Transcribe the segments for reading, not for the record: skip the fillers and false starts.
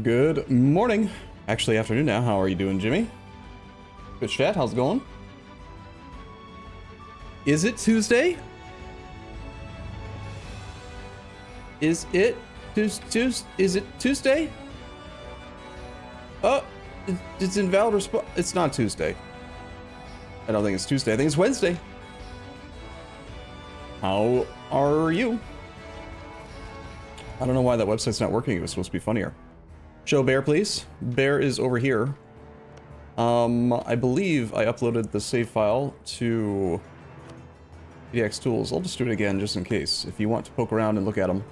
Good morning. Actually, afternoon now. How are you doing, Jimmy? Good chat. How's it going? Is it Tuesday? Is it Tuesday? Oh, it's invalid response. It's not Tuesday. I don't think it's Tuesday. I think it's Wednesday. How are you? I don't know why that website's not working. It was supposed to be funnier. Show Bear, please. Bear is over here. I believe I uploaded the save file to PDX Tools. I'll just do it again just in case. If you want to poke around and look at them.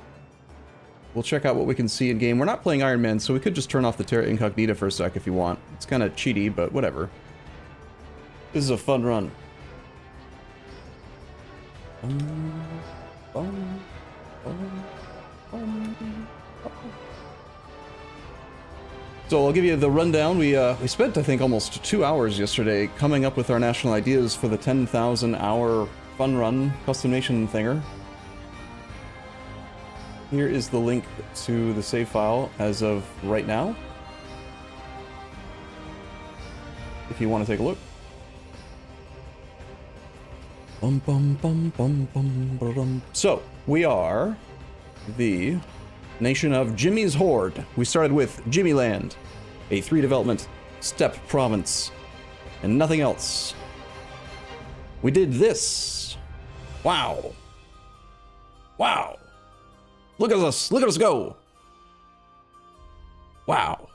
We'll check out what we can see in game. We're not playing Iron Man, so we could just turn off the Terra Incognita for a sec if you want. It's kind of cheaty, but whatever. This is a fun run. So I'll give you the rundown. We spent, I think, almost 2 hours yesterday coming up with our national ideas for the 10,000 hour fun run custom nation thinger. Here is the link to the save file as of right now, if you want to take a look. So, we are the nation of Jimmy's Horde. We started with Jimmy Land, a 3 development steppe province, and nothing else. We did this. Wow. Wow. Look at us go. Wow.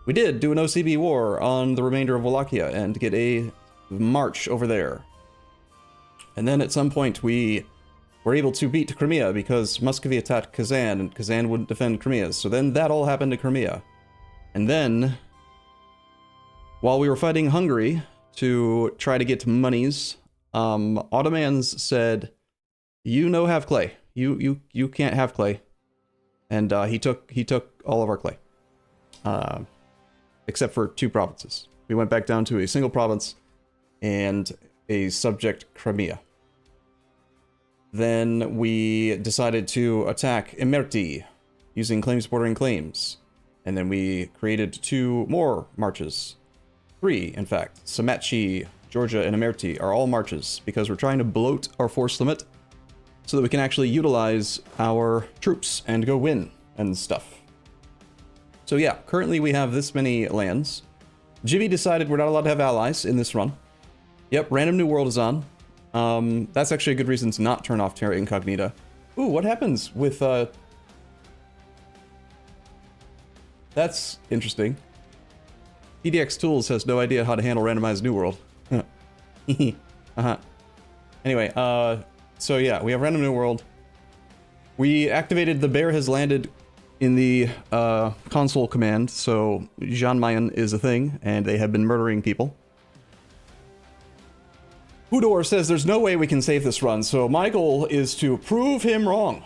We did do an OCB war on the remainder of Wallachia and get a march over there. And then at some point we were able to beat Crimea because Muscovy attacked Kazan and Kazan wouldn't defend Crimea. So then that all happened to Crimea. And then, while we were fighting Hungary to try to get monies, Ottomans said, "You no have clay. You can't have clay." And he took all of our clay, except for 2 provinces. We went back down to a single province and a subject Crimea. Then we decided to attack Imerti using claims bordering claims. And then we created 2 more marches. 3, in fact. Samatchi, Georgia, and Imerti are all marches because we're trying to bloat our force limit so that we can actually utilize our troops and go win and stuff. So yeah, currently we have this many lands. Jimmy decided we're not allowed to have allies in this run. Yep, Random New World is on. That's actually a good reason to not turn off Terra Incognita. Ooh, what happens with, That's interesting. PDX Tools has no idea how to handle randomized New World. Anyway, so yeah, we have Random New World. We activated the bear has landed in the, console command, so Jean Mayen is a thing, and they have been murdering people. Hudor says there's no way we can save this run, so my goal is to prove him wrong.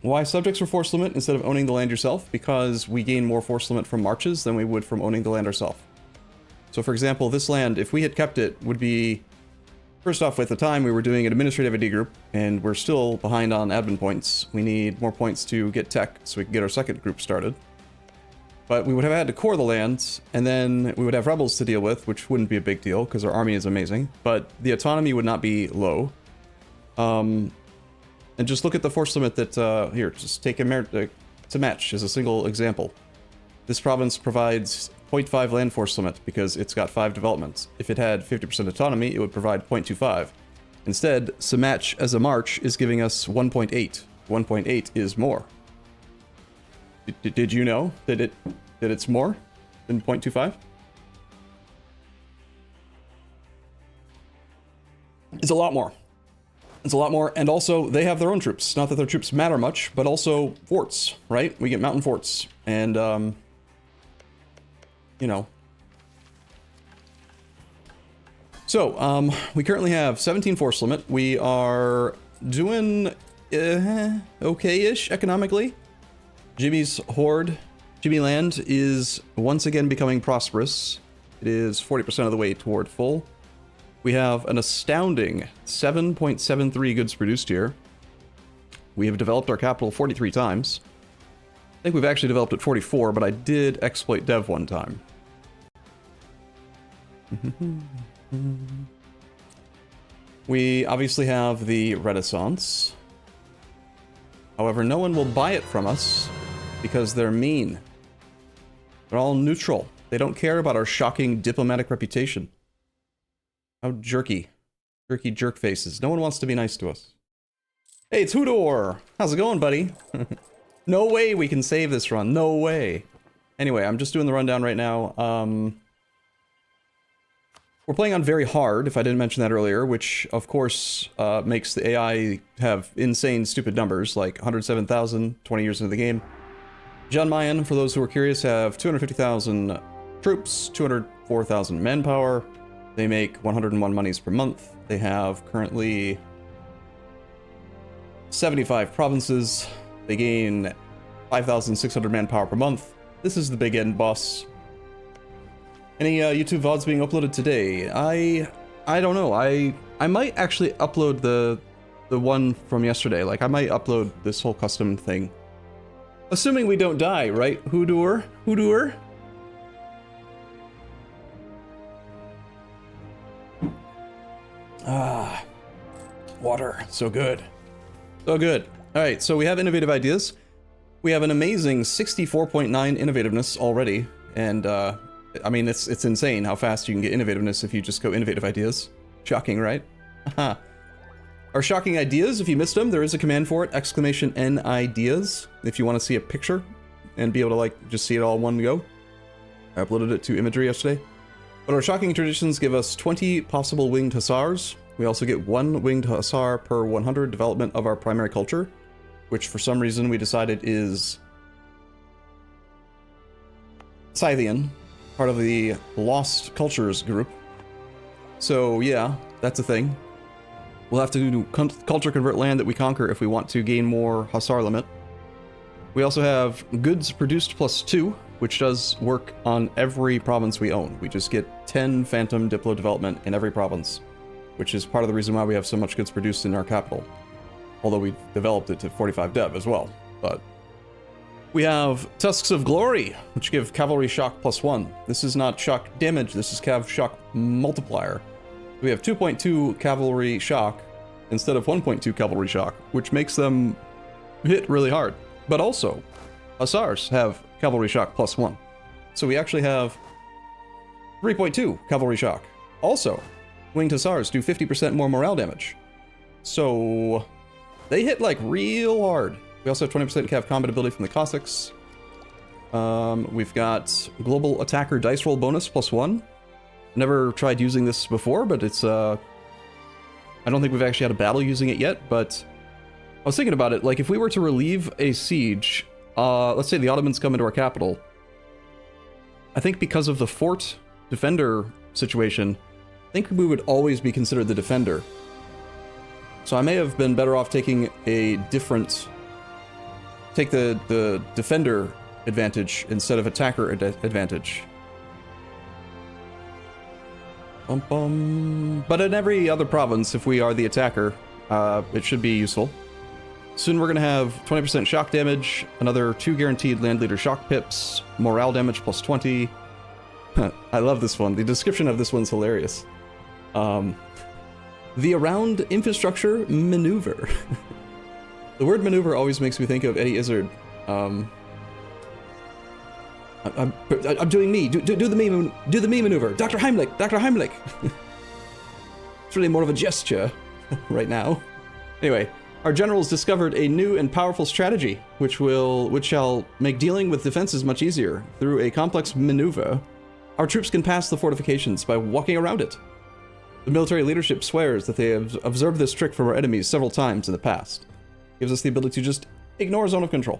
Why subjects for force limit instead of owning the land yourself? Because we gain more force limit from marches than we would from owning the land ourselves. So for example, this land, if we had kept it, would be... First off, at the time we were doing an administrative ID group, and we're still behind on admin points. We need more points to get tech, so we can get our second group started. But we would have had to core the lands, and then we would have rebels to deal with, which wouldn't be a big deal, because our army is amazing. But the autonomy would not be low. And just look at the force limit that, here, just take to match as a single example. This province provides 0.5 land force limit, because it's got 5 developments. If it had 50% autonomy, it would provide 0.25. Instead, Samatch as a march is giving us 1.8. 1.8 is more. Did you know that it's more than 0.25? It's a lot more. It's a lot more, and also they have their own troops. Not that their troops matter much, but also forts, right? We get mountain forts, and you know. So we currently have 17 force limit. We are doing okay-ish economically. Jimmy's Horde, Jimmy Land, is once again becoming prosperous. It is 40% of the way toward full. We have an astounding 7.73 goods produced here. We have developed our capital 43 times. think we've actually developed at 44, but I did exploit dev one time. We obviously have the Renaissance. However, no one will buy it from us because they're mean. They're all neutral. They don't care about our shocking diplomatic reputation. How jerky. Jerky jerk faces. No one wants to be nice to us. Hey, it's Hodor! How's it going, buddy? No way we can save this run. No way. Anyway, I'm just doing the rundown right now. We're playing on very hard, if I didn't mention that earlier, which, of course, makes the AI have insane, stupid numbers, like 107,000, 20 years into the game. John Mayan, for those who are curious, have 250,000 troops, 204,000 manpower. They make 101 monies per month. They have currently 75 provinces. They gain 5,600 manpower per month. This is the big end boss. Any YouTube VODs being uploaded today? I don't know. I might actually upload the one from yesterday. Like, I might upload this whole custom thing. Assuming we don't die, right? Hodor? Hodor? Ah, water. So good. So good. Alright, so we have innovative ideas. We have an amazing 64.9 innovativeness already, and I mean, it's insane how fast you can get innovativeness if you just go innovative ideas. Shocking, right? Haha. Our shocking ideas, if you missed them, there is a command for it, !N ideas, if you want to see a picture and be able to, like, just see it all in one go. I uploaded it to imagery yesterday. But our shocking traditions give us 20 possible winged hussars. We also get 1 winged hussar per 100 development of our primary culture, which for some reason we decided is Scythian, part of the Lost Cultures group. So yeah, that's a thing. We'll have to do culture convert land that we conquer if we want to gain more hussar limit. We also have goods produced +2, which does work on every province we own. We just get 10 phantom diplo development in every province, which is part of the reason why we have so much goods produced in our capital. Although we've developed it to 45 dev as well. But we have Tusks of Glory, which give cavalry shock +1. This is not shock damage, this is cav shock multiplier. We have 2.2 cavalry shock instead of 1.2 cavalry shock, which makes them hit really hard. But also, hussars have cavalry shock +1. So we actually have 3.2 cavalry shock. Also, winged hussars do 50% more morale damage. So they hit like real hard. We also have 20% cav combat ability from the Cossacks. We've got global attacker dice roll bonus +1. Never tried using this before, but it's I don't think we've actually had a battle using it yet, but I was thinking about it, like if we were to relieve a siege, let's say the Ottomans come into our capital, I think because of the fort defender situation, I think we would always be considered the defender. So I may have been better off taking a different, take the defender advantage instead of attacker advantage. But in every other province, if we are the attacker, it should be useful. Soon we're going to have 20% shock damage, another 2 guaranteed land leader shock pips, morale damage +20. I love this one. The description of this one's hilarious. The around infrastructure maneuver. The word maneuver always makes me think of Eddie Izzard. I'm doing me. Do the me maneuver. Dr. Heimlich. Dr. Heimlich. It's really more of a gesture right now. Anyway, our generals discovered a new and powerful strategy, which shall make dealing with defenses much easier. Through a complex maneuver, our troops can pass the fortifications by walking around it. The military leadership swears that they have observed this trick from our enemies several times in the past. It gives us the ability to just ignore zone of control.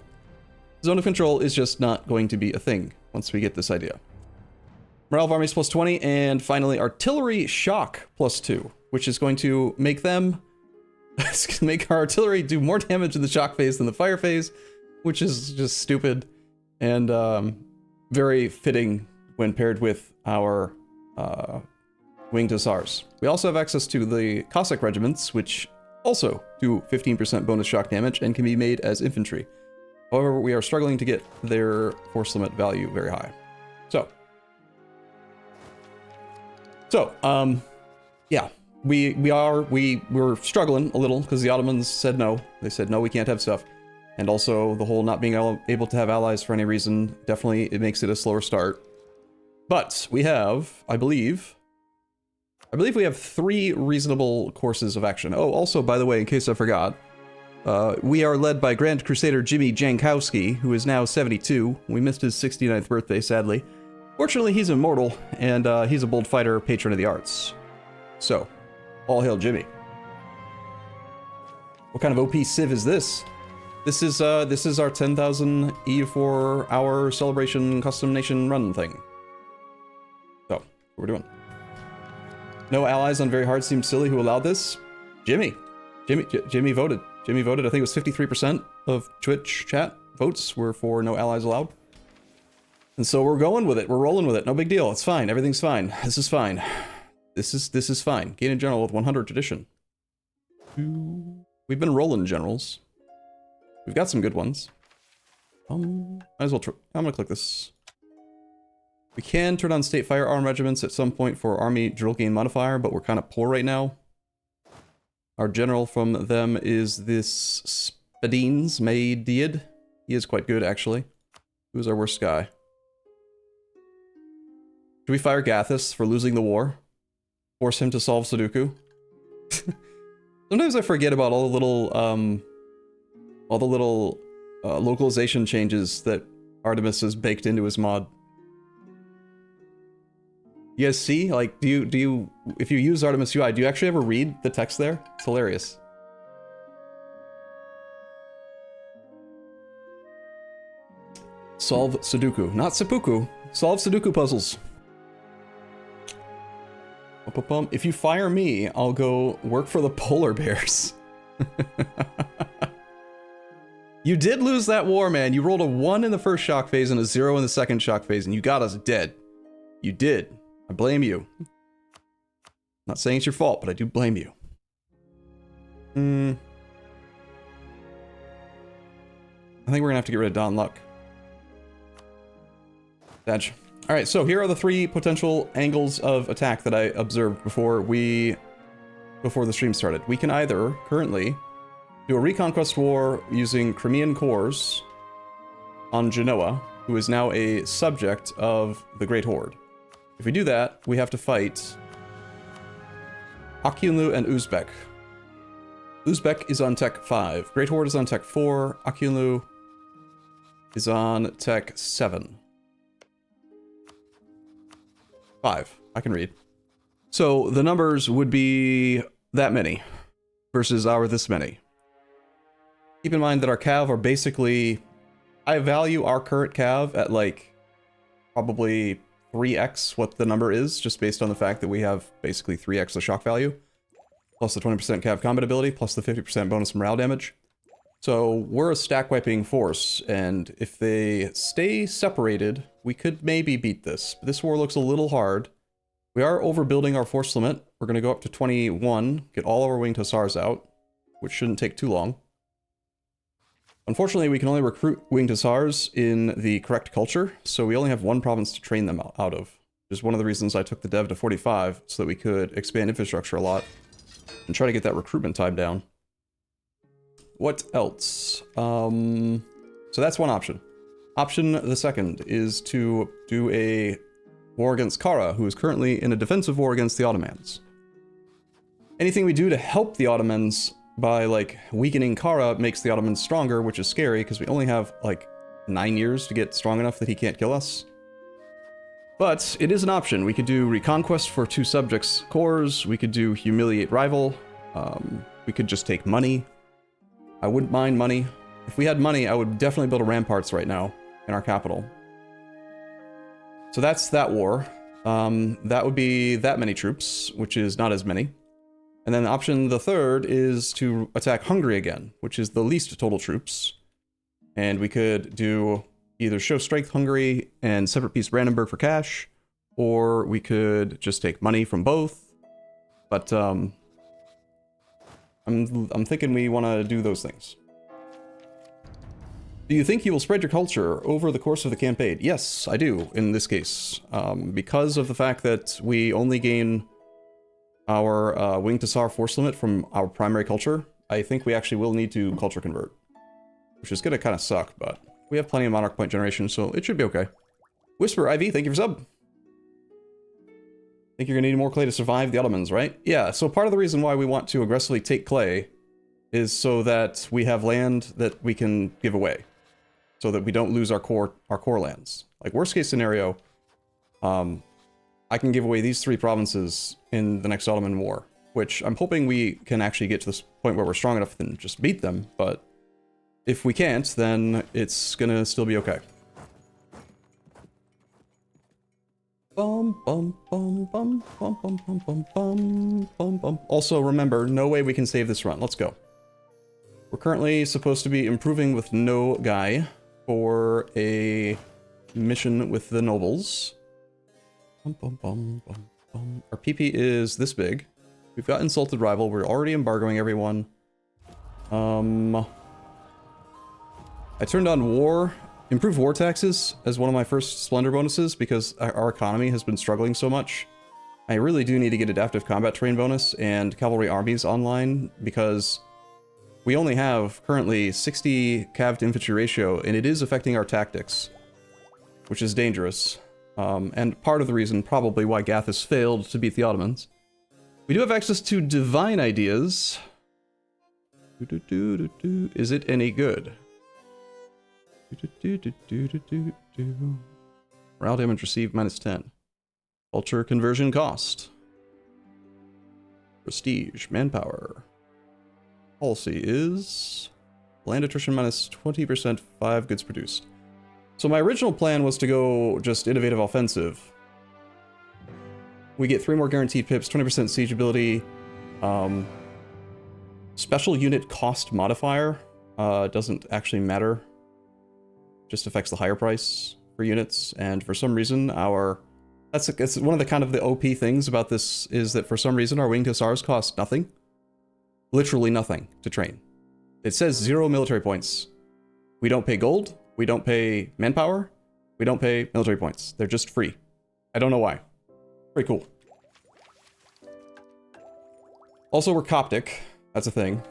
Zone of control is just not going to be a thing once we get this idea. Morale of armies +20, and finally artillery shock +2, which is going to make them it's going to make our artillery do more damage in the shock phase than the fire phase, which is just stupid and very fitting when paired with our winged hussars. We also have access to the Cossack regiments, which also do 15% bonus shock damage and can be made as infantry. However, we are struggling to get their force limit value very high. Yeah, we're struggling a little because the Ottomans said no. They said no, we can't have stuff. And also the whole not being able to have allies for any reason, definitely it makes it a slower start. But we have, I believe we have 3 reasonable courses of action. Oh, also, by the way, in case I forgot, we are led by Grand Crusader Jimmy Jankowski, who is now 72. We missed his 69th birthday, sadly. Fortunately, he's immortal, and he's a bold fighter, patron of the arts. So, all hail Jimmy. What kind of OP civ is this? This is our 10,000 E4-hour celebration custom nation run thing. So, what we're doing. No allies on very hard seemed silly. Who allowed this? Jimmy voted. Jimmy voted. I think it was 53% of Twitch chat votes were for no allies allowed. And so we're going with it. We're rolling with it. No big deal. It's fine. Everything's fine. This is fine. This is fine. Gain in general with 100 tradition. We've been rolling generals. We've got some good ones. Might as well I'm gonna click this. We can turn on state firearm regiments at some point for army drill gain modifier, but we're kind of poor right now. Our general from them is this Spadines Maydiad. He is quite good, actually. Who's our worst guy? Do we fire Gathis for losing the war? Force him to solve Sudoku? Sometimes I forget about all the little localization changes that Artemis has baked into his mod. You guys see? Like, do you, if you use Artemis UI, do you actually ever read the text there? It's hilarious. Solve Sudoku. Not seppuku. Solve Sudoku puzzles. If you fire me, I'll go work for the polar bears. You did lose that war, man. You rolled a 1 in the first shock phase and a 0 in the second shock phase, and you got us dead. You did. I blame you. Not saying it's your fault, but I do blame you. I think we're gonna have to get rid of Don Luck. Dodge. Alright, so here are the 3 potential angles of attack that I observed before the stream started. We can either, currently, do a reconquest war using Crimean cores on Genoa, who is now a subject of the Great Horde. If we do that, we have to fight Akyunlu and Uzbek. Uzbek is on Tech 5. Great Horde is on Tech 4. Akyunlu is on Tech 7. 5. I can read. So the numbers would be that many versus our this many. Keep in mind that our cav are basically... I value our current cav at like probably 3x what the number is, just based on the fact that we have basically 3x the shock value, plus the 20% cav combat ability, plus the 50% bonus morale damage. So we're a stack wiping force, and if they stay separated, we could maybe beat this. But this war looks a little hard. We are overbuilding our force limit. We're going to go up to 21, get all our winged hussars out, which shouldn't take too long. Unfortunately, we can only recruit winged hussars in the correct culture, so we only have 1 province to train them out of. Which is one of the reasons I took the dev to 45, so that we could expand infrastructure a lot and try to get that recruitment time down. What else? So that's one option. Option the second is to do a war against Kara, who is currently in a defensive war against the Ottomans. Anything we do to help the Ottomans by, like, weakening Kara makes the Ottomans stronger, which is scary, because we only have, like, 9 years to get strong enough that he can't kill us. But it is an option. We could do Reconquest for 2 subjects cores, we could do Humiliate Rival, we could just take money. I wouldn't mind money. If we had money, I would definitely build a ramparts right now in our capital. So that's that war. That would be that many troops, which is not as many. And then option the third is to attack Hungary again, which is the least total troops. And we could do either show strength Hungary and separate piece Brandenburg for cash, or we could just take money from both. But I'm thinking we want to do those things. Do you think you will spread your culture over the course of the campaign? Yes, I do, in this case. Because of the fact that we only gain our Wing to Tsar force limit from our primary culture, I think we actually will need to culture convert. Which is gonna kind of suck, but we have plenty of Monarch Point generation, so it should be okay. Whisper IV, thank you for sub. Think you're gonna need more clay to survive the Ottomans, right? Yeah, so part of the reason why we want to aggressively take clay is so that we have land that we can give away. So that we don't lose our core lands. Like, worst case scenario, I can give away these 3 provinces in the next Ottoman War, which I'm hoping we can actually get to this point where we're strong enough and just beat them, but if we can't, then it's gonna still be okay. Bum, bum, bum, bum, bum, bum, bum, bum, bum, bum, bum. Also, remember, no way we can save this run. Let's go. We're currently supposed to be improving with Noogay for a mission with the nobles. Bum, bum, bum, bum, bum. Our PP is this big. We've got Insulted Rival. We're already embargoing everyone. I turned on war, improved war taxes as one of my first Splendor bonuses because our economy has been struggling so much. I really do need to get Adaptive Combat Terrain bonus and Cavalry Armies online because we only have currently 60 cav to infantry ratio, and it is affecting our tactics, which is dangerous. And part of the reason probably why Gath has failed to beat the Ottomans. We do have access to divine ideas. Is it any good? Morale damage received -10. Culture conversion cost. Prestige, manpower. Policy is land attrition -20%, 5 goods produced. So my original plan was to go just innovative offensive. We get 3 more guaranteed pips, 20% siege ability, special unit cost modifier doesn't actually matter, just affects the higher price for units, and for some reason that's one of the kind of the OP things about this is that for some reason our Wing to Tsars cost nothing. Literally nothing to train. It says 0 military points. We don't pay gold, we don't pay manpower, we don't pay military points. They're just free. I don't know why. Pretty cool. Also, we're Coptic. That's a thing.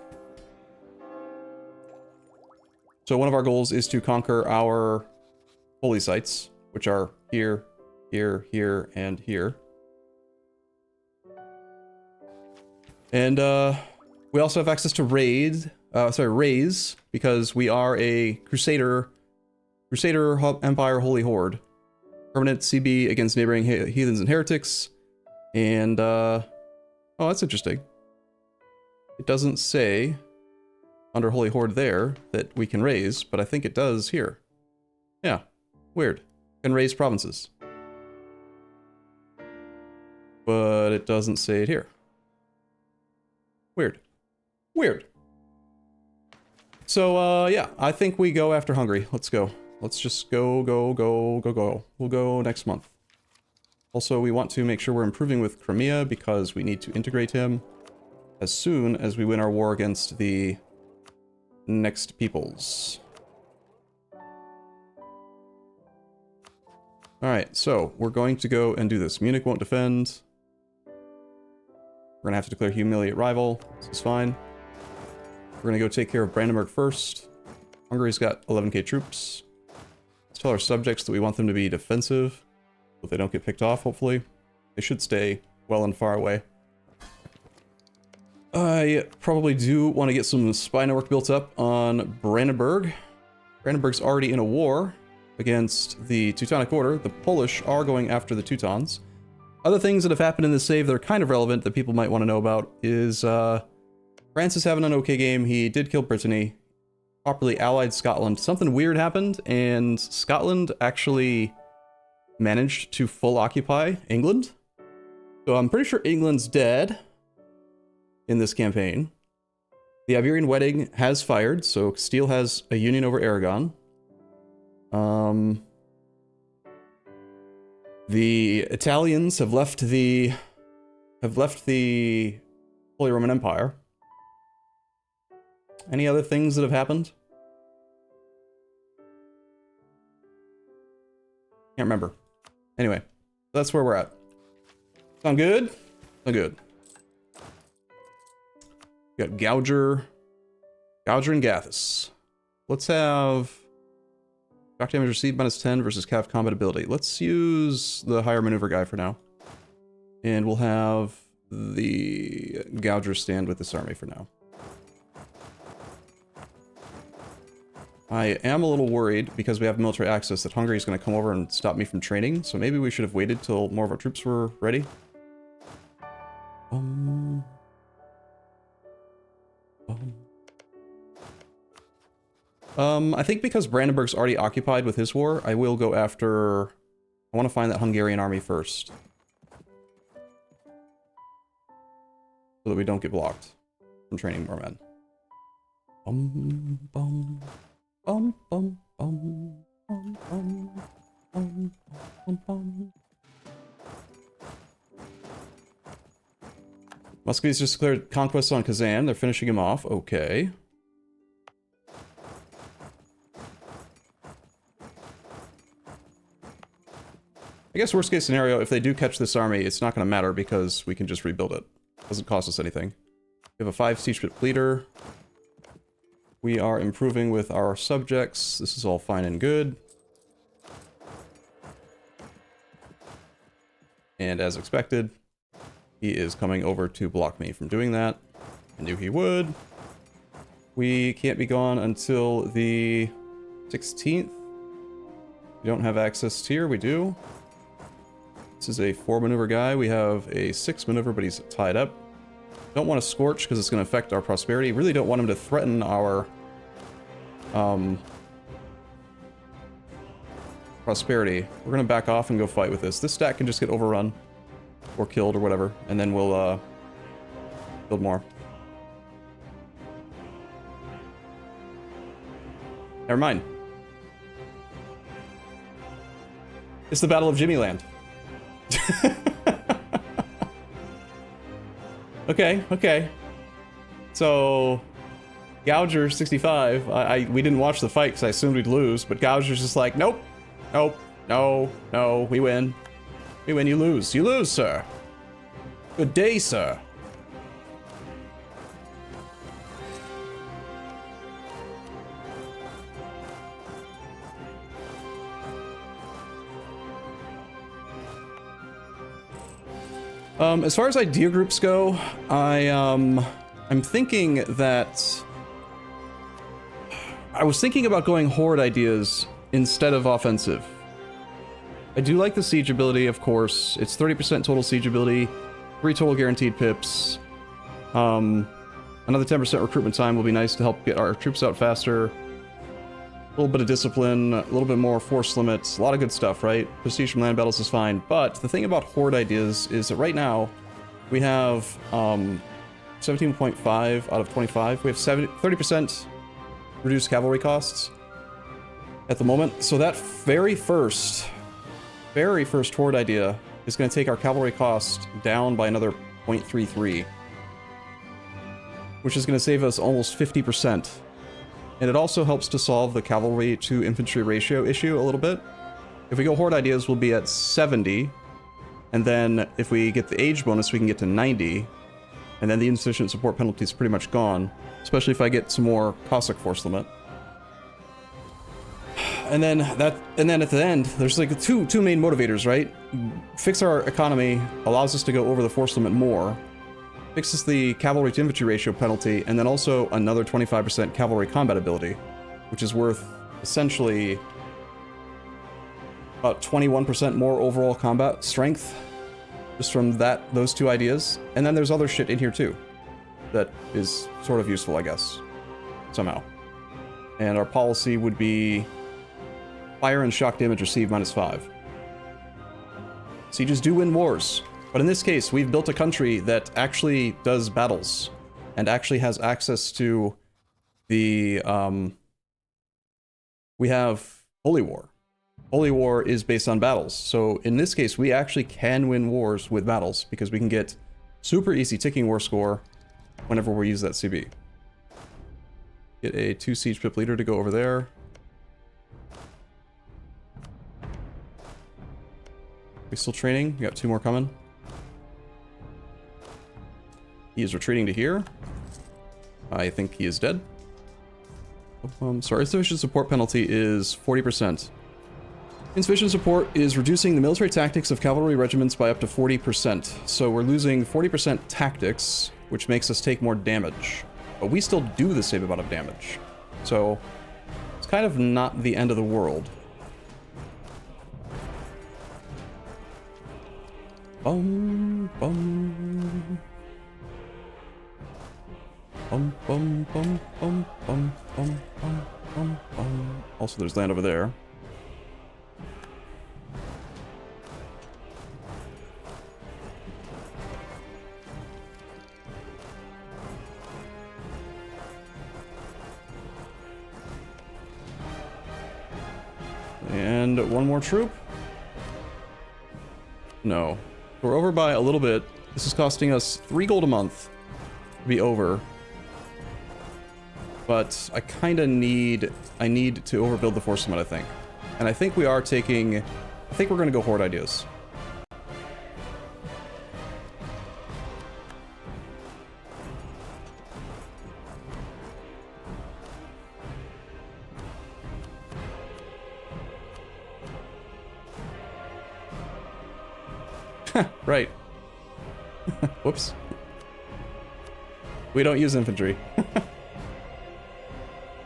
So one of our goals is to conquer our holy sites, which are here, here, here, and here. And we also have access to raise, because we are a Crusader Empire Holy Horde. Permanent CB against neighboring heathens and heretics. And, oh, that's interesting. It doesn't say under Holy Horde there that we can raise, but I think it does here. Yeah, weird. Can raise provinces. But it doesn't say it here. Weird. Weird. So, yeah, I think we go after Hungary. Let's go. Let's just go. We'll go next month. Also, we want to make sure we're improving with Crimea because we need to integrate him as soon as we win our war against the next peoples. Alright, so we're going to go and do this. Munich won't defend. We're gonna have to declare humiliate rival. This is fine. We're gonna go take care of Brandenburg first. Hungary's got 11k troops. Let's tell our subjects that we want them to be defensive, so they don't get picked off, hopefully. They should stay well and far away. I probably do want to get some spy network built up on Brandenburg. Brandenburg's already in a war against the Teutonic Order. The Polish are going after the Teutons. Other things that have happened in this save that are kind of relevant that people might want to know about is France is having an okay game. He did kill Brittany, properly allied Scotland. Something weird happened, and Scotland actually managed to full occupy England. So I'm pretty sure England's dead in this campaign. The Iberian Wedding has fired, so Castile has a union over Aragon. The Italians have left the Holy Roman Empire. Any other things that have happened? Can't remember. Anyway, that's where we're at. Sound good? Sound good. We got Gouger and Gathis. Let's have shock damage received -10 versus Cav combat ability. Let's use the higher maneuver guy for now. And we'll have the Gouger stand with this army for now. I am a little worried, because we have military access, that Hungary is going to come over and stop me from training, so maybe we should have waited till more of our troops were ready. I think because Brandenburg's already occupied with his war, I will go after... I want to find that Hungarian army first. So that we don't get blocked from training more men. Bum, bum, bum, bum, bum, bum, bum, bum, bum, bum. Muscovy's just declared conquest on Kazan. They're finishing him off. Okay. I guess worst case scenario, if they do catch this army, it's not going to matter because we can just rebuild it. Doesn't cost us anything. We have a 5 siege ship leader. We are improving with our subjects. This is all fine and good. And as expected, he is coming over to block me from doing that. I knew he would. We can't be gone until the 16th. We don't have access here. We do. This is a 4 maneuver guy. We have a 6 maneuver, but he's tied up. Don't want to scorch because it's going to affect our prosperity. Really don't want him to threaten our prosperity. We're going to back off and go fight with this. This stack can just get overrun or killed or whatever, and then we'll build more. Never mind. It's the Battle of Jimmyland. Okay. So, Gouger 65. We didn't watch the fight because I assumed we'd lose, but Gouger's just like, nope, no, we win. We win, you lose, sir. Good day, sir. As far as idea groups go, I'm thinking that... I was thinking about going horde ideas instead of offensive. I do like the siege ability, of course. It's 30% total siege ability, 3 total guaranteed pips. Another 10% recruitment time will be nice to help get our troops out faster. A little bit of discipline, a little bit more force limits, a lot of good stuff, right? Prestige from land battles is fine, but the thing about horde ideas is that right now we have 17.5 out of 25. We have 30% reduced cavalry costs at the moment. So that very first horde idea is going to take our cavalry cost down by another 0.33, which is going to save us almost 50%. And it also helps to solve the cavalry to infantry ratio issue a little bit. If we go horde ideas, we'll be at 70. And then if we get the age bonus, we can get to 90. And then the insufficient support penalty is pretty much gone, especially if I get some more Cossack force limit. And then at the end, there's like two main motivators, right? Fix our economy allows us to go over the force limit more. Fixes the cavalry to infantry ratio penalty, and then also another 25% cavalry combat ability, which is worth essentially about 21% more overall combat strength, just from those two ideas. And then there's other shit in here too, that is sort of useful, I guess, somehow. And our policy would be fire and shock damage received -5. Sieges do win wars. But in this case, we've built a country that actually does battles and actually has access to the, we have Holy War. Holy War is based on battles. So in this case, we actually can win wars with battles because we can get super easy ticking war score whenever we use that CB. Get a 2 siege pip leader to go over there. We still training? We got 2 more coming. He is retreating to here. I think he is dead. Sorry, insufficient support penalty is 40%. Insufficient support is reducing the military tactics of cavalry regiments by up to 40%. So we're losing 40% tactics, which makes us take more damage. But we still do the same amount of damage. So it's kind of not the end of the world. Bum, bum. Bum, bum, bum, bum, bum, bum, bum, bum, bum. Also, there's land over there. And 1 more troop? No. We're over by a little bit. This is costing us 3 gold a month to be over. But I kind of need to overbuild the force limit, I think. And I think we are taking... I think we're going to go Horde ideas. Right. Whoops. We don't use infantry.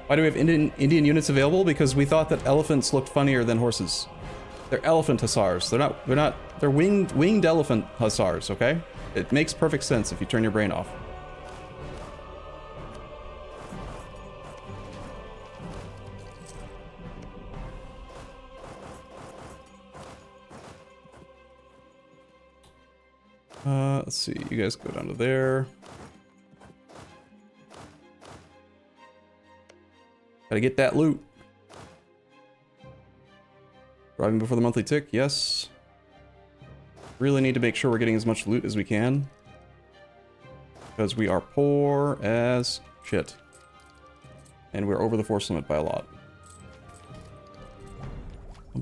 Why do we have Indian units available? Because we thought that elephants looked funnier than horses. They're elephant hussars. They're winged elephant hussars, okay? It makes perfect sense if you turn your brain off. Let's see, you guys go down to there. Gotta get that loot. Driving before the monthly tick, yes. Really need to make sure we're getting as much loot as we can. Because we are poor as shit. And we're over the force limit by a lot. I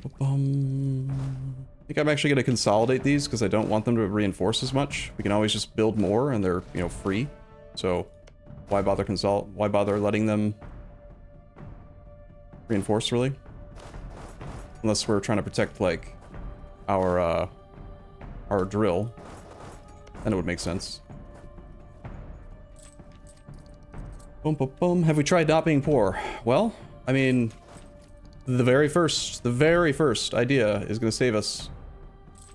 think I'm actually going to consolidate these because I don't want them to reinforce as much. We can always just build more and they're, you know, free. So why bother why bother letting them reinforce, really? Unless we're trying to protect, like, our drill. Then it would make sense. Boom, boom, boom. Have we tried not being poor? Well, I mean, the very first idea is going to save us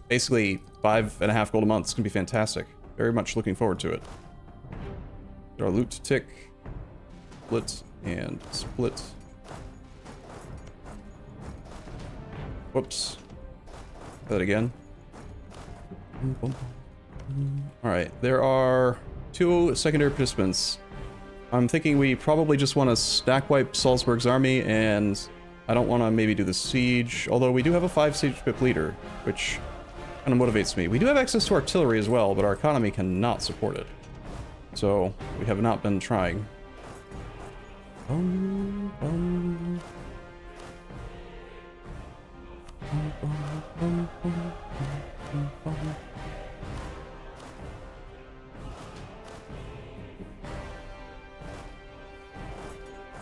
basically 5.5 gold a month. It's going to be fantastic. Very much looking forward to it. Get our loot to tick. Split and split. Whoops. Try that again. Alright, there are 2 secondary participants. I'm thinking we probably just want to stack wipe Salzburg's army, and I don't want to maybe do the siege, although we do have a 5 siege pip leader, which kind of motivates me. We do have access to artillery as well, but our economy cannot support it. So, we have not been trying.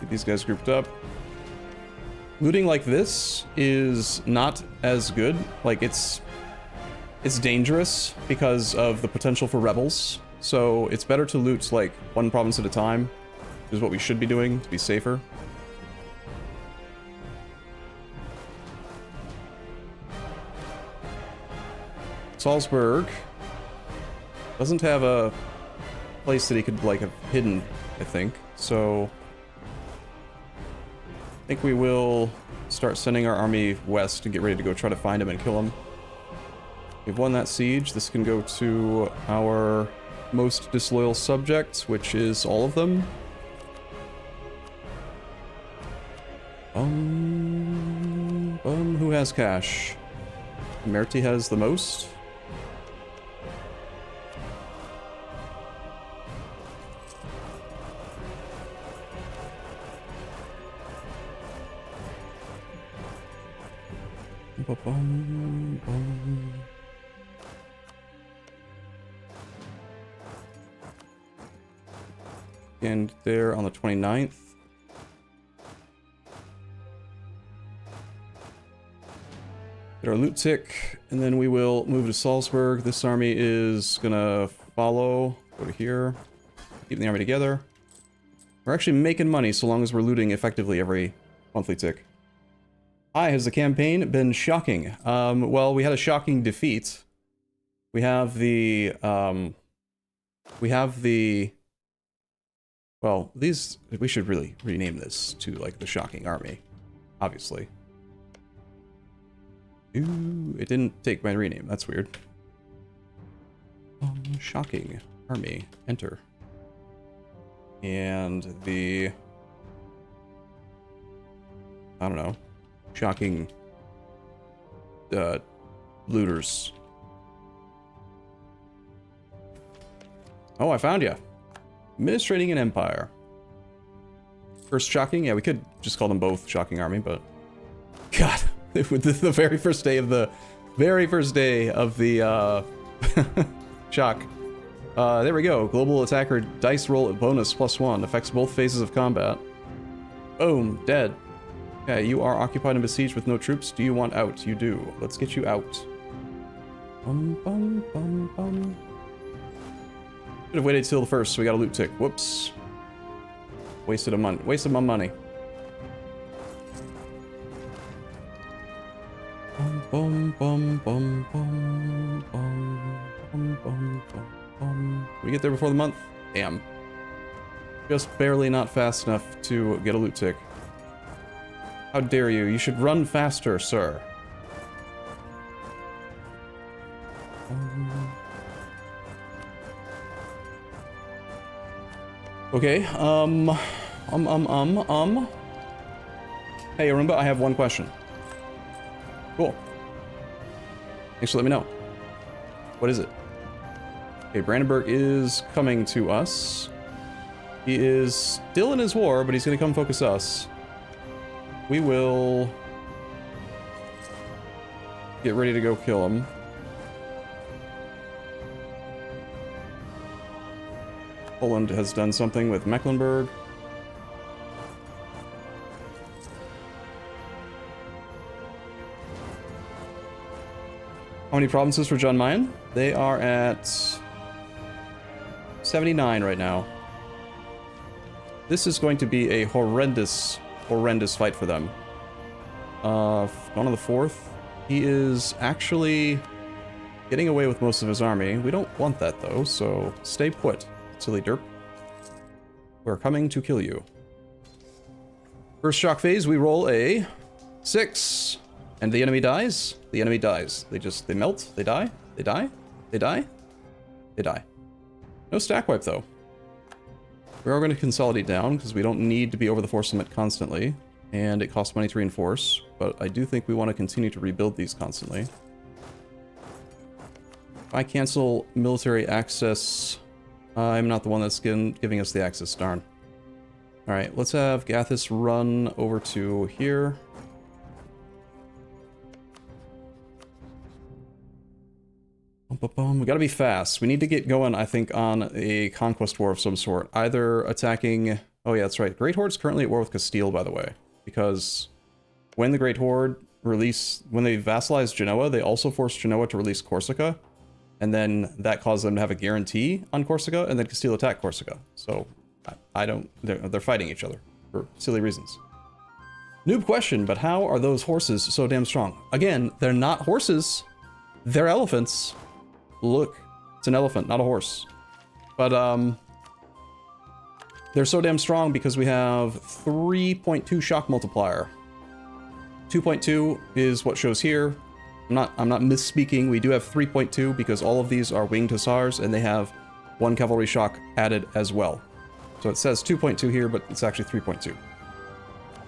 Get these guys grouped up. Looting like this is not as good. Like, it's dangerous because of the potential for rebels. So it's better to loot like 1 province at a time, which is what we should be doing to be safer. Salzburg doesn't have a place that he could like have hidden, I think. So I think we will start sending our army west and get ready to go try to find him and kill him. We've won that siege. This can go to our most disloyal subject, which is all of them. Who has cash? Merti has the most. And there on the 29th. Get our loot tick, and then we will move to Salzburg. This army is gonna follow. Go to here. Keeping the army together. We're actually making money so long as we're looting effectively every monthly tick. Hi, has the campaign been shocking? Well, we had a shocking defeat. We have the, well, these, we should really rename this to, like, the shocking army, obviously. Ooh, it didn't take my rename, that's weird. Shocking army, enter. And the, I don't know, shocking looters. Oh, I found you. Administrating an empire. First shocking? Yeah, we could just call them both shocking army, but God, with the very first day of the shock. There we go. Global attacker dice roll bonus +1 affects both phases of combat. Boom, dead. Okay, you are occupied and besieged with no troops. Do you want out? You do. Let's get you out. Bum, bum, bum, bum. Should have waited till the first, so we got a loot tick. Whoops. Wasted my money. Bum, bum, bum, bum, bum, bum, bum, bum, bum. We get there before the month? Damn. Just barely not fast enough to get a loot tick. How dare you? You should run faster, sir. Okay, Hey, Arumba, I have one question. Cool. Thanks for letting me know. What is it? Okay, Brandenburg is coming to us. He is still in his war, but he's gonna come focus us. We will get ready to go kill him. Poland has done something with Mecklenburg. How many provinces for John Mayen? They are at 79 right now. This is going to be a horrendous fight for them. Gone on the 4th. He is actually getting away with most of his army. We don't want that though, so stay put, silly derp. We're coming to kill you. First shock phase, we roll a 6. And the enemy dies? The enemy dies. They melt, they die, they die, they die, they die. No stack wipe though. We are going to consolidate down because we don't need to be over the force limit constantly. And it costs money to reinforce, but I do think we want to continue to rebuild these constantly. If I cancel military access, I'm not the one that's giving us the access, darn. Alright, let's have Gathis run over to here. We gotta be fast. We need to get going, I think, on a conquest war of some sort. Either attacking... Oh yeah, that's right. Great Horde's currently at war with Castile, by the way. Because when the Great Horde when they vassalized Genoa, they also forced Genoa to release Corsica. And then that caused them to have a guarantee on Corsica, and then Castile attacked Corsica. So, they're fighting each other for silly reasons. Noob question, but how are those horses so damn strong? Again, they're not horses. They're elephants. Look, it's an elephant, not a horse. But, they're so damn strong because we have 3.2 shock multiplier. 2.2 is what shows here. I'm not misspeaking. We do have 3.2 because all of these are winged hussars and they have 1 cavalry shock added as well. So it says 2.2 here, but it's actually 3.2.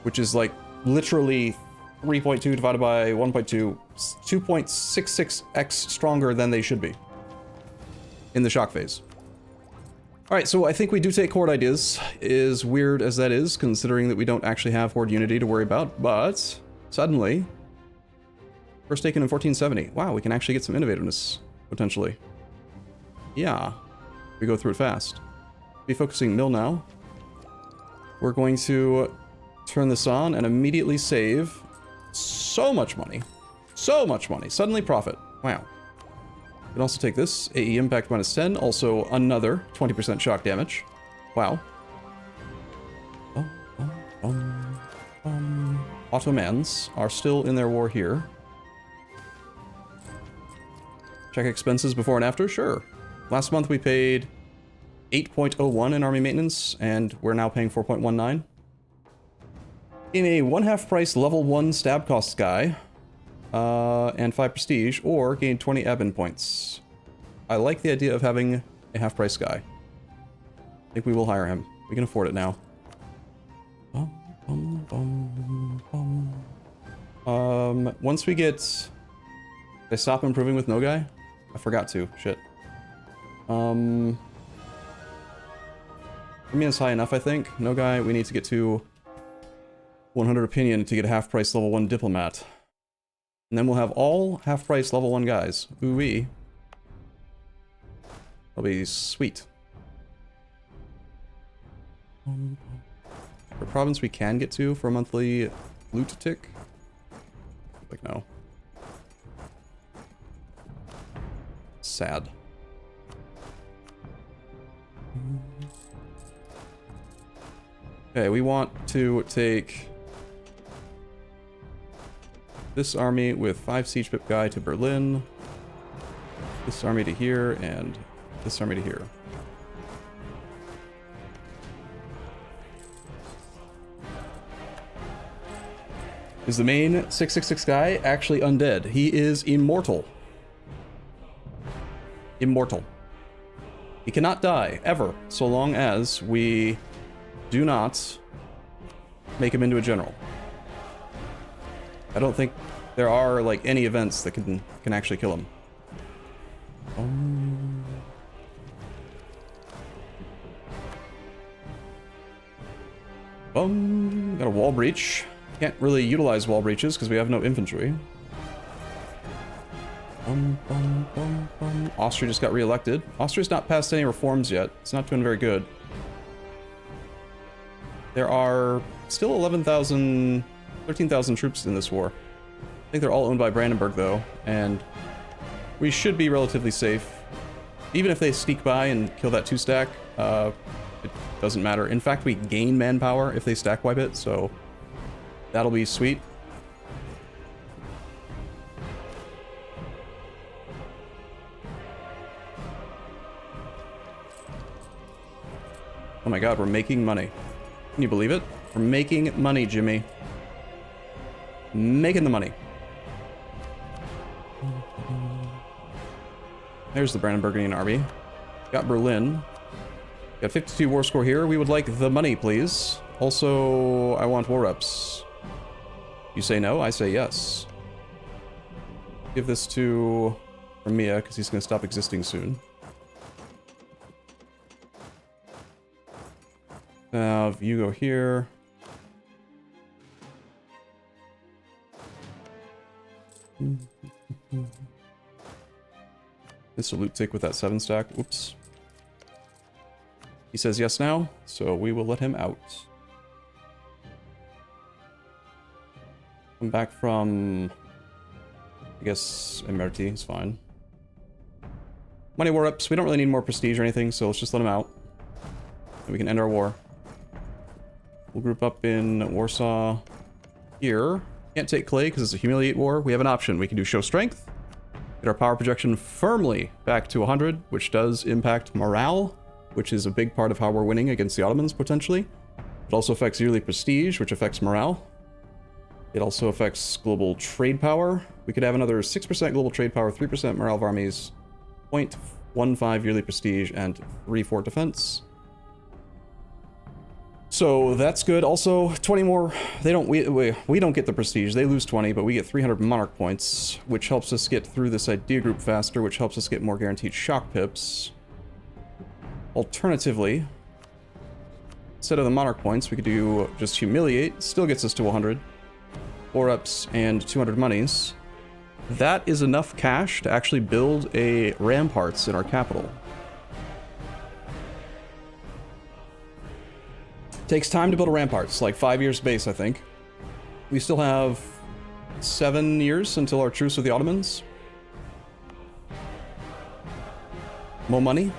Which is like literally 3.2 divided by 1.2, 2.66x stronger than they should be in the shock phase. Alright, so I think we do take Horde ideas, as weird as that is, considering that we don't actually have Horde unity to worry about, but suddenly, first taken in 1470. Wow, we can actually get some innovativeness, potentially. Yeah, we go through it fast. Be focusing mill now. We're going to turn this on and immediately save so much money. So much money. Suddenly profit. Wow. We can also take this. AE impact -10. Also another 20% shock damage. Wow. Ottomans are still in their war here. Check expenses before and after? Sure. Last month we paid 8.01 in army maintenance, and we're now paying 4.19. In a 1/2 price level 1 stab costs guy, and 5 prestige, or gain 20 admin points. I like the idea of having a half price guy. I think we will hire him. We can afford it now. Once we get... Did I stop improving with Noogay? I forgot to. Shit. Army is high enough, I think. Noogay, we need to get to 100 opinion to get a half price level 1 diplomat. And then we'll have all half price level 1 guys. Ooh-wee. That'll be sweet. For province we can get to for a monthly loot tick. Like, no. Sad. Okay, we want to take this army with 5 siege pip guy to Berlin, this army to here, and this army to here. Is the main 666 guy actually undead? He is immortal. Immortal. He cannot die, ever, so long as we do not make him into a general. I don't think there are, like, any events that can actually kill him. Got a wall breach. Can't really utilize wall breaches because we have no infantry. Austria just got re-elected. Austria's not passed any reforms yet. It's not doing very good. There are still 11,000, 13,000 troops in this war. I think they're all owned by Brandenburg, though, and we should be relatively safe. Even if they sneak by and kill that 2-stack, it doesn't matter. In fact, we gain manpower if they stack wipe it, so that'll be sweet. Oh my god, we're making money. Can you believe it? We're making money, Jimmy. Making the money. There's the Brandenburgian army. Got Berlin. Got 52 war score here. We would like the money, please. Also, I want war reps. You say no, I say yes. Give this to Arumba, because he's going to stop existing soon. Now, if you go here... It's a loot tick with that 7-stack. Oops. He says yes now, so we will let him out. Come back from... I guess Emerti is fine. Money war ups. We don't really need more prestige or anything, so let's just let him out. And we can end our war. We'll group up in Warsaw here. Can't take Clay because it's a humiliate war. We have an option. We can do show strength. Get our power projection firmly back to 100, which does impact morale, which is a big part of how we're winning against the Ottomans, potentially. It also affects yearly prestige, which affects morale. It also affects global trade power. We could have another 6% global trade power, 3% morale of armies, 0.15 yearly prestige, and 3 fort defense. So that's good. Also, 20 more. They don't. We don't get the prestige. They lose 20, but we get 300 monarch points, which helps us get through this idea group faster, which helps us get more guaranteed shock pips. Alternatively, instead of the monarch points, we could do just humiliate. Still gets us to 100. 4 ups and 200 monies. That is enough cash to actually build a ramparts in our capital. Takes time to build a ramparts, like 5 years base, I think. We still have 7 years until our truce with the Ottomans. More money.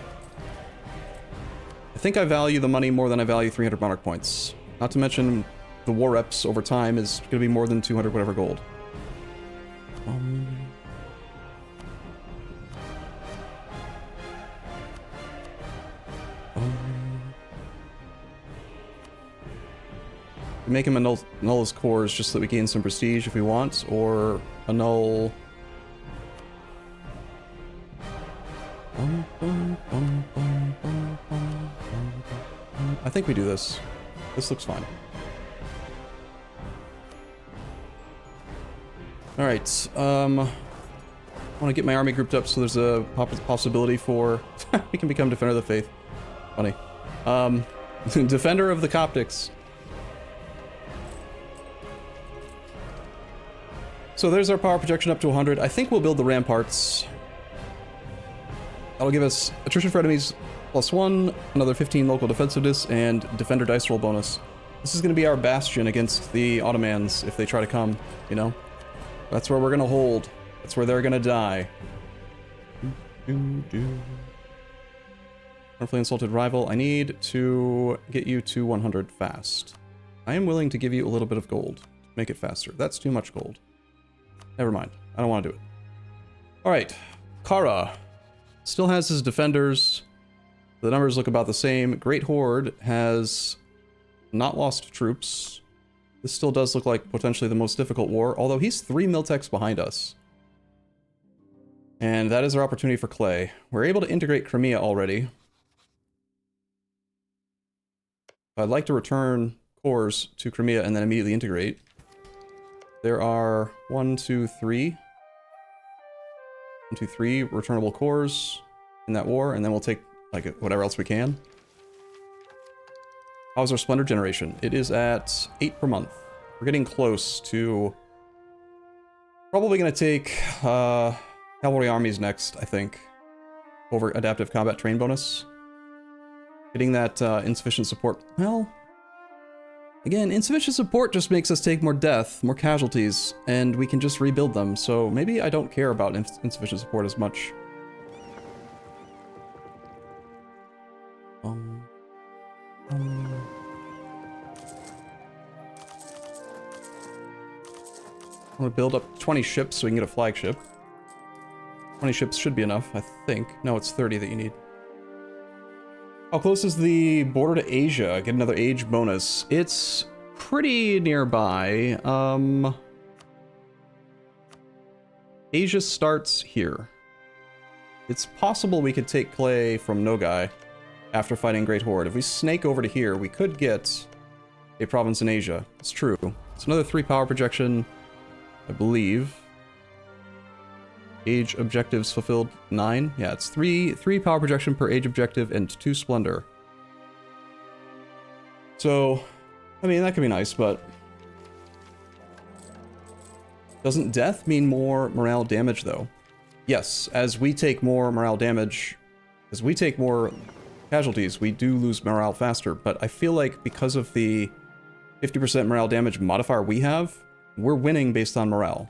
I think I value the money more than I value 300 monarch points. Not to mention the war reps over time is going to be more than 200 whatever gold. We make him annul his cores just so that we gain some prestige if we want, or annul. I think we do this. This looks fine. Alright, I want to get my army grouped up so there's a possibility for... we can become Defender of the Faith. Funny. Defender of the Coptics. So there's our power projection up to 100. I think we'll build the ramparts. That'll give us attrition for enemies +1, another 15 local defensiveness, and defender dice roll bonus. This is going to be our bastion against the Ottomans if they try to come, you know? That's where we're going to hold. That's where they're going to die. Wonderfully insulted rival. I need to get you to 100 fast. I am willing to give you a little bit of gold to make it faster. That's too much gold. Never mind. I don't want to do it. Alright. Kara. Still has his defenders. The numbers look about the same. Great Horde has not lost troops. This still does look like potentially the most difficult war, although he's 3 Miltex behind us. And that is our opportunity for Clay. We're able to integrate Crimea already. I'd like to return cores to Crimea and then immediately integrate. There are 1, 2, 3. 1, 2, 3 returnable cores in that war, and then we'll take like whatever else we can. How's our Splendor generation? It is at 8 per month. We're getting close to... Probably going to take cavalry armies next, I think. Over adaptive combat train bonus. Getting that insufficient support. Well, again, insufficient support just makes us take more death, more casualties, and we can just rebuild them. So maybe I don't care about insufficient support as much. I'm gonna build up 20 ships so we can get a flagship. 20 ships should be enough, I think. No, it's 30 that you need. How close is the border to Asia? Get another age bonus. It's pretty nearby. Asia starts here. It's possible we could take Clay from Noogay after fighting Great Horde. If we snake over to here, we could get a province in Asia. It's true. It's another 3 power projection, I believe. Age objectives fulfilled 9. Yeah, it's 3 power projection per age objective and 2 splendor. So, I mean, that could be nice, but doesn't death mean more morale damage, though? Yes, as we take more morale damage, as we take more casualties, we do lose morale faster, but I feel like because of the 50% morale damage modifier we have, we're winning based on morale.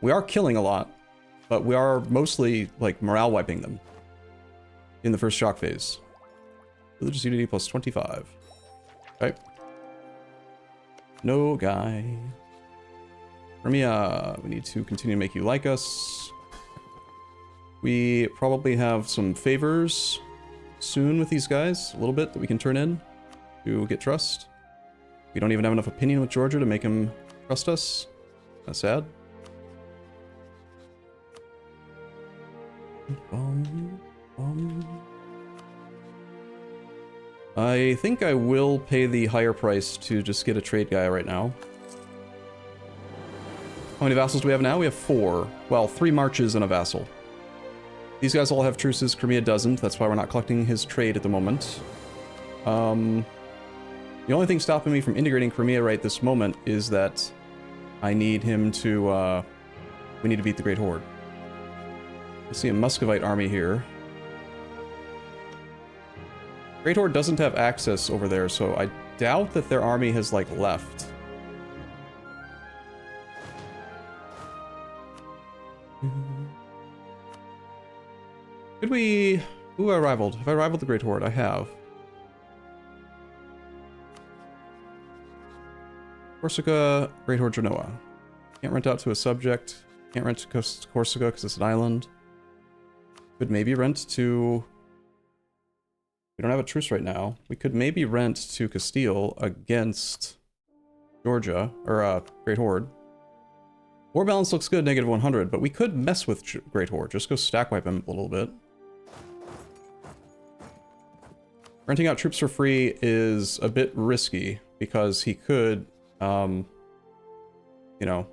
We are killing a lot, but we are mostly, like, morale wiping them in the first shock phase. Religious unity plus 25. Okay. No guy. Crimea, we need to continue to make you like us. We probably have some favors soon with these guys, a little bit, that we can turn in to get trust. We don't even have enough opinion with Georgia to make him trust us. That's sad. I think I will pay the higher price to just get a trade guy right now. How many vassals do we have now? We have 4. Well, 3 marches and a vassal. These guys all have truces. Crimea doesn't. That's why we're not collecting his trade at the moment. The only thing stopping me from integrating Crimea right this moment is that I need him to, we need to beat the Great Horde. I see a Muscovite army here. Great Horde doesn't have access over there, so I doubt that their army has, like, left. Could we... Ooh, I rivaled. Have I rivaled the Great Horde? I have. Corsica, Great Horde, Genoa. Can't rent out to a subject. Can't rent to Corsica because it's an island. Could maybe rent to... We don't have a truce right now. We could maybe rent to Castile against Georgia, or Great Horde. War balance looks good, negative 100, but we could mess with Great Horde. Just go stack wipe him a little bit. Renting out troops for free is a bit risky because he could, you know,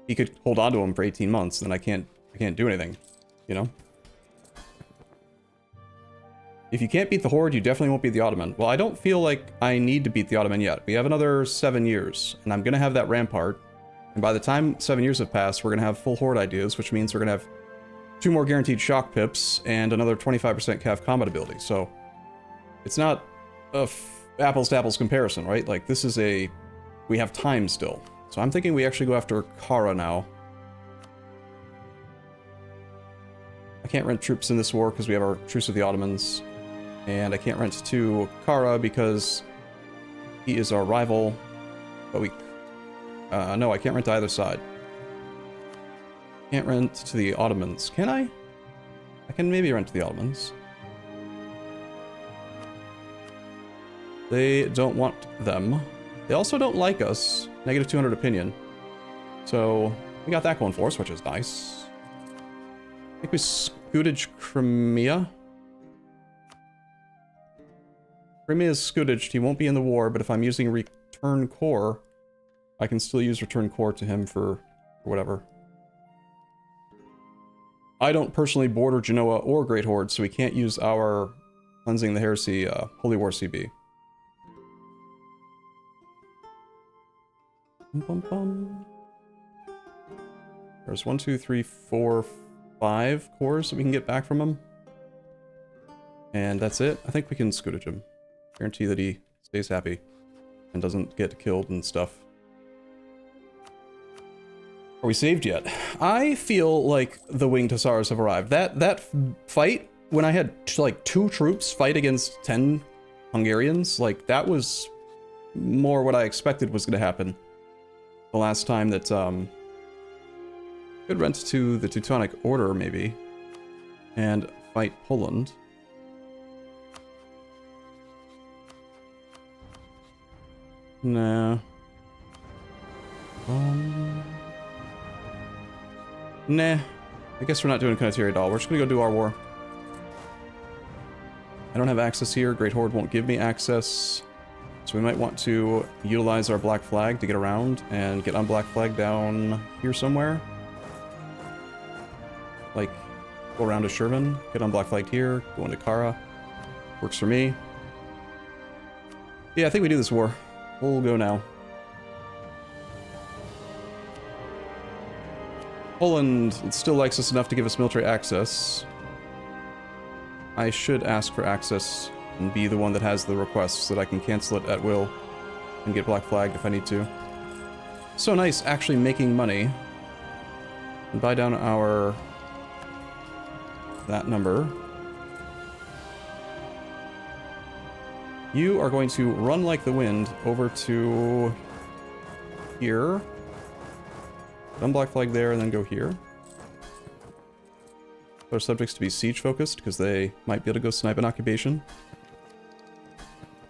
he could hold on to him for 18 months, and then I can't do anything, you know? If you can't beat the Horde, you definitely won't beat the Ottoman. Well, I don't feel like I need to beat the Ottoman yet. We have another 7 years, and I'm gonna have that rampart. And by the time 7 years have passed, we're gonna have full Horde ideas, which means we're gonna have 2 more guaranteed shock pips and another 25% cav combat ability. So it's not a apples to apples comparison, right? Like, this is a... we have time still. So I'm thinking we actually go after Kara now. I can't rent troops in this war because we have our truce with the Ottomans. And I can't rent to Kara because he is our rival. But we... no, I can't rent to either side. Can't rent to the Ottomans. Can I? I can maybe rent to the Ottomans. They don't want them. They also don't like us. Negative 200 opinion. So, we got that going for us, which is nice. I think we scootage Crimea. Crimea is scootaged. He won't be in the war, but if I'm using Return Core, I can still use Return Core to him for whatever. I don't personally border Genoa or Great Horde, so we can't use our Cleansing the Heresy Holy War CB. Bum, bum. There's 1, 2, 3, 4, 5 cores that we can get back from him. And that's it. I think we can scootage him. Guarantee that he stays happy and doesn't get killed and stuff. Are we saved yet? I feel like the Winged Hussars have arrived. That fight, when I had like 2 troops fight against 10 Hungarians, like that was more what I expected was going to happen. The last time that, could rent to the Teutonic Order, maybe, and fight Poland. Nah. Nah. I guess we're not doing Condottieri at all. We're just gonna go do our war. I don't have access here. Great Horde won't give me access. So we might want to utilize our black flag to get around and get on black flag down here somewhere. Like, go around to Sherman, get on black flag here, go into Kara. Works for me. Yeah, I think we do this war. We'll go now. Poland still likes us enough to give us military access. I should ask for access and be the one that has the request so that I can cancel it at will and get black flagged if I need to. So nice, actually making money. And buy down our... that number. You are going to run like the wind over to... here. Unblock flag there and then go here. Our subjects to be siege focused because they might be able to go snipe an occupation.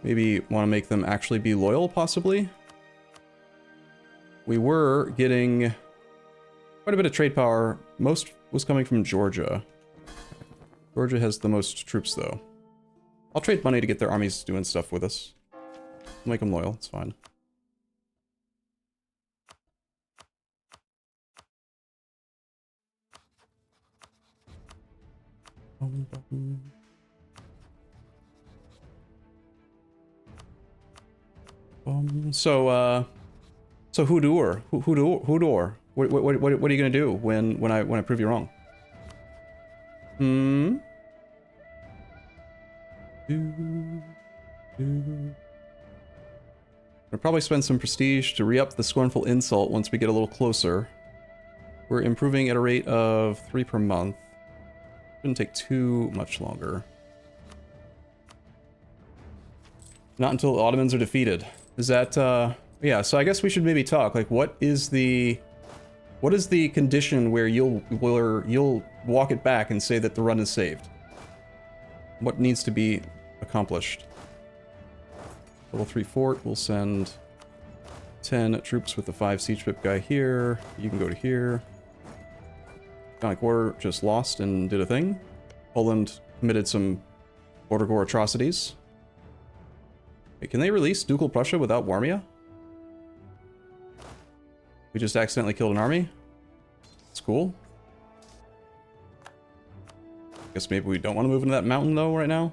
Maybe want to make them actually be loyal, possibly. We were getting quite a bit of trade power. Most was coming from Georgia. Georgia has the most troops, though. I'll trade money to get their armies doing stuff with us. Make them loyal, it's fine. So Hudor, what are you gonna do when I prove you wrong? I'll probably spend some prestige to re-up the scornful insult once we get a little closer. We're improving at a rate of 3 per month. Shouldn't take too much longer. Not until the Ottomans are defeated. Is that, yeah, so I guess we should maybe talk, like, what is the condition where you'll walk it back and say that the run is saved? What needs to be accomplished? Level 3 fort, we'll send 10 troops with the 5 siege pip guy here. You can go to here. Ionic War just lost and did a thing. Poland committed some border war atrocities. Wait, can they release Ducal Prussia without Warmia? We just accidentally killed an army? That's cool. Guess maybe we don't want to move into that mountain though right now.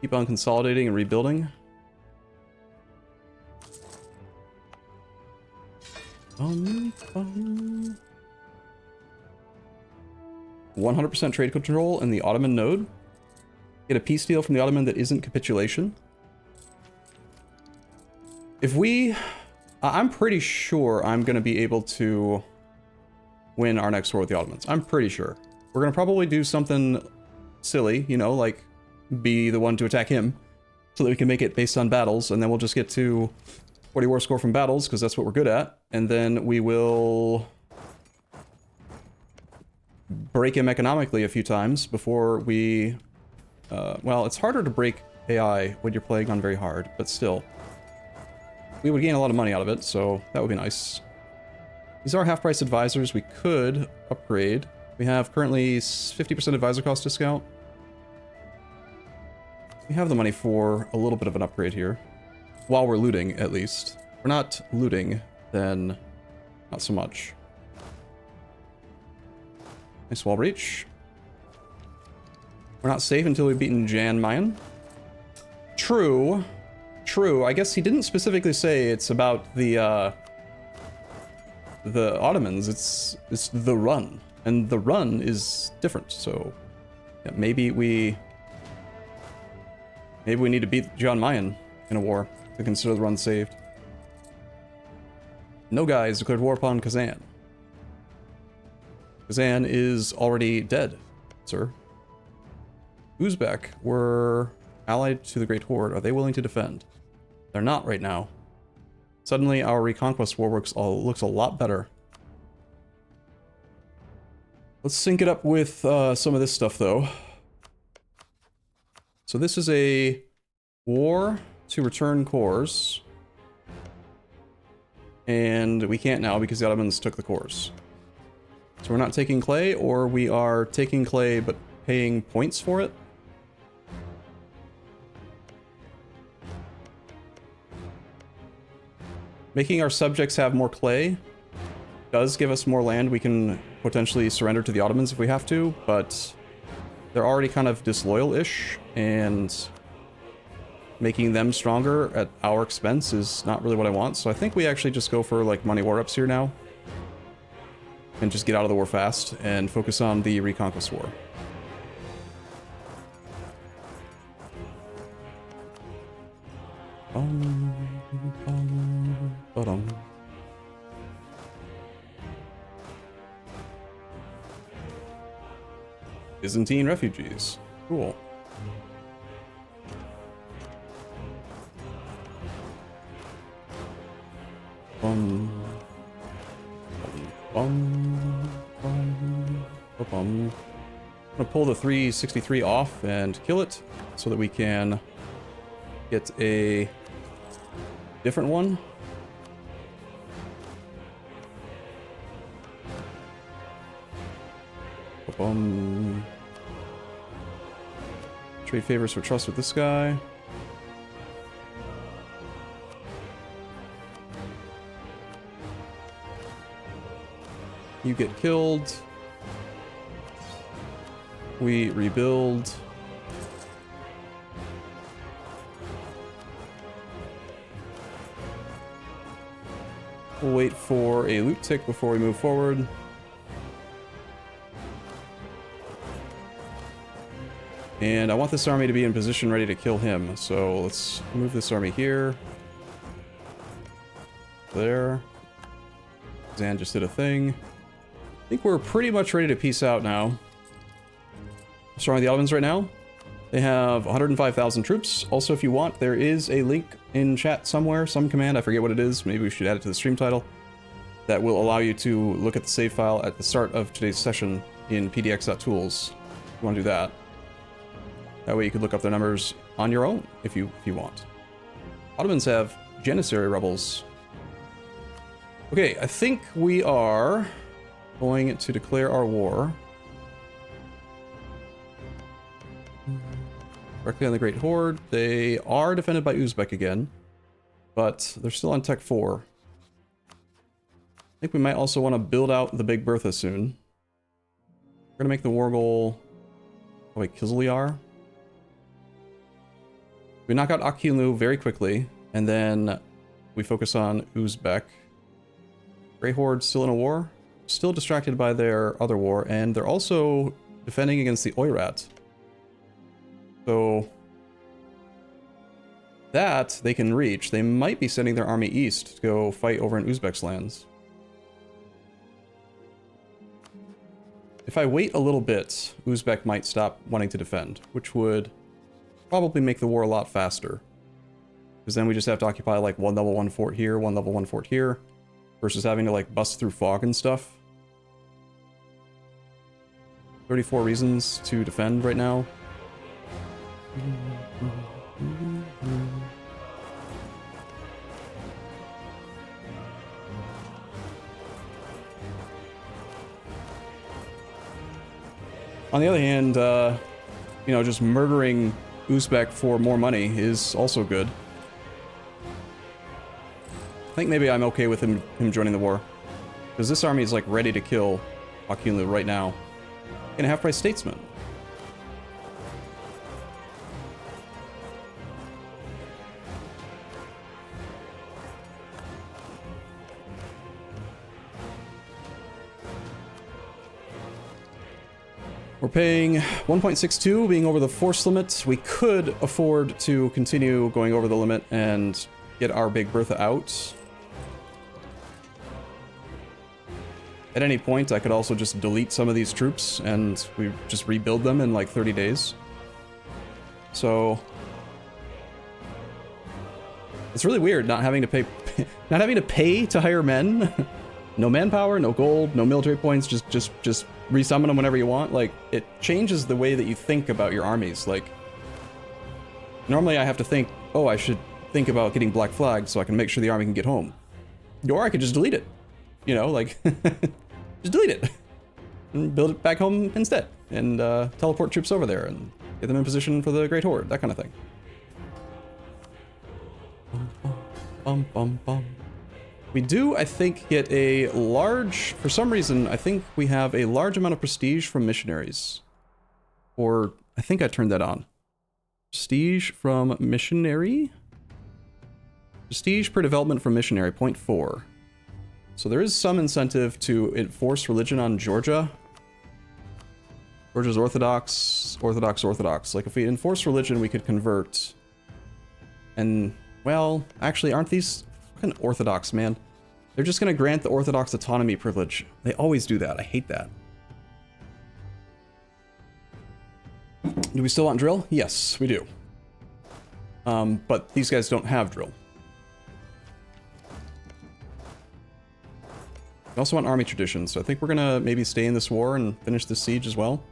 Keep on consolidating and rebuilding. 100% trade control in the Ottoman node. Get a peace deal from the Ottoman that isn't capitulation. If we... I'm pretty sure I'm going to be able to win our next war with the Ottomans. I'm pretty sure. We're going to probably do something silly, you know, like be the one to attack him so that we can make it based on battles, and then we'll just get to 40 war score from battles, because that's what we're good at, and then we will break him economically a few times before we... well, it's harder to break AI when you're playing on very hard, but still. We would gain a lot of money out of it, so that would be nice. These are half-price advisors we could upgrade. We have currently 50% advisor cost discount. We have the money for a little bit of an upgrade here. While we're looting, at least. If we're not looting, then not so much. Nice wall breach. We're not safe until we've beaten Jan Mayen. True. True. I guess he didn't specifically say it's about the Ottomans. It's the run. And the run is different, so... yeah, maybe we need to beat Jan Mayen in a war to consider the run saved. Noogay has declared war upon Kazan. Kazan is already dead, sir. Uzbek were allied to the Great Horde. Are they willing to defend? They're not right now. Suddenly, our Reconquest war looks a lot better. Let's sync it up with some of this stuff, though. So this is a war to return cores. And we can't now because the Ottomans took the cores. So we're not taking clay, or we are taking clay but paying points for it. Making our subjects have more clay does give us more land we can potentially surrender to the Ottomans if we have to, but they're already kind of disloyal-ish, and making them stronger at our expense is not really what I want, so I think we actually just go for, like, money war-ups here now. And just get out of the war fast, and focus on the Reconquest War. Byzantine refugees. Cool. I'm gonna pull the 363 off and kill it so that we can get a different one. Trade favors for trust with this guy. You get killed. We rebuild. We'll wait for a loot tick before we move forward. And I want this army to be in position ready to kill him. So let's move this army here. There. Zan just did a thing. I think we're pretty much ready to peace out now. Starting with the Ottomans right now. They have 105,000 troops. Also, if you want, there is a link in chat somewhere, some command, I forget what it is. Maybe we should add it to the stream title. That will allow you to look at the save file at the start of today's session in pdx.tools. If you want to do that. That way you could look up their numbers on your own if you want. Ottomans have Janissary rebels. Okay, I think we are going to declare our war. Directly on the Great Horde. They are defended by Uzbek again, but they're still on Tech 4. I think we might also want to build out the Big Bertha soon. We're going to make the war goal... Oh wait, Kizlyar? We knock out Akhinlu very quickly, and then we focus on Uzbek. Great Horde still in a war, still distracted by their other war, and they're also defending against the Oirat. So that they can reach. They might be sending their army east to go fight over in Uzbek's lands. If I wait a little bit, Uzbek might stop wanting to defend, which would probably make the war a lot faster. Because then we just have to occupy like one level 1 fort here, one level 1 fort here, versus having to like bust through fog and stuff. 34 reasons to defend right now. On the other hand, you know, just murdering Uzbek for more money is also good. I think maybe I'm okay with him joining the war. Because this army is like ready to kill Akhinlu right now. And a half-price statesman. We're paying 1.62, being over the force limit. We could afford to continue going over the limit and get our Big Bertha out. At any point, I could also just delete some of these troops and we just rebuild them in like 30 days. So it's really weird not having to pay to hire men. No manpower, no gold, no military points, just resummon them whenever you want. Like, it changes the way that you think about your armies. Like, normally I have to think, oh, I should think about getting black flags so I can make sure the army can get home. Or I could just delete it. You know, like, just delete it. And build it back home instead. And teleport troops over there and get them in position for the Great Horde, that kind of thing. Bum, bum, bum. We do, I think, get a large... For some reason, I think we have a large amount of prestige from missionaries. Or, I think I turned that on. Prestige from missionary? Prestige per development from missionary, 0.4. So there is some incentive to enforce religion on Georgia. Georgia's Orthodox, Orthodox, Orthodox. Like, if we enforce religion, we could convert. And, well, actually, aren't these... Fucking Orthodox, man. They're just gonna grant the Orthodox autonomy privilege. They always do that. I hate that. Do we still want drill? Yes, we do. But these guys don't have drill. We also want army traditions, so I think we're gonna maybe stay in this war and finish this siege as well.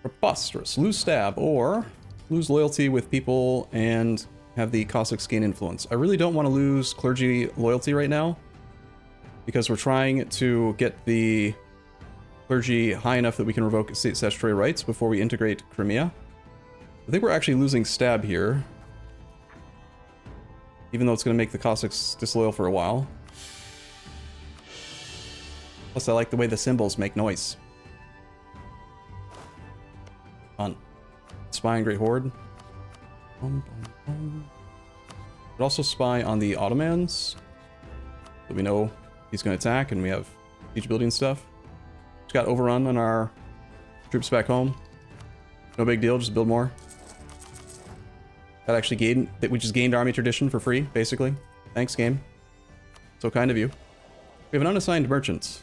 Preposterous. Lose stab, or lose loyalty with people and have the Cossacks gain influence. I really don't want to lose clergy loyalty right now, because we're trying to get the clergy high enough that we can revoke state statutory rights before we integrate Crimea. I think we're actually losing stab here, even though it's going to make the Cossacks disloyal for a while. Plus, I like the way the symbols make noise. Fun. Spy on Great Horde. But also spy on the Ottomans. So we know he's going to attack, and we have Siege building stuff. Just got overrun on our troops back home. No big deal, just build more. That actually gained, that we just gained army tradition for free, basically. Thanks, game. So kind of you. We have an unassigned merchant.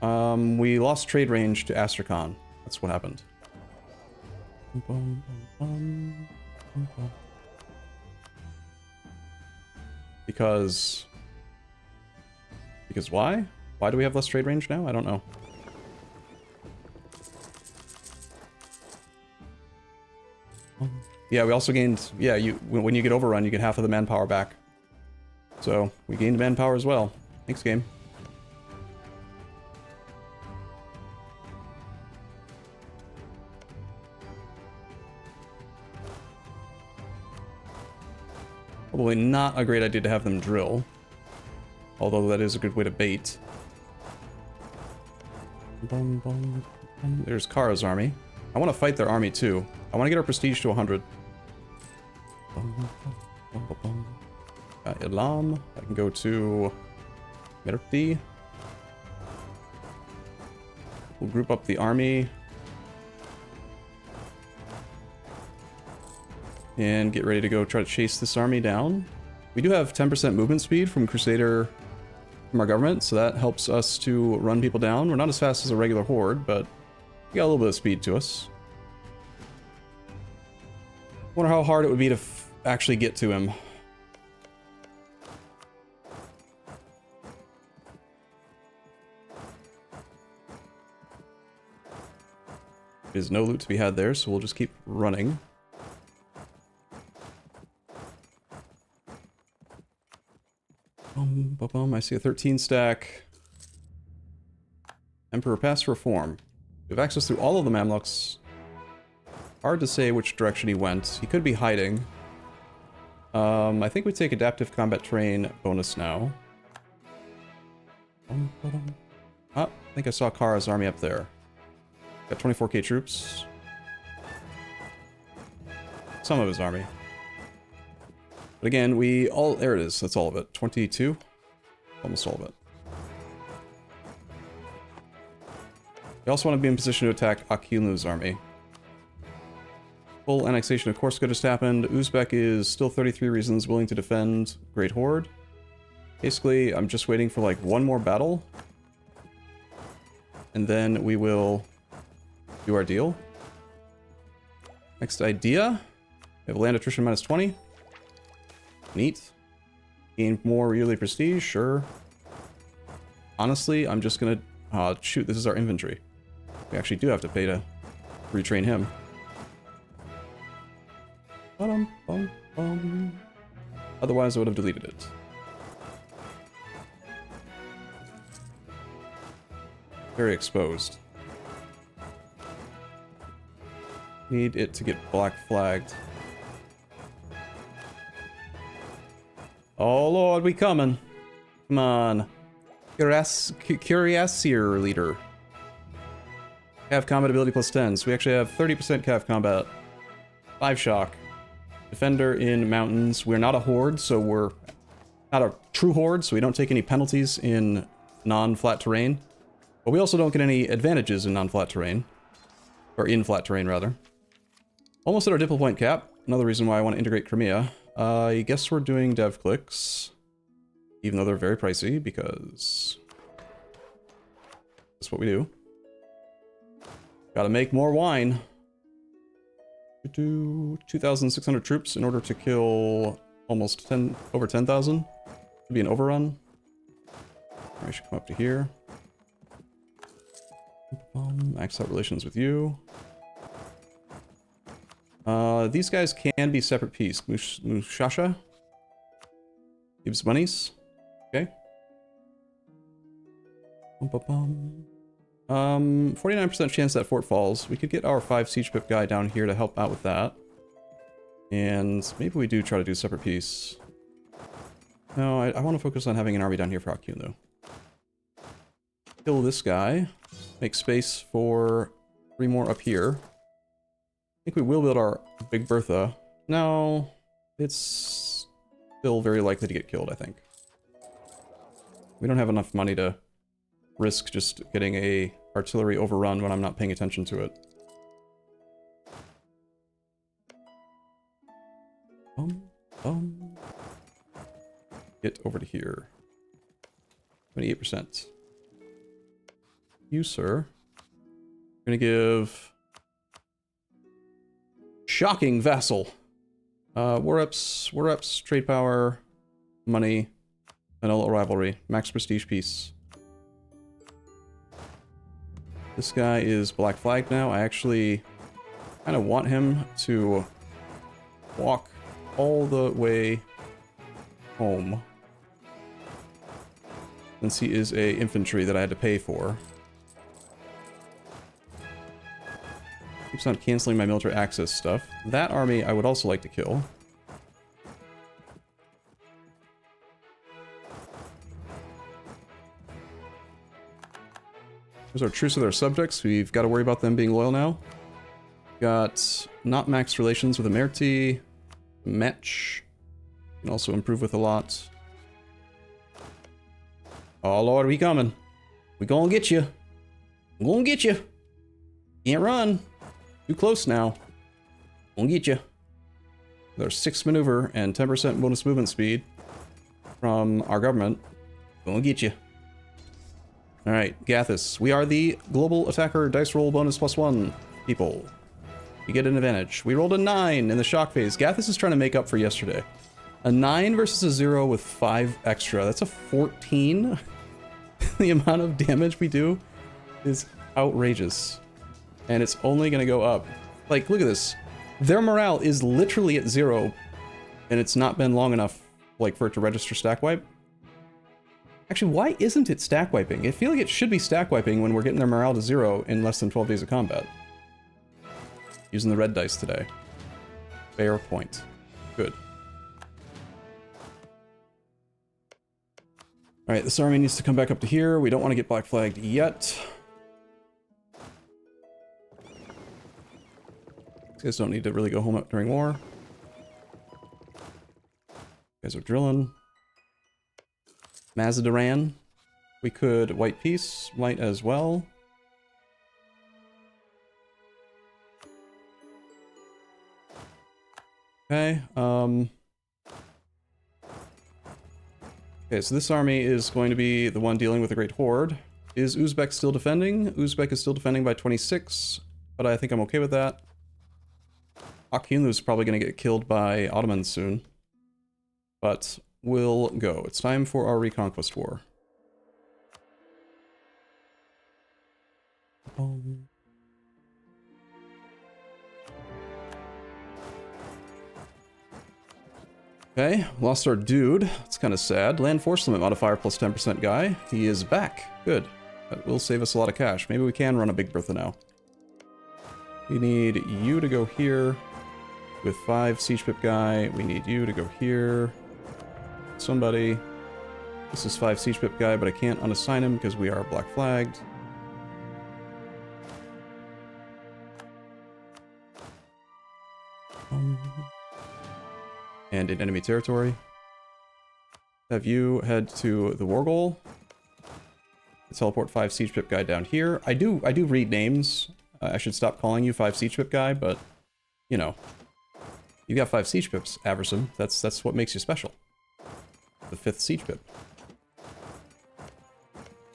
We lost trade range to Astrakhan. That's what happened. Because why? Why do we have less trade range now? I don't know. Yeah, we also gained, yeah, when you get overrun, you get half of the manpower back. So, we gained manpower as well. Thanks, game. Probably not a great idea to have them drill. Although that is a good way to bait. There's Kara's army. I want to fight their army too. I want to get our prestige to 100. Elam. I can go to Merti. We'll group up the army. And get ready to go try to chase this army down. We do have 10% movement speed from Crusader, from our government, so that helps us to run people down. We're not as fast as a regular horde, but we got a little bit of speed to us. Wonder how hard it would be to actually get to him. There's no loot to be had there, so we'll just keep running. I see a 13 stack. Emperor Past Reform. We have access through all of the Mamluks. Hard to say which direction he went. He could be hiding. I think we take Adaptive Combat Terrain bonus now. I think I saw Kara's army up there. Got 24k troops. Some of his army. But again, there it is, that's all of it. 22? Almost all of it. We also want to be in position to attack Akilu's army. Full annexation of Corsica just happened. Uzbek is still 33 reasons willing to defend Great Horde. Basically, I'm just waiting for like one more battle. And then we will do our deal. Next idea. We have land attrition minus 20. Neat. Gain more yearly prestige, sure. Honestly, I'm just gonna... shoot, this is our infantry. We actually do have to pay to retrain him. Otherwise, I would have deleted it. Very exposed. Need it to get black flagged. Oh lord, we coming. Come on. Curiosier leader. Cav combat ability plus 10. So we actually have 30% cav combat. 5 shock. Defender in mountains. We're not a horde, so we're not a true horde, so we don't take any penalties in non-flat terrain. But we also don't get any advantages in non-flat terrain. Or in flat terrain, rather. Almost at our diplo point cap. Another reason why I want to integrate Crimea. I guess we're doing dev clicks. Even though they're very pricey, because that's what we do. Gotta make more wine. We do 2,600 troops in order to kill almost over 10,000. Could be an overrun. I should come up to here. Max out relations with you. These guys can be separate piece. Mushasha gives monies. Okay. 49% chance that fort falls. We could get our 5 siege pip guy down here to help out with that. And maybe we do try to do separate piece. No, I want to focus on having an army down here for Akun, though. Kill this guy. Make space for 3 more up here. I think we will build our Big Bertha. No, it's still very likely to get killed, I think. We don't have enough money to risk just getting a artillery overrun when I'm not paying attention to it. Get over to here. 28%. You, sir. Gonna give... Shocking vassal. War reps, trade power, money, vanilla rivalry, max prestige peace. This guy is black flagged now. I actually kind of want him to walk all the way home, since he is a infantry that I had to pay for. Keeps on canceling my military access stuff. That army I would also like to kill. There's our truce with our subjects. We've got to worry about them being loyal now. Got not max relations with Emerti. Match. Can also improve with a lot. Oh lord, we coming. We gonna get you. I'm gonna get you. Can't run. Too close now. Gonna get you. There's 6 maneuver and 10% bonus movement speed from our government. Gonna get you. Alright, Gathis. We are the global attacker dice roll bonus +1 people. You get an advantage. We rolled a 9 in the shock phase. Gathis is trying to make up for yesterday. A 9 versus a 0 with 5 extra. That's a 14. The amount of damage we do is outrageous. And it's only going to go up. Like, look at this. Their morale is literally at 0, and it's not been long enough, like, for it to register stack wipe. Actually, why isn't it stack wiping? I feel like it should be stack wiping when we're getting their morale to 0 in less than 12 days of combat. Using the red dice today. Fair point. Good. Alright, this army needs to come back up to here. We don't want to get black flagged yet. These guys don't need to really go home during war. You guys are drilling. Mazadoran. We could white peace, might as well. Okay, okay, so this army is going to be the one dealing with the Great Horde. Is Uzbek still defending? Uzbek is still defending by 26, but I think I'm okay with that. Akyunlu's probably going to get killed by Ottomans soon. But we'll go. It's time for our Reconquest War. Okay, lost our dude. It's kind of sad. Land Force Limit modifier plus 10% guy. He is back. Good. That will save us a lot of cash. Maybe we can run a Big Bertha now. We need you to go here with 5 Siege Pip guy. We need you to go here. Somebody. This is 5 Siege Pip guy, but I can't unassign him because we are black flagged. And in enemy territory. Have you head to the war goal. Teleport 5 Siege Pip guy down here. I do read names. I should stop calling you 5 Siege Pip guy, but you know, you got 5 Siege Pips, Aversum. That's what makes you special. The 5th Siege Pip.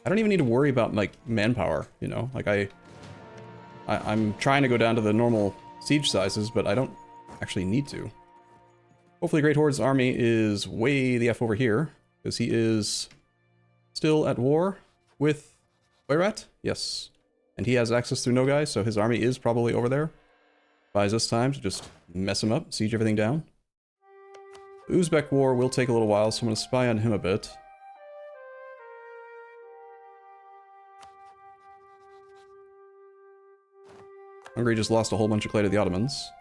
I don't even need to worry about like manpower, you know. Like I'm trying to go down to the normal siege sizes, but I don't actually need to. Hopefully Great Horde's army is way the F over here, because he is still at war with Oirat? Yes. And he has access through Noogay, so his army is probably over there. Buys us time to just mess him up, siege everything down. The Uzbek war will take a little while, so I'm going to spy on him a bit. Hungary just lost a whole bunch of clay to the Ottomans.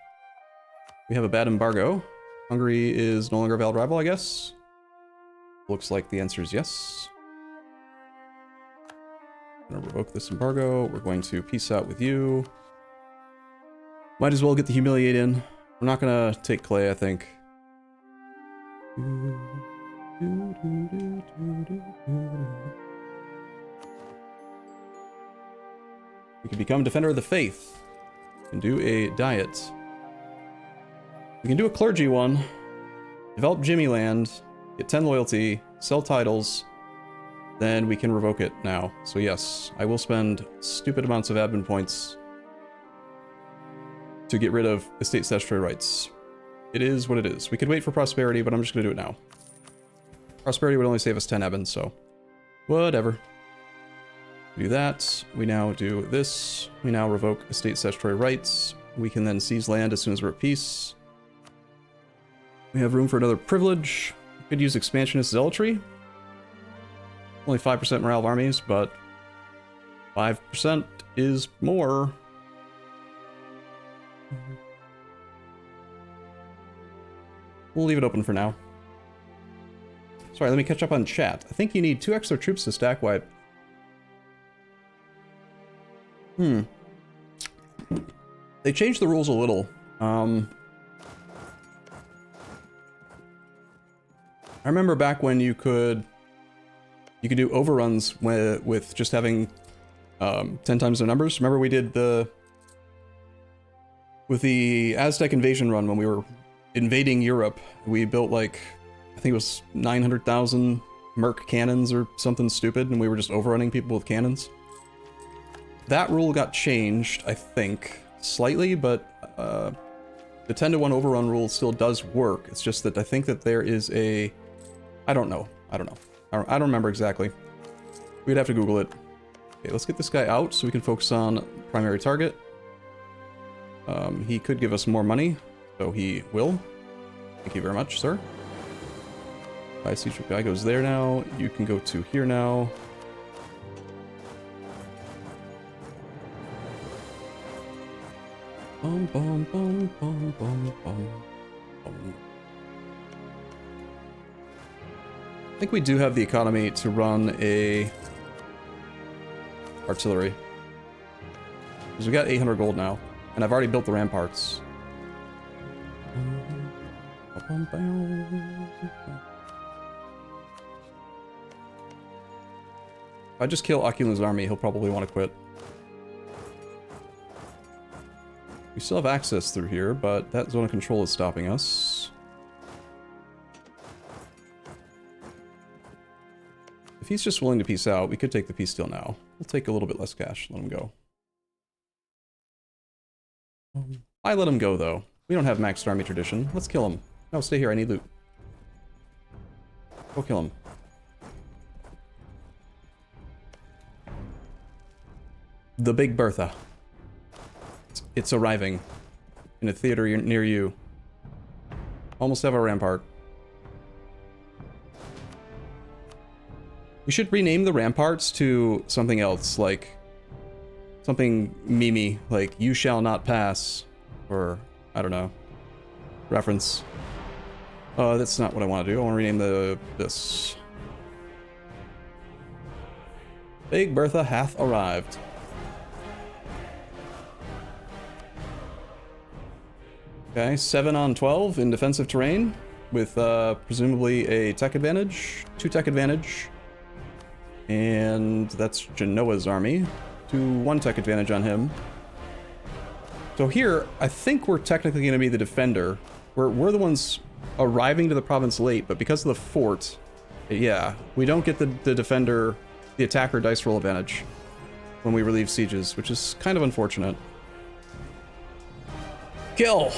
We have a bad embargo. Hungary is no longer a valid rival, I guess. Looks like the answer is yes. I'm going to revoke this embargo. We're going to peace out with you. Might as well get the humiliate in. We're not going to take clay, I think. We can become Defender of the Faith. We can do a diet. We can do a clergy one. Develop Jimmy Land. Get 10 loyalty. Sell titles. Then we can revoke it now. So yes, I will spend stupid amounts of admin points to get rid of estate statutory rights. It is what it is. We could wait for prosperity, but I'm just going to do it now. Prosperity would only save us 10 admin, so whatever. We do that. We now do this. We now revoke estate statutory rights. We can then seize land as soon as we're at peace. We have room for another privilege. We could use expansionist zealotry. Only 5% morale of armies, but 5% is more. We'll leave it open for now. Sorry, let me catch up on chat. I think you need 2 extra troops to stack wipe. They changed the rules a little. I remember back when you could do overruns with just having 10 times the numbers. Remember we did with the Aztec invasion run when we were invading Europe, we built like, I think it was 900,000 Merc cannons or something stupid, and we were just overrunning people with cannons. That rule got changed, I think, slightly, but the 10-to-1 overrun rule still does work. It's just that I think that there is a... I don't know. I don't remember exactly. We'd have to Google it. Okay, let's get this guy out so we can focus on primary target. He could give us more money, so he will. Thank you very much, sir. Siege guy goes there now. You can go to here now. Bum, bum, bum, bum, bum, bum, bum. I think we do have the economy to run a artillery. Because we got 800 gold now, and I've already built the ramparts. If I just kill Aquila's army, he'll probably want to quit. We still have access through here, but that zone of control is stopping us. If he's just willing to peace out, we could take the peace deal now. We'll take a little bit less cash, let him go. I let him go, though. We don't have maxed army tradition. Let's kill him. No, stay here, I need loot. Go kill him. The Big Bertha. It's arriving in a theater near you. Almost have a rampart. We should rename the ramparts to something else, like something memey, like "You shall not pass," or I don't know. Reference. That's not what I want to do. I want to rename this. Big Bertha hath arrived. Okay, 7 on 12 in defensive terrain with presumably a tech advantage, 2 tech advantage, and that's Genoa's army, 1 tech advantage on him. So here, I think we're technically going to be the defender. We're the ones arriving to the province late, but because of the fort, yeah, we don't get the defender, the attacker dice roll advantage when we relieve sieges, which is kind of unfortunate. Kill!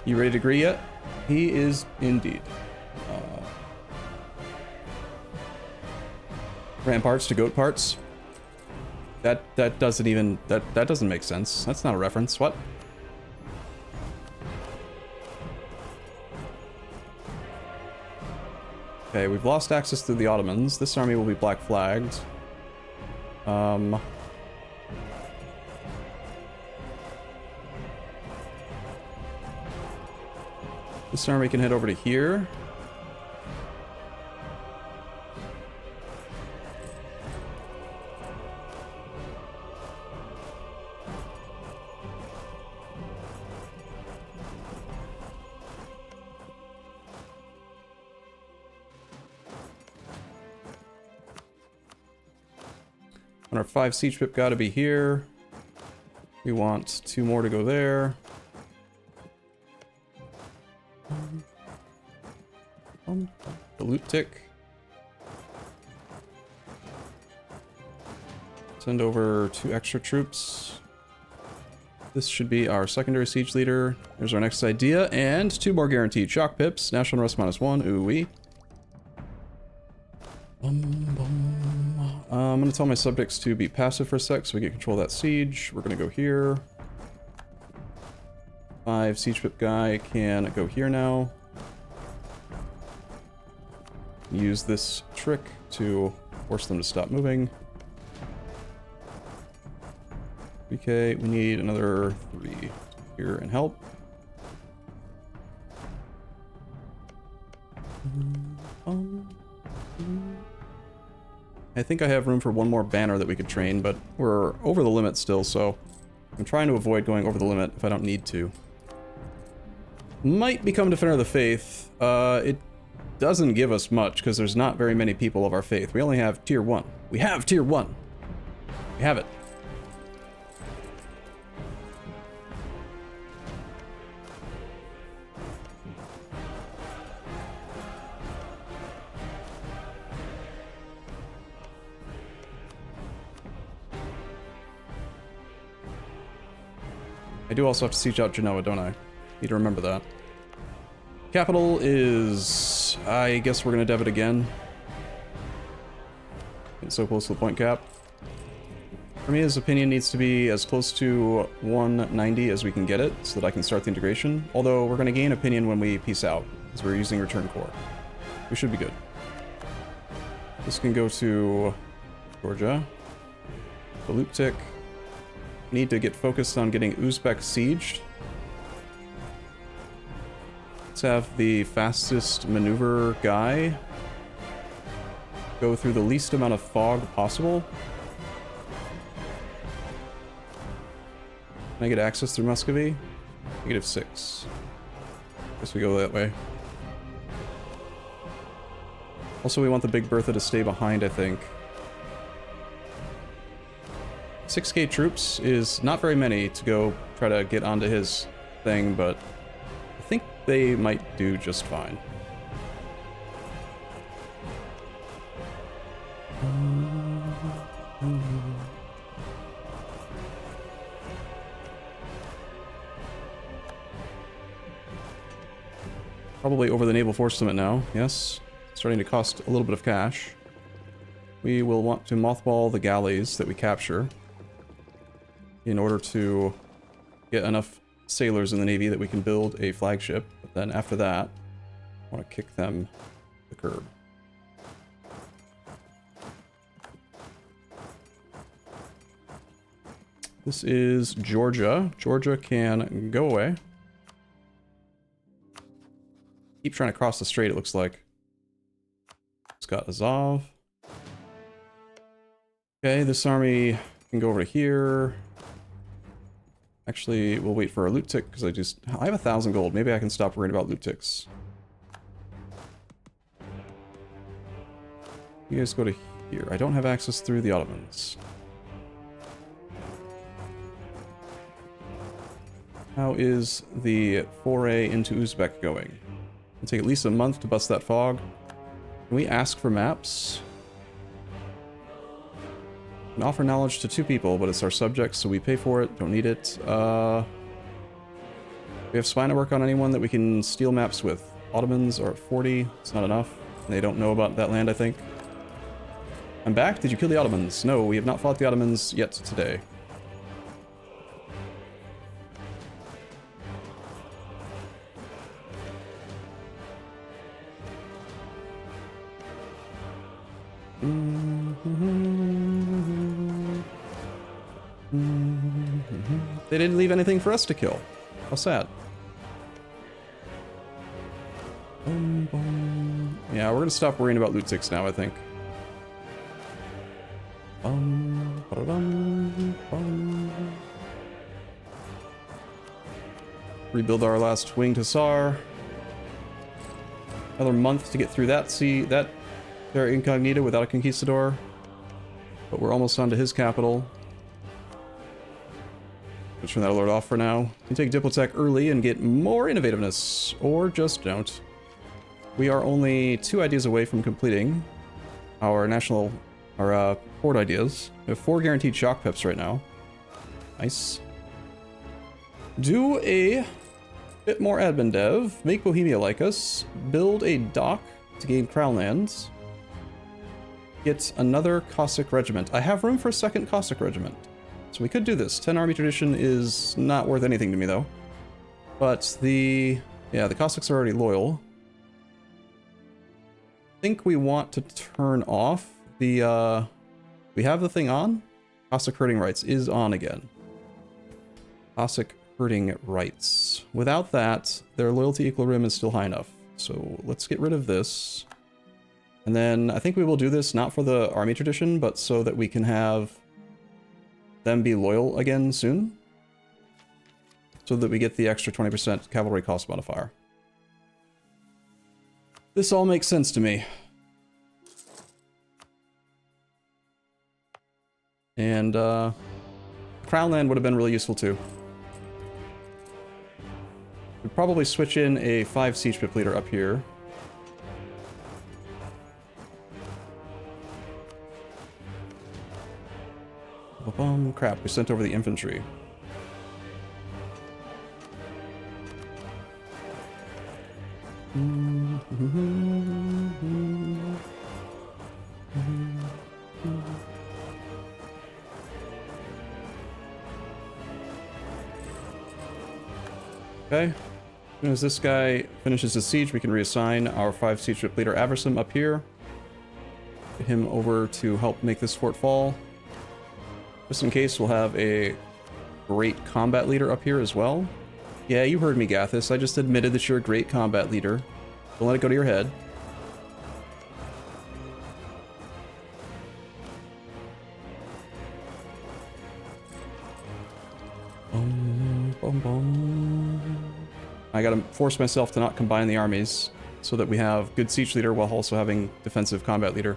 You ready to agree yet? He is indeed. Ramparts to goat parts. That doesn't even that doesn't make sense. That's not a reference. What? Okay, we've lost access to the Ottomans. This army will be black flagged. This army can head over to here. Our 5 siege pip gotta be here. We want 2 more to go there. The loot tick. Send over 2 extra troops. This should be our secondary siege leader. There's our next idea, and 2 more guaranteed shock pips. National unrest -1. Ooh wee. I'm gonna tell my subjects to be passive for a sec so we get control of that siege. We're gonna go here. 5 siege pip guy can go here now. Use this trick to force them to stop moving. Okay, we need another 3 here and help. I think I have room for 1 more banner that we could train, but we're over the limit still, so I'm trying to avoid going over the limit if I don't need to. Might become Defender of the Faith. It doesn't give us much because there's not very many people of our faith. We only have tier 1. We have tier 1. We have it. I do also have to siege out Genoa, don't I? Need to remember that. Capital is... I guess we're gonna debit again. It's so close to the point cap. For me, his opinion needs to be as close to 190 as we can get it, so that I can start the integration. Although, we're gonna gain opinion when we peace out, because we're using return core. We should be good. This can go to Georgia. The loop tick. Need to get focused on getting Uzbek sieged. Let's have the fastest maneuver guy go through the least amount of fog possible. Can I get access through Muscovy? -6. Guess we go that way. Also, we want the Big Bertha to stay behind, I think. 6k troops is not very many to go try to get onto his thing, but I think they might do just fine. Probably over the naval force limit now, yes. Starting to cost a little bit of cash. We will want to mothball the galleys that we capture in order to get enough sailors in the Navy that we can build a flagship. But then after that, I want to kick them to the curb. This is Georgia. Georgia can go away. Keep trying to cross the strait, it looks like. It's got Azov. Okay, this army can go over to here. Actually, we'll wait for our loot tick, because I have 1,000 gold. Maybe I can stop worrying about loot ticks. You guys go to here. I don't have access through the Ottomans. How is the foray into Uzbek going? It'll take at least a month to bust that fog. Can we ask for maps? We can offer knowledge to 2 people, but it's our subjects, so we pay for it. Don't need it. We have spy network on anyone that we can steal maps with. Ottomans are at 40. It's not enough. They don't know about that land, I think. I'm back. Did you kill the Ottomans? No, we have not fought the Ottomans yet today. They didn't leave anything for us to kill. How sad. Yeah, we're gonna stop worrying about loot ticks now, I think. Rebuild our last winged hussar. Another month to get through that. See that they're incognito without a conquistador. But we're almost on to his capital. Let's turn that alert off for now. You can take Diplotech early and get more innovativeness, or just don't. We are only 2 ideas away from completing our horde ideas. We have 4 guaranteed shock pips right now. Nice. Do a bit more admin dev, make Bohemia like us, build a dock to gain crown lands, get another Cossack regiment. I have room for a second Cossack regiment, so we could do this. 10 army tradition is not worth anything to me though. But the Cossacks are already loyal. I think we want to turn off the, we have the thing on? Cossack herding rights is on again. Cossack herding rights. Without that, their loyalty equilibrium is still high enough. So let's get rid of this. And then I think we will do this not for the army tradition, but so that we can have them be loyal again soon. So that we get the extra 20% cavalry cost modifier. This all makes sense to me. And Crown Land would have been really useful too. We'd probably switch in a 5 siege pip leader up here. Crap, we sent over the infantry. Okay. As soon as this guy finishes his siege, we can reassign our 5 siege ship leader Aversum up here. Get him over to help make this fort fall. Just in case, we'll have a great combat leader up here as well. Yeah, you heard me, Gathis. I just admitted that you're a great combat leader. Don't let it go to your head. I gotta force myself to not combine the armies so that we have good siege leader while also having defensive combat leader.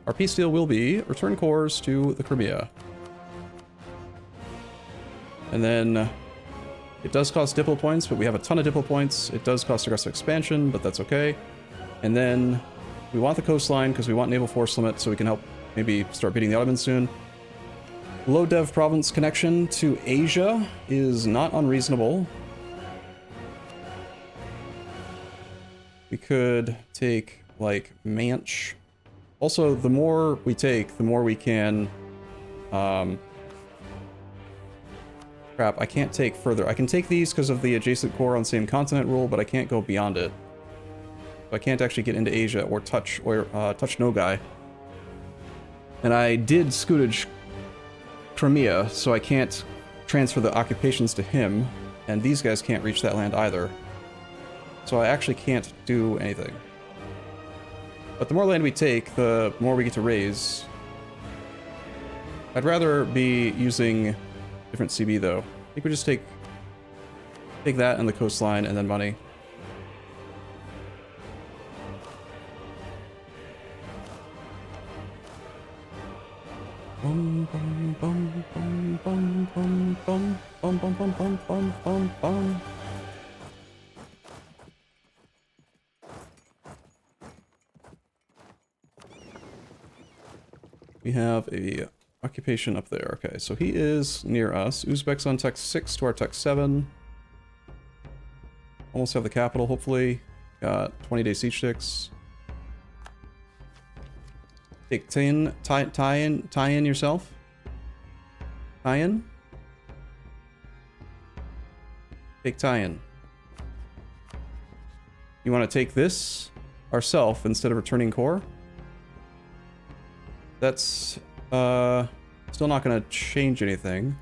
Our peace deal will be return cores to the Crimea. And then it does cost Diplo points, but we have a ton of Diplo points. It does cost aggressive expansion, but that's okay. And then we want the coastline because we want naval force limit so we can help maybe start beating the Ottomans soon. Low dev province connection to Asia is not unreasonable. We could take, like, Manch. Also, the more we take, the more we can... Crap, I can't take further. I can take these because of the adjacent core on same continent rule, but I can't go beyond it. So I can't actually get into Asia or touch Noogay. And I did scootage Crimea, so I can't transfer the occupations to him, and these guys can't reach that land either. So I actually can't do anything. But the more land we take, the more we get to raise. I'd rather be using different CB though. I think we just take that and the coastline and then money. Bum bum bum bum bum bum bum bum bum bum bum bum bum bum. We have a occupation up there. Okay, so he is near us. Uzbek's on tech 6 to our tech 7. Almost have the capital, hopefully. Got 20-day siege sticks. Take tie in yourself. Tie in. Take tie in. You want to take this ourself instead of returning core? That's still not going to change anything.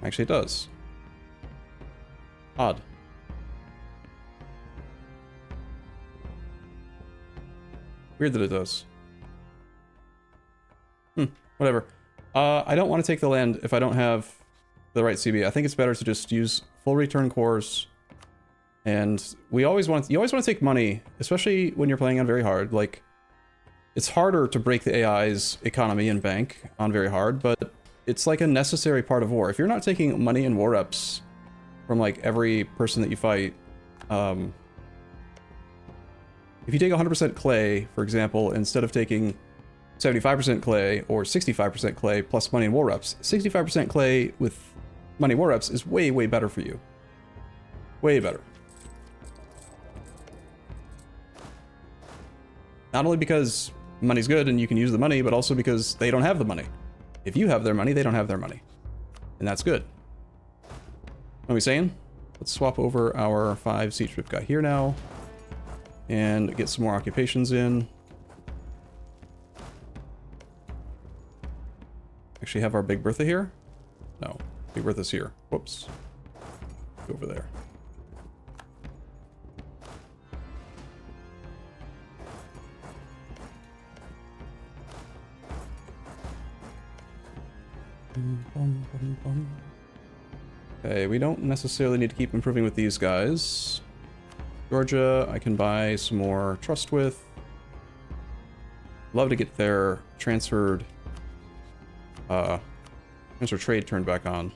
Actually, it does. Odd. Weird that it does. Whatever. I don't want to take the land if I don't have the right CB. I think it's better to just use full return cores. And you always want to take money, especially when you're playing on very hard. Like, it's harder to break the AI's economy and bank on very hard, but it's like a necessary part of war. If you're not taking money and war reps from like every person that you fight, if you take 100% clay, for example, instead of taking 75% clay or 65% clay plus money and war reps, 65% clay with money war reps is way, way better for you. Way better. Not only because money's good and you can use the money, but also because they don't have the money. If you have their money, they don't have their money. And that's good. What are we saying? Let's swap over our 5 siege ship guy here now. And get some more occupations in. Actually have our Big Bertha here? No, Big Bertha's here. Whoops. Go over there. Okay, we don't necessarily need to keep improving with these guys. Georgia, I can buy some more trust with. Love to get their transfer trade turned back on.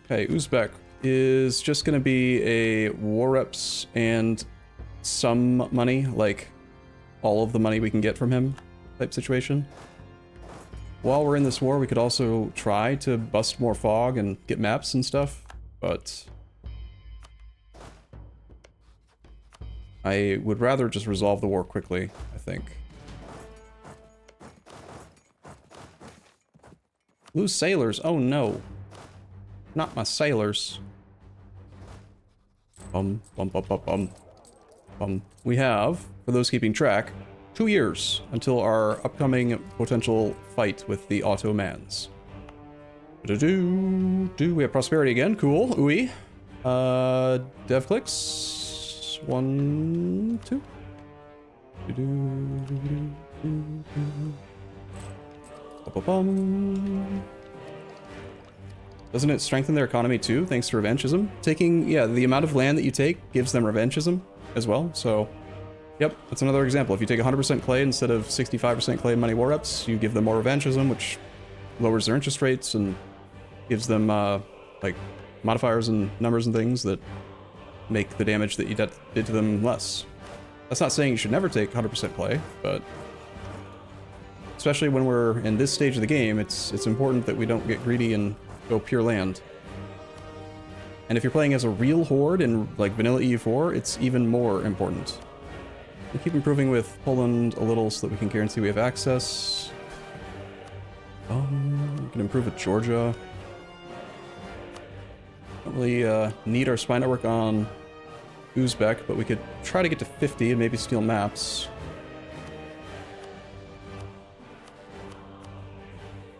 Okay, Uzbek is just going to be a war reps and some money, like all of the money we can get from him type situation. While we're in this war, we could also try to bust more fog and get maps and stuff, but I would rather just resolve the war quickly, I think. Lose sailors? Oh no. Not my sailors. We have, for those keeping track, 2 years until our upcoming potential fight with the Ottomans. We have prosperity again. Cool. Ooey. Dev clicks. 1, 2. Doesn't it strengthen their economy too, thanks to revanchism? Taking, yeah, the amount of land that you take gives them revanchism as well, so... Yep, that's another example. If you take 100% clay instead of 65% clay money war reps, you give them more revanchism, which lowers their interest rates and gives them, like, modifiers and numbers and things that make the damage that you did to them less. That's not saying you should never take 100% clay, but... especially when we're in this stage of the game, it's important that we don't get greedy and go pure land. And if you're playing as a real horde in, like, vanilla EU4, it's even more important. We keep improving with Poland a little so that we can guarantee we have access. We can improve with Georgia. Don't really need our spy network on Uzbek, but we could try to get to 50 and maybe steal maps.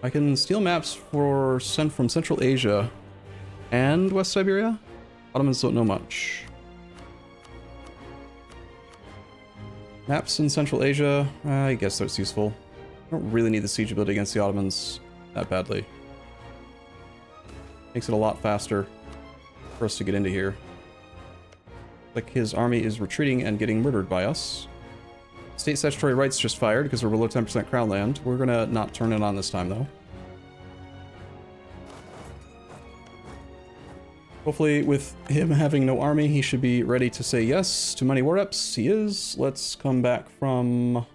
I can steal maps from Central Asia and West Siberia. Ottomans don't know much. Maps in Central Asia, I guess that's useful. I don't really need the siege ability against the Ottomans that badly. Makes it a lot faster for us to get into here. Like his army is retreating and getting murdered by us. State statutory rights just fired because we're below 10% crown land. We're gonna not turn it on this time though. Hopefully with him having no army, he should be ready to say yes to money war reps. He is. Let's come back from...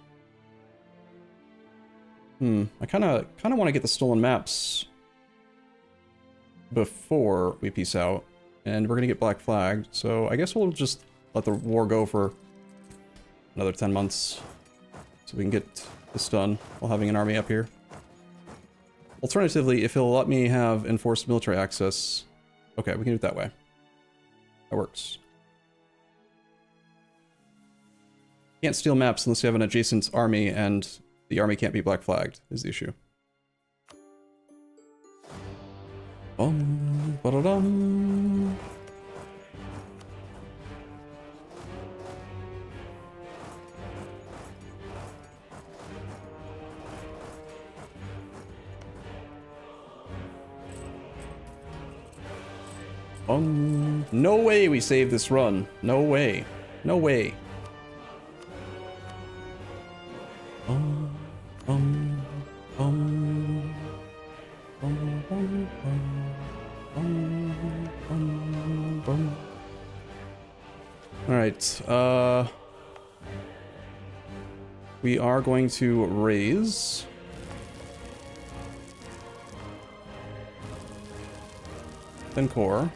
I kind of want to get the stolen maps before we peace out. And we're going to get black flagged. So I guess we'll just let the war go for another 10 months. So we can get this done while having an army up here. Alternatively, if he'll let me have enforced military access... Okay, we can do it that way. That works. Can't steal maps unless you have an adjacent army, and the army can't be black flagged, is the issue. Ba-da-dum. No way we save this run. No way. No way. All right. We are going to raise. Then core.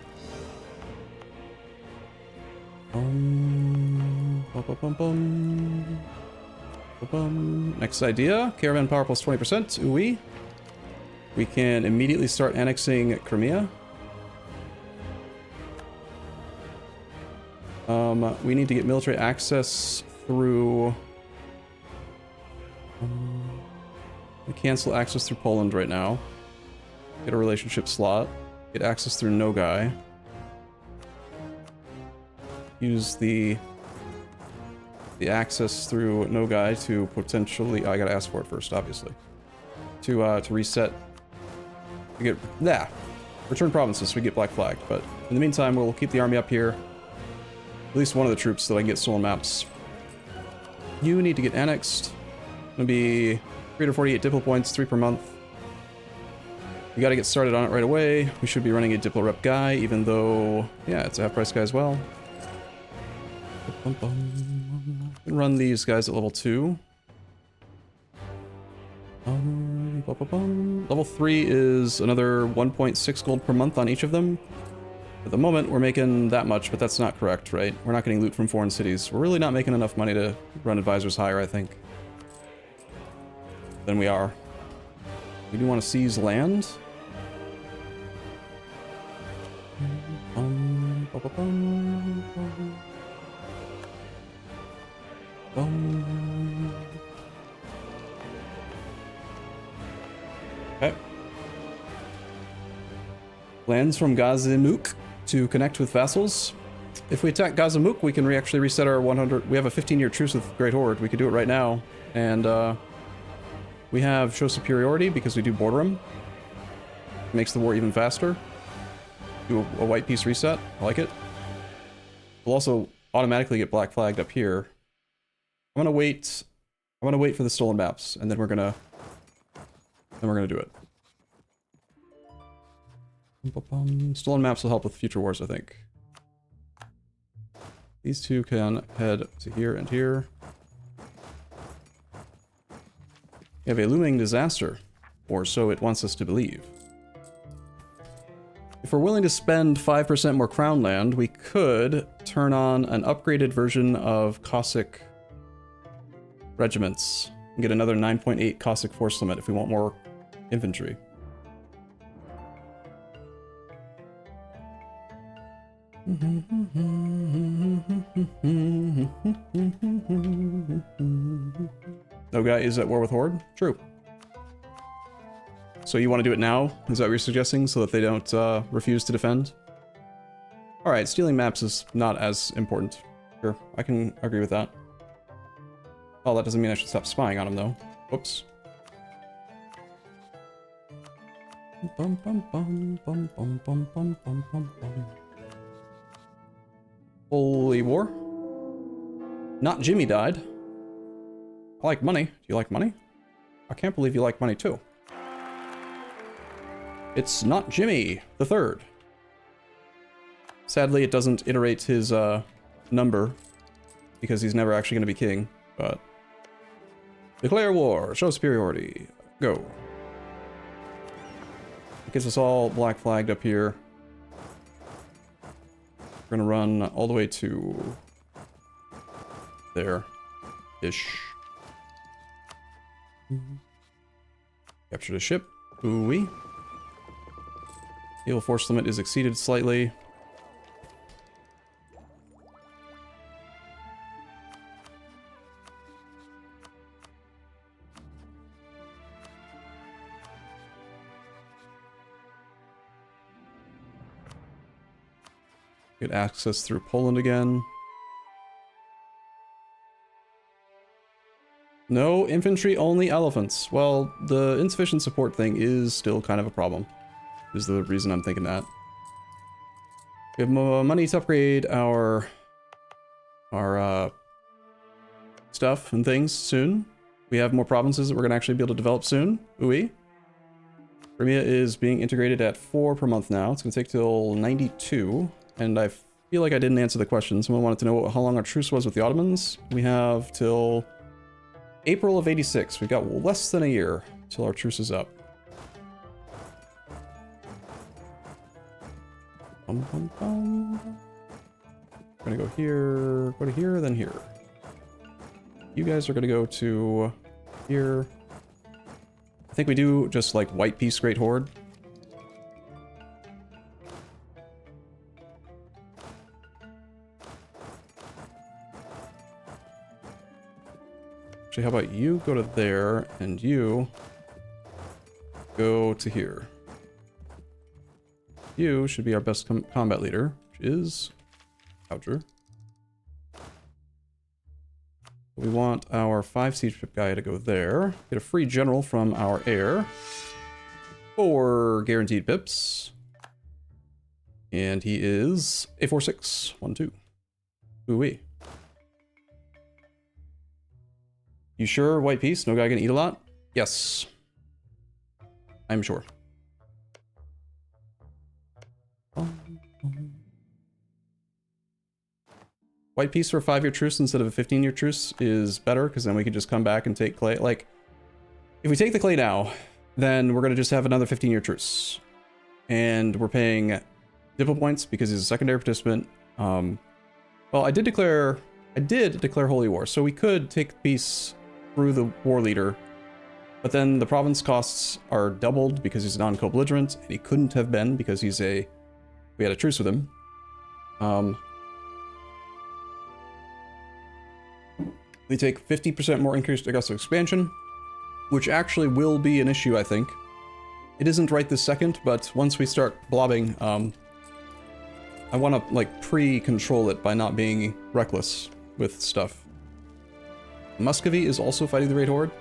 Next idea, caravan power plus 20%. Ooh-wee. We can immediately start annexing Crimea. We need to get military access through... we cancel access through Poland right now. Get a relationship slot. Get access through Noogay. Use the access through Noogay to potentially... oh, I gotta ask for it first, obviously. To reset... we get... yeah. Return provinces so we get black flagged, but in the meantime, we'll keep the army up here. At least one of the troops so that I can get stolen maps. You need to get annexed. Gonna be 348 diplo points, 3 per month. We gotta get started on it right away. We should be running a diplo rep guy, even though... yeah, it's a half-price guy as well. Run these guys at level 2. Level 3 is another 1.6 gold per month on each of them. At the moment, we're making that much, but that's not correct, right? We're not getting loot from foreign cities. We're really not making enough money to run advisors higher, I think, than we are. We do want to seize land. Okay. Lands from Gazimuk to connect with vassals. If we attack Gazimuk, we can actually reset our 100... we have a 15-year truce with Great Horde. We could do it right now. And we have show superiority because we do border them. Makes the war even faster. Do a white piece reset. I like it. We'll also automatically get black flagged up here. I'm gonna wait for the stolen maps, and then we're gonna do it. Stolen maps will help with future wars, I think. These two can head to here and here. We have a looming disaster, or so it wants us to believe. If we're willing to spend 5% more crown land, we could turn on an upgraded version of Cossack regiments and get another 9.8 Cossack force limit if we want more infantry. Noogay is at war with Horde? True. So you want to do it now? Is that what you're suggesting? So that they don't refuse to defend? Alright, stealing maps is not as important. Sure, I can agree with that. Oh, that doesn't mean I should stop spying on them, though. Whoops. Holy war. Not Jimmy died. I like money. Do you like money? I can't believe you like money, too. It's not Jimmy the Third. Sadly, it doesn't iterate his number because he's never actually going to be king, but... Declare war. Show superiority. Go. It gets us all black flagged up here. We're going to run all the way to... there-ish. Captured a ship. Ooh-wee. Naval force limit is exceeded slightly. Get access through Poland again. No infantry, only elephants. Well, the insufficient support thing is still kind of a problem. Is the reason I'm thinking that. We have money to upgrade our stuff and things soon. We have more provinces that we're going to actually be able to develop soon. Ooh-wee. Crimea is being integrated at 4 per month now. It's going to take till 92. And I feel like I didn't answer the question. Someone wanted to know how long our truce was with the Ottomans. We have till April of 86. We've got less than a year till our truce is up. We're going to go to here, then here. You guys are going to go to here. I think we do just like white peace Great Horde. Actually, how about you go to there and you go to here. You should be our best combat leader, which is Coucher. We want our 5 siege ship guy to go there. Get a free general from our heir. 4 guaranteed pips. And he is a 4-6. 1-2. Ooh-wee. You sure, white peace? No guy gonna eat a lot? Yes. I'm sure. White peace for a 5-year truce instead of a 15-year truce is better, because then we can just come back and take clay. Like, if we take the clay now, then we're going to just have another 15-year truce. And we're paying diplo points because he's a secondary participant. Well, I did declare holy war, so we could take peace through the war leader, but then the province costs are doubled because he's a non-co-belligerent, and he couldn't have been because we had a truce with him. They take 50% more increased aggressive expansion, which actually will be an issue, I think. It isn't right this second, but once we start blobbing, I want to like pre-control it by not being reckless with stuff. Muscovy is also fighting the Great Horde.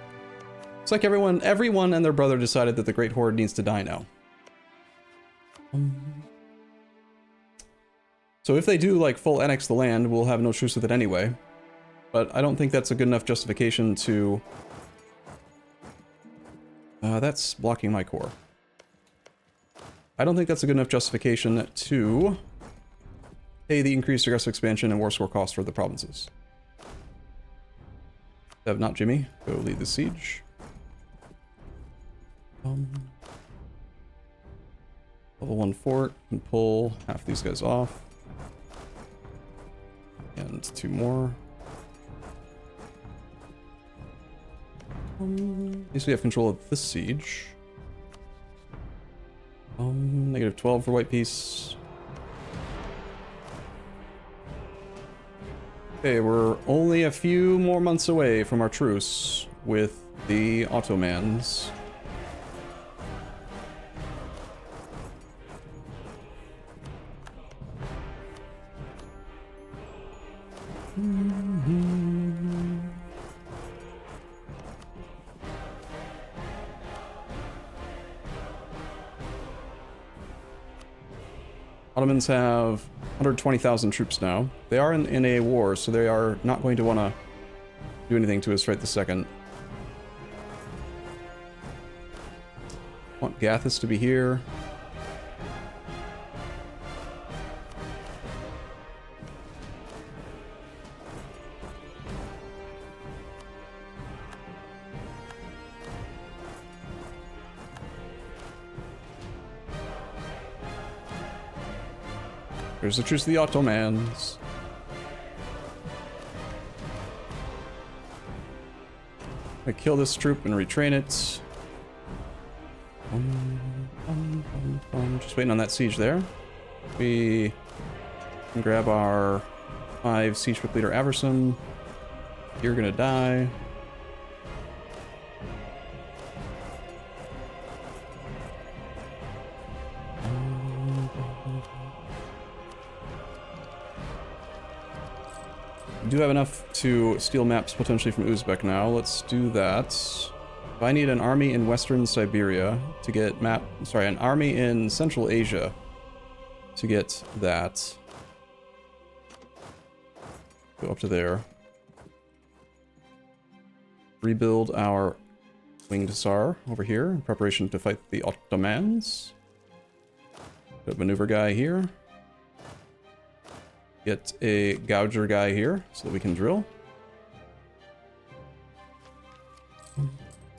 It's like everyone and their brother decided that the Great Horde needs to die now. So if they do like full annex the land, we'll have no truce with it anyway. But I don't think that's a good enough justification to... that's blocking my core. I don't think that's a good enough justification to pay the increased aggressive expansion and war score cost for the provinces. Have not Jimmy. Go lead the siege. Level 1 fort. Can pull half these guys off. And 2 more. At least we have control of this siege. Negative 12 for white peace. Okay, we're only a few more months away from our truce with the Ottomans. Ottomans have 120,000 troops now. They are in a war, so they are not going to want to do anything to us right this second. Want Gathis to be here. There's the truce of the Ottomans. I kill this troop and retrain it. Just waiting on that siege there. We can grab our 5 siege whip leader Averson. You're gonna die. We do have enough to steal maps potentially from Uzbek now. Let's do that. I need an army in Western Siberia to get an army in Central Asia to get that. Go up to there. Rebuild our winged hussar over here in preparation to fight the Ottomans. Put a maneuver guy here. Get a gouger guy here so that we can drill.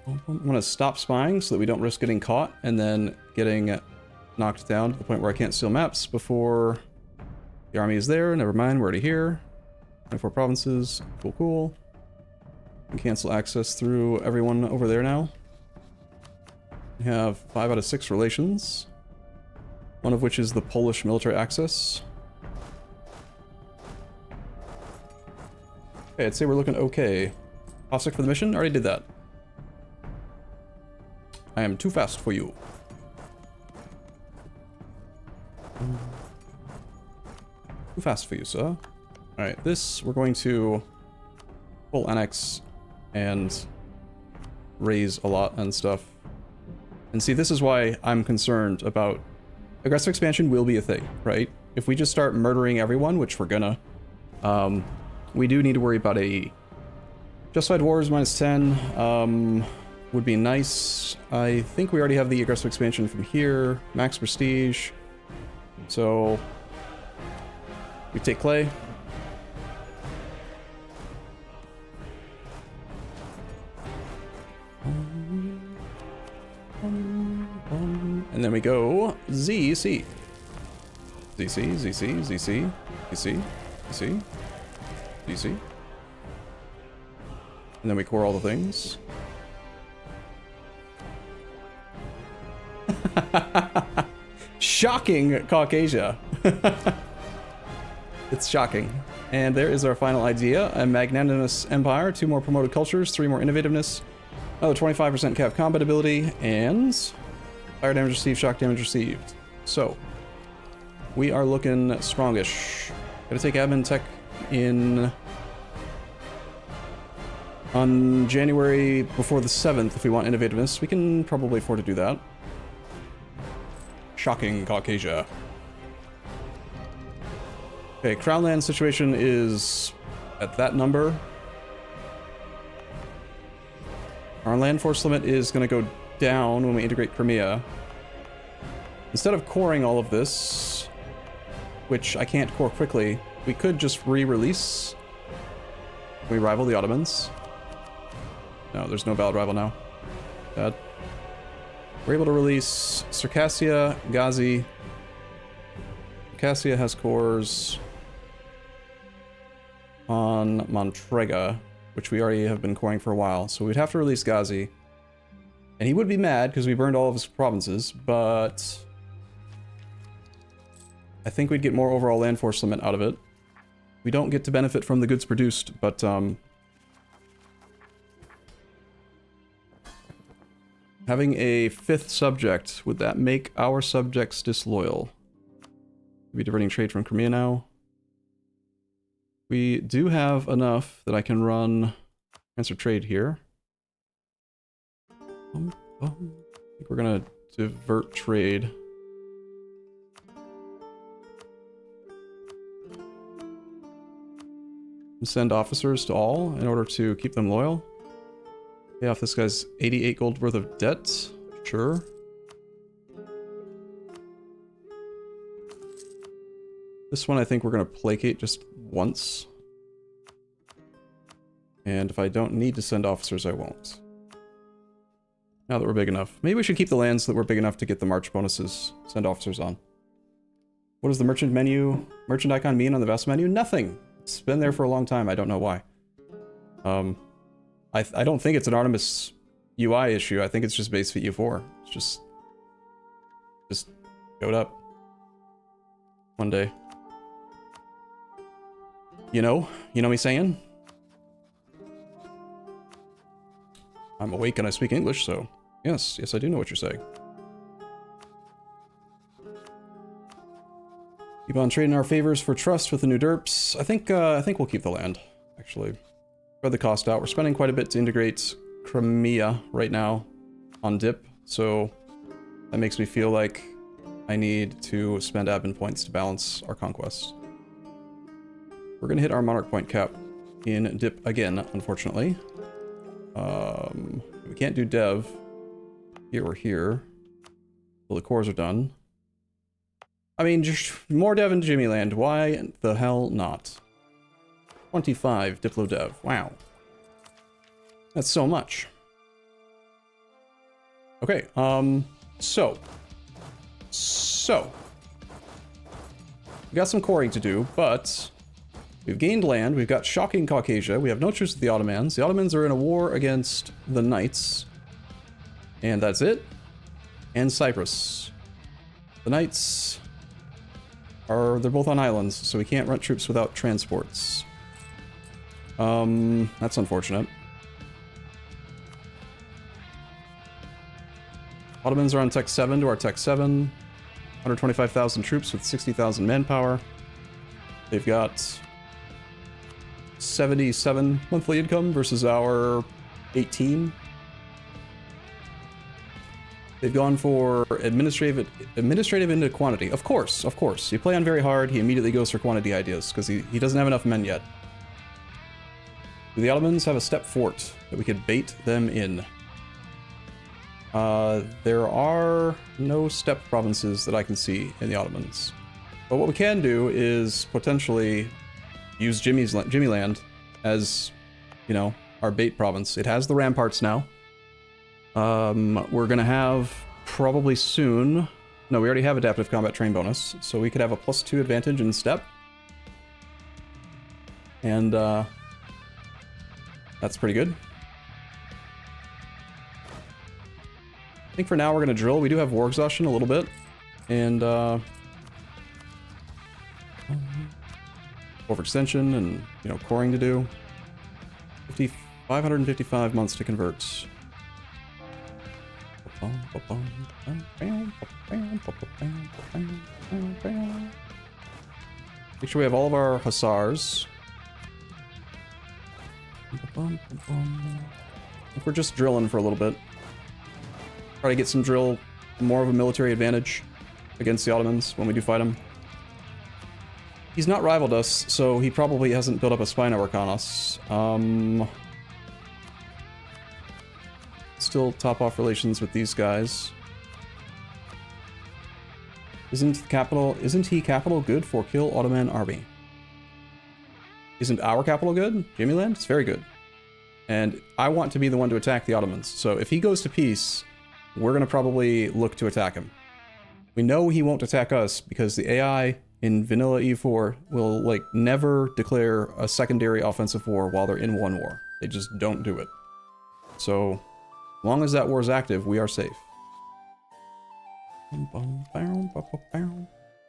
I'm going to stop spying so that we don't risk getting caught and then getting knocked down to the point where I can't steal maps before the army is there. Never mind, we're already here. 24 provinces. Cool, cool. We can cancel access through everyone over there now. We have 5 out of 6 relations. One of which is the Polish military access. Okay, I'd say we're looking okay. Cossack for the mission? Already did that. I am too fast for you. Too fast for you, sir. Alright, this we're going to full annex and raise a lot and stuff. And see, this is why I'm concerned about aggressive expansion will be a thing, right? If we just start murdering everyone, which we're gonna, we do need to worry about a justified wars -10. Would be nice. I think we already have the aggressive expansion from here. Max prestige. So we take clay. And then we go ZC. ZC, ZC, ZC, ZC, ZC, ZC. And then we core all the things. Shocking, Caucasia. It's shocking. And there is our final idea. A magnanimous empire, 2 more promoted cultures, 3 more innovativeness, another 25% cap combat ability, and fire damage received, shock damage received. So, we are looking strongish. Gotta take admin tech in on January before the 7th if we want innovativeness. We can probably afford to do that. Shocking, Caucasia. Okay, Crown Land situation is at that number. Our land force limit is going to go down when we integrate Crimea. Instead of coring all of this, which I can't core quickly, we could just re-release. We rival the Ottomans. No, there's no valid rival now. Bad. We're able to release Circassia, Ghazi. Circassia has cores on Montrega, which we already have been coring for a while, so we'd have to release Ghazi. And he would be mad because we burned all of his provinces, but I think we'd get more overall land force limit out of it. We don't get to benefit from the goods produced, but having a 5th subject, would that make our subjects disloyal? We'll be diverting trade from Crimea now. We do have enough that I can run transfer trade here. I think we're gonna divert trade. And send officers to all in order to keep them loyal. Pay off this guy's 88 gold worth of debt. Sure. This one I think we're going to placate just once. And if I don't need to send officers, I won't. Now that we're big enough. Maybe we should keep the lands so that we're big enough to get the march bonuses. Send officers on. What does the merchant icon mean on the vessel menu? Nothing. It's been there for a long time. I don't know why. I don't think it's an Artemis UI issue. I think it's just base fit U4. It's just showed up one day. You know me saying? I'm awake and I speak English, so yes, I do know what you're saying. Keep on trading our favors for trust with the new derps. I think we'll keep the land. actually. Spread the cost out. We're spending quite a bit to integrate Crimea right now on dip, so that makes me feel like I need to spend admin points to balance our conquest. We're gonna hit our monarch point cap in dip again, unfortunately. We can't do dev here or here till the cores are done. I mean, just more dev in Jimmyland. Why the hell not? 25 Diplo dev. Wow. That's so much. Okay, so. We got some coring to do, but we've gained land, we've got shocking Caucasia, we have no truce with the Ottomans. The Ottomans are in a war against the Knights. And that's it. And Cyprus. The Knights they're both on islands, so we can't run troops without transports. That's unfortunate. Ottomans are on Tech 7 to our Tech 7. 125,000 troops with 60,000 manpower. They've got 77 monthly income versus our 18. They've gone for administrative into quantity. Of course. You play on very hard, he immediately goes for quantity ideas, because he doesn't have enough men yet. Do the Ottomans have a steppe fort that we could bait them in? There are no steppe provinces that I can see in the Ottomans. But what we can do is potentially use Jimmyland as, you know, our bait province. It has the ramparts now. We're gonna have probably soon... No, we already have adaptive combat train bonus, so we could have a +2 advantage in steppe. And, that's pretty good. I think for now we're gonna drill. We do have war exhaustion a little bit. And, overextension and, you know, coring to do. 555 months to convert. Make sure we have all of our hussars. I think we're just drilling for a little bit. Try to get some drill, more of a military advantage against the Ottomans when we do fight them. He's not rivaled us, so he probably hasn't built up a spy network on us. Still top off relations with these guys. Isn't he capital good for kill Ottoman army? Isn't our capital good? Jimmyland? It's very good. And I want to be the one to attack the Ottomans. So if he goes to peace, we're gonna probably look to attack him. We know he won't attack us because the AI in vanilla E4 will like never declare a secondary offensive war while they're in one war. They just don't do it. So as long as that war is active, we are safe.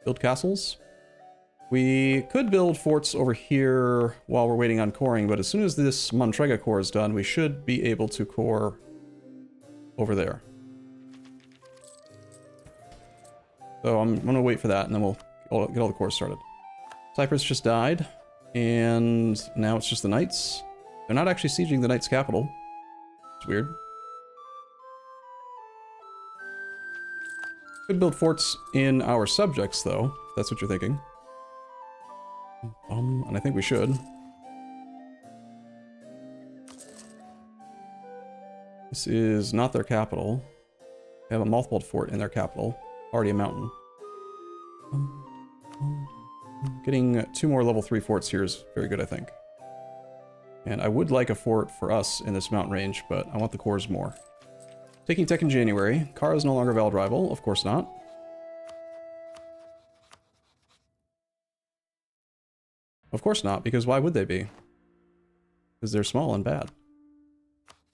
Build castles. We could build forts over here while we're waiting on coring, but as soon as this Montrega core is done, we should be able to core over there. So I'm gonna wait for that, and then we'll get all the cores started. Cyprus just died, and now it's just the Knights. They're not actually sieging the Knights' capital. It's weird. Could build forts in our subjects, though, if that's what you're thinking. And I think we should. This is not their capital. They have a mothballed fort in their capital. Already a mountain. Getting 2 more level 3 forts here is very good, I think. And I would like a fort for us in this mountain range, but I want the cores more. Taking tech in January. Kara is no longer a valid rival. Of course not. Of course not, because why would they be? Because they're small and bad.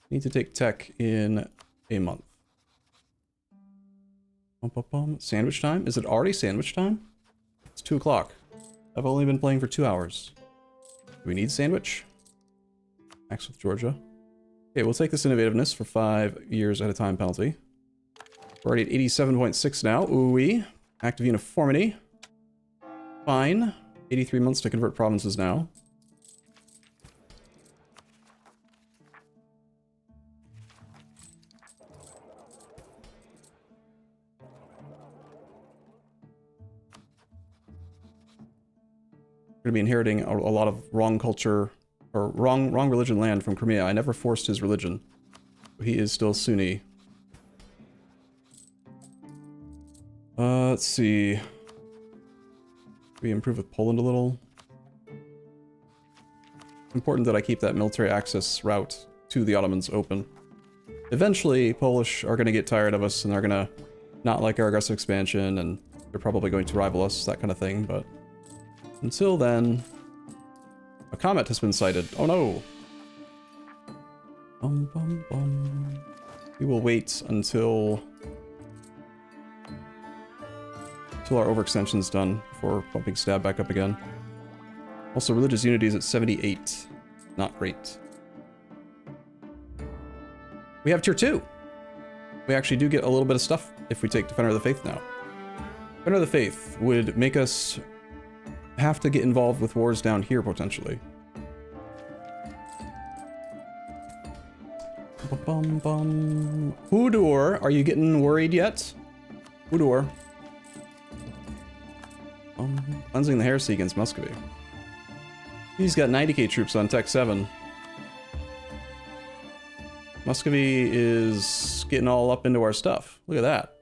Need to take tech in a month. Sandwich time? Is it already sandwich time? It's 2 o'clock. I've only been playing for 2 hours. Do we need sandwich? Max with Georgia. Okay, we'll take this innovativeness for 5 years at a time penalty. We're already at 87.6 now. Ooh-wee. Active uniformity. Fine. 83 months to convert provinces now. to be inheriting a lot of wrong culture, or wrong religion land from Crimea. I never forced his religion. He is still Sunni. Let's see. We improve with Poland a little. Important that I keep that military access route to the Ottomans open. Eventually, Polish are going to get tired of us and they're going to not like our aggressive expansion, and they're probably going to rival us, that kind of thing, but until then, a comet has been sighted. Oh no! Bum, bum, bum. We will wait until our overextension's done before bumping stab back up again. Also, religious unity is at 78. Not great. We have tier 2. We actually do get a little bit of stuff if we take Defender of the Faith now. Defender of the Faith would make us have to get involved with wars down here, potentially. Hodor, are you getting worried yet? Hodor. Cleansing the heresy against Muscovy. He's got 90k troops on Tech 7. Muscovy is getting all up into our stuff. Look at that.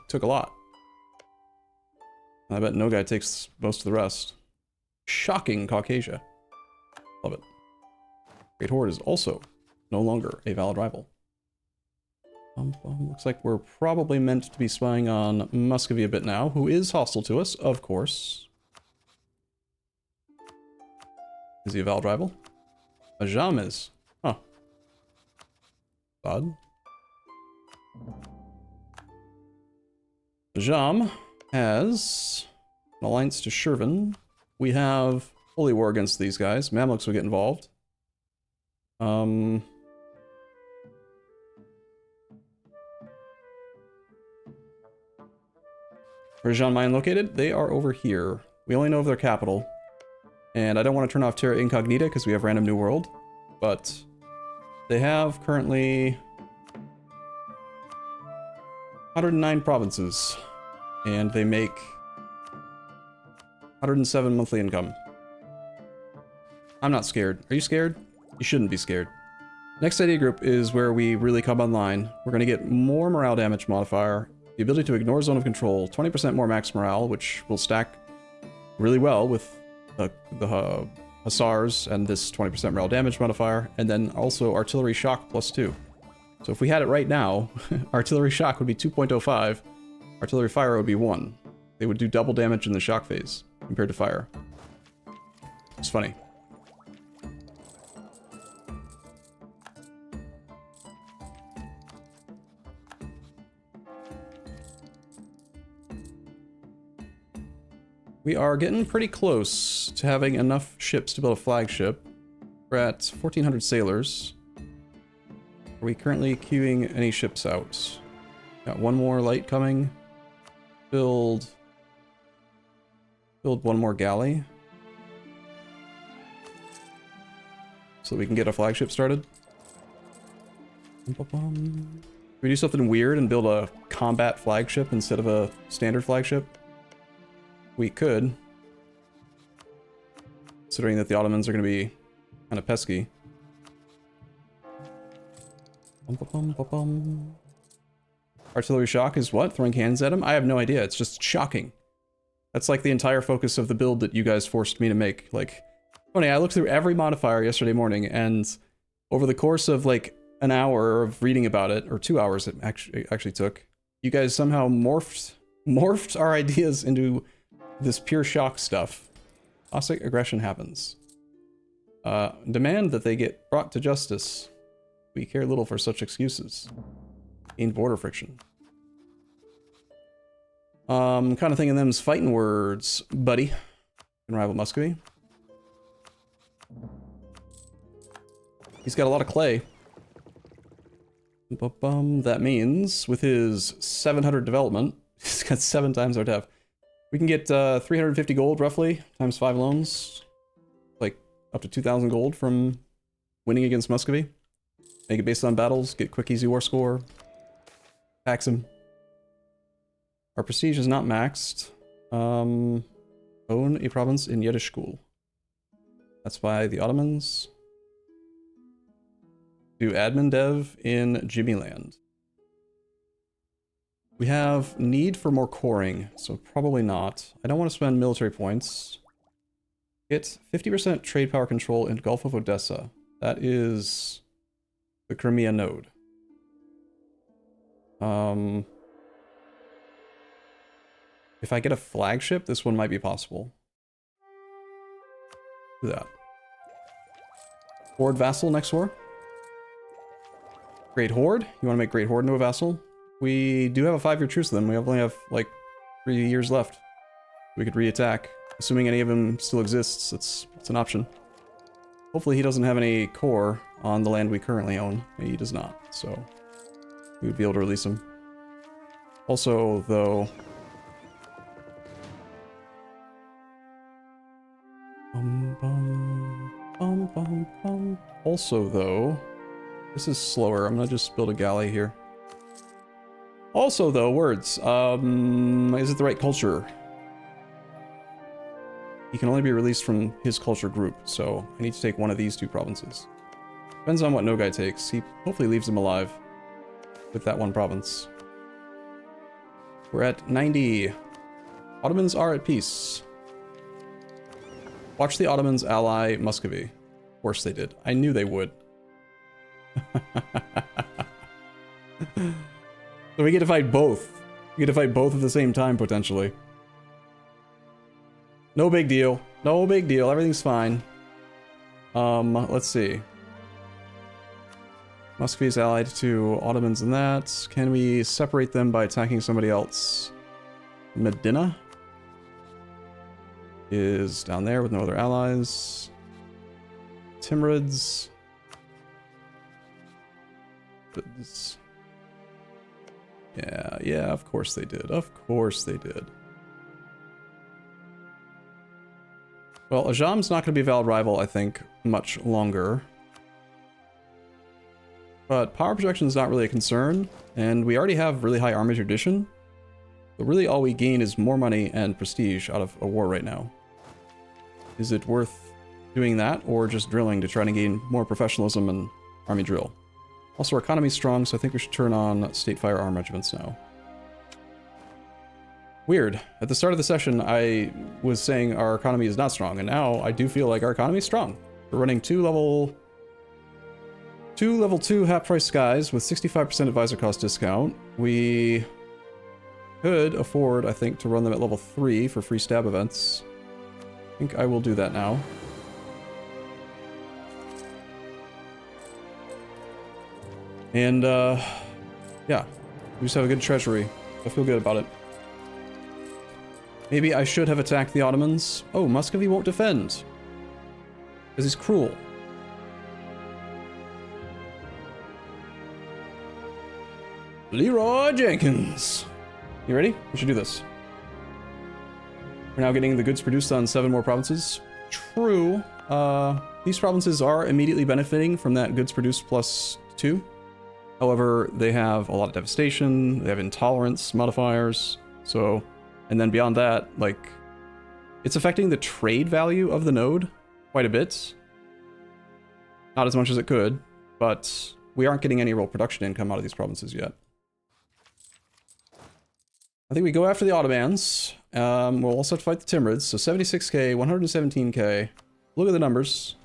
Took a lot. I bet Noogay takes most of the rest. Shocking Caucasia. Love it. Great Horde is also no longer a valid rival. Looks like we're probably meant to be spying on Muscovy a bit now, who is hostile to us, of course. Is he a valid rival? Ajam is. Huh. Odd. Ajam has an alliance to Shervan. We have Holy War against these guys. Mamluks will get involved. Where's Jean Mayen located? They are over here. We only know of their capital. And I don't want to turn off Terra Incognita because we have Random New World. But they have currently 109 provinces. And they make 107 monthly income. I'm not scared. Are you scared? You shouldn't be scared. Next idea group is where we really come online. We're going to get more morale damage modifier, the ability to ignore zone of control, 20% more max morale, which will stack really well with the Hussars and this 20% morale damage modifier, and then also artillery shock +2. So if we had it right now, artillery shock would be 2.05, artillery fire would be 1. They would do double damage in the shock phase compared to fire. It's funny. We are getting pretty close to having enough ships to build a flagship. We're at 1,400 sailors. Are we currently queuing any ships out? Got one more light coming. Build one more galley. So that we can get a flagship started. Can we do something weird and build a combat flagship instead of a standard flagship? We could. Considering that the Ottomans are going to be kind of pesky. Artillery shock is what? Throwing cannons at him? I have no idea. It's just shocking. That's like the entire focus of the build that you guys forced me to make. Like, funny, I looked through every modifier yesterday morning, and over the course of like an hour of reading about it, or 2 hours it actually took, you guys somehow morphed our ideas into this pure shock stuff. Classic aggression happens. Demand that they get brought to justice. We care little for such excuses. Gained border friction. Kind of thinking them's fighting words, buddy. Can rival Muscovy. He's got a lot of clay. That means with his 700 development, he's got 7 times our dev. We can get 350 gold roughly times 5 loans, like up to 2,000 gold from winning against Muscovy. Make it based on battles, get quick easy war score, tax him. Our prestige is not maxed. Own a province in Yedishkul. That's by the Ottomans. Do admin dev in Jimmyland. We have need for more coring, so probably not. I don't want to spend military points. Get 50% trade power control in Gulf of Odessa. That is the Crimea node. If I get a flagship, this one might be possible. Do that. Horde vassal next war. Great Horde? You want to make Great Horde into a vassal? We do have a 5-year truce with them. We only have like 3 years left. We could re-attack. Assuming any of them still exists, it's an option. Hopefully he doesn't have any core on the land we currently own. He does not, so we would be able to release him. Also, though... Also, though... This is slower. I'm gonna just build a galley here. Also, though, words. Is it the right culture? He can only be released from his culture group, so I need to take one of these 2 provinces. Depends on what Noogay takes. He hopefully leaves him alive with that one province. We're at 90. Ottomans are at peace. Watch the Ottomans ally Muscovy. Of course they did. I knew they would. So we get to fight both. We get to fight both at the same time, potentially. No big deal. No big deal. Everything's fine. Let's see. Muscovy is allied to Ottomans and that. Can we separate them by attacking somebody else? Medina is down there with no other allies. Timurids. Yeah, of course they did. Of course they did. Well, Ajam's not going to be a valid rival, I think, much longer. But power projection is not really a concern, and we already have really high army tradition. So really all we gain is more money and prestige out of a war right now. Is it worth doing that, or just drilling to try to gain more professionalism and army drill? Also, our economy's strong, so I think we should turn on state firearm regiments now. Weird. At the start of the session, I was saying our economy is not strong, and now I do feel like our economy is strong. We're running two level 2 half-price skies with 65% advisor cost discount. We could afford, I think, to run them at level 3 for free stab events. I think I will do that now. And, yeah. We just have a good treasury. I feel good about it. Maybe I should have attacked the Ottomans. Oh, Muscovy won't defend. Because he's cruel. Leroy Jenkins. You ready? We should do this. We're now getting the goods produced on 7 more provinces. True. These provinces are immediately benefiting from that goods produced plus 2. However, they have a lot of devastation. They have intolerance modifiers. So, and then beyond that, like, it's affecting the trade value of the node quite a bit. Not as much as it could, but we aren't getting any real production income out of these provinces yet. I think we go after the Ottomans. We'll also have to fight the Timurids. So 76k, 117k. Look at the numbers.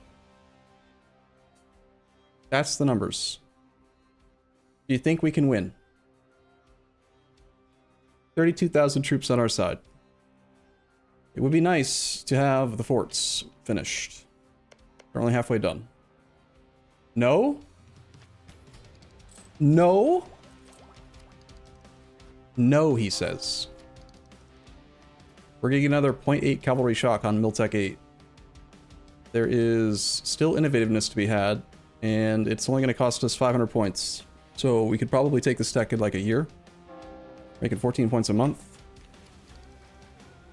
That's the numbers. Do you think we can win? 32,000 troops on our side. It would be nice to have the forts finished. We're only halfway done. No? No? No, he says. We're getting another 0.8 cavalry shock on Miltech 8. There is still innovativeness to be had, and it's only going to cost us 500 points. So we could probably take this tech in like a year, making 14 points a month.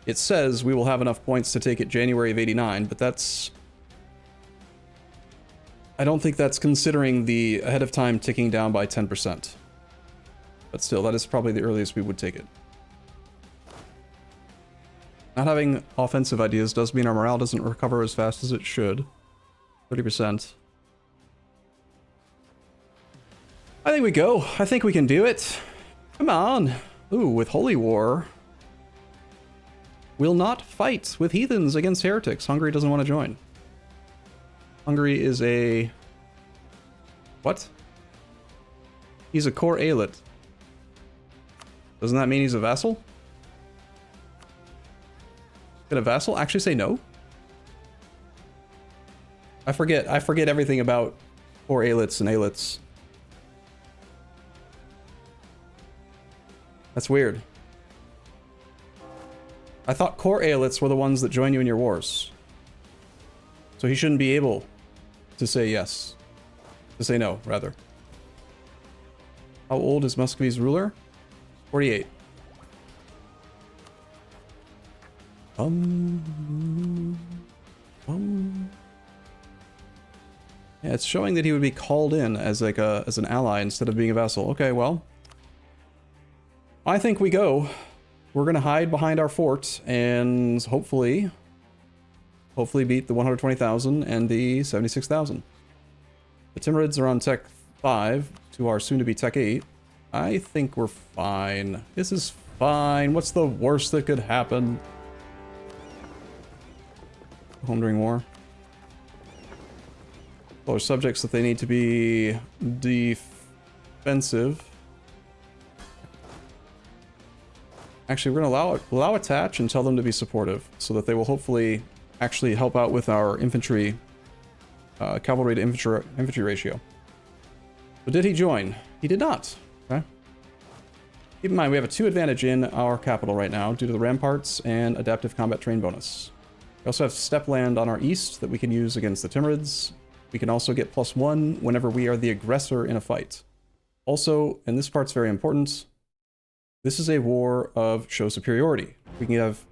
It says we will have enough points to take it January of 89, but that's... I don't think that's considering the ahead of time ticking down by 10%. But still, that is probably the earliest we would take it. Not having offensive ideas does mean our morale doesn't recover as fast as it should. 30%. I think we go. I think we can do it. Come on. Ooh, with Holy War. Will not fight with heathens against heretics. Hungary doesn't want to join. Hungary is a... What? He's a core aelit. Doesn't that mean he's a vassal? Can a vassal actually say no? I forget everything about core aelits and aelits. That's weird. I thought core aelits were the ones that join you in your wars. So he shouldn't be able to say yes. To say no, rather. How old is Muscovy's ruler? 48. Yeah, it's showing that he would be called in as like as an ally instead of being a vassal. Okay, well. I think we go. We're gonna hide behind our fort and hopefully beat the 120,000 and the 76,000. The Timurids are on Tech 5 to our soon-to-be Tech 8. I think we're fine. This is fine. What's the worst that could happen? Home during war. Well, there's subjects that they need to be defensive. Actually, we're gonna allow attach and tell them to be supportive, so that they will hopefully actually help out with our infantry, cavalry to infantry ratio. But did he join? He did not. Okay. Keep in mind, we have a 2 advantage in our capital right now due to the ramparts and adaptive combat terrain bonus. We also have steppe land on our east that we can use against the Timurids. We can also get +1 whenever we are the aggressor in a fight. Also, and this part's very important, this is a war of show superiority. We can have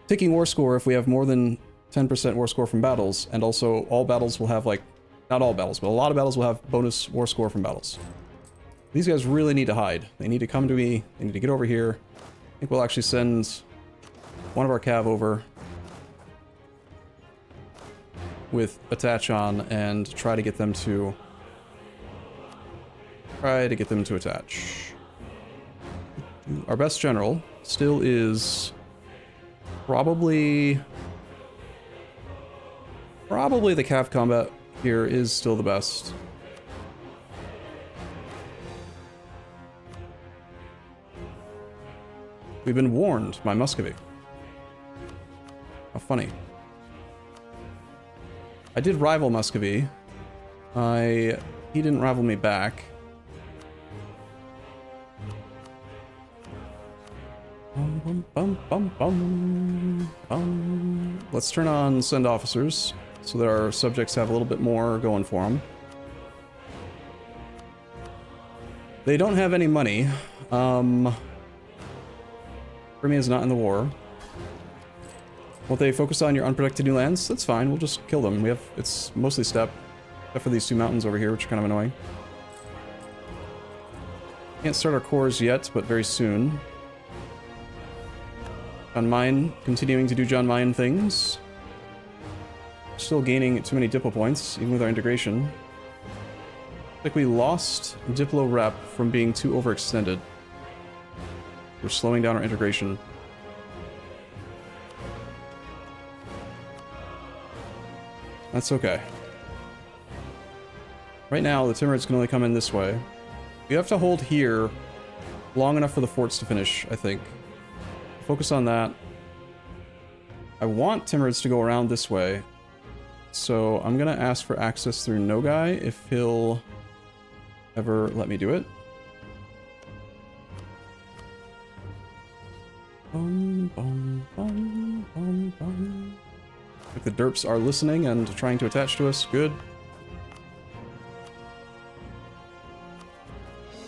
ticking war score if we have more than 10% war score from battles, and also all battles will have, like, not all battles, but a lot of battles will have bonus war score from battles. These guys really need to hide. They need to come to me. They need to get over here. I think we'll actually send one of our cav over with attach on and try to get them to attach. Our best general still is probably the cav combat here is still the best. We've been warned by Muscovy. How funny. I did rival Muscovy. He didn't rival me back. Let's turn on send officers so that our subjects have a little bit more going for them. They don't have any money. Crimea is not in the war. Won't they focus on your unprotected new lands? That's fine, we'll just kill them. It's mostly steppe, except for these 2 mountains over here, which are kind of annoying. Can't start our cores yet, but very soon. John Mine, continuing to do John Mine things. Still gaining too many Diplo points, even with our integration. I think we lost Diplo rep from being too overextended. We're slowing down our integration. That's okay. Right now, the Timurids can only come in this way. We have to hold here long enough for the forts to finish, I think. Focus on that. I want Timurids to go around this way. So I'm gonna ask for access through Noogay if he'll ever let me do it. If the derps are listening and trying to attach to us, good.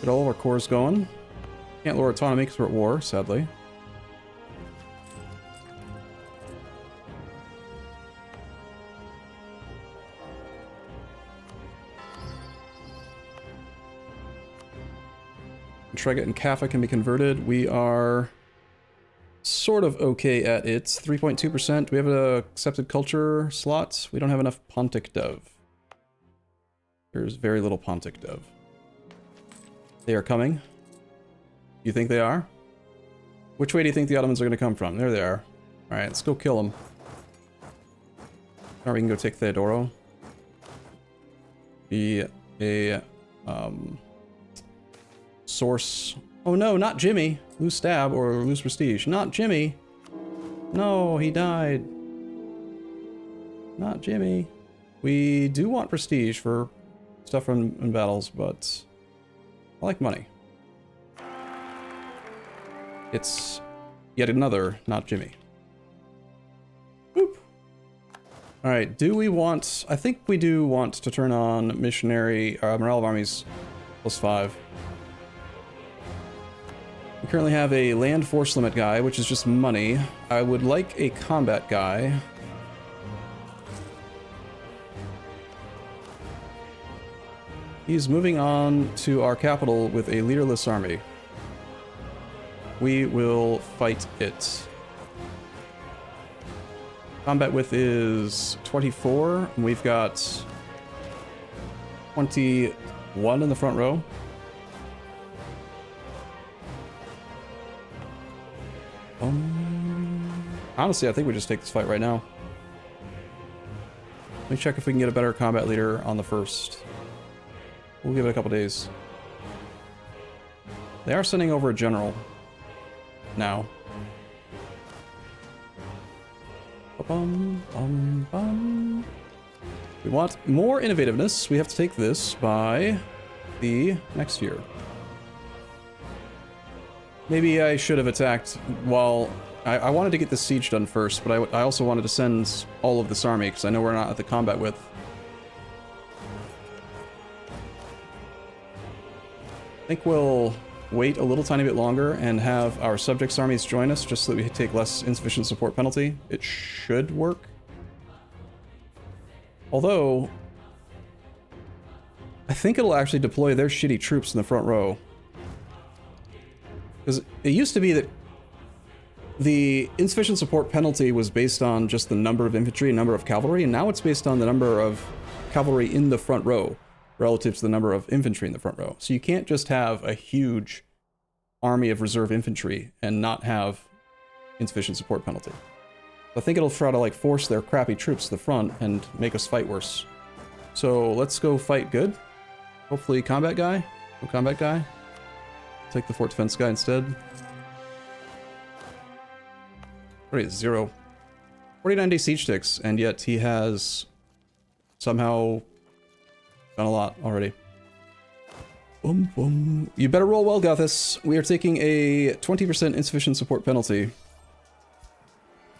Get all of our cores going. Can't lower autonomy because we're at war, sadly. Treget and Kaffa can be converted. We are sort of okay at it. 3.2%. We have an accepted culture slot. We don't have enough Pontic Dove. There's very little Pontic Dove. They are coming. You think they are? Which way do you think the Ottomans are going to come from? There they are. Alright, let's go kill them. Or we can go take Theodoro. Be a source. Oh no, not Jimmy. Lose stab or lose prestige. Not Jimmy. No, he died. Not Jimmy. We do want prestige for stuff from in battles, but I like money. It's yet another, not Jimmy. Boop. Alright, do we want... I think we do want to turn on missionary... morale of armies +5. We currently have a land force limit guy, which is just money. I would like a combat guy. He's moving on to our capital with a leaderless army. We will fight it. Combat width is 24, and we've got 21 in the front row. Honestly, I think we just take this fight right now. Let me check if we can get a better combat leader on the first. We'll give it a couple days. They are sending over a general now. We want more innovativeness. We have to take this by the next year. Maybe I should have attacked while... I wanted to get the siege done first, but I also wanted to send all of this army, because I know we're not at the combat width. I think we'll wait a little tiny bit longer and have our subjects armies join us, just so that we take less insufficient support penalty. It should work. Although, I think it'll actually deploy their shitty troops in the front row. Because it used to be that the insufficient support penalty was based on just the number of infantry and number of cavalry, and now it's based on the number of cavalry in the front row relative to the number of infantry in the front row. So you can't just have a huge army of reserve infantry and not have insufficient support penalty. I think it'll try to like force their crappy troops to the front and make us fight worse. So let's go fight good. Hopefully combat guy. No combat guy. Take the fort defense guy instead. Already 0. 49-day siege ticks, and yet he has somehow done a lot already. Boom, boom. You better roll well, Gothis. We are taking a 20% insufficient support penalty.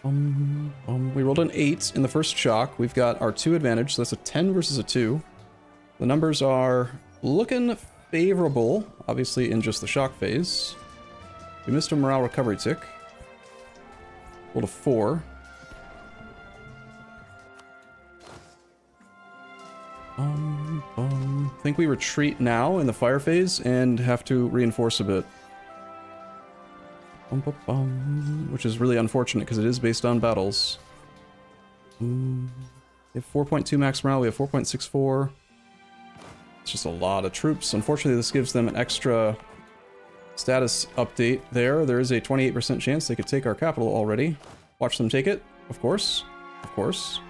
We rolled an 8 in the first shock. We've got our 2 advantage, so that's a 10 versus a 2. The numbers are looking favorable, obviously in just the shock phase. We missed a morale recovery tick. Rolled a 4. I think we retreat now in the fire phase and have to reinforce a bit. Which is really unfortunate because it is based on battles. We have 4.2 max morale, we have 4.64. It's just a lot of troops. Unfortunately, this gives them an extra status update there. There is a 28% chance they could take our capital already. Watch them take it, of course. Of course.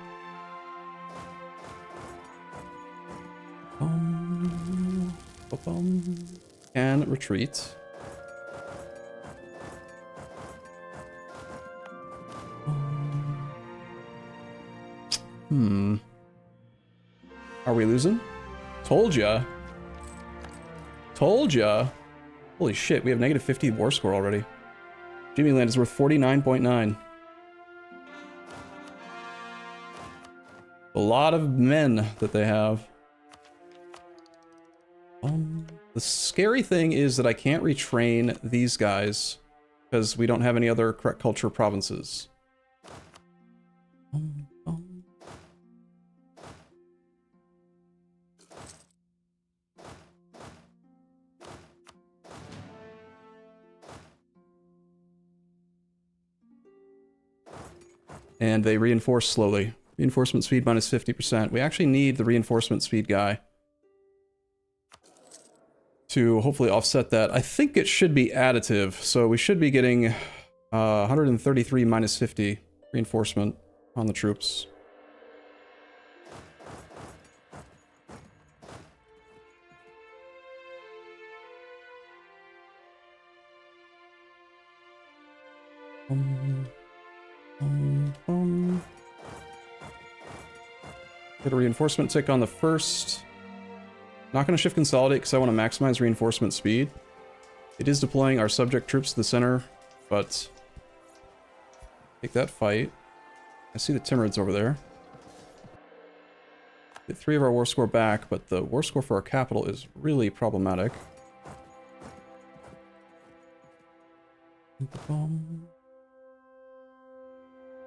And retreat. Are we losing? Told ya. Told ya. Holy shit, we have negative 50 war score already. Jimmy Land is worth 49.9. A lot of men that they have. The scary thing is that I can't retrain these guys because we don't have any other correct culture provinces. and they reinforce slowly. Reinforcement speed minus 50%. We actually need the reinforcement speed guy to hopefully offset that. I think it should be additive, so we should be getting 133 minus 50 reinforcement on the troops. Get a reinforcement tick on the first. Not going to shift consolidate because I want to maximize reinforcement speed. It is deploying our subject troops to the center, but take that fight. I see the Timurids over there. Get 3 of our war score back, but the war score for our capital is really problematic.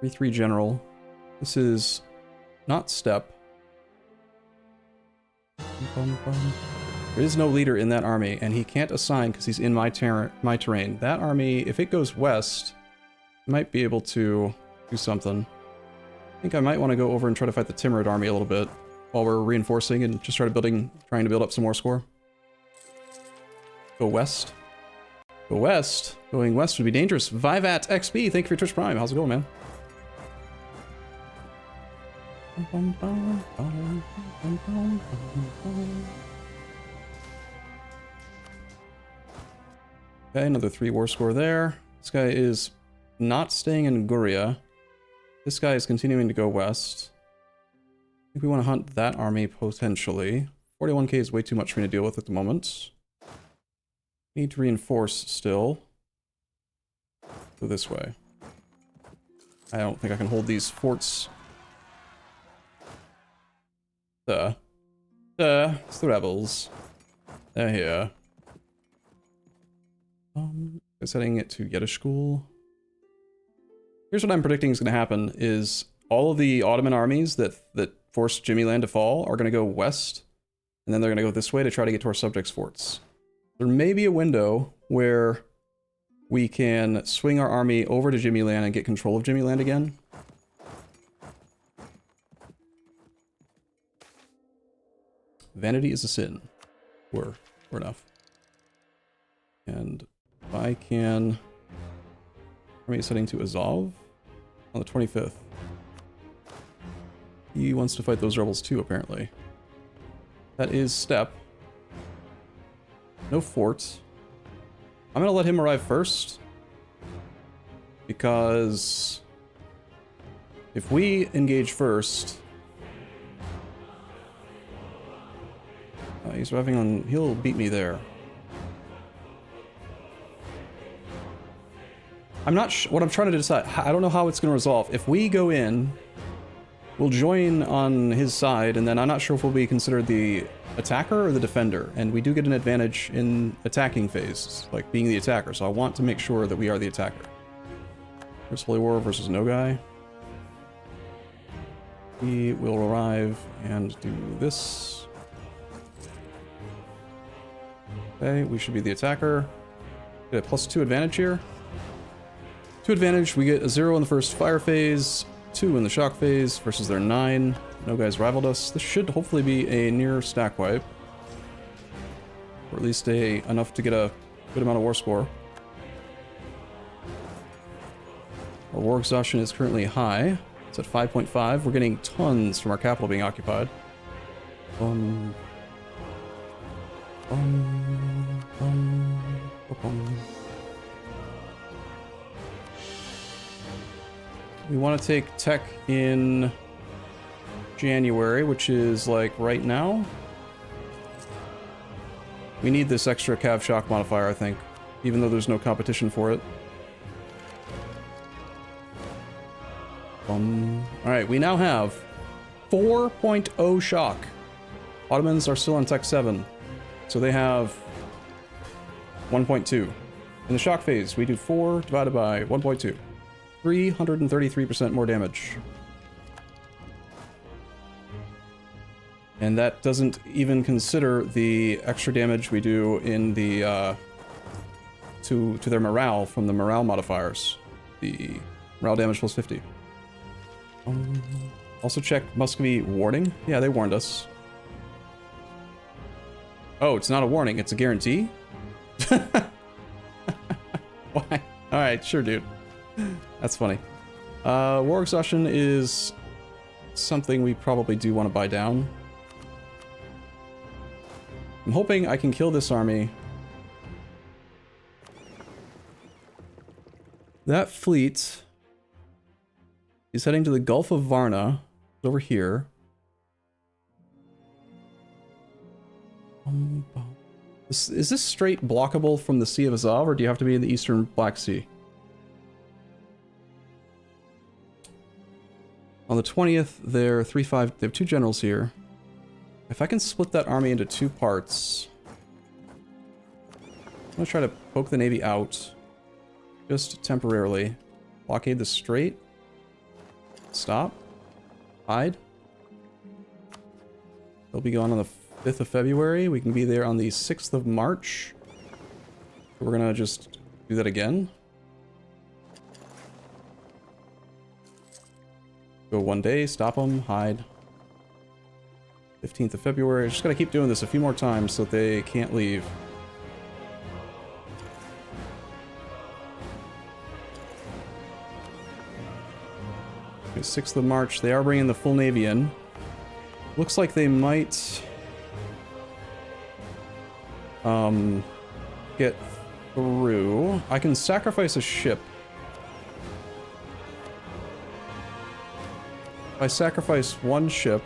3-3 general. This is not step. There is no leader in that army, and he can't assign because he's in my terrain. That army, if it goes west, might be able to do something. I think I might want to go over and try to fight the Timurid army a little bit while we're reinforcing and just trying to build up some more score. Go west. Go west. Going west would be dangerous. Vivat XB, thank you for your Twitch Prime. How's it going, man? Okay, another 3 war score there. This guy is not staying in Guria. This guy is continuing to go west. I think we want to hunt that army potentially. 41k is way too much for me to deal with at the moment. Need to reinforce still. Go this way. I don't think I can hold these forts. It's the rebels. They're here. Setting it to Yedishkul. Here's what I'm predicting is going to happen: is all of the Ottoman armies that forced Jimmyland to fall are going to go west, and then they're going to go this way to try to get to our subjects' forts. There may be a window where we can swing our army over to Jimmyland and get control of Jimmyland again. Vanity is a sin. We're enough. And if I can... Army setting to Azov on the 25th. He wants to fight those rebels too, apparently. That is step. No fort. I'm gonna let him arrive first. Because... if we engage first... he's arriving on... he'll beat me there. I'm not what I'm trying to decide. I don't know how it's going to resolve. If we go in, we'll join on his side, and then I'm not sure if we'll be considered the attacker or the defender. And we do get an advantage in attacking phase, like being the attacker. So I want to make sure that we are the attacker. Here's Holy War versus Noogay. He will arrive and do this. Okay, we should be the attacker. Get a +2 advantage here. 2 advantage, we get a 0 in the first fire phase, 2 in the shock phase versus their 9. No guys rivaled us. This should hopefully be a near stack wipe. Or at least enough to get a good amount of war score. Our war exhaustion is currently high. It's at 5.5. We're getting tons from our capital being occupied. We want to take tech in January, which is like right now. We need this extra cav shock modifier, I think, even though there's no competition for it. Alright, we now have 4.0 shock. Ottomans are still on tech 7, so they have 1.2. In the shock phase, we do 4 divided by 1.2. 333% more damage. And that doesn't even consider the extra damage we do in the to their morale from the morale modifiers. The morale damage plus 50. Also check Muscovy warning. Yeah, they warned us. Oh, it's not a warning, it's a guarantee? Why? Alright, sure, dude. That's funny. War exhaustion is something we probably do want to buy down. I'm hoping I can kill this army. That fleet is heading to the Gulf of Varna. It's over here. Is this straight blockable from the Sea of Azov, or do you have to be in the Eastern Black Sea? On the 20th, they're 3-5. They have 2 generals here. If I can split that army into 2 parts, I'm gonna try to poke the Navy out, just temporarily. Blockade the Strait. Stop. Hide. They'll be gone on the 5th of February. We can be there on the 6th of March. We're gonna just do that again. Go 1 day, stop them, hide. 15th of February. Just gotta keep doing this a few more times so that they can't leave. Okay, 6th of March. They are bringing the full Navy in. Looks like they might get through. I can sacrifice a ship. If I sacrifice 1 ship,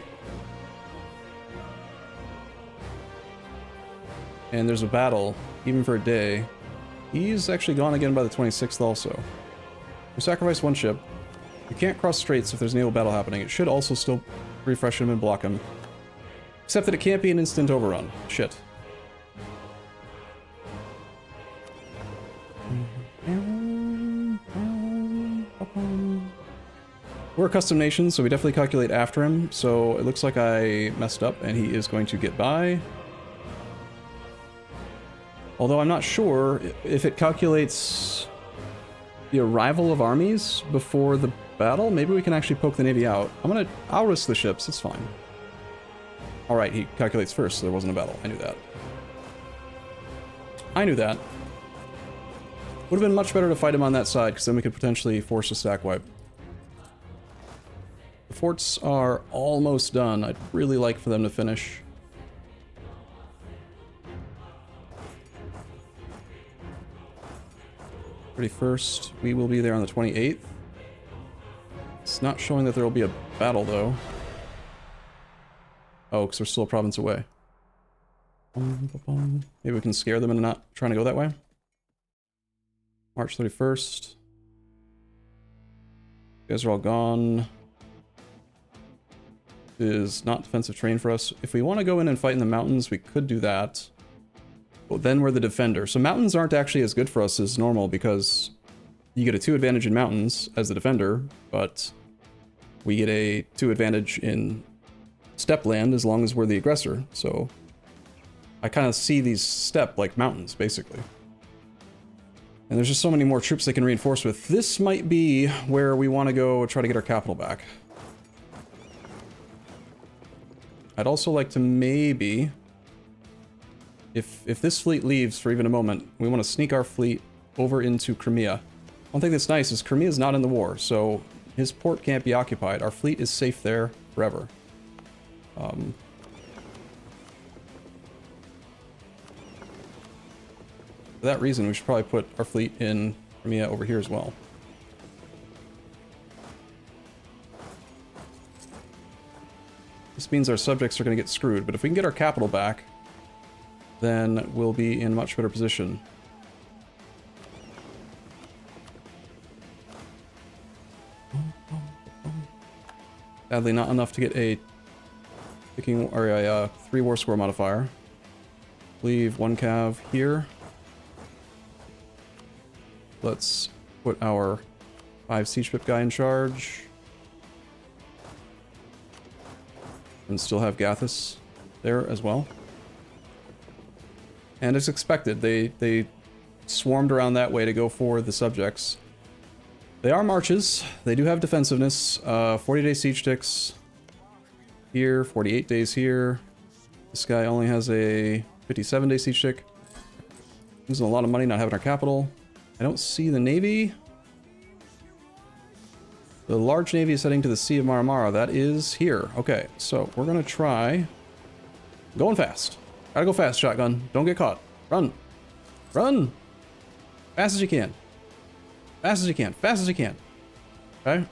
and there's a battle, even for a day, he's actually gone again by the 26th also. We sacrifice 1 ship. You can't cross straits if there's a naval battle happening. It should also still refresh him and block him. Except that it can't be an instant overrun. Shit. We're a custom nation, so we definitely calculate after him, so it looks like I messed up and he is going to get by. Although I'm not sure if it calculates the arrival of armies before the battle. Maybe we can actually poke the Navy out. I'll risk the ships, it's fine. Alright, he calculates first, so there wasn't a battle. I knew that. I knew that. Would have been much better to fight him on that side, because then we could potentially force a stack wipe. The forts are almost done. I'd really like for them to finish. First, we will be there on the 28th. It's not showing that there will be a battle, though. Oh, because we're still a province away. Maybe we can scare them into not trying to go that way. March 31st. You guys are all gone. It is not defensive terrain for us. If we want to go in and fight in the mountains, we could do that. But then we're the defender. So mountains aren't actually as good for us as normal because you get a 2 advantage in mountains as the defender, but we get a 2 advantage in steppe land as long as we're the aggressor. So I kind of see these steppe like mountains, basically. And there's just so many more troops they can reinforce with. This might be where we want to go try to get our capital back. I'd also like to maybe... If this fleet leaves for even a moment, we want to sneak our fleet over into Crimea. One thing that's nice is Crimea's not in the war, so his port can't be occupied. Our fleet is safe there forever. For that reason, we should probably put our fleet in Crimea over here as well. This means our subjects are going to get screwed, but if we can get our capital back, then we'll be in a much better position. Sadly, not enough to get a picking or a 3 war score modifier. Leave 1 cav here. Let's put our 5 siege ship guy in charge. And still have Gathis there as well. And as expected, they swarmed around that way to go for the subjects. They are marches. They do have defensiveness. 40-day siege ticks here, 48 days here. This guy only has a 57-day siege tick. Losing a lot of money not having our capital. I don't see the navy. The large navy is heading to the Sea of Maramara. That is here. Okay, so we're gonna try going fast. Gotta go fast, shotgun. Don't get caught. Run. Run. Fast as you can. Fast as you can. Fast as you can. Okay.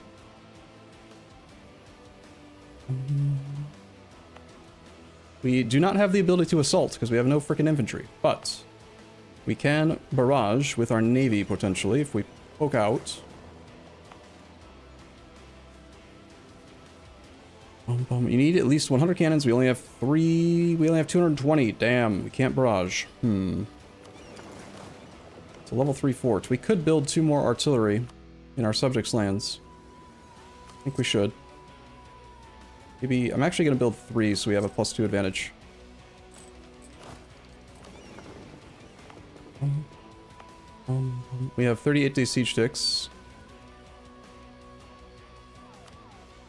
We do not have the ability to assault because we have no freaking infantry, but we can barrage with our navy potentially if we poke out. You need at least 100 cannons. We only have 3. We only have 220. Damn, we can't barrage. It's a level 3 fort. We could build 2 more artillery in our subjects' lands. I think we should. Maybe I'm actually going to build 3 so we have a +2 advantage. We have 38-day siege ticks.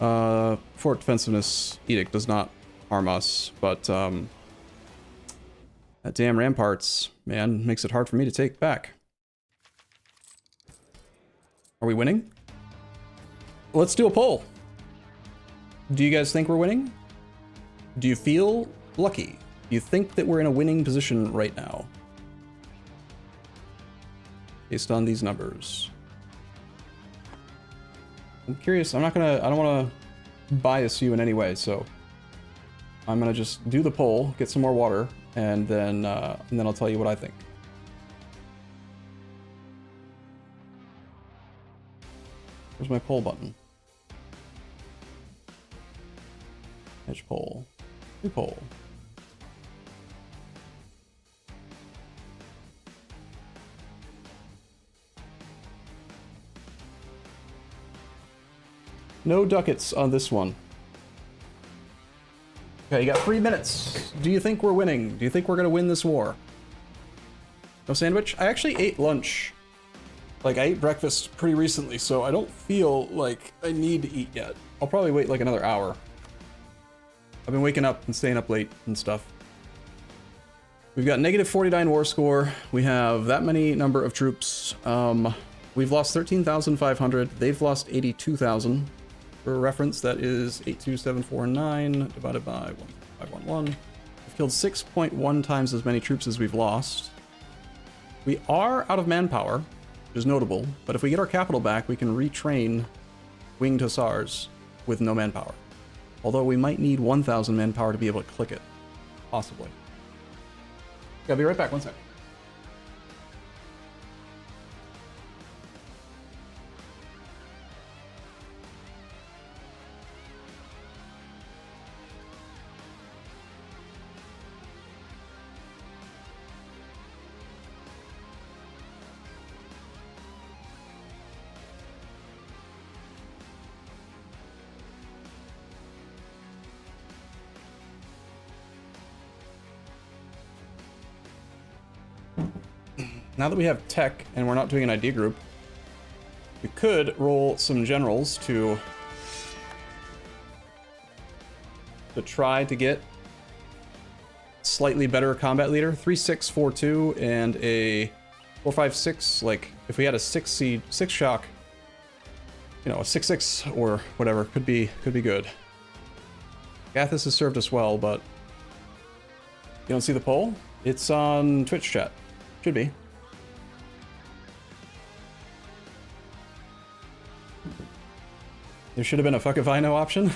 Fort defensiveness edict does not harm us, but that damn ramparts, man, makes it hard for me to take back. Are we winning? Let's do a poll. Do you guys think we're winning? Do you feel lucky? Do you think that we're in a winning position right now? Based on these numbers. I'm curious. I don't want to bias you in any way, so I'm gonna just do the poll, get some more water, and then I'll tell you what I think. Where's my poll button? Edge poll. New poll. No ducats on this one. Okay, you got 3 minutes. Do you think we're winning? Do you think we're gonna win this war? No sandwich? I actually ate lunch. Like, I ate breakfast pretty recently, so I don't feel like I need to eat yet. I'll probably wait like another hour. I've been waking up and staying up late and stuff. We've got negative 49 war score. We have that many number of troops. We've lost 13,500. They've lost 82,000. For reference, that is 82749 divided by 1511. We've killed 6.1 times as many troops as we've lost. We are out of manpower, which is notable, but if we get our capital back, we can retrain winged hussars with no manpower. Although we might need 1,000 manpower to be able to click it. Possibly. Okay, I'll be right back, 1 sec. Now that we have tech and we're not doing an idea group, we could roll some generals to try to get slightly better combat leader. 3-6-4-2 and a 4-5-6. Like if we had a 6 shock, you know, a 6-6 or whatever could be good. Gathis has served us well, but you don't see the poll? It's on Twitch chat. Should be. There should have been a fuck if I know option.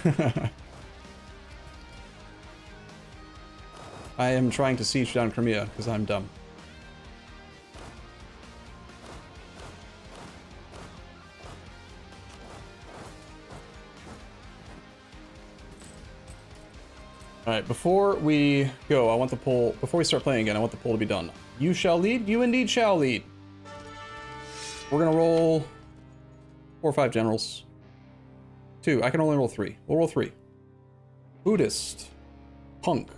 I am trying to siege down Crimea because I'm dumb. Alright, before we go, I want the poll, before we start playing again, I want the poll to be done. You shall lead, you indeed shall lead. We're gonna roll 4 or 5 generals. 2, I can only roll 3. We'll roll 3. Buddhist. Punk.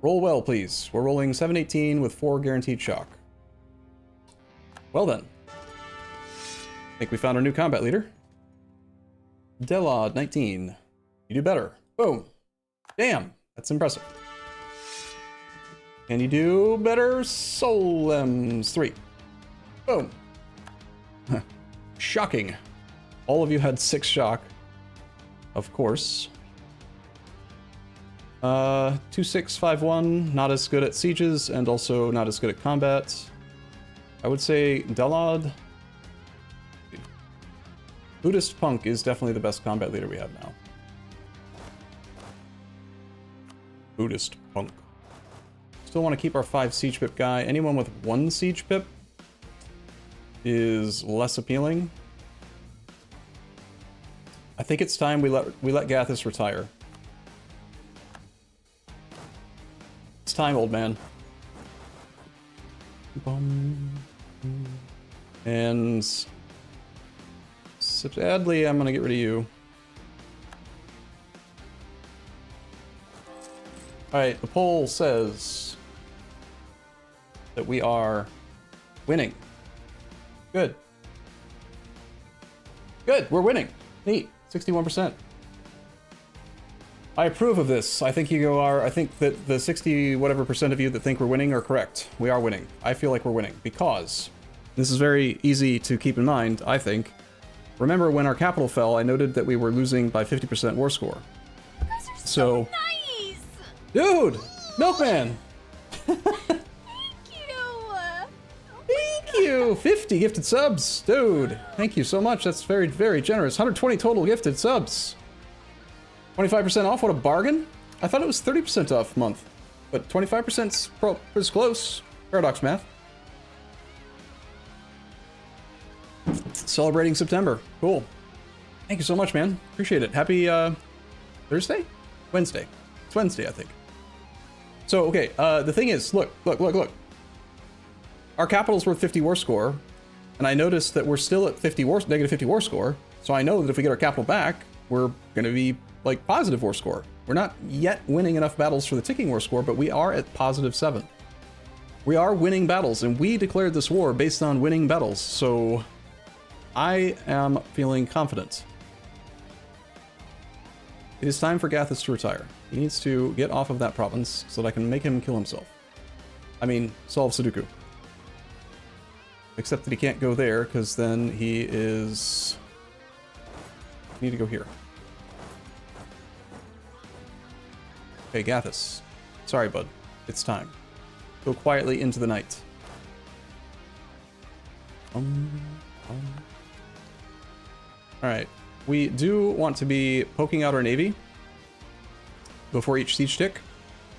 Roll well, please. We're rolling 718 with 4 guaranteed shock. Well then. think we found our new combat leader. Delod, 19. You do better. Boom. Damn, that's impressive. Can you do better? Solems, 3. Boom. Shocking. All of you had 6 shock. Of course. 2651, not as good at sieges, and also not as good at combat. I would say Delod. Buddhist Punk is definitely the best combat leader we have now. Buddhist Punk. Still want to keep our 5 siege pip guy. Anyone with 1 siege pip is less appealing. I think it's time we let Gathis retire. It's time, old man. And sadly, I'm gonna get rid of you. Alright, the poll says that we are winning. Good. Good, we're winning. Neat. 61%. I approve of this. I think I think that the 60 whatever percent of you that think we're winning are correct. We are winning. I feel like we're winning because this is very easy to keep in mind, I think. Remember when our capital fell, I noted that we were losing by 50% war score. You guys are so nice! Dude! Milkman! Thank you! 50 gifted subs! Dude, thank you so much. That's very, very generous. 120 total gifted subs. 25% off, what a bargain. I thought it was 30% off month, but 25% is close. Paradox math. Celebrating September. Cool. Thank you so much, man. Appreciate it. Happy Thursday? Wednesday. It's Wednesday, I think. So, okay, the thing is, look. Our capital's worth 50 war score, and I noticed that we're still at negative 50 war score, so I know that if we get our capital back, we're gonna be like positive war score. We're not yet winning enough battles for the ticking war score, but we are at positive 7. We are winning battles, and we declared this war based on winning battles, so I am feeling confident. It is time for Gathis to retire. He needs to get off of that province so that I can make him kill himself. I mean, solve Sudoku. Except that he can't go there, because then he is... I need to go here. Okay, Gathis. Sorry, bud. It's time. Go quietly into the night. Alright. We do want to be poking out our navy before each siege tick.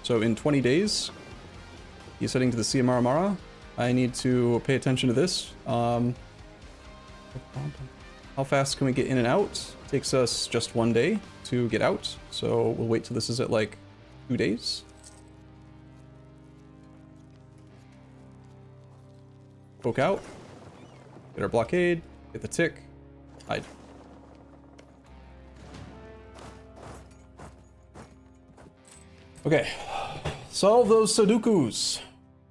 So in 20 days, he's heading to the Sea of Maramara. I need to pay attention to this. How fast can we get in and out? Takes us just 1 day to get out, so we'll wait till this is at like 2 days. Poke out. Get our blockade. Get the tick. Hide. Okay. Solve those Sudokus.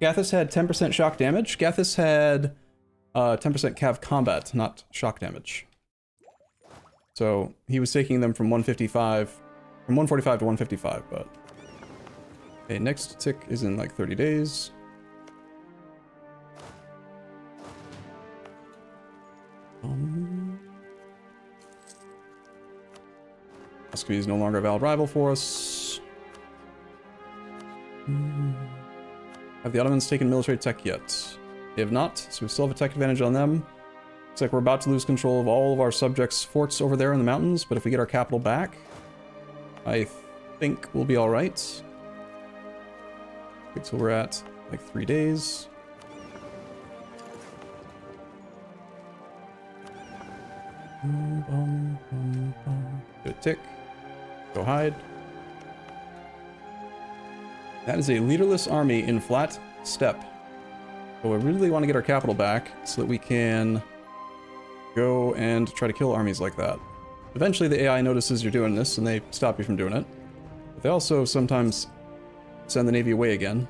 Gathis had 10% shock damage. Gathis had 10% cav combat, not shock damage. So he was taking them from 145 to 155, but... Okay, next tick is in like 30 days. Muscovy is no longer a valid rival for us. Have the Ottomans taken military tech yet? They have not, so we still have a tech advantage on them. Looks like we're about to lose control of all of our subjects' forts over there in the mountains, but if we get our capital back, I think we'll be alright. Wait till we're at like 3 days. Good tick. Go hide. That is a leaderless army in flat steppe. So I really want to get our capital back so that we can go and try to kill armies like that. Eventually the AI notices you're doing this and they stop you from doing it. But they also sometimes send the navy away again.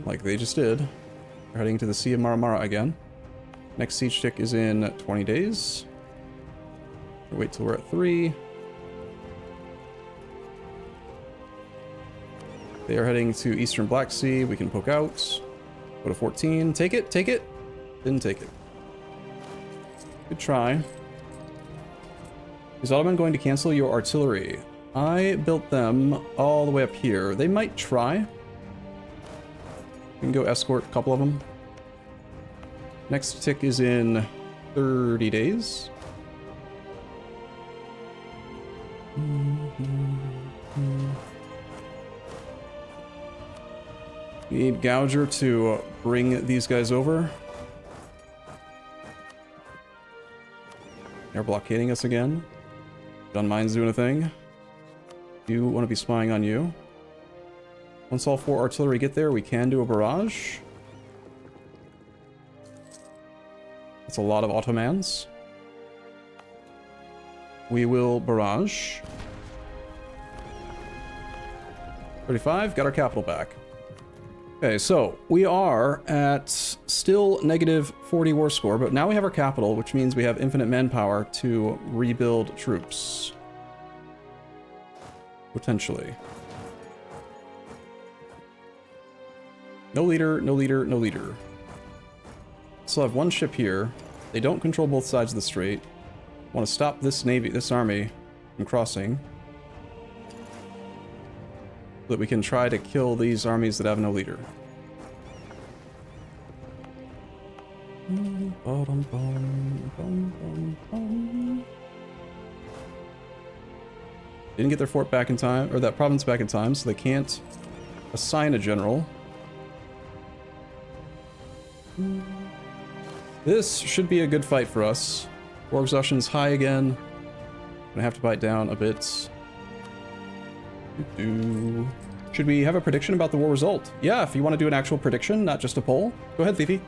Like they just did. We're heading to the Sea of Maramara again. Next siege tick is in 20 days. We'll wait till we're at 3. They are heading to Eastern Black Sea. We can poke out. Go to 14. Take it, take it. Didn't take it. Good try. Is Ottoman going to cancel your artillery? I built them all the way up here. They might try. We can go escort a couple of them. Next tick is in 30 days. We need Gouger to bring these guys over. They're blockading us again. Gun mine's doing a thing. Do want to be spying on you. Once all 4 artillery get there, we can do a barrage. That's a lot of Ottomans. We will barrage. 35, got our capital back. Okay, so we are at still negative 40 war score, but now we have our capital, which means we have infinite manpower to rebuild troops. Potentially. No leader, no leader, no leader. Still have 1 ship here. They don't control both sides of the strait. Want to stop this navy, this army from crossing. So that we can try to kill these armies that have no leader. Didn't get their fort back in time, or that province back in time, so they can't assign a general. This should be a good fight for us. War exhaustion's high again. Gonna have to bite down a bit. Should we have a prediction about the war result? Yeah, if you want to do an actual prediction, not just a poll. Go ahead, Fifi. Do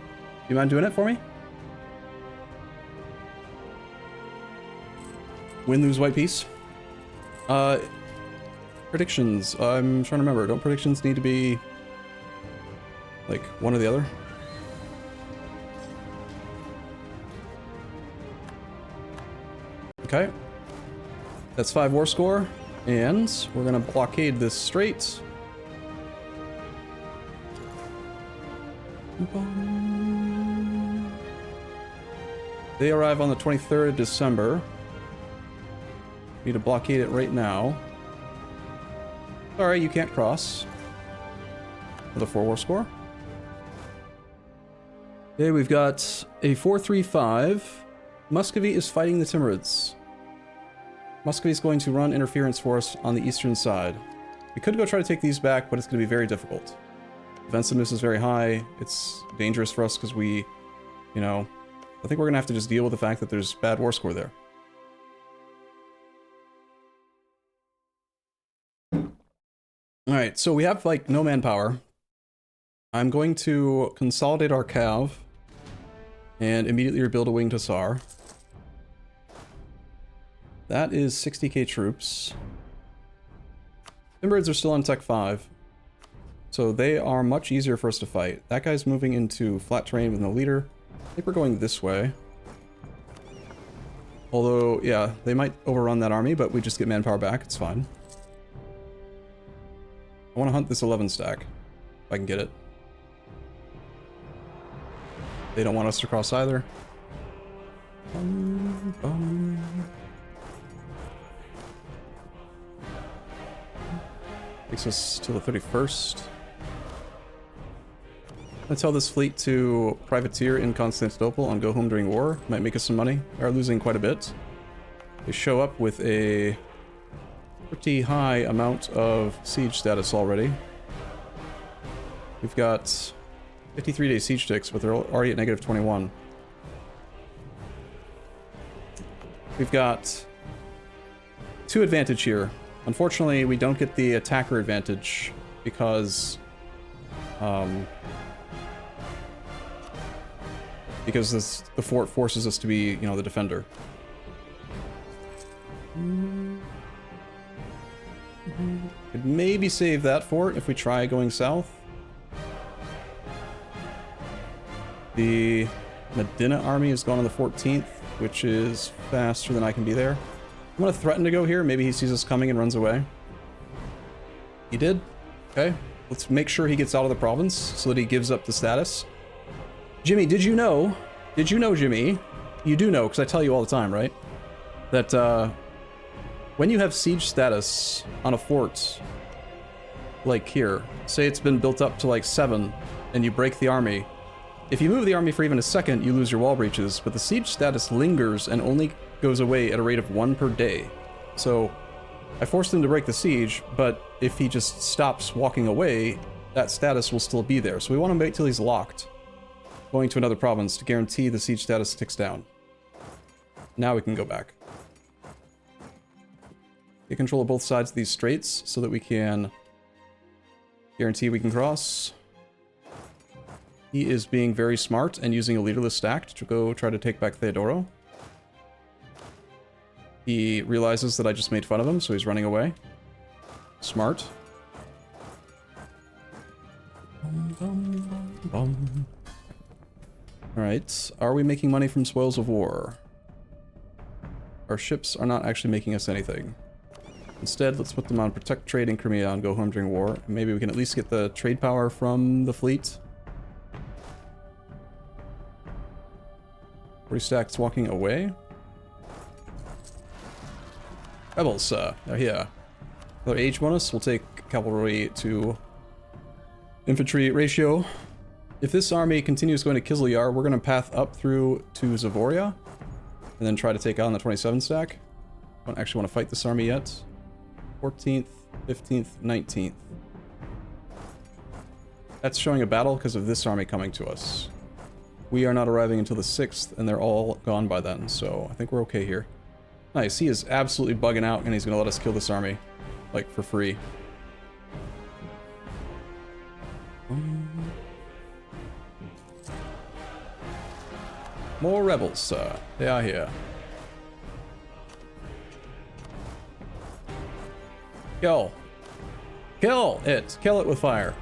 you mind doing it for me? Win, lose, white piece. Predictions. I'm trying to remember. Don't predictions need to be like one or the other? Okay. That's 5 war score. And we're gonna blockade this strait. They arrive on the 23rd of December. Need to blockade it right now. Sorry, you can't cross. With a 4 war score. Okay, we've got a 4-3-5. Muscovy is fighting the Timurids. Muscovy is going to run interference for us on the eastern side. We could go try to take these back, but it's going to be very difficult. Defensiveness is very high. It's dangerous for us because we, you know, I think we're going to have to just deal with the fact that there's bad war score there. Alright, so we have, like, no manpower. I'm going to consolidate our cav and immediately rebuild a winged hussar. That is 60k troops. Timberids are still on Tech 5. So they are much easier for us to fight. That guy's moving into flat terrain with no leader. I think we're going this way. Although, yeah, they might overrun that army, but we just get manpower back. It's fine. I want to hunt this 11 stack, if I can get it. They don't want us to cross either. Takes us to the 31st. I tell this fleet to privateer in Constantinople and go home during war. Might make us some money. We are losing quite a bit. They show up with a pretty high amount of siege status already. We've got 53-day siege ticks, but they're already at negative 21. We've got 2 advantage here. Unfortunately, we don't get the attacker advantage because the fort forces us to be, you know, the defender. Could maybe save that fort if we try going south. The Medina army is gone on the 14th, which is faster than I can be there. I'm going to threaten to go here. Maybe he sees us coming and runs away. He did. Okay. Let's make sure he gets out of the province so that he gives up the status. Jimmy, did you know, Jimmy? You do know, because I tell you all the time, right? That when you have siege status on a fort, like here, say it's been built up to like 7, and you break the army, if you move the army for even a second, you lose your wall breaches, but the siege status lingers and only goes away at a rate of 1 per day. So I forced him to break the siege, but if he just stops walking away, that status will still be there. So we want to wait till he's locked, going to another province to guarantee the siege status ticks down. Now we can go back. Get control of both sides of these straits so that we can guarantee we can cross. He is being very smart and using a leaderless stack to go try to take back Theodoro. He realizes that I just made fun of him, so he's running away. Smart. Alright, are we making money from spoils of war? Our ships are not actually making us anything. Instead, let's put them on protect trade in Crimea and go home during war. Maybe we can at least get the trade power from the fleet. 40 stacks walking away. Rebels, they're here. Another age bonus, we'll take cavalry to infantry ratio. If this army continues going to Kizlyar, we're going to path up through to Zavoria, and then try to take on the 27 stack. I don't actually want to fight this army yet. 14th, 15th, 19th. That's showing a battle because of this army coming to us. We are not arriving until the 6th, and they're all gone by then, so I think we're okay here. Nice, he is absolutely bugging out, and he's going to let us kill this army, like, for free. More rebels, they are here. Kill. Kill it. Kill it with fire.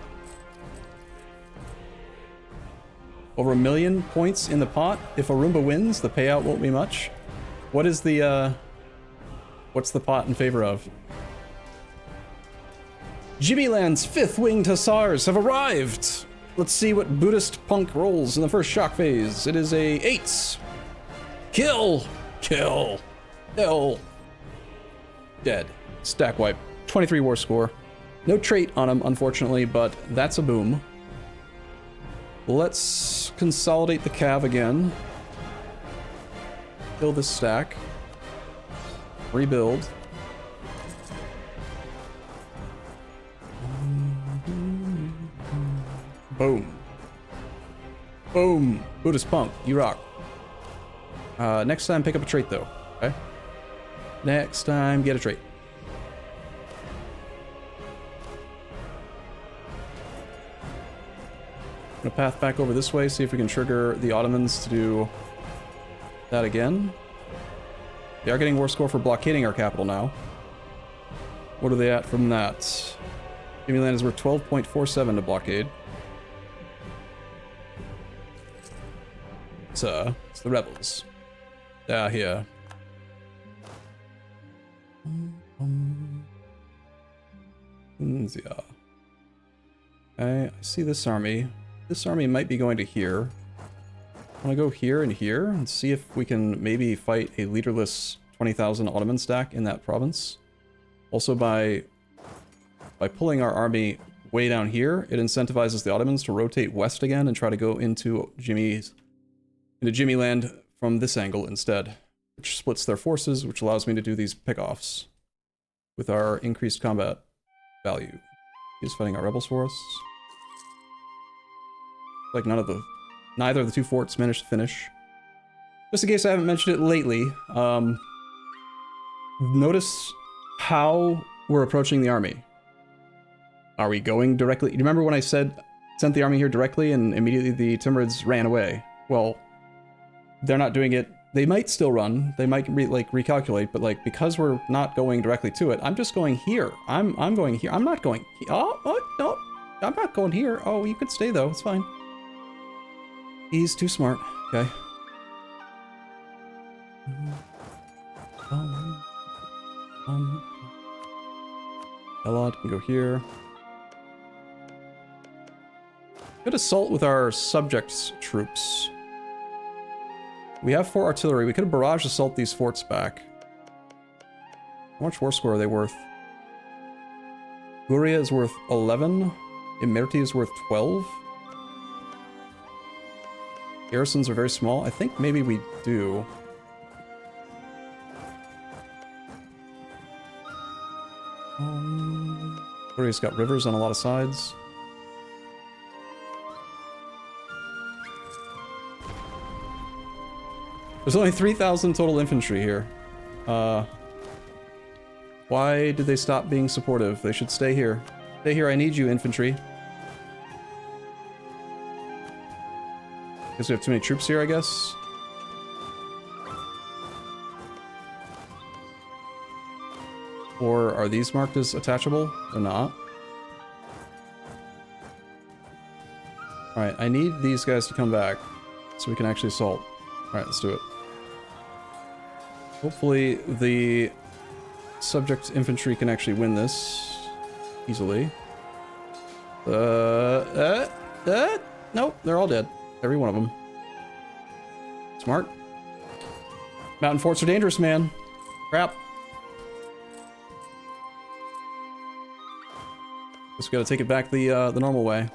Over 1 million points in the pot. If Arumba wins, the payout won't be much. What is the, what's the pot in favor of? Jimmyland's 5th Winged Hussars have arrived! Let's see what Buddhist punk rolls in the first shock phase. It is a 8. Kill! Kill! Kill! Dead. Stack wipe. 23 war score. No trait on him, unfortunately, but that's a boom. Let's consolidate the cav again. Kill this stack. Rebuild. Boom. Boom. Buddhist punk, you rock. Next time, pick up a trait, though. Okay? Next time, get a trait. I'm gonna path back over this way, see if we can trigger the Ottomans to do that again. They are getting war score for blockading our capital now. What are they at from that? Jimmyland is worth 12.47 to blockade. It's the rebels. Yeah, here. Yeah. Okay, I see this army. This army might be going to here. I want to go here and see if we can maybe fight a leaderless 20,000 Ottoman stack in that province. Also, by pulling our army way down here, it incentivizes the Ottomans to rotate west again and try to go into Jimmyland from this angle instead, which splits their forces, which allows me to do these pickoffs with our increased combat value. He's fighting our rebels for us. Like neither of the 2 forts managed to finish. Just in case I haven't mentioned it lately, notice how we're approaching the army. Are we going directly? You remember when I sent the army here directly and immediately the Timurids ran away? Well, they're not doing it. They might still run. They might recalculate, but like because we're not going directly to it, I'm just going here. I'm going here. I'm not going. Oh no, I'm not going here. Oh, you could stay though. It's fine. He's too smart. Okay. Elad can go here. Good assault with our subjects troops. We have 4 artillery. We could have barrage assault these forts back. How much war score are they worth? Guria is worth 11. Imerti is worth 12. Garrisons are very small. I think maybe we do. Guria's got rivers on a lot of sides. There's only 3,000 total infantry here. Why did they stop being supportive? They should stay here. Stay here, I need you, infantry. Guess we have too many troops here, I guess. Or are these marked as attachable? Or not? Alright, I need these guys to come back so we can actually assault. Alright, let's do it. Hopefully the subject infantry can actually win this easily. Nope, they're all dead. Every one of them. Smart. Mountain forts are dangerous, man. Crap. Just gotta take it back the normal way.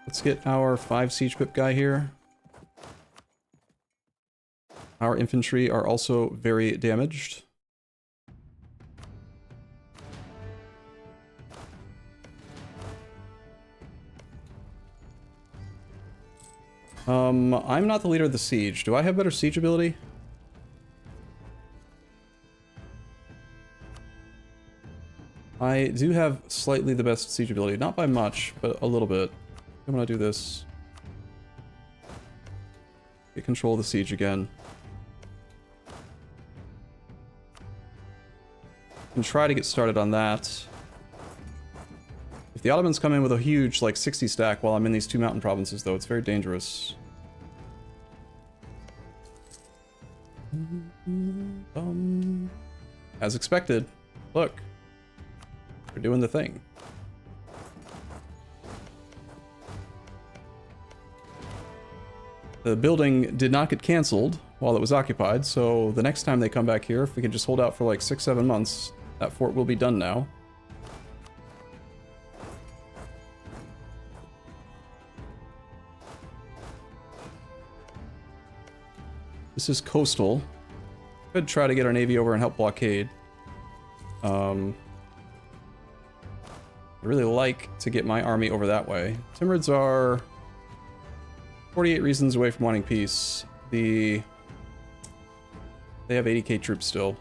Let's get our 5 siege pip guy here. Our infantry are also very damaged. I'm not the leader of the siege. Do I have better siege ability? I do have slightly the best siege ability. Not by much, but a little bit. I'm gonna do this. Get control of the siege again. And try to get started on that. If the Ottomans come in with a huge, like, 60 stack while I'm in these 2 mountain provinces, though, it's very dangerous. As expected. Look. We're doing the thing. The building did not get cancelled while it was occupied, so the next time they come back here, if we can just hold out for like 6-7 months, that fort will be done now. This is coastal. Could try to get our navy over and help blockade. I really like to get my army over that way. Timurids are 48 reasons away from wanting peace. They have 80k troops still.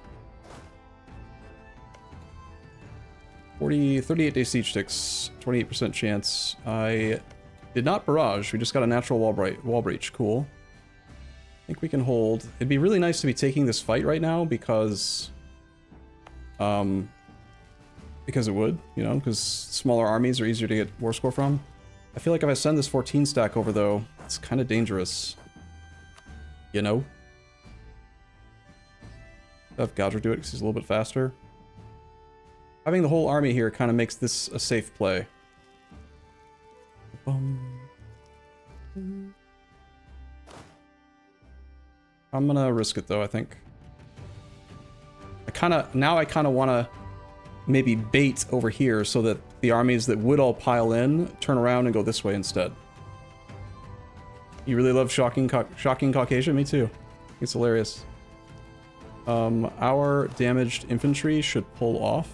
38-day siege sticks, 28% chance. I did not barrage. We just got a natural wall breach. Cool. I think we can hold. It'd be really nice to be taking this fight right now because it would, you know, because smaller armies are easier to get war score from. I feel like if I send this 14 stack over, though, it's kind of dangerous. You know? Have Gadra do it because he's a little bit faster. Having the whole army here kind of makes this a safe play. I'm gonna risk it, though, I think. Now I kind of want to maybe bait over here so that the armies that would all pile in turn around and go this way instead. You really love shocking Caucasia? Me too. It's hilarious. Our damaged infantry should pull off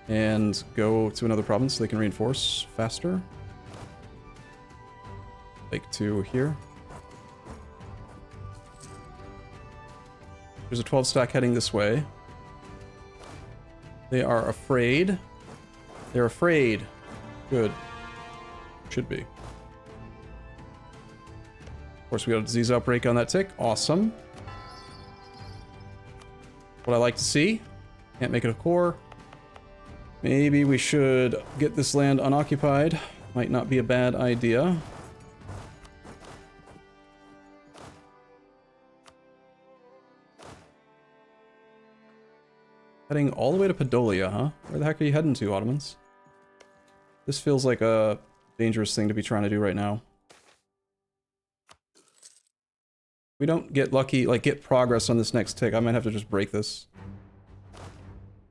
and go to another province so they can reinforce faster. Like to here. There's a 12 stack heading this way. They are afraid. They're afraid. Good. Should be. Of course, we got a disease outbreak on that tick. Awesome. What I like to see. Can't make it a core. Maybe we should get this land unoccupied. Might not be a bad idea. Heading all the way to Podolia, huh? Where the heck are you heading to, Ottomans? This feels like a dangerous thing to be trying to do right now. We don't get lucky, like get progress on this next tick. I might have to just break this.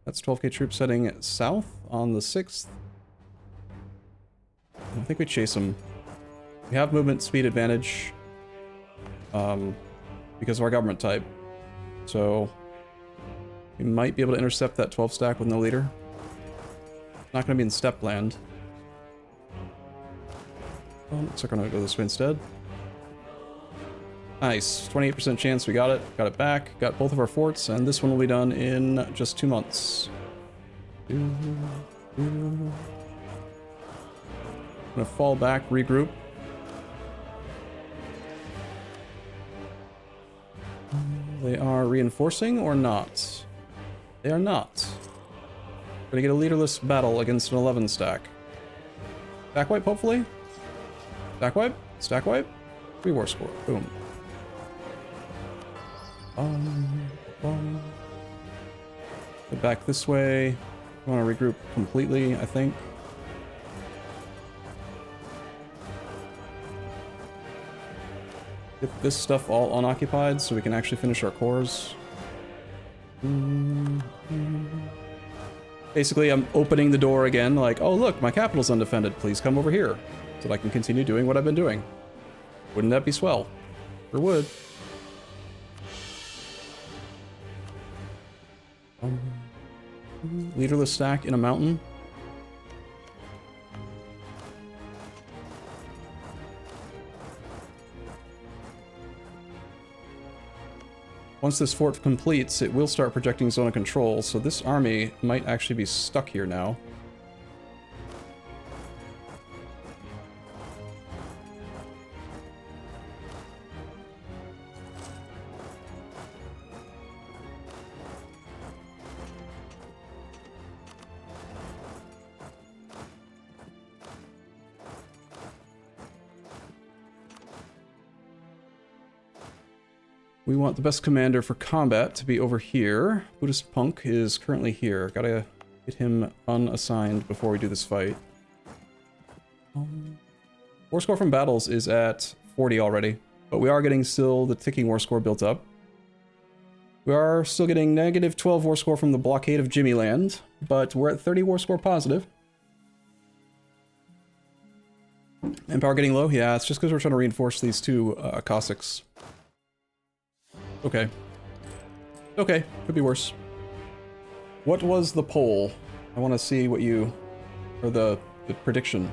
That's 12k troops heading south on the 6th. I think we chase them. We have movement speed advantage because of our government type. So we might be able to intercept that 12 stack with no leader. Not going to be in steppe land. So we're going to go this way instead. Nice. 28% chance we got it. Got it back. Got both of our forts, and this one will be done in just 2 months. I'm gonna fall back, regroup. They are reinforcing or not? They are not. We're gonna get a leaderless battle against an 11 stack. Stack wipe, hopefully? Stack wipe? Stack wipe? 3 war score. Boom. Get back this way. I want to regroup completely, I think. Get this stuff all unoccupied so we can actually finish our cores. Basically, I'm opening the door again, like, oh look, my capital's undefended, please come over here, so that I can continue doing what I've been doing. Wouldn't that be swell? Sure would. Leaderless stack in a mountain. Once this fort completes, it will start projecting zone of control, so this army might actually be stuck here now. We want the best commander for combat to be over here. Buddhist Punk is currently here. Gotta get him unassigned before we do this fight. War score from battles is at 40 already, but we are getting still the ticking war score built up. We are still getting negative 12 war score from the blockade of Jimmyland, but we're at 30 war score positive. Empire getting low? Yeah, it's just because we're trying to reinforce these 2 Cossacks. Okay. Okay, could be worse. What was the poll? I want to see what you... or the prediction.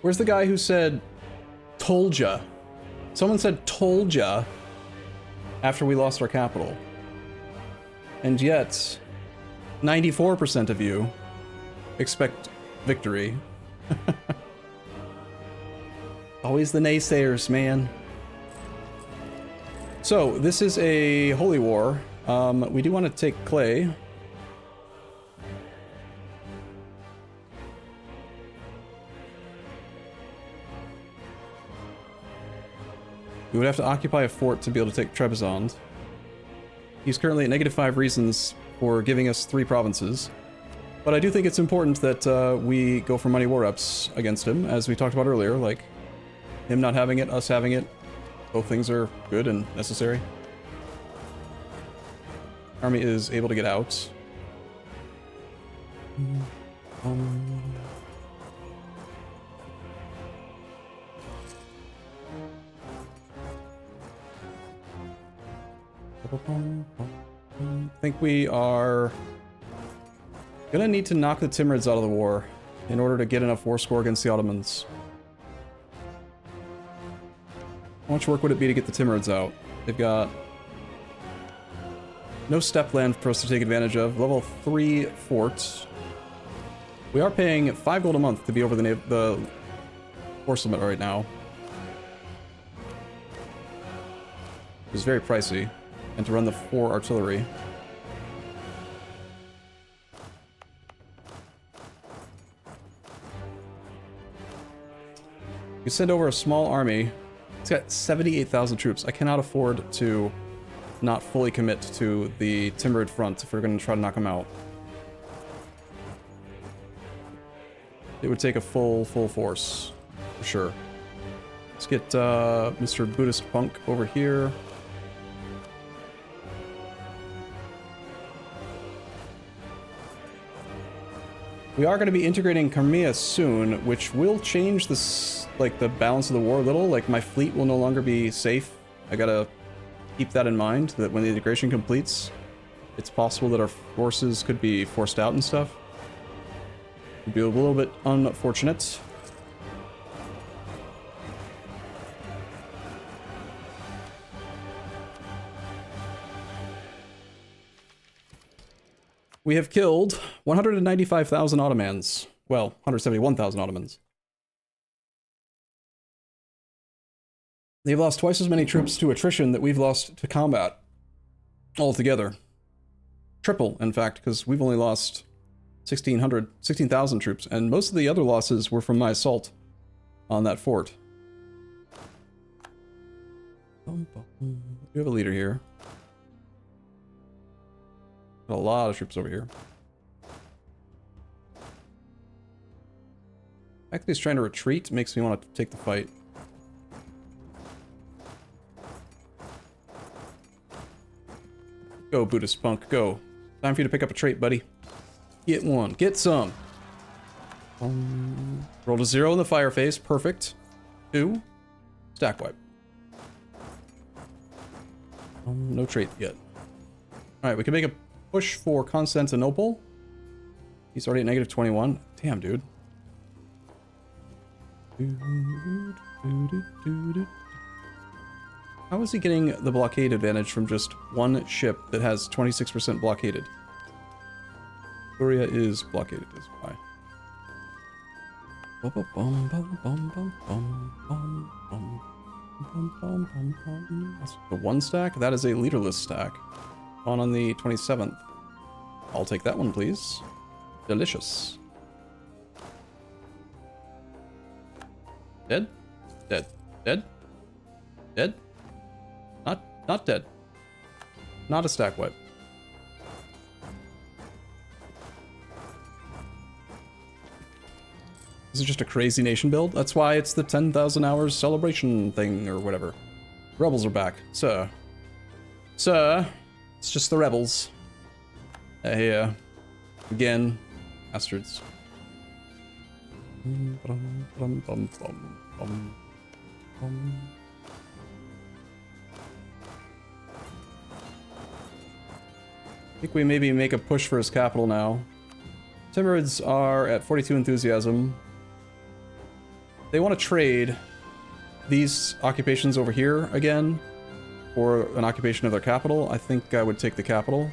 Where's the guy who said, told ya? Someone said told ya after we lost our capital. And yet, 94% of you expect victory. Always the naysayers, man. So, this is a holy war. We do want to take Clay. We would have to occupy a fort to be able to take Trebizond. He's currently at -5 reasons for giving us 3 provinces. But I do think it's important that we go for money war reps against him, as we talked about earlier, like him not having it, us having it. Both things are good and necessary. Army is able to get out. I think we are gonna need to knock the Timurids out of the war in order to get enough war score against the Ottomans. How much work would it be to get the Timurids out? They've got no steppe land for us to take advantage of. Level 3 forts. We are paying 5 gold a month to be over the force limit right now. It's very pricey. And to run the 4 artillery. You send over a small army. It's got 78,000 troops. I cannot afford to not fully commit to the Timbered front if we're going to try to knock him out. It would take a full force, for sure. Let's get Mr. Buddhist Punk over here. We are going to be integrating Crimea soon, which will change this, like, the balance of the war a little. Like, my fleet will no longer be safe. I gotta keep that in mind, that when the integration completes, it's possible that our forces could be forced out and stuff. It'd be a little bit unfortunate. We have killed 195,000 Ottomans. Well, 171,000 Ottomans. They've lost twice as many troops to attrition that we've lost to combat altogether. Triple, in fact, because we've only lost 16,000 troops, and most of the other losses were from my assault on that fort. We have a leader here. Got a lot of troops over here. The fact that he's trying to retreat makes me want to take the fight. Go, Buddhist Punk, go. Time for you to pick up a trait, buddy. Get one. Get some. Rolled a 0 in the fire phase. Perfect. 2. Stack wipe. No trait yet. Alright, we can make a push for Constantinople. He's already at negative 21. Damn, dude. How is he getting the blockade advantage from just one ship that has 26% blockaded? Korea is blockaded, is why. That's the 1 stack? That is a leaderless stack. On the 27th. I'll take that one, please. Delicious. Dead? Dead. Dead? Dead? Not dead. Not a stack wipe. This is just a crazy nation build. That's why it's the 10,000 hours celebration thing or whatever. Rebels are back. Sir. Sir. It's just the rebels. Here. Again. Bastards. I think we maybe make a push for his capital now. Timurids are at 42 enthusiasm. They want to trade these occupations over here again for an occupation of their capital. I think I would take the capital.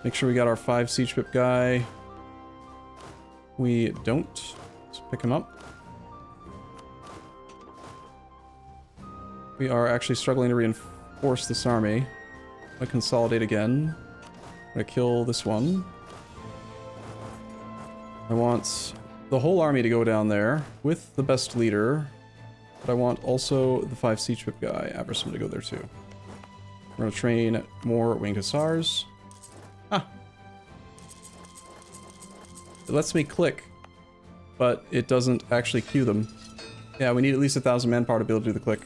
Make sure we got our 5 siege pip guy. We don't. Let's pick him up. We are actually struggling to reinforce this army. I'm gonna consolidate again. I'm gonna kill this one. I want the whole army to go down there with the best leader, but I want also the 5 siege pip guy, Aversom, to go there too. We're gonna train more winged hussars. Ah! It lets me click, but it doesn't actually queue them. Yeah, we need at least 1,000 manpower to be able to do the click.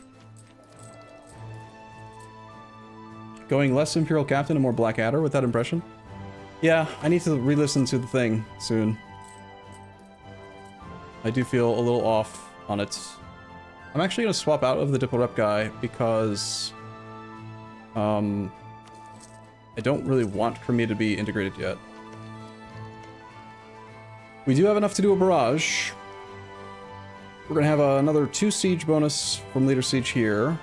Going less Imperial Captain and more Blackadder with that impression? Yeah, I need to re-listen to the thing soon. I do feel a little off on it. I'm actually going to swap out of the Diplo Rep guy because I don't really want Crimea to be integrated yet. We do have enough to do a barrage. We're going to have another 2 siege bonus from Leader Siege here.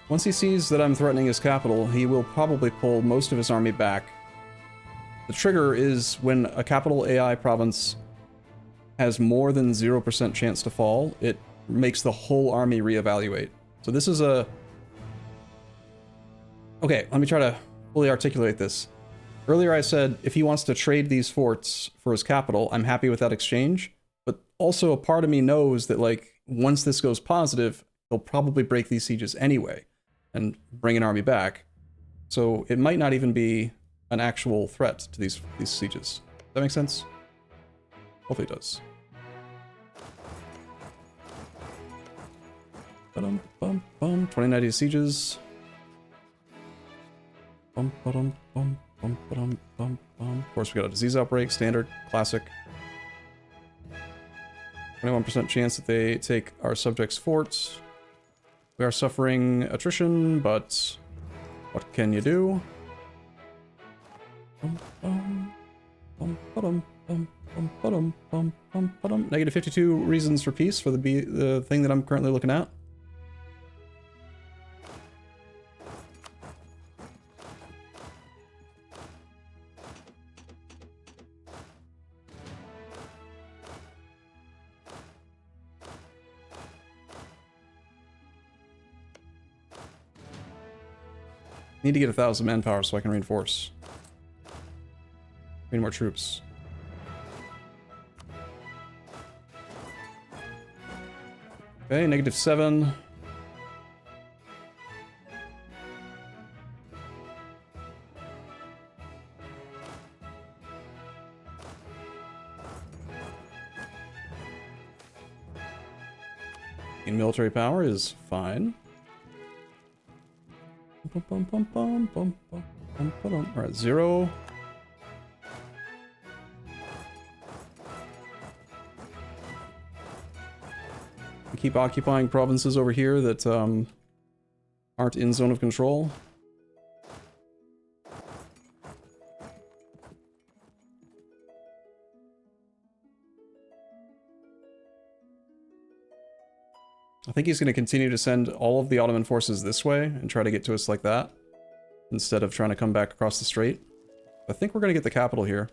Once he sees that I'm threatening his capital, he will probably pull most of his army back. The trigger is when a capital AI province has more than 0% chance to fall, it makes the whole army reevaluate. So this is a... Okay, let me try to fully articulate this. Earlier I said if he wants to trade these forts for his capital, I'm happy with that exchange. But also a part of me knows that, like, once this goes positive, he'll probably break these sieges anyway and bring an army back. So it might not even be an actual threat to these sieges. Does that make sense? Hopefully it does. 2090 sieges. Of course, we got a disease outbreak, standard, classic. 21% chance that they take our subjects' forts. We are suffering attrition, but what can you do? Negative 52 reasons for peace for the thing that I'm currently looking at. Need to get 1,000 manpower so I can reinforce. Need more troops. Okay, -7. And military power is fine. We're at 0. We keep occupying provinces over here that aren't in zone of control. I think he's going to continue to send all of the Ottoman forces this way and try to get to us like that, instead of trying to come back across the strait. I think we're going to get the capital here.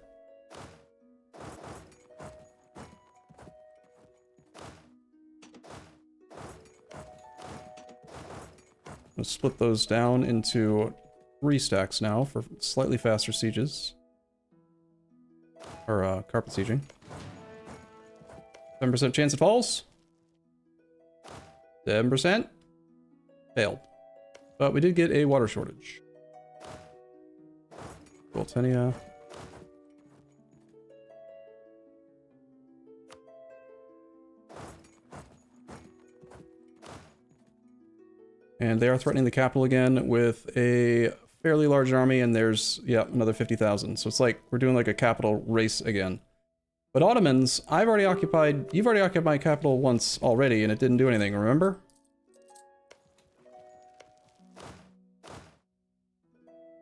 I'll split those down into 3 stacks now for slightly faster sieges. Or carpet sieging. 7% chance it falls. 7%. Failed. But we did get a water shortage. Voltenia. And they are threatening the capital again with a fairly large army, and there's, yeah, another 50,000. So it's like we're doing like a capital race again. But Ottomans, you've already occupied my capital once already, and it didn't do anything, remember?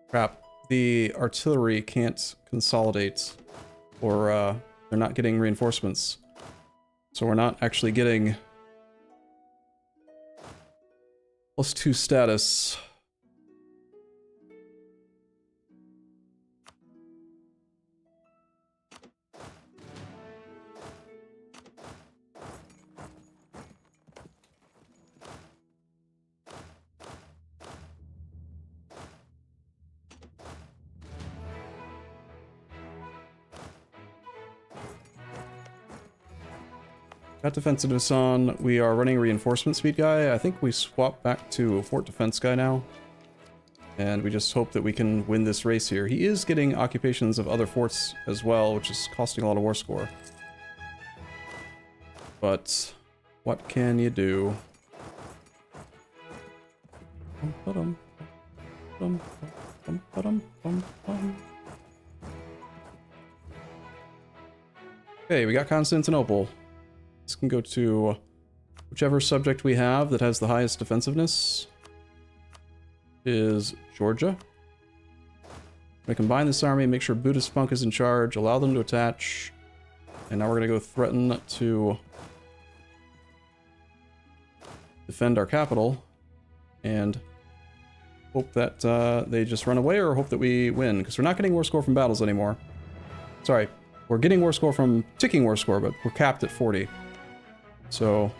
Crap. The artillery can't consolidate, or they're not getting reinforcements. So we're not actually getting +2 status. Got defensiveness on. We are running reinforcement speed guy. I think we swap back to a fort defense guy now. And we just hope that we can win this race here. He is getting occupations of other forts as well, which is costing a lot of war score. But what can you do? Okay, we got Constantinople. This can go to whichever subject we have that has the highest defensiveness. Is Georgia. I'm going to combine this army, make sure Buddhist Monk is in charge, allow them to attach. And now we're going to go threaten to defend our capital. And hope that they just run away, or hope that we win. Because we're not getting war score from battles anymore. Sorry, we're getting war score from ticking war score, but we're capped at 40. So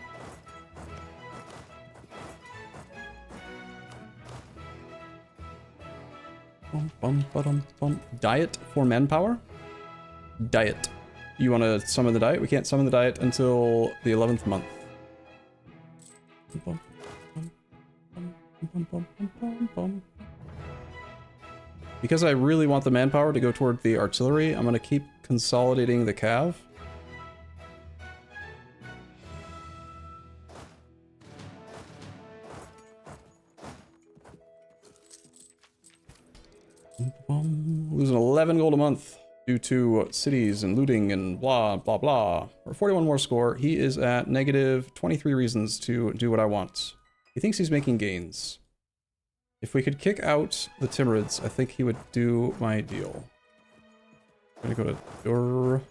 diet for manpower? Diet. You want to summon the diet? We can't summon the diet until the 11th month. Because I really want the manpower to go toward the artillery, I'm going to keep consolidating the cav. Losing 11 gold a month due to cities and looting and blah, blah, blah. Or 41 war score. He is at negative 23 reasons to do what I want. He thinks he's making gains. If we could kick out the Timurids, I think he would do my deal. I'm gonna go to Dur.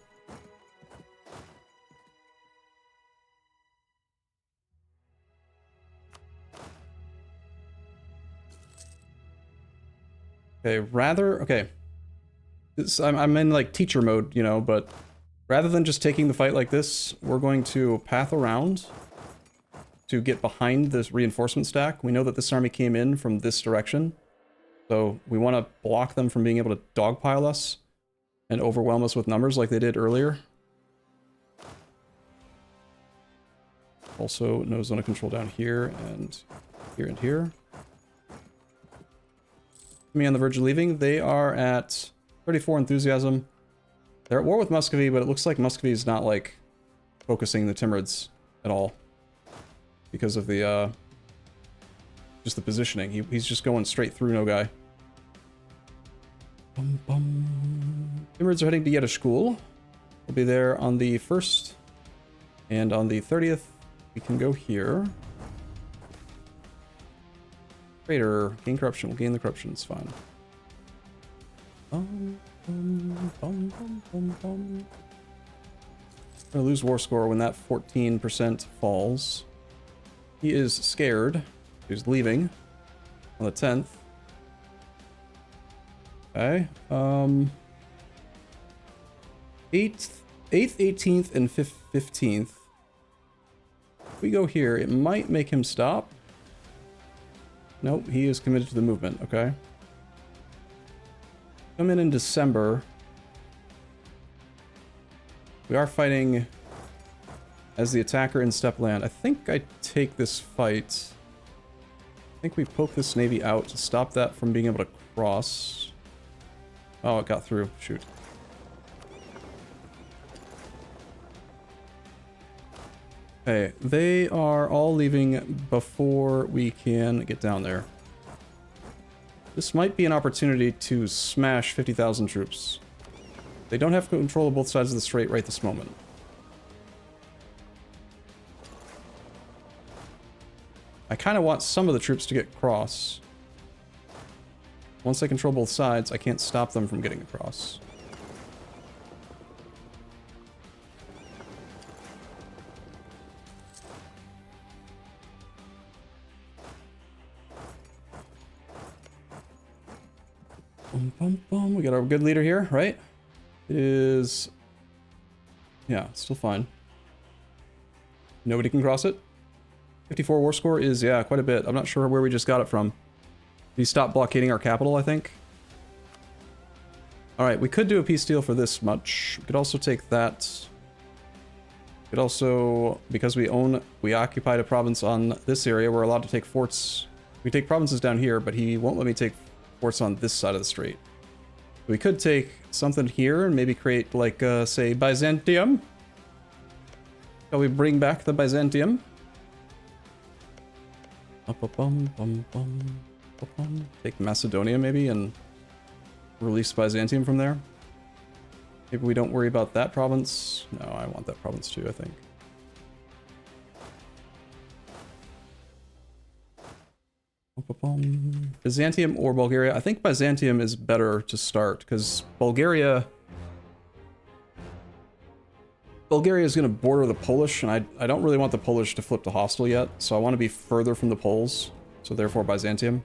Okay, I'm in like teacher mode, you know, but rather than just taking the fight like this, we're going to path around to get behind this reinforcement stack. We know that this army came in from this direction, so we want to block them from being able to dogpile us and overwhelm us with numbers like they did earlier. Also, no zone of control down here and here and here. Me on the verge of leaving. They are at 34 enthusiasm. They're at war with Muscovy, but it looks like Muscovy is not like focusing the Timurids at all because of the just the positioning. He's just going straight through Noogay. Timurids are heading to Yedishkul. We'll be there on the 1st, and on the 30th we can go here. Traitor, gain corruption. We'll gain the corruption, it's fine. I'm gonna lose war score when that 14% falls. He is scared. He's leaving on the 10th. Okay. 8th, 18th, and 15th. If we go here, it might make him stop. Nope, he is committed to the movement, okay. Come in December. We are fighting as the attacker in steppe land. I think I take this fight. I think we poke this navy out to stop that from being able to cross. Oh, it got through. Shoot. Okay, they are all leaving before we can get down there. This might be an opportunity to smash 50,000 troops. They don't have control of both sides of the strait right this moment. I kind of want some of the troops to get across. Once I control both sides, I can't stop them from getting across. Boom, boom, boom. We got our good leader here, right? It is... yeah, it's still fine. Nobody can cross it. 54 war score is, yeah, quite a bit. I'm not sure where we just got it from. He stopped blockading our capital, I think. Alright, we could do a peace deal for this much. We could also take that. We could also, because we occupied a province on this area, we're allowed to take forts. We take provinces down here, but he won't let me take forts on this side of the strait. We could take something here and maybe create, like, say, Byzantium. Shall we bring back the Byzantium? Take Macedonia, maybe, and release Byzantium from there. Maybe we don't worry about that province. No, I want that province too, I think. Byzantium or Bulgaria? I think Byzantium is better to start, because Bulgaria is going to border the Polish, and I don't really want the Polish to flip to hostile yet, so I want to be further from the Poles, so therefore Byzantium.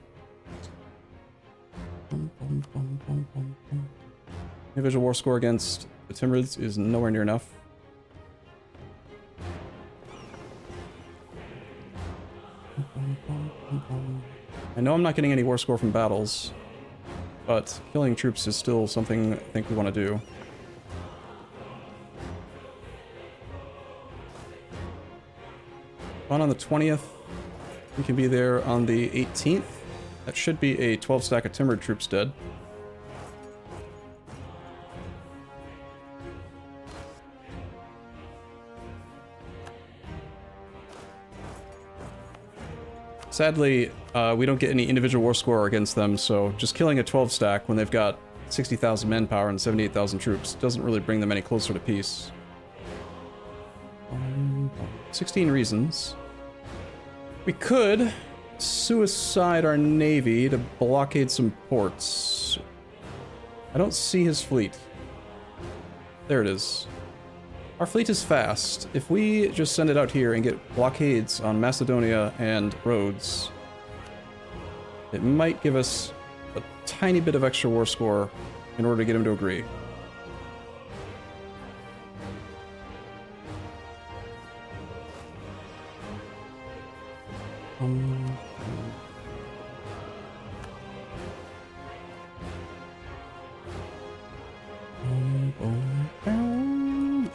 Individual war score against the Timurids is nowhere near enough. I know I'm not getting any war score from battles, but killing troops is still something I think we want to do. On the 20th, We can be there on the 18th. That should be a 12 stack of timbered troops dead. Sadly, we don't get any individual war score against them, so just killing a 12 stack when they've got 60,000 manpower and 78,000 troops doesn't really bring them any closer to peace. 16 reasons. We could suicide our navy to blockade some ports. I don't see his fleet. There it is. Our fleet is fast. If we just send it out here and get blockades on Macedonia and Rhodes, it might give us a tiny bit of extra war score in order to get him to agree.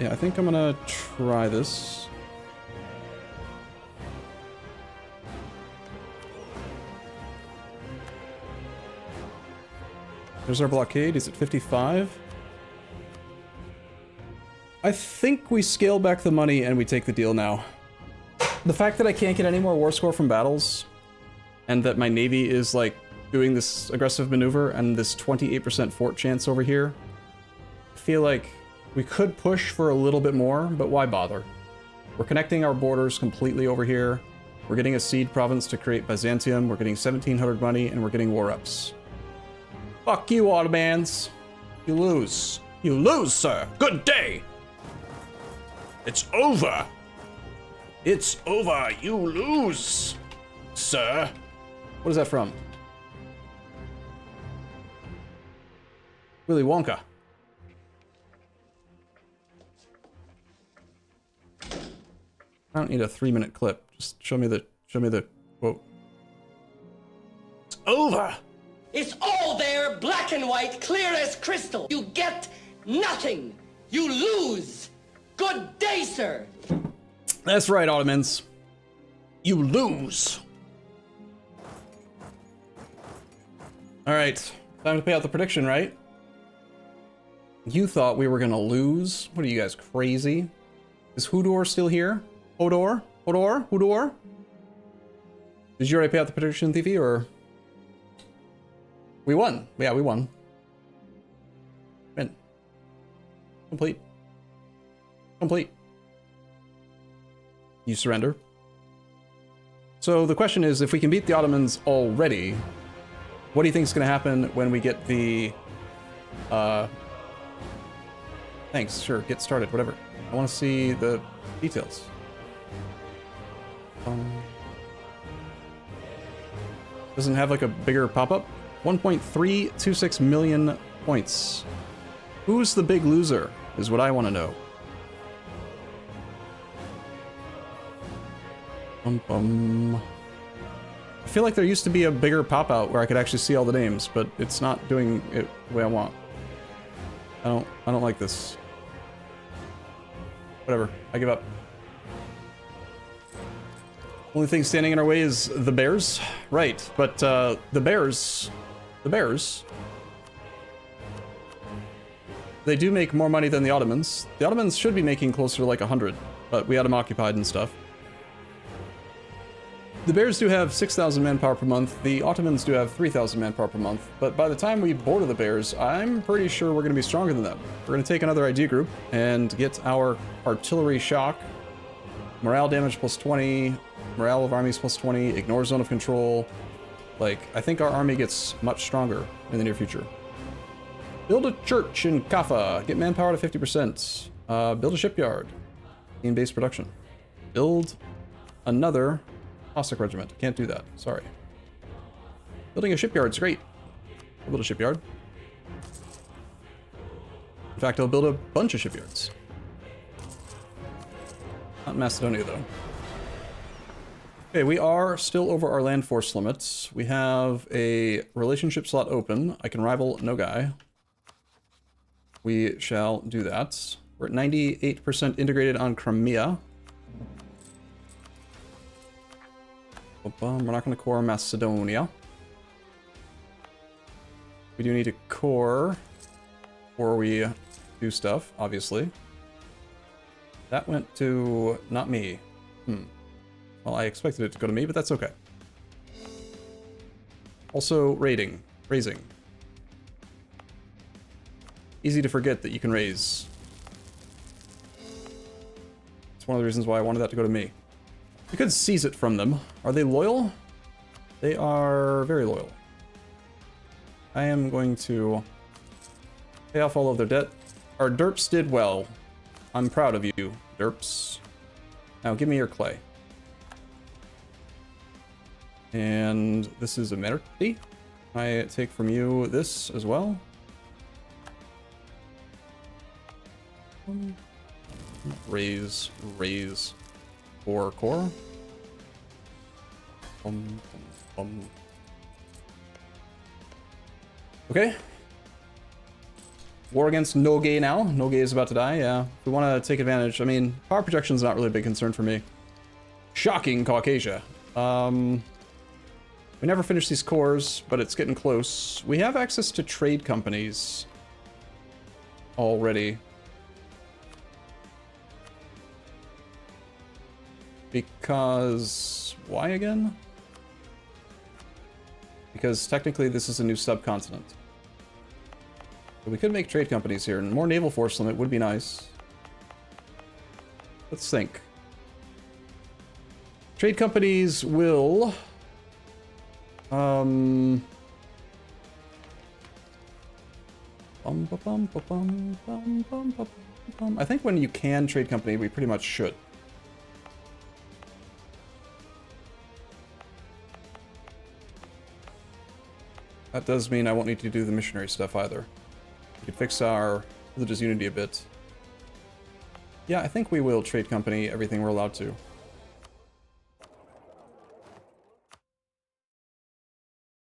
Yeah, I think I'm gonna try this. There's our blockade. Is it 55? I think we scale back the money and we take the deal now. The fact that I can't get any more war score from battles, and that my navy is like doing this aggressive maneuver and this 28% fort chance over here, I feel like we could push for a little bit more, but why bother? We're connecting our borders completely over here. We're getting a seed province to create Byzantium. We're getting 1700 money, and we're getting war reps. Fuck you, Ottomans. You lose. You lose, sir. Good day. It's over. It's over. You lose, sir. What is that from? Willy Wonka. I don't need a 3-minute clip. Just show me the quote. It's over. It's all there, black and white, clear as crystal. You get nothing. You lose. Good day, sir. That's right, Ottomans. You lose. All right, time to pay out the prediction, right? You thought we were gonna lose? What are you guys, crazy? Is Hodor still here? Hodor? Hodor? Hodor? Did you already pay out the prediction, Thiefy, or? We won. Yeah, we won. Win. Complete. Complete. You surrender. So the question is, if we can beat the Ottomans already, what do you think is going to happen when we get the... Thanks, sure, get started, whatever. I want to see the details. Doesn't have like a bigger pop-up? 1.326 million points. Who's the big loser, is what I want to know. I feel like there used to be a bigger pop-out where I could actually see all the names, but it's not doing it the way I want. I don't like this. Whatever, I give up. Only thing standing in our way is the bears. Right, but the bears, they do make more money than the Ottomans. The Ottomans should be making closer to like 100, but we had them occupied and stuff. The bears do have 6,000 manpower per month. The Ottomans do have 3,000 manpower per month. But by the time we border the bears, I'm pretty sure we're going to be stronger than them. We're going to take another idea group and get our artillery shock. Morale damage plus 20. Morale of armies plus 20. Ignore zone of control. Like, I think our army gets much stronger in the near future. Build a church in Kaffa. Get manpower to 50%. Build a shipyard. Gain base production. Build another Cossack regiment. Can't do that. Sorry. Building a shipyard's great. I'll build a shipyard. In fact, I'll build a bunch of shipyards. Not in Macedonia, though. Okay, we are still over our land force limits. We have a relationship slot open. I can rival Noogay. We shall do that. We're at 98% integrated on Crimea. We're not going to core Macedonia. We do need to core before we do stuff, obviously. That went to not me. Well, I expected it to go to me, but that's okay. Also, raising. Easy to forget that you can raise. It's one of the reasons why I wanted that to go to me. We could seize it from them. Are they loyal? They are very loyal. I am going to pay off all of their debt. Our derps did well. I'm proud of you, derps. Now give me your clay. And this is a Merti. I take from you this as well. Raise for core. Okay. War against Noogay now. Noogay is about to die, yeah. We want to take advantage. I mean, power projection is not really a big concern for me. Shocking Caucasia. We never finish these cores, but it's getting close. We have access to trade companies already. Because... why again? Because technically this is a new subcontinent. But we could make trade companies here, and more naval force limit would be nice. Let's think. Trade companies will... I think when you can trade company, we pretty much should. That does mean I won't need to do the missionary stuff either. We could fix our religious unity a bit. Yeah, I think we will trade company everything we're allowed to.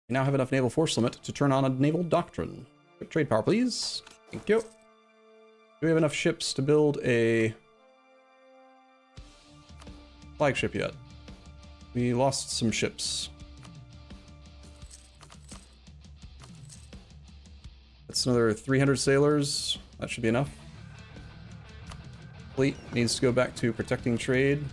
We now have enough naval force limit to turn on a naval doctrine. Trade power, please. Thank you. Do we have enough ships to build a flagship yet? We lost some ships. That's another 300 sailors. That should be enough. Fleet needs to go back to protecting trade.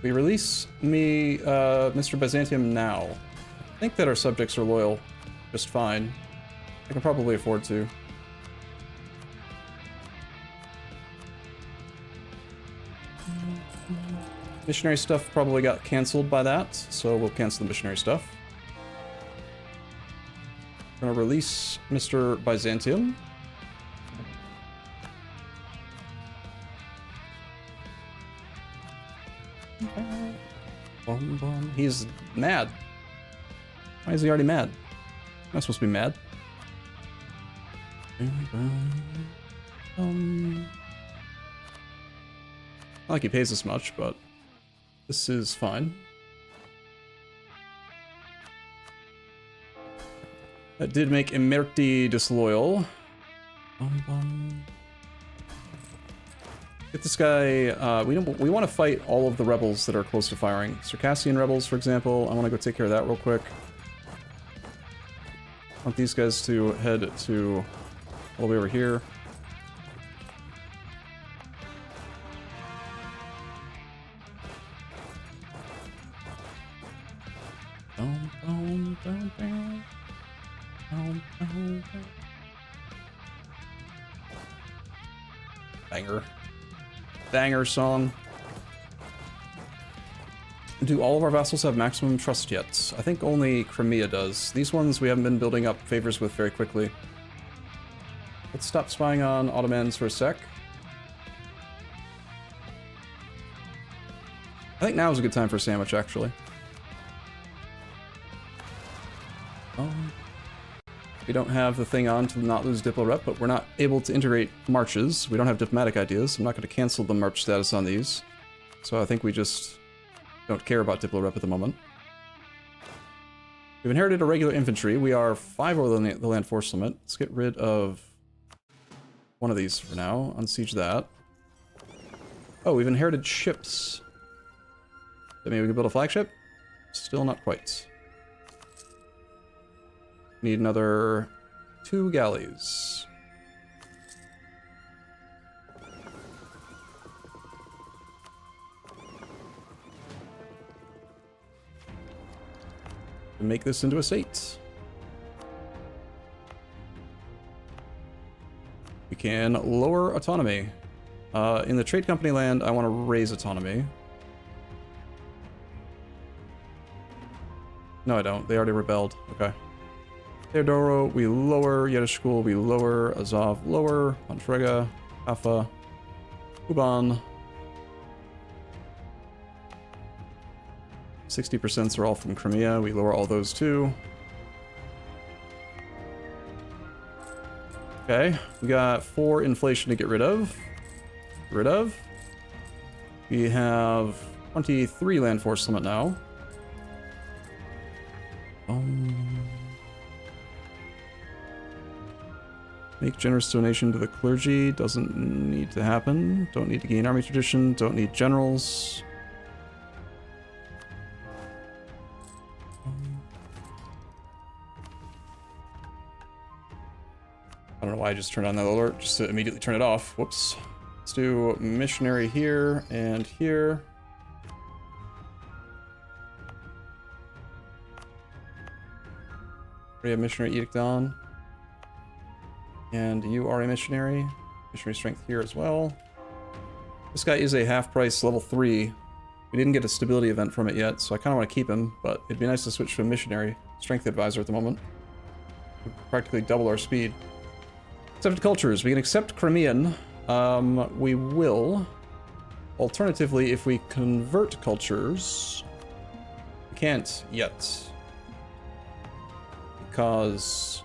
We release me, Mr. Byzantium now. I think that our subjects are loyal just fine. I can probably afford to. Missionary stuff probably got cancelled by that, so we'll cancel the missionary stuff. We're gonna release Mr. Byzantium. He's mad. Why is he already mad? I'm not supposed to be mad. Not like he pays us much, but this is fine. That did make Imerti disloyal. Get this guy, we want to fight all of the rebels that are close to firing. Circassian rebels, for example. I want to go take care of that real quick. I want these guys to head to all the way over here. Banger song. Do all of our vassals have maximum trust yet? I think only Crimea does. These ones we haven't been building up favors with very quickly. Let's stop spying on Ottomans for a sec. I think now is a good time for a sandwich, actually. We don't have the thing on to not lose Diplo rep, but we're not able to integrate marches. We don't have diplomatic ideas. I'm not going to cancel the march status on these. So I think we just don't care about Diplo rep at the moment. We've inherited a regular infantry. We are 5 over the land force limit. Let's get rid of one of these for now. Unsiege that. Oh, we've inherited ships. That maybe we can build a flagship? Still not quite. Need another 2 galleys. To make this into a state. We can lower autonomy. In the trade company land, I want to raise autonomy. No, I don't. They already rebelled. Okay. Theodoro, we lower. Yedishkul, we lower. Azov, lower. Pantrega, Kaffa, Kuban. 60% are all from Crimea. We lower all those too. Okay, we got 4 inflation to get rid of. We have 23 land force limit now. Make generous donation to the clergy. Doesn't need to happen. Don't need to gain army tradition. Don't need generals. I don't know why I just turned on that alert, just to immediately turn it off. Whoops. Let's do missionary here and here. We have missionary edict on. And you are a missionary. Missionary strength here as well. This guy is a half price level 3. We didn't get a stability event from it yet, so I kind of want to keep him, but it'd be nice to switch to a missionary strength advisor at the moment. We'd practically double our speed. Accepted cultures. We can accept Crimean. We will. Alternatively, if we convert cultures, we can't yet. Because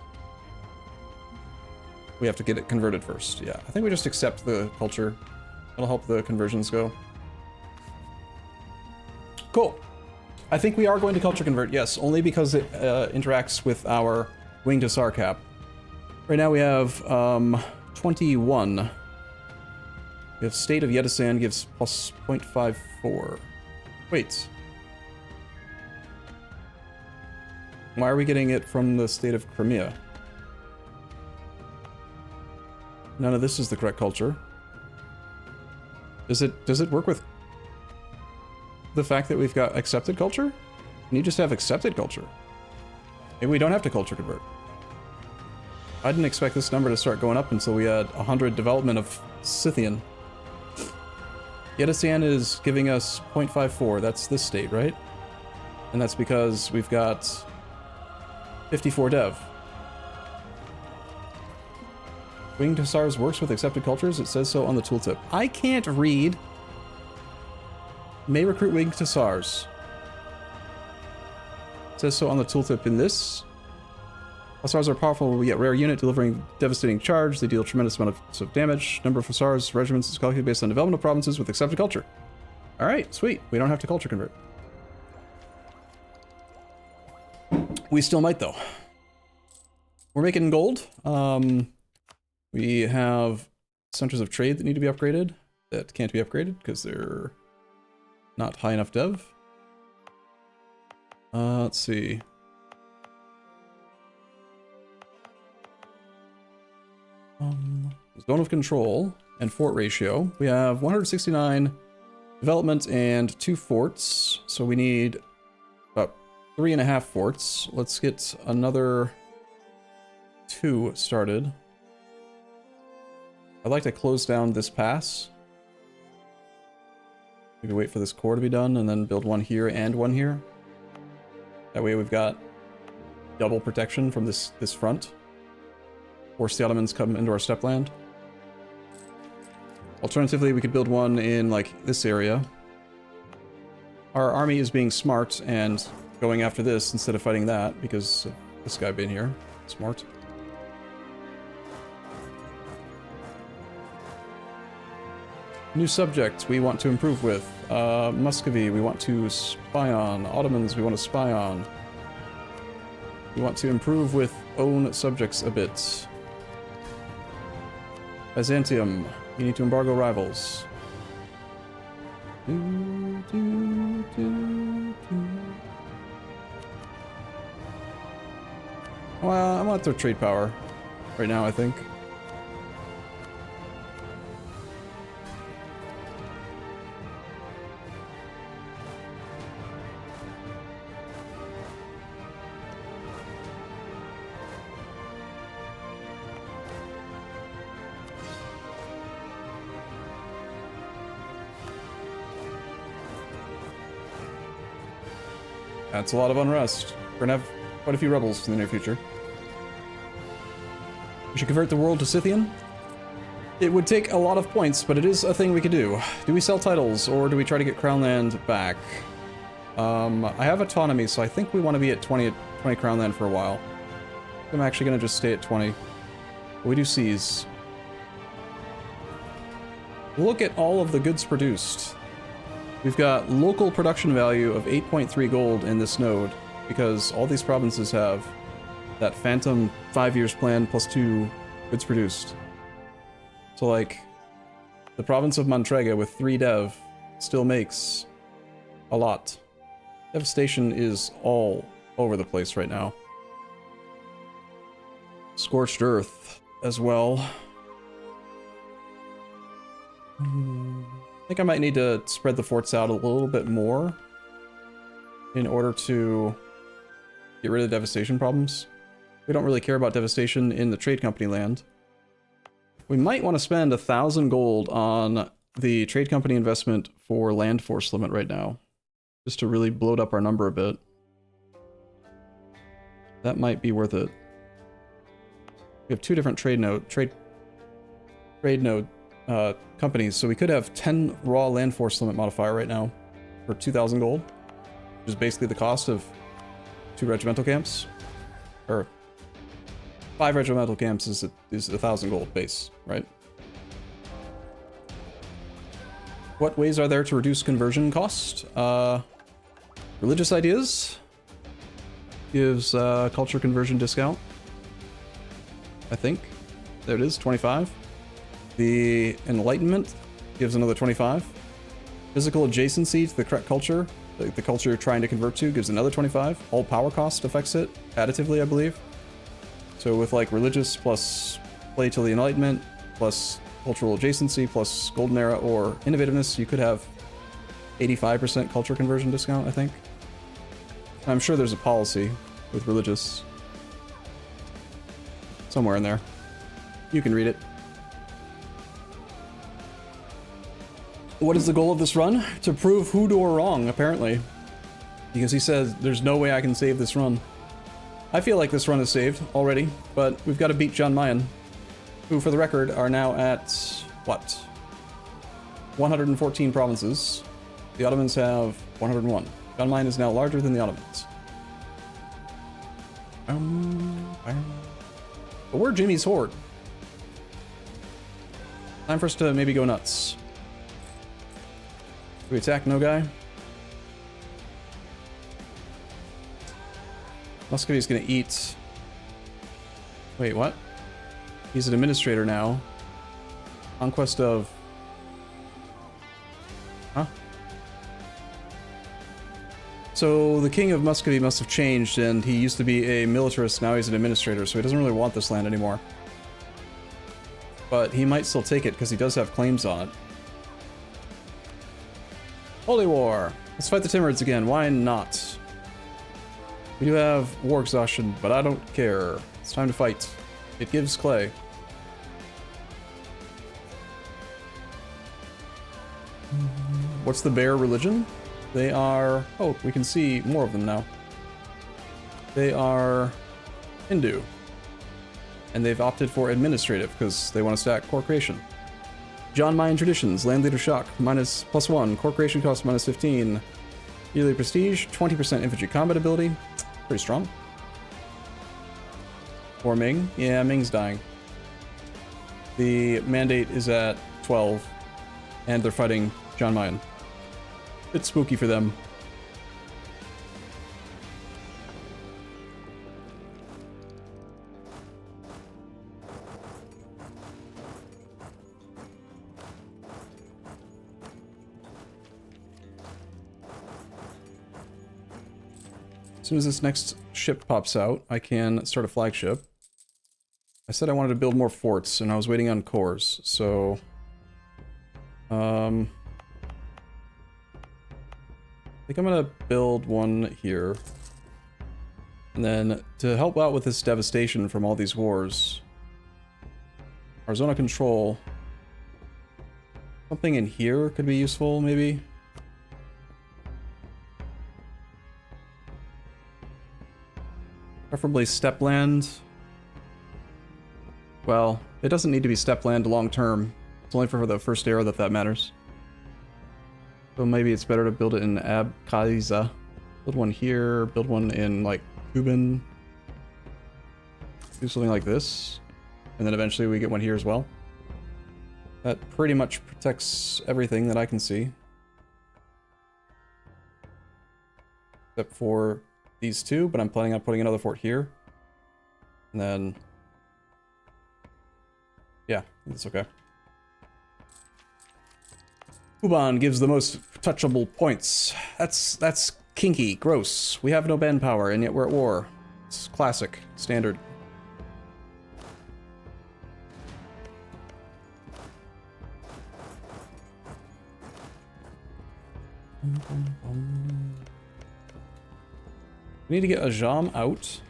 we have to get it converted first. Yeah, I think we just accept the culture. That'll help the conversions go. Cool. I think we are going to culture convert, yes, only because it interacts with our winged hussar cap. Right now we have 21. We have state of Yedisan gives plus 0.54. Wait. Why are we getting it from the state of Crimea? None of this is the correct culture. Does it work with the fact that we've got accepted culture? Can you just have accepted culture? Maybe we don't have to culture convert. I didn't expect this number to start going up until we had 100 development of Scythian. Yedisan is giving us 0.54. That's this state, right? And that's because we've got 54 dev. Winged Hussars works with accepted cultures. It says so on the tooltip. I can't read. May recruit Winged Hussars. It says so on the tooltip in this. Hussars are powerful yet rare unit, delivering devastating charge. They deal a tremendous amount of damage. Number of Hussars regiments is calculated based on development of provinces with accepted culture. Alright, sweet. We don't have to culture convert. We still might, though. We're making gold. We have centers of trade that need to be upgraded. That can't be upgraded because they're not high enough dev. Let's see. Zone of control and fort ratio. We have 169 development and 2 forts. So we need about 3.5 forts. Let's get another 2 started. I'd like to close down this pass. Maybe wait for this core to be done and then build one here and one here. That way we've got double protection from this front. Force the Ottomans come into our steppe land. Alternatively, we could build one in like this area. Our army is being smart and going after this instead of fighting that because of this guy being here. Smart. New subject we want to improve with. Muscovy we want to spy on. Ottomans we want to spy on. You want to improve with own subjects a bit. Byzantium, you need to embargo rivals. Well, I want their trade power right now, I think. That's a lot of unrest. We're gonna have quite a few rebels in the near future. We should convert the world to Scythian. It would take a lot of points, but it is a thing we could do. Do we sell titles, or do we try to get Crown Land back? I have autonomy, so I think we want to be at 20 Crown Land for a while. I'm actually going to just stay at 20. But we do seize. Look at all of the goods produced. We've got local production value of 8.3 gold in this node, because all these provinces have that phantom 5 years plan plus 2 goods produced. So like, the province of Mantrega with 3 dev still makes a lot. Devastation is all over the place right now. Scorched Earth as well. I think I might need to spread the forts out a little bit more in order to get rid of devastation problems. We don't really care about devastation in the trade company land. We might want to spend 1,000 gold on the trade company investment for land force limit right now, just to really bloat up our number a bit. That might be worth it. We have 2 different trade node companies, so we could have 10 raw land force limit modifier right now for 2,000 gold, which is basically the cost of 2 regimental camps, or 5 regimental camps is 1,000 gold base, right? What ways are there to reduce conversion cost? Religious ideas gives culture conversion discount, I think. There it is, 25. The Enlightenment gives another 25. Physical adjacency to the correct culture, the culture you're trying to convert to, gives another 25. All power cost affects it additively, I believe. So with like religious plus play till the Enlightenment plus cultural adjacency plus golden era or innovativeness, you could have 85% culture conversion discount, I think. I'm sure there's a policy with religious somewhere in there. You can read it. What is the goal of this run? To prove Hodor wrong, apparently. Because he says, there's no way I can save this run. I feel like this run is saved already, but we've got to beat John Mayen, who, for the record, are now at, what? 114 provinces. The Ottomans have 101. John Mayen is now larger than the Ottomans. But we're Jimmy's Horde. Time for us to maybe go nuts. Do we attack Noogay? Muscovy's gonna eat. Wait, what? He's an administrator now. Conquest of... Huh? So the king of Muscovy must have changed, and he used to be a militarist, now he's an administrator, so he doesn't really want this land anymore. But he might still take it, because he does have claims on it. Holy War! Let's fight the Timurids again, why not? We do have war exhaustion, but I don't care. It's time to fight. It gives clay. What's the bear religion? They are... Oh, we can see more of them now. They are Hindu. And they've opted for administrative, because they want to stack core creation. John Mayen traditions, land leader shock, +1, core creation cost -15. Yearly prestige, 20% infantry combat ability. Pretty strong. Or Ming. Yeah, Ming's dying. The mandate is at 12, and they're fighting John Mayen. It's spooky for them. soon as this next ship pops out, I can start a flagship. I said I wanted to build more forts, and I was waiting on cores, so... I think I'm gonna build one here. And then, to help out with this devastation from all these wars... Our zone of control... Something in here could be useful, maybe? Preferably steppe land. Well, it doesn't need to be steppe land long term. It's only for the first era that matters. So maybe it's better to build it in Abkhazia. Build one here, build one in, like, Kuban. Do something like this. And then eventually we get one here as well. That pretty much protects everything that I can see. Except for these two, but I'm planning on putting another fort here. And then... yeah, that's okay. Kuban gives the most touchable points. That's kinky, gross. We have no manpower, and yet we're at war. It's classic, standard. We need to get Ajam out.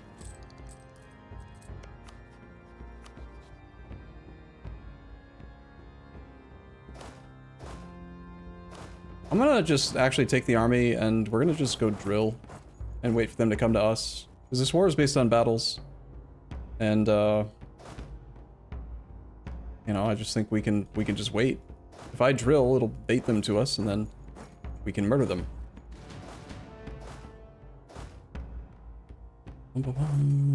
I'm gonna just actually take the army and we're gonna just go drill and wait for them to come to us. Because this war is based on battles. And, you know, I just think we can just wait. If I drill, it'll bait them to us and then we can murder them.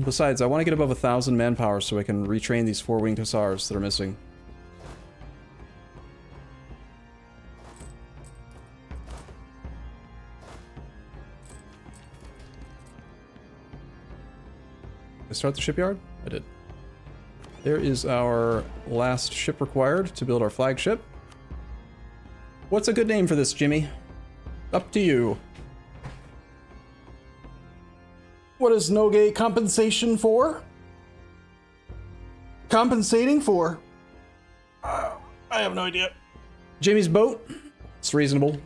Besides, I want to get above 1,000 manpower so I can retrain these 4-winged hussars that are missing. Did I start the shipyard? I did. There is our last ship required to build our flagship. What's a good name for this, Jimmy? Up to you. What is Noogay compensation for? Compensating for? I have no idea. Jimmy's boat? It's reasonable.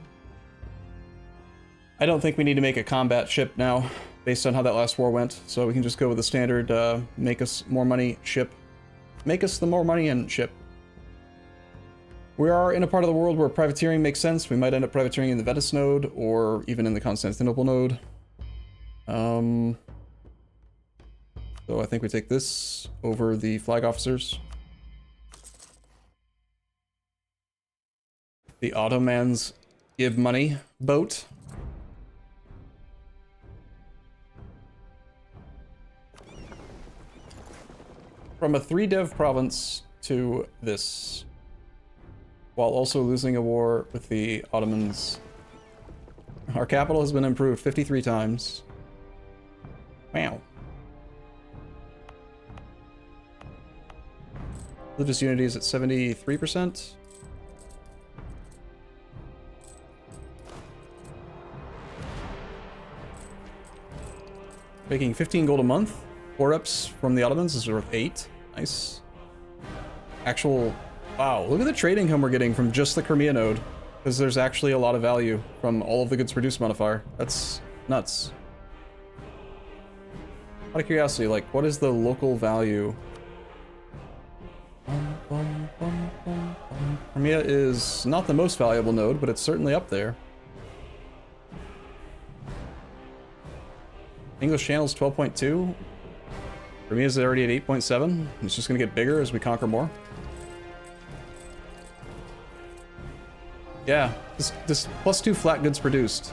I don't think we need to make a combat ship now, based on how that last war went, so we can just go with the standard, make us more money ship. Make us the more money and ship. We are in a part of the world where privateering makes sense. We might end up privateering in the Venice node, or even in the Constantinople node. So I think we take this over the flag officers. The Ottomans give money boat. From a 3-dev province to this, while also losing a war with the Ottomans. Our capital has been improved 53 times. Wow. Religious unity is at 73%. Making 15 gold a month. 4-ups from the Ottomans is worth 8. Nice. Actual... wow, look at the trade income we're getting from just the Crimea node. Because there's actually a lot of value from all of the goods produced modifier. That's nuts. Out of curiosity, like, what is the local value? Crimea is not the most valuable node, but it's certainly up there. English Channel's 12.2. Crimea's already at 8.7. It's just gonna get bigger as we conquer more. Yeah, this +2 flat goods produced.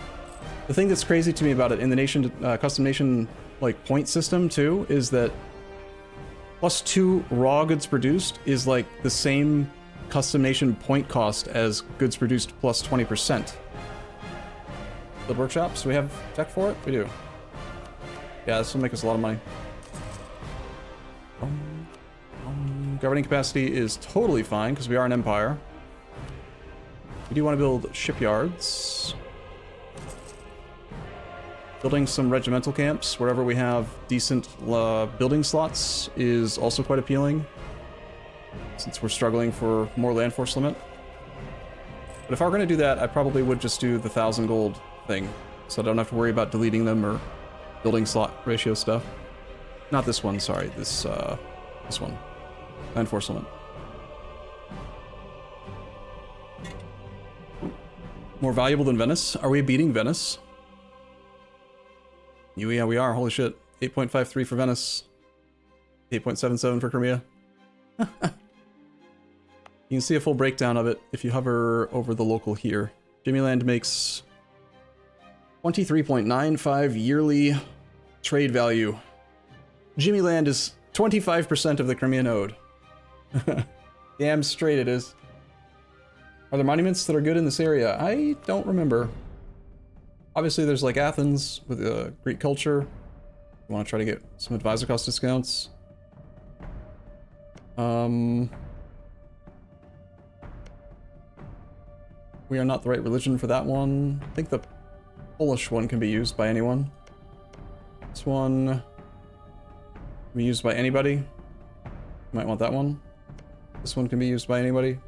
The thing that's crazy to me about it in the nation, custom nation, like, point system too, is that +2 raw goods produced is like the same custom nation point cost as goods produced plus 20%. Build workshops, do we have tech for it? We do. Yeah, this will make us a lot of money. Governing capacity is totally fine because we are an empire. We do want to build shipyards. Building some regimental camps wherever we have decent building slots is also quite appealing, since we're struggling for more land force limit. But if I were going to do that, I probably would just do the 1,000 gold thing, so I don't have to worry about deleting them or building slot ratio stuff. Not this one, sorry. This one. Land force limit. More valuable than Venice? Are we beating Venice? Yeah, we are. Holy shit. 8.53 for Venice. 8.77 for Crimea. You can see a full breakdown of it if you hover over the local here. Jimmy Land makes 23.95 yearly trade value. Jimmy Land is 25% of the Crimea node. Damn straight it is. Are there monuments that are good in this area? I don't remember. Obviously there's like Athens with Greek culture. You want to try to get some advisor cost discounts. We are not the right religion for that one. I think the Polish one can be used by anyone. This one can be used by anybody. You might want that one. This one can be used by anybody.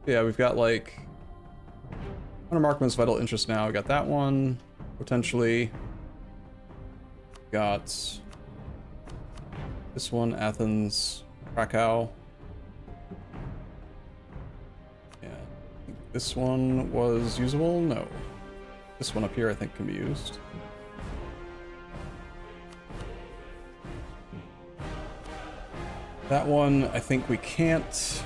Yeah, we've got like 100 Markman's vital interest now. We got that one, potentially. Got this one, Athens, Krakow. Yeah, I think this one was usable. No, this one up here I think can be used. That one I think we can't.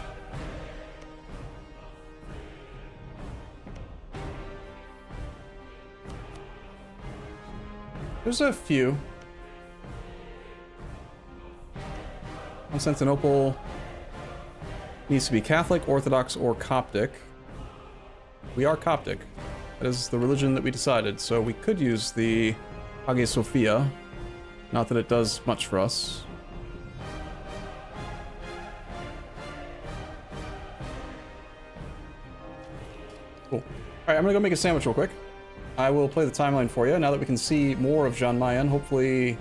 There's a few. Constantinople needs to be Catholic, Orthodox, or Coptic. We are Coptic. That is the religion that we decided, so we could use the Hagia Sophia. Not that it does much for us. Cool. Alright, I'm gonna go make a sandwich real quick. I will play the timeline for you now that we can see more of John Mayen. Hopefully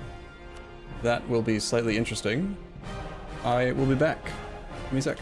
that will be slightly interesting. I will be back. Give me a sec.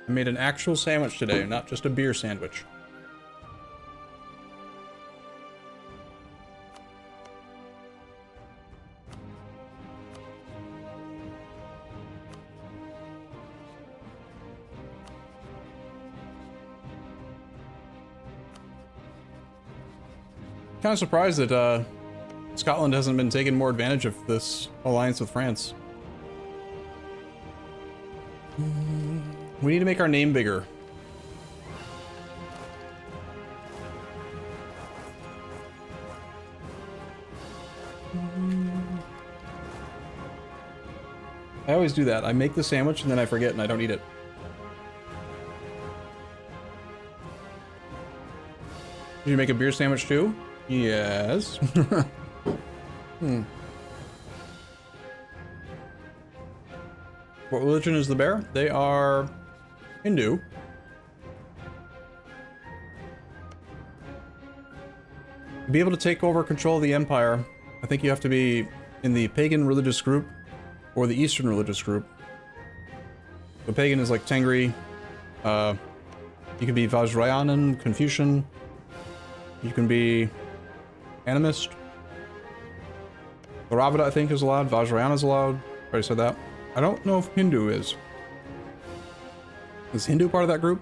I made an actual sandwich today, not just a beer sandwich. Kind of surprised that Scotland hasn't been taking more advantage of this alliance with France. We need to make our name bigger. I always do that. I make the sandwich and then I forget and I don't eat it. Did you make a beer sandwich too? Yes. What religion is the bear? They are Hindu. To be able to take over control of the empire, I think you have to be in the pagan religious group or the Eastern religious group. The pagan is like Tengri. You can be Vajrayanan, Confucian. You can be animist. Theravada, I think, is allowed. Vajrayana is allowed. Already said that. I don't know if Hindu is. Is Hindu part of that group?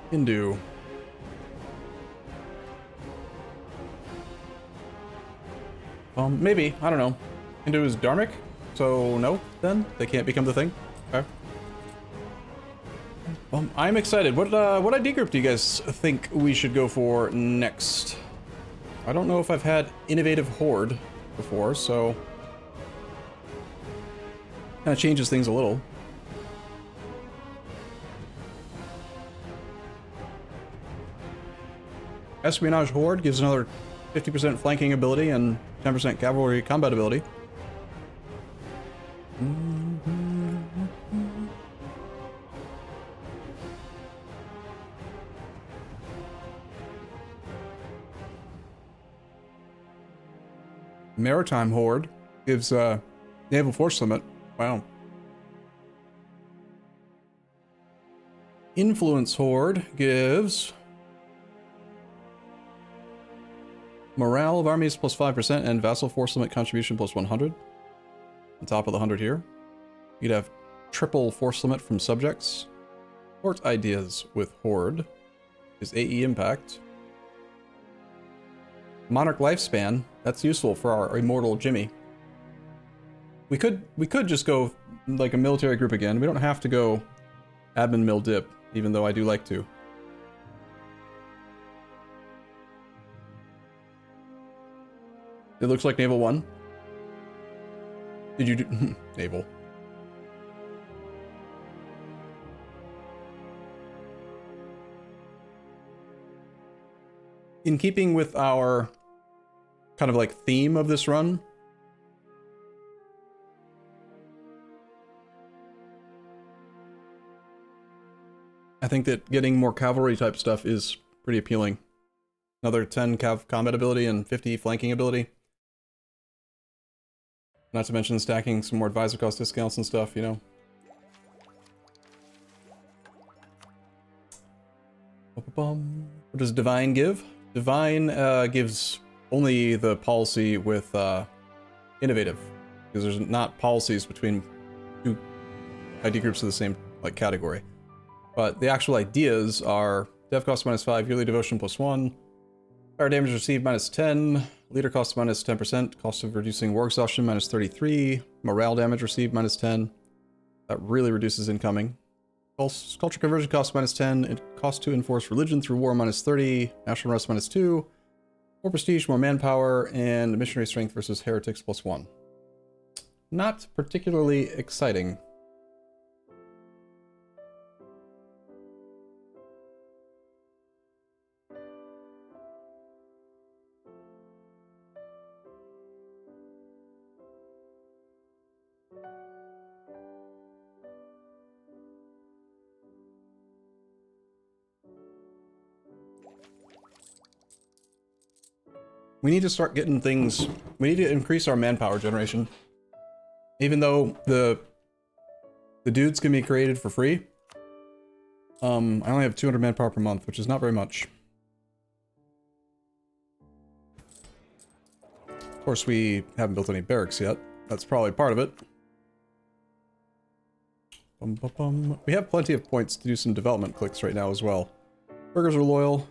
Hindu. Maybe. I don't know. Hindu is dharmic, so no, then? They can't become the thing? Okay. I'm excited. What ID group do you guys think we should go for next? I don't know if I've had Innovative Horde before, so... kind of changes things a little. Espionage Horde gives another 50% flanking ability and 10% cavalry combat ability. Maritime Horde gives naval force limit. Wow. Influence Horde gives morale of armies plus 5% and vassal force limit contribution plus 100. On top of the 100 here. You'd have triple force limit from subjects. Port ideas with Horde is AE impact. Monarch lifespan, that's useful for our immortal Jimmy. We could just go like a military group again. We don't have to go admin mill dip, even though I do like to. It looks like Naval 1. Did you do... Naval. In keeping with our kind of like theme of this run, I think that getting more cavalry type stuff is pretty appealing. Another 10 cav combat ability and 50 flanking ability. Not to mention stacking some more advisor cost discounts and stuff, you know. What does Divine give? Divine gives only the policy with Innovative, because there's not policies between two ID groups of the same like category. But the actual ideas are dev cost -5, yearly devotion +1, fire damage received -10, leader cost -10%, cost of reducing war exhaustion -33, morale damage received -10. That really reduces incoming. Culture conversion cost -10, it cost to enforce religion through war -30, national rest -2, more prestige, more manpower, and missionary strength versus heretics +1. Not particularly exciting. We need to start getting things. We need to increase our manpower generation. Even though the dudes can be created for free. I only have 200 manpower per month, which is not very much. Of course, we haven't built any barracks yet. That's probably part of it. We have plenty of points to do some development clicks right now as well. Burgers are loyal.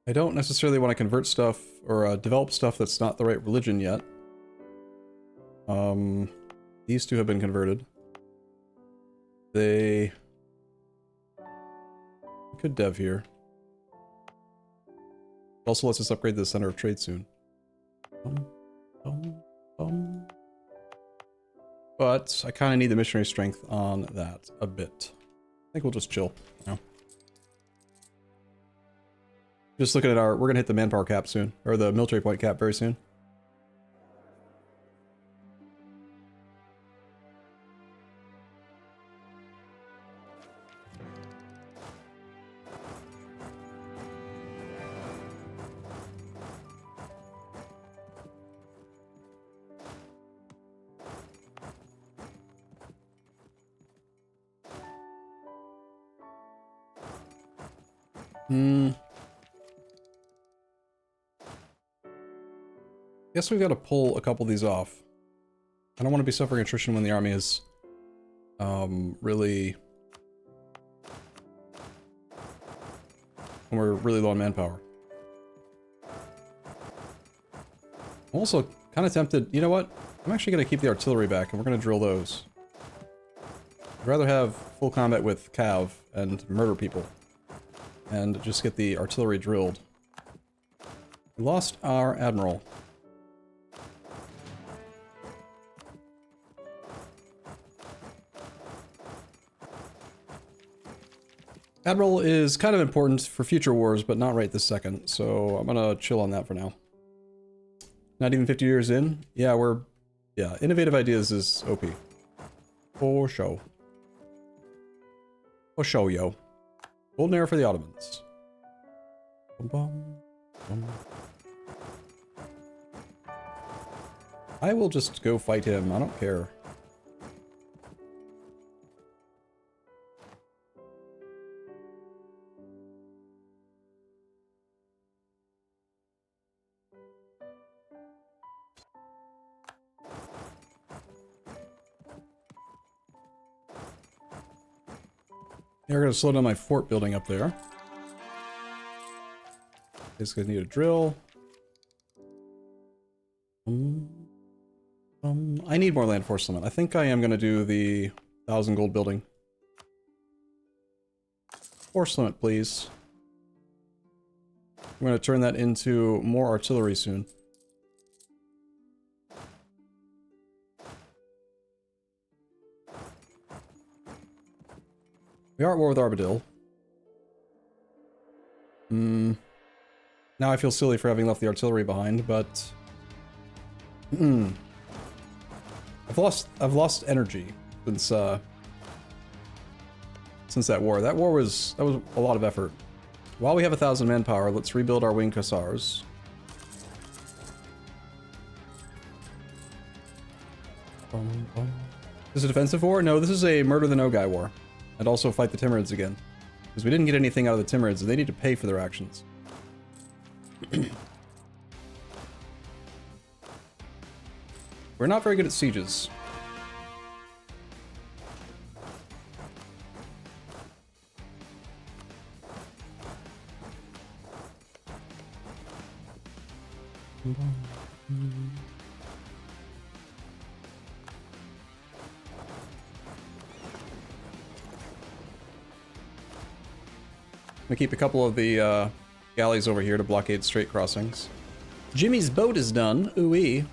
I don't necessarily want to convert stuff or develop stuff that's not the right religion yet. These two have been converted. They could dev here. Also lets us upgrade the center of trade soon. But I kind of need the missionary strength on that a bit. I think we'll just chill now. Just looking at our, we're gonna hit the manpower cap soon, or the military point cap very soon. Guess we've got to pull a couple of these off. I don't want to be suffering attrition when the army is really, when we're really low on manpower. I'm also kind of tempted, you know what? I'm actually going to keep the artillery back and we're going to drill those. I'd rather have full combat with Cav and murder people and just get the artillery drilled. We lost our admiral. Admiral is kind of important for future wars, but not right this second, so I'm gonna chill on that for now. Not even 50 years in? Yeah, yeah, innovative ideas is OP. For show. For show, yo. Golden era for the Ottomans. Bum, bum, bum. I will just go fight him, I don't care. We're going to slow down my fort building up there. Just going to need a drill. I need more land force limit. I think I am going to do the 1,000 gold building. Force limit, please. I'm going to turn that into more artillery soon. We are at war with Armadil. Now I feel silly for having left the artillery behind, but I've lost energy since that war. That war was a lot of effort. While we have 1,000 manpower, let's rebuild our winged hussars. This is a defensive war? No, this is a murder the Noogay war. And also fight the Timurids again. Because we didn't get anything out of the Timurids, and they need to pay for their actions. We're not very good at sieges. I'm gonna keep a couple of the galleys over here to blockade straight crossings. Jimmy's boat is done. Ooh-wee.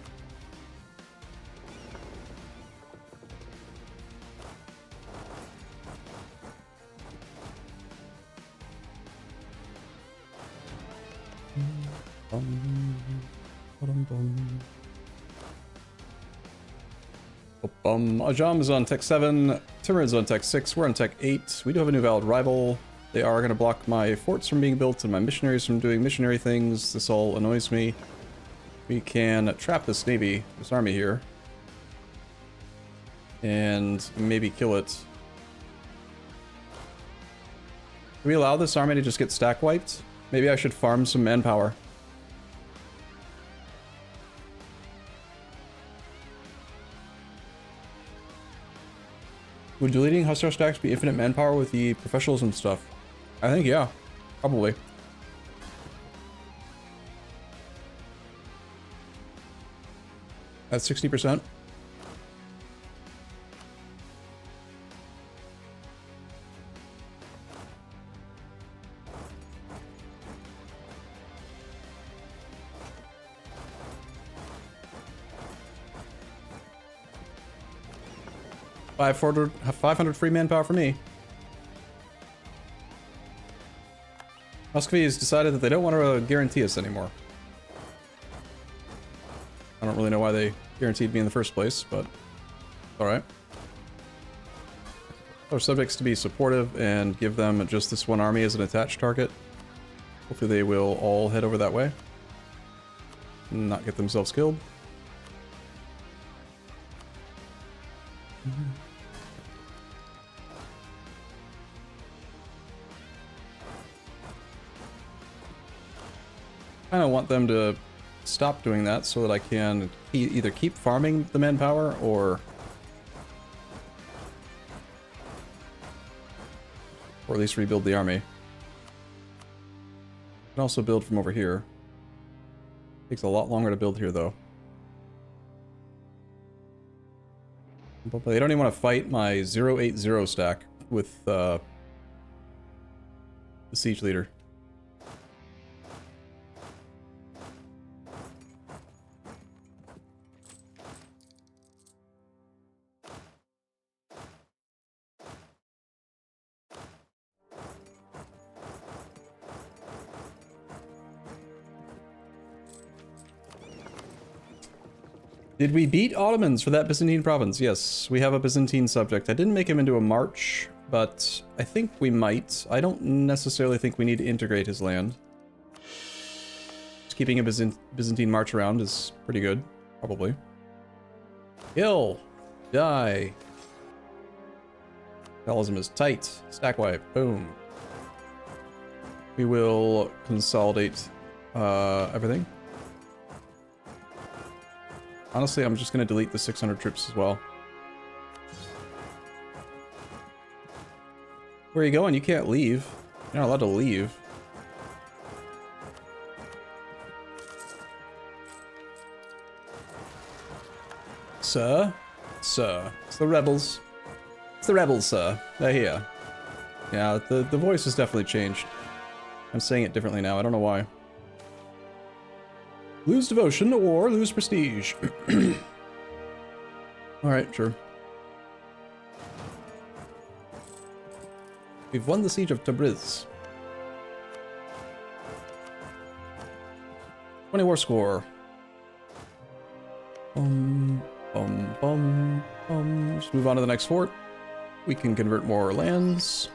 Ajam is on tech 7, Timur is on tech 6, we're on tech 8. We do have a new valid rival. They are going to block my forts from being built and my missionaries from doing missionary things. This all annoys me. We can trap this navy, this army here. And maybe kill it. Do we allow this army to just get stack wiped? Maybe I should farm some manpower. Would deleting Hussar stacks be infinite manpower with the professionalism stuff? I think, yeah. Probably. At 60%. $500 free manpower for me. Muscovy has decided that they don't want to guarantee us anymore. I don't really know why they guaranteed me in the first place, but alright. Our subjects to be supportive and give them just this one army as an attached target. Hopefully they will all head over that way. And not get themselves killed. I kind of want them to stop doing that so that I can either keep farming the manpower or at least rebuild the army. I can also build from over here. Takes a lot longer to build here though. But they don't even want to fight my 080 stack with the siege leader. Did we beat Ottomans for that Byzantine province? Yes, we have a Byzantine subject. I didn't make him into a march, but I think we might. I don't necessarily think we need to integrate his land. Just keeping a Byzantine march around is pretty good, probably. Kill! Die! Capitalism is tight. Stack wipe. Boom. We will consolidate everything. Honestly, I'm just going to delete the 600 troops as well. Where are you going? You can't leave. You're not allowed to leave. Sir? Sir. It's the rebels. It's the rebels, sir. They're here. Yeah, the voice has definitely changed. I'm saying it differently now. I don't know why. Lose devotion or lose prestige. Alright, sure. We've won the siege of Tabriz. 20 war score. Just move on to the next fort. We can convert more lands.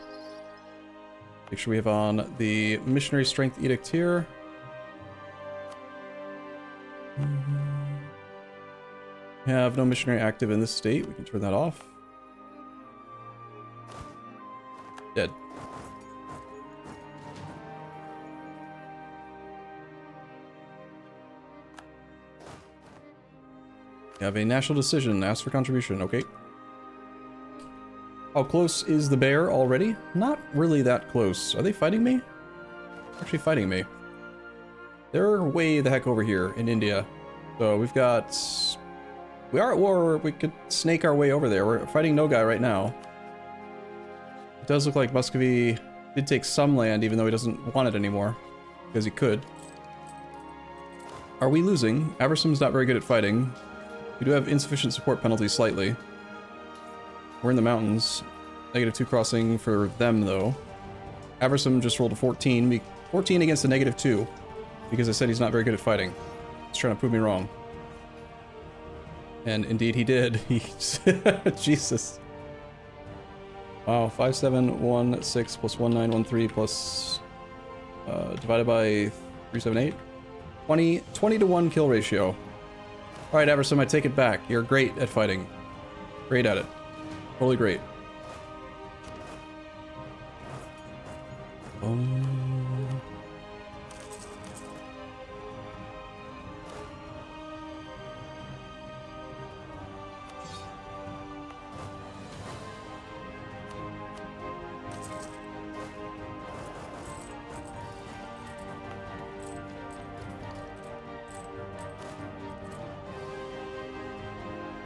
Make sure we have on the missionary strength edict here. Have no missionary active in this state. We can turn that off. Dead. You have a national decision. Ask for contribution. Okay. How close is the bear already? Not really that close. Are they fighting me? Actually fighting me. They're way the heck over here in India. So we've got... We are at war. We could snake our way over there. We're fighting Noogay right now. It does look like Muscovy did take some land, even though he doesn't want it anymore. Because he could. Are we losing? Aversum's not very good at fighting. We do have insufficient support penalties slightly. We're in the mountains. -2 crossing for them, though. Aversum just rolled a 14. 14 against a -2. Because I said he's not very good at fighting. He's trying to prove me wrong. And indeed he did. He... Jesus. Wow, 5716 plus 1913 plus divided by 378. 20 to 1 kill ratio. All right, Everson, I take it back. You're great at fighting. Great at it. Totally great.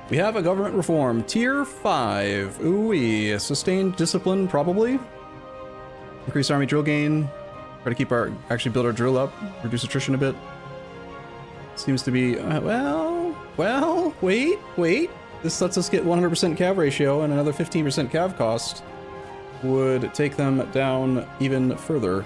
We have a government reform. Tier 5. Ooh-wee. Sustained discipline, probably. Increase army drill gain. Try to keep our... Actually build our drill up. Reduce attrition a bit. Seems to be... well, wait. This lets us get 100% cav ratio and another 15% cav cost. Would take them down even further.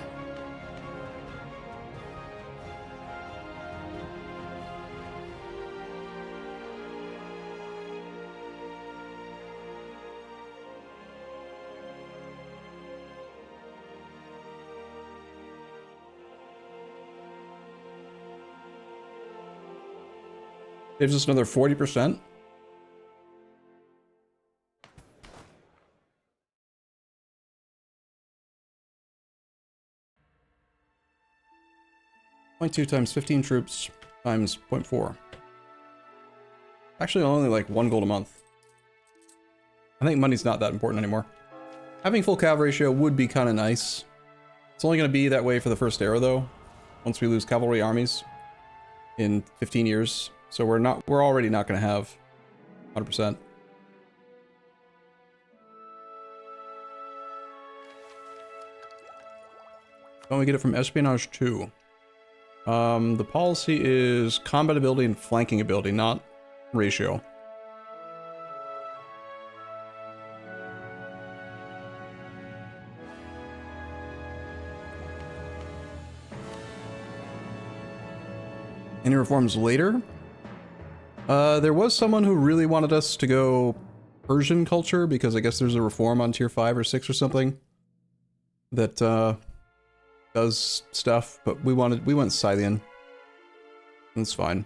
Saves us another 40%. .2 times 15 troops times 0.4. Actually, only like 1 gold a month. I think money's not that important anymore. Having full cav ratio would be kind of nice. It's only going to be that way for the first era, though. Once we lose cavalry armies in 15 years. So we're already not going to have 100%. Don't we get it from Espionage 2? The policy is combat ability and flanking ability, not ratio. Any reforms later? There was someone who really wanted us to go Persian culture, because I guess there's a reform on tier 5 or 6 or something that does stuff, but we went Scythian. That's fine.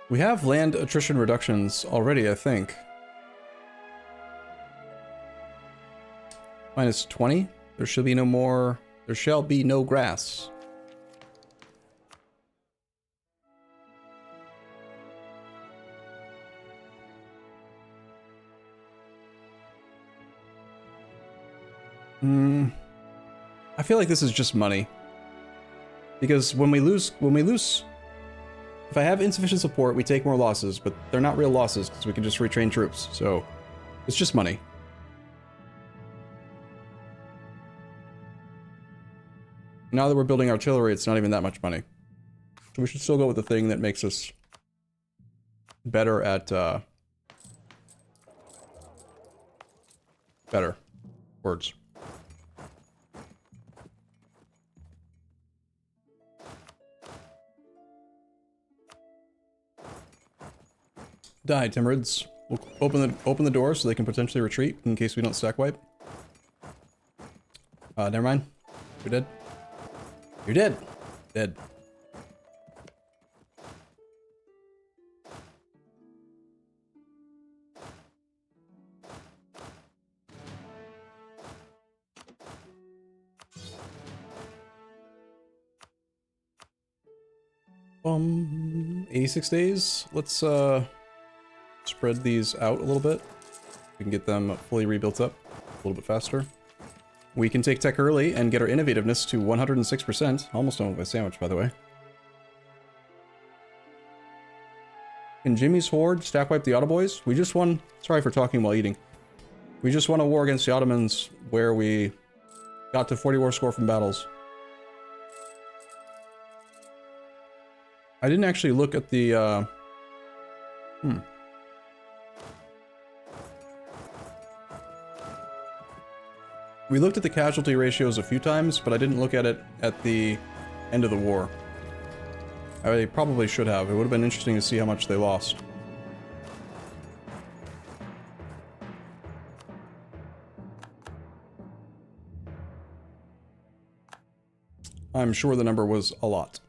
We have land attrition reductions already, I think. Minus 20. There shall be no more. There shall be no grass. I feel like this is just money. Because when we lose, if I have insufficient support, we take more losses, but they're not real losses because we can just retrain troops. So it's just money. Now that we're building artillery, it's not even that much money. So we should still go with the thing that makes us better at, better words. Die, Timurids. We'll open the door so they can potentially retreat in case we don't stack wipe. Never mind. You're dead. You're dead. Dead. Um, 86 days. Let's spread these out a little bit. We can get them fully rebuilt up a little bit faster. We can take tech early and get our innovativeness to 106%. Almost done with my sandwich, by the way. Can Jimmy's Horde stack wipe the Otto boys? We just won. Sorry for talking while eating. We just won a war against the Ottomans where we got to 40 war score from battles. I didn't actually look at the, We looked at the casualty ratios a few times, but I didn't look at it at the end of the war. I probably should have. It would have been interesting to see how much they lost. I'm sure the number was a lot.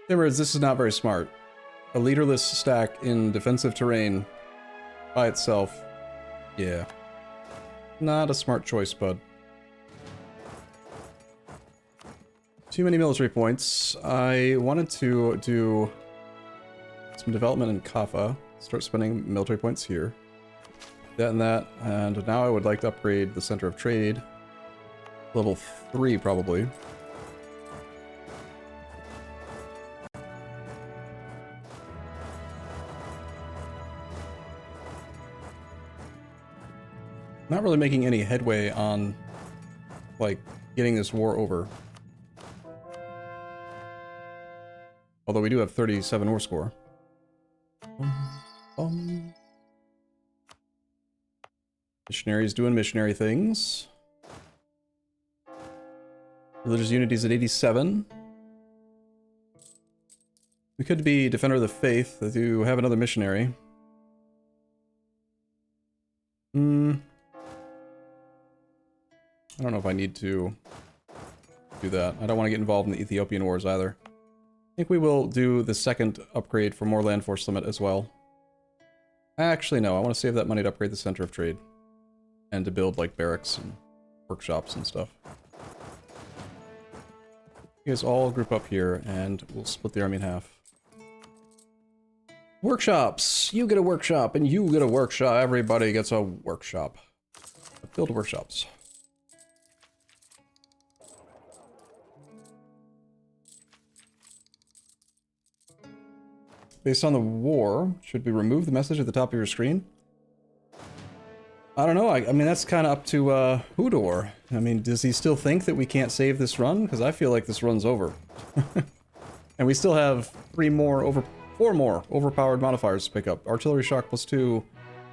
This is not very smart. A leaderless stack in defensive terrain by itself. Yeah. Not a smart choice, bud. Too many military points. I wanted to do some development in Kaffa. Start spending military points here. That and that. And now I would like to upgrade the center of trade. Level 3, probably. Not really making any headway on, like, getting this war over. Although we do have 37 war score. Missionaries doing missionary things. Religious unity's at 87. We could be Defender of the Faith to have another missionary. I don't know if I need to do that. I don't want to get involved in the Ethiopian wars either. I think we will do the second upgrade for more land force limit as well. Actually, no. I want to save that money to upgrade the center of trade. And to build, like, barracks and workshops and stuff. You guys all group up here, and we'll split the army in half. Workshops! You get a workshop, and you get a workshop. Everybody gets a workshop. Build workshops. Based on the war, should we remove the message at the top of your screen? I don't know. I mean, that's kind of up to Hodor. I mean, does he still think that we can't save this run? Because I feel like this run's over. And we still have 4 more overpowered modifiers to pick up. Artillery shock +2,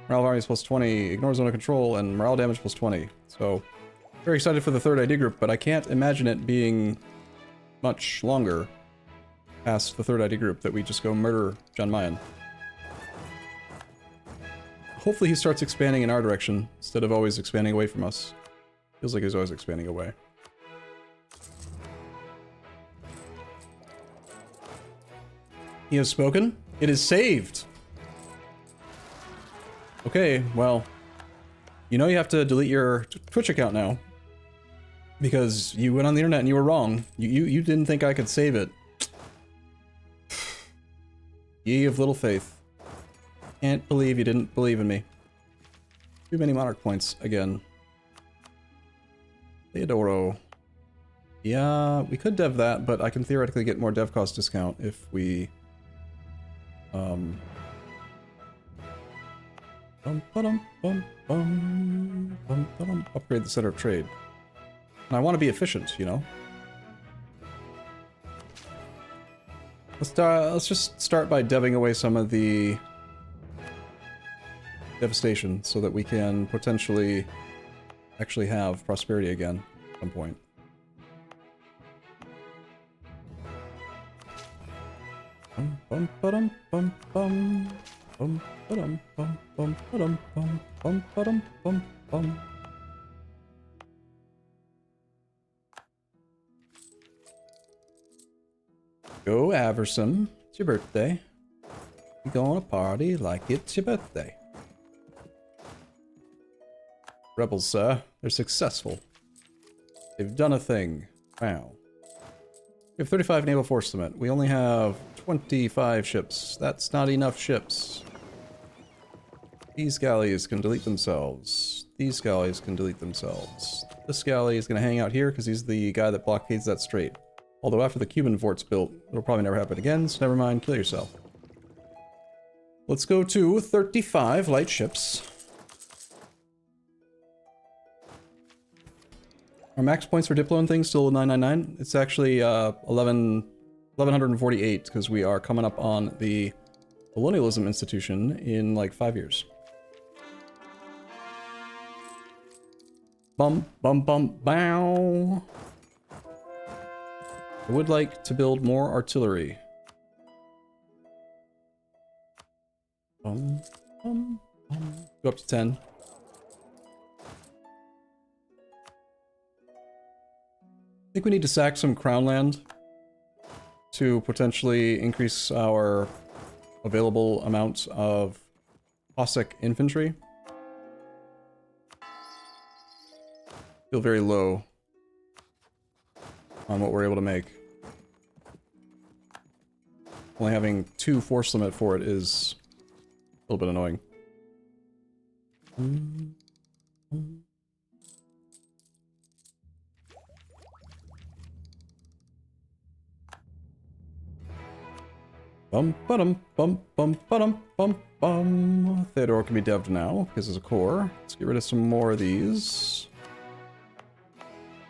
morale variance +20, ignore zone of control, and morale damage +20. So, very excited for the third ID group, but I can't imagine it being much longer past the third ID group that we just go murder John Mayen. Hopefully he starts expanding in our direction instead of always expanding away from us. Feels like he's always expanding away. He has spoken. It is saved. Okay, well, you know you have to delete your Twitch account now. Because you went on the internet and you were wrong. You didn't think I could save it. Ye of little faith. Can't believe you didn't believe in me. Too many monarch points again. Theodoro. Yeah, we could dev that, but I can theoretically get more dev cost discount if we upgrade the center of trade. And I want to be efficient, you know? Let's just start by deving away some of the devastation so that we can potentially actually have prosperity again at some point. Go, Averson. It's your birthday. You're gonna party like it's your birthday. Rebels, sir. They're successful. They've done a thing. Wow. We have 35 naval force limit. We only have 25 ships. That's not enough ships. These galleys can delete themselves. These galleys can delete themselves. This galley is going to hang out here because he's the guy that blockades that strait. Although after the Cuban fort's built, it'll probably never happen again, so never mind, kill yourself. Let's go to 35 light ships. Our max points for Diplo and things still 999. It's actually 1148 because we are coming up on the colonialism institution in like 5 years. Bum, bum, bum, bow. I would like to build more artillery. Bum, bum, bum. Go up to 10. I think we need to sack some crown land to potentially increase our available amount of Cossack infantry. Feel very low on what we're able to make. Only having 2 force limit for it is a little bit annoying. Bum bum bum bum bum bum bum. Theodore can be devved now because it's a core. Let's get rid of some more of these.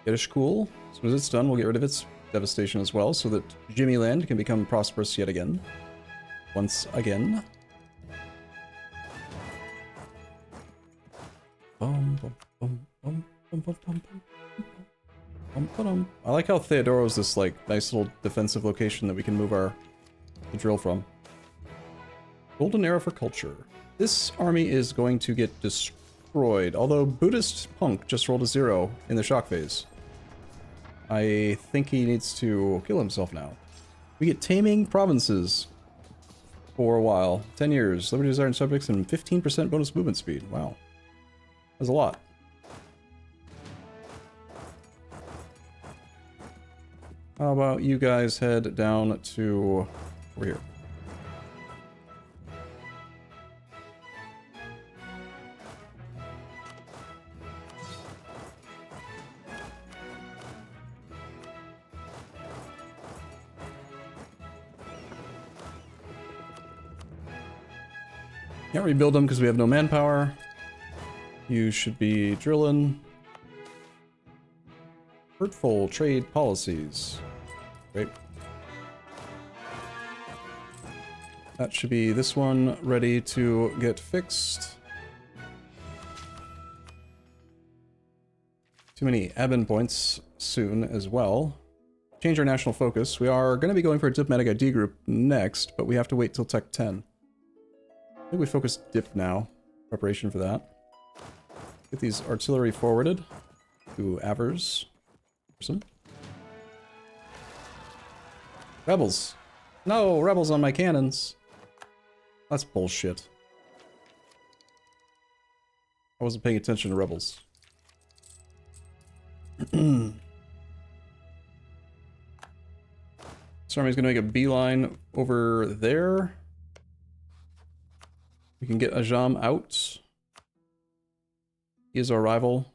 Gettish cool. As soon as it's done, we'll get rid of its devastation as well, so that Jimmy Land can become prosperous yet again. Once again. Bum bum bum bum bum bum bum bum bum. I like how Theodore is this like nice little defensive location that we can move our drill from. Golden era for culture. This army is going to get destroyed, although Buddhist Punk just rolled a 0 in the shock phase. I think he needs to kill himself now. We get taming provinces for a while. 10 years, liberty desired subjects, and 15% bonus movement speed. Wow. That's a lot. How about you guys head down to over here? Can't rebuild them because we have no manpower. You should be drilling. Hurtful trade policies. Great. That should be this one ready to get fixed. Too many admin points soon as well. Change our national focus. We are going to be going for a diplomatic ID group next, but we have to wait till Tech 10. I think we focus dip now. Preparation for that. Get these artillery forwarded to Avers. Rebels. No, rebels on my cannons. That's bullshit. I wasn't paying attention to rebels. This army's gonna make a beeline over there. We can get Ajam out. He is our rival.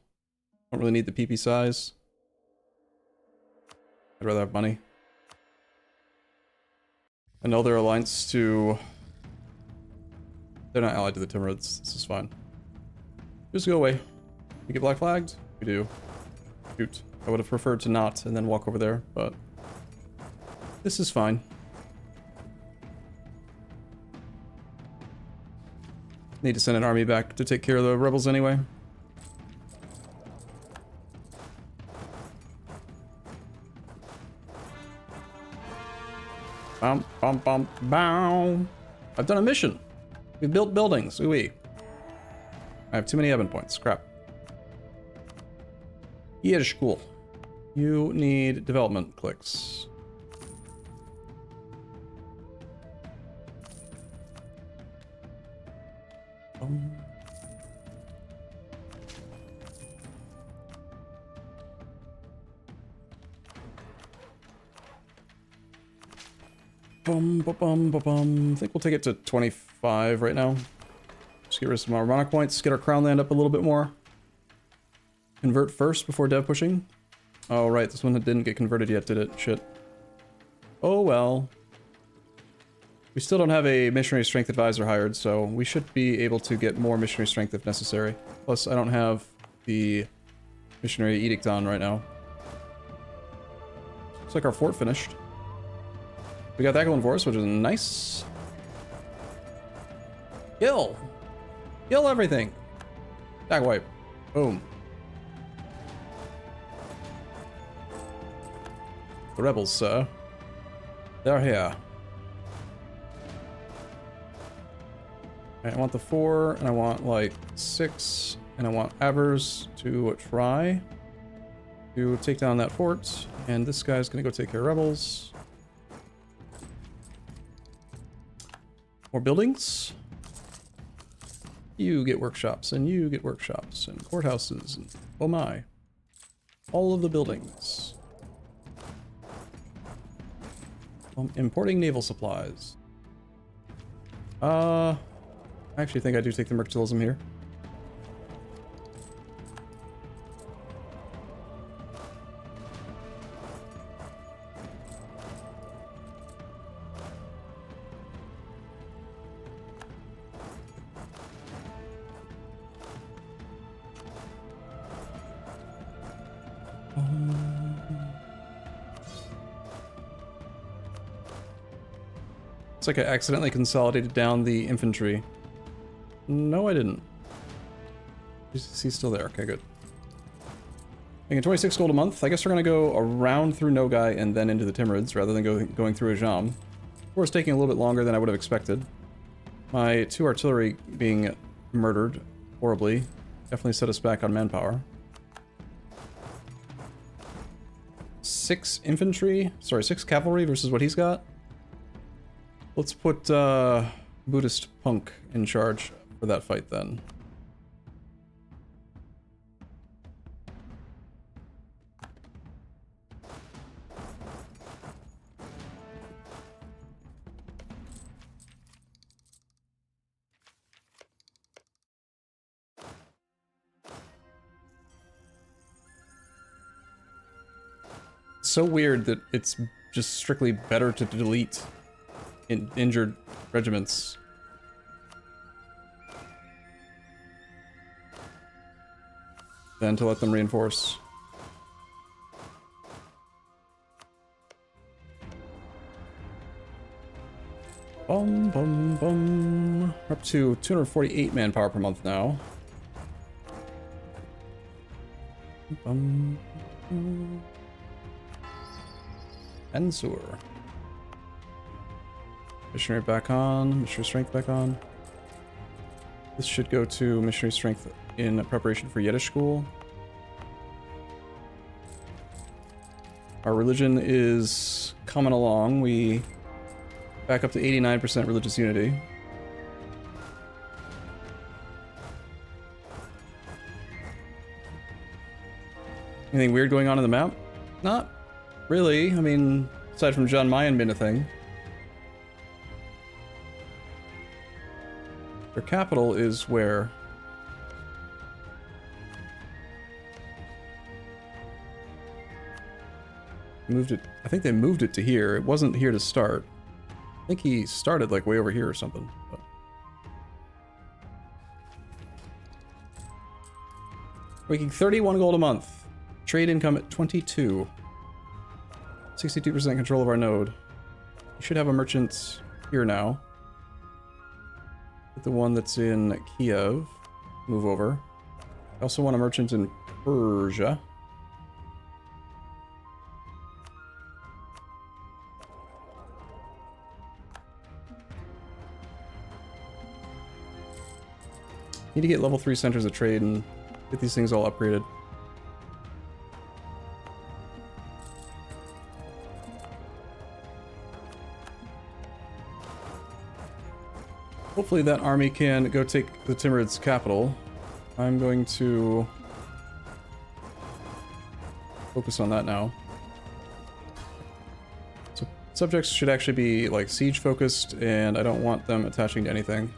Don't really need the PP size. I'd rather have money. I know their alliance to... They're not allied to the Timurids. This is fine. Just go away. We get black flagged? We do. Shoot. I would have preferred to not and then walk over there, but... This is fine. Need to send an army back to take care of the rebels anyway. Bum, bum, bum, bow. I've done a mission. We've built buildings. Ooh-wee. I have too many Evan points. Crap. Yiddish school. You need development clicks. Bum, ba, bum, ba, bum. I think we'll take it to 25 right now. Just get rid of some harmonic points, get our crown land up a little bit more. Convert first before dev pushing. Oh, right, this one didn't get converted yet, did it? Shit. Oh, well. We still don't have a missionary strength advisor hired, so we should be able to get more missionary strength if necessary. Plus, I don't have the missionary edict on right now. Looks like our fort finished. We got that going for us, which is nice. Kill! Kill everything! Tag wipe. Boom. The rebels, sir. They're here. I want the 4, and I want like 6, and I want Avers to try to take down that fort, and this guy's gonna go take care of rebels. More buildings. You get workshops, and you get workshops, and courthouses, and oh my. All of the buildings. Importing naval supplies. I actually think I do take the mercantilism here. It's like I accidentally consolidated down the infantry. No, I didn't. He's still there. Okay, good. Making 26 gold a month. I guess we're gonna go around through Noogay and then into the Timurids rather than going through Ajam. Of course, taking a little bit longer than I would have expected. My 2 artillery being murdered horribly definitely set us back on manpower. 6 infantry, sorry, 6 cavalry versus what he's got. Let's put Buddhist Punk in charge for that fight then. It's so weird that it's just strictly better to delete injured regiments. Than to let them reinforce. Bum bum bum. We're up to 248 manpower per month now. Bum, bum. And sewer. Missionary back on, missionary strength back on. This should go to missionary strength in preparation for Yiddish school. Our religion is coming along. We back up to 89% religious unity. Anything weird going on in the map? Not really. I mean, aside from John Mayen being a thing. Their capital is where? Moved it. I think they moved it to here. It wasn't here to start. I think he started like way over here or something. But. Making 31 gold a month. Trade income at 22. 62% control of our node. We should have a merchant here now. The one that's in Kiev. Move over. I also want a merchant in Persia. Need to get level 3 centers of trade and get these things all upgraded. Hopefully that army can go take the Timurids' capital. I'm going to focus on that now. So subjects should actually be like siege focused, and I don't want them attaching to anything.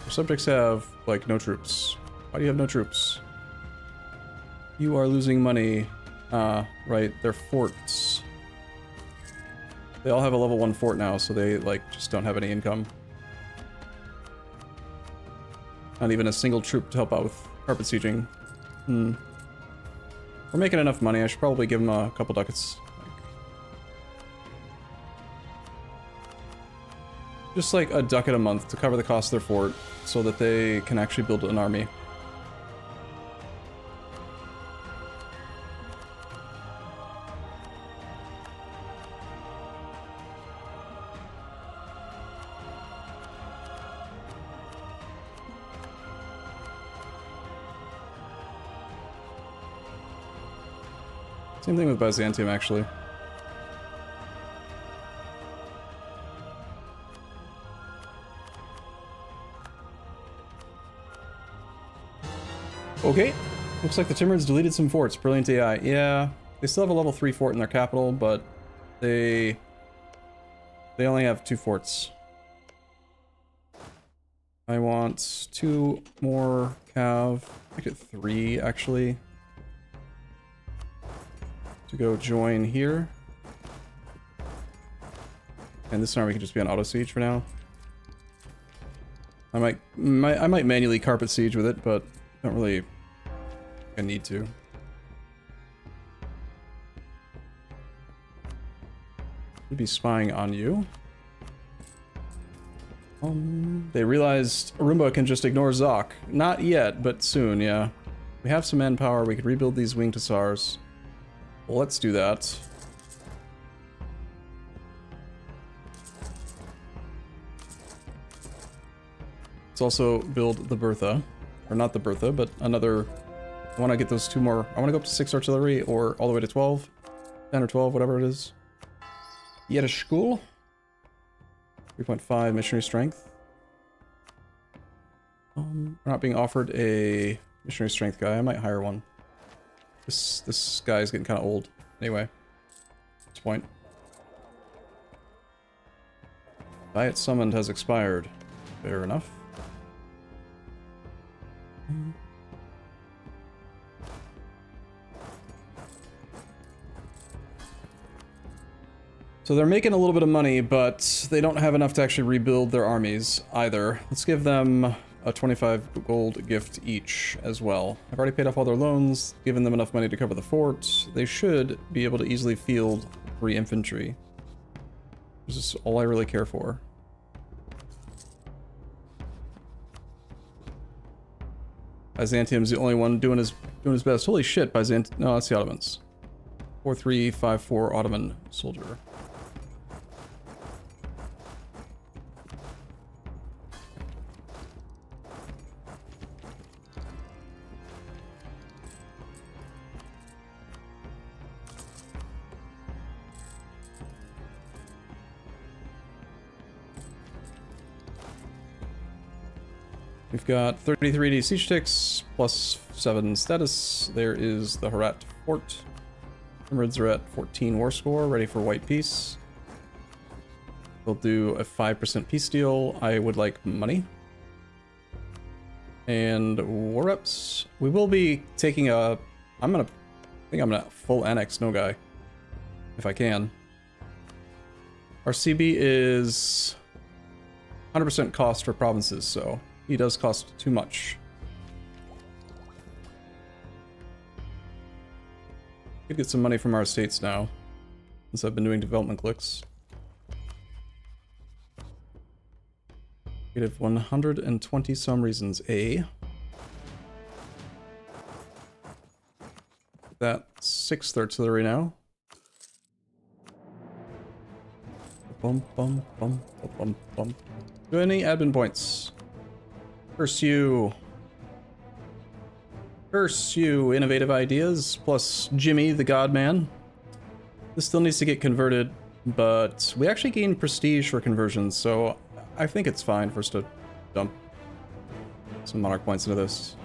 Our subjects have like no troops. Why do you have no troops? You are losing money. Right, they're forts. They all have a level 1 fort now, so they like just don't have any income. Not even a single troop to help out with carpet sieging. We're making enough money. I should probably give them a couple ducats. Just like a ducat a month to cover the cost of their fort so that they can actually build an army. Same thing with Byzantium, actually. Okay, looks like the Timurids deleted some forts. Brilliant AI. Yeah, they still have a level 3 fort in their capital, but they only have 2 forts. I want 2 more cav. Make it 3, actually. To go join here. And this army can just be on auto siege for now. I might manually carpet siege with it, but don't really I need to. Should be spying on you. They realized Arumba can just ignore Zok. Not yet, but soon, yeah. We have some manpower. We could rebuild these winged hussars. Well, let's do that. Let's also build the Bertha. Or not the Bertha, but another... I want to get those 2 more... I want to go up to 6 artillery, or all the way to 12. 10 or 12, whatever it is. Yiddish school. 3.5 missionary strength. We're not being offered a missionary strength guy. I might hire one. This guy's getting kind of old. Anyway, at this point. Diet summoned has expired. Fair enough. So they're making a little bit of money, but they don't have enough to actually rebuild their armies either. Let's give them a 25 gold gift each as well. I've already paid off all their loans, given them enough money to cover the fort. They should be able to easily field 3 infantry. This is all I really care for. Byzantium's the only one doing his best. Holy shit, Byzantium. No, that's the Ottomans. 4354 Ottoman soldier. We've got 33 AD siege ticks, plus 7 status. There is the Herat fort. Timurids are at 14 war score, ready for white peace. We'll do a 5% peace deal. I would like money. And war reps. We will be taking a... I think I'm gonna full annex Noogay. If I can. Our CB is 100% cost for provinces, so he does cost too much. Could get some money from our estates now, since I've been doing development clicks. We have 120 some reasons. That 6th artillery now. Bum bum bum bum bum. Do any admin points? Curse you. Curse you, innovative ideas, plus Jimmy, the God Man. This still needs to get converted, but we actually gain prestige for conversions, so I think it's fine for us to dump some monarch points into this.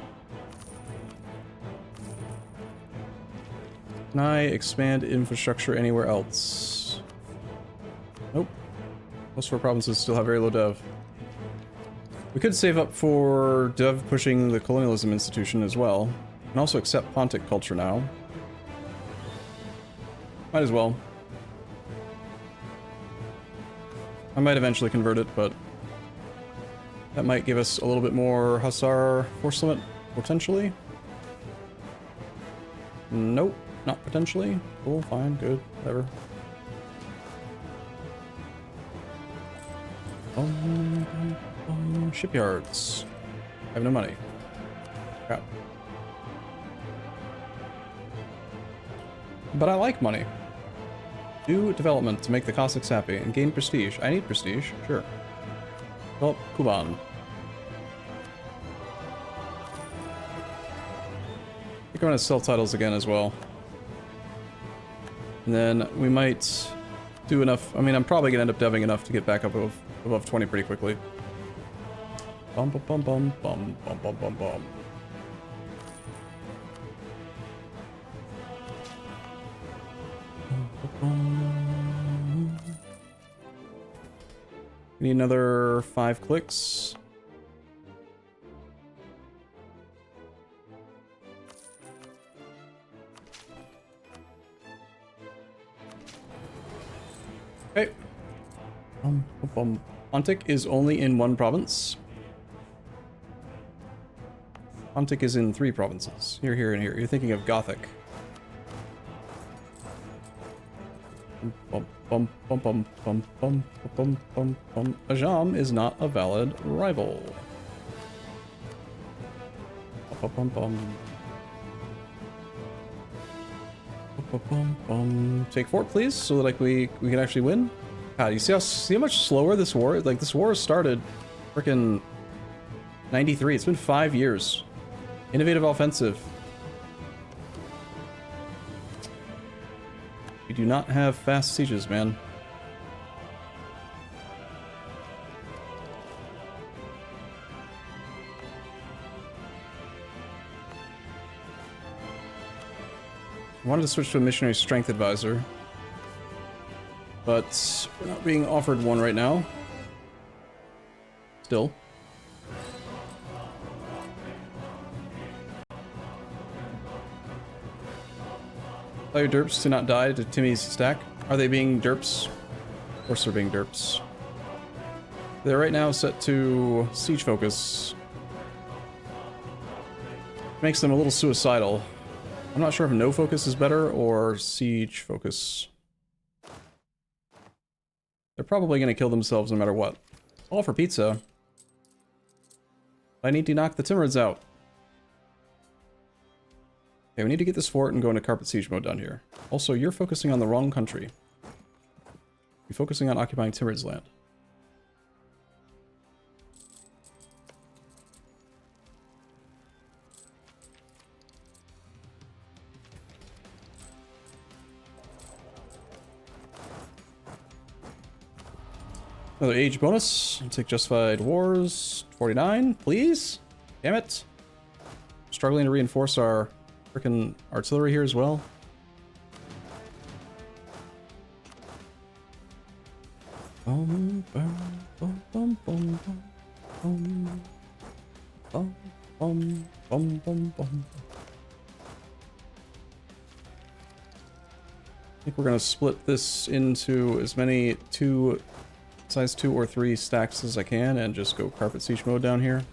Can I expand infrastructure anywhere else? Nope. Most of our provinces still have very low dev. We could save up for dev pushing the colonialism institution as well. And also accept Pontic culture now. Might as well. I might eventually convert it, but that might give us a little bit more Hussar force limit, potentially. Nope, not potentially. Cool, fine, good, whatever. Shipyards. I have no money. Crap. But I like money. Do development to make the Cossacks happy and gain prestige. I need prestige, sure. Develop Kuban. I think I'm gonna sell titles again as well. And then we might do enough. I mean, I'm probably gonna end up deving enough to get back up above 20 pretty quickly. Bum bum bum bum bum bum bum bum bum. Need another 5 clicks. Okay. Pontic is only in 1 province. Pontic is in 3 provinces. Here, here, and here. You're thinking of Gothic. Ajam is not a valid rival. Take fort, please, so that like we can actually win. God, you see how much slower this war is? Like, this war started freaking 93. It's been 5 years. Innovative offensive. We do not have fast sieges, man. I wanted to switch to a missionary strength advisor, but we're not being offered one right now. Still. Allow your derps to not die to Timmy's stack. Are they being derps? Of course they're being derps. They're right now set to siege focus. Makes them a little suicidal. I'm not sure if no focus is better or siege focus. They're probably going to kill themselves no matter what. All for pizza. I need to knock the Timurids out. Okay, we need to get this fort and go into carpet siege mode down here. Also, you're focusing on the wrong country. You're focusing on occupying Timurids land. Another age bonus. I'll take Justified Wars. 49, please? Damn it. Struggling to reinforce our frickin' artillery here as well. Bum, bum, bum, bum, bum, bum, bum, bum, bum, bum, bum. I think we're gonna split this into as many size 2 or 3 stacks as I can and just go carpet siege mode down here.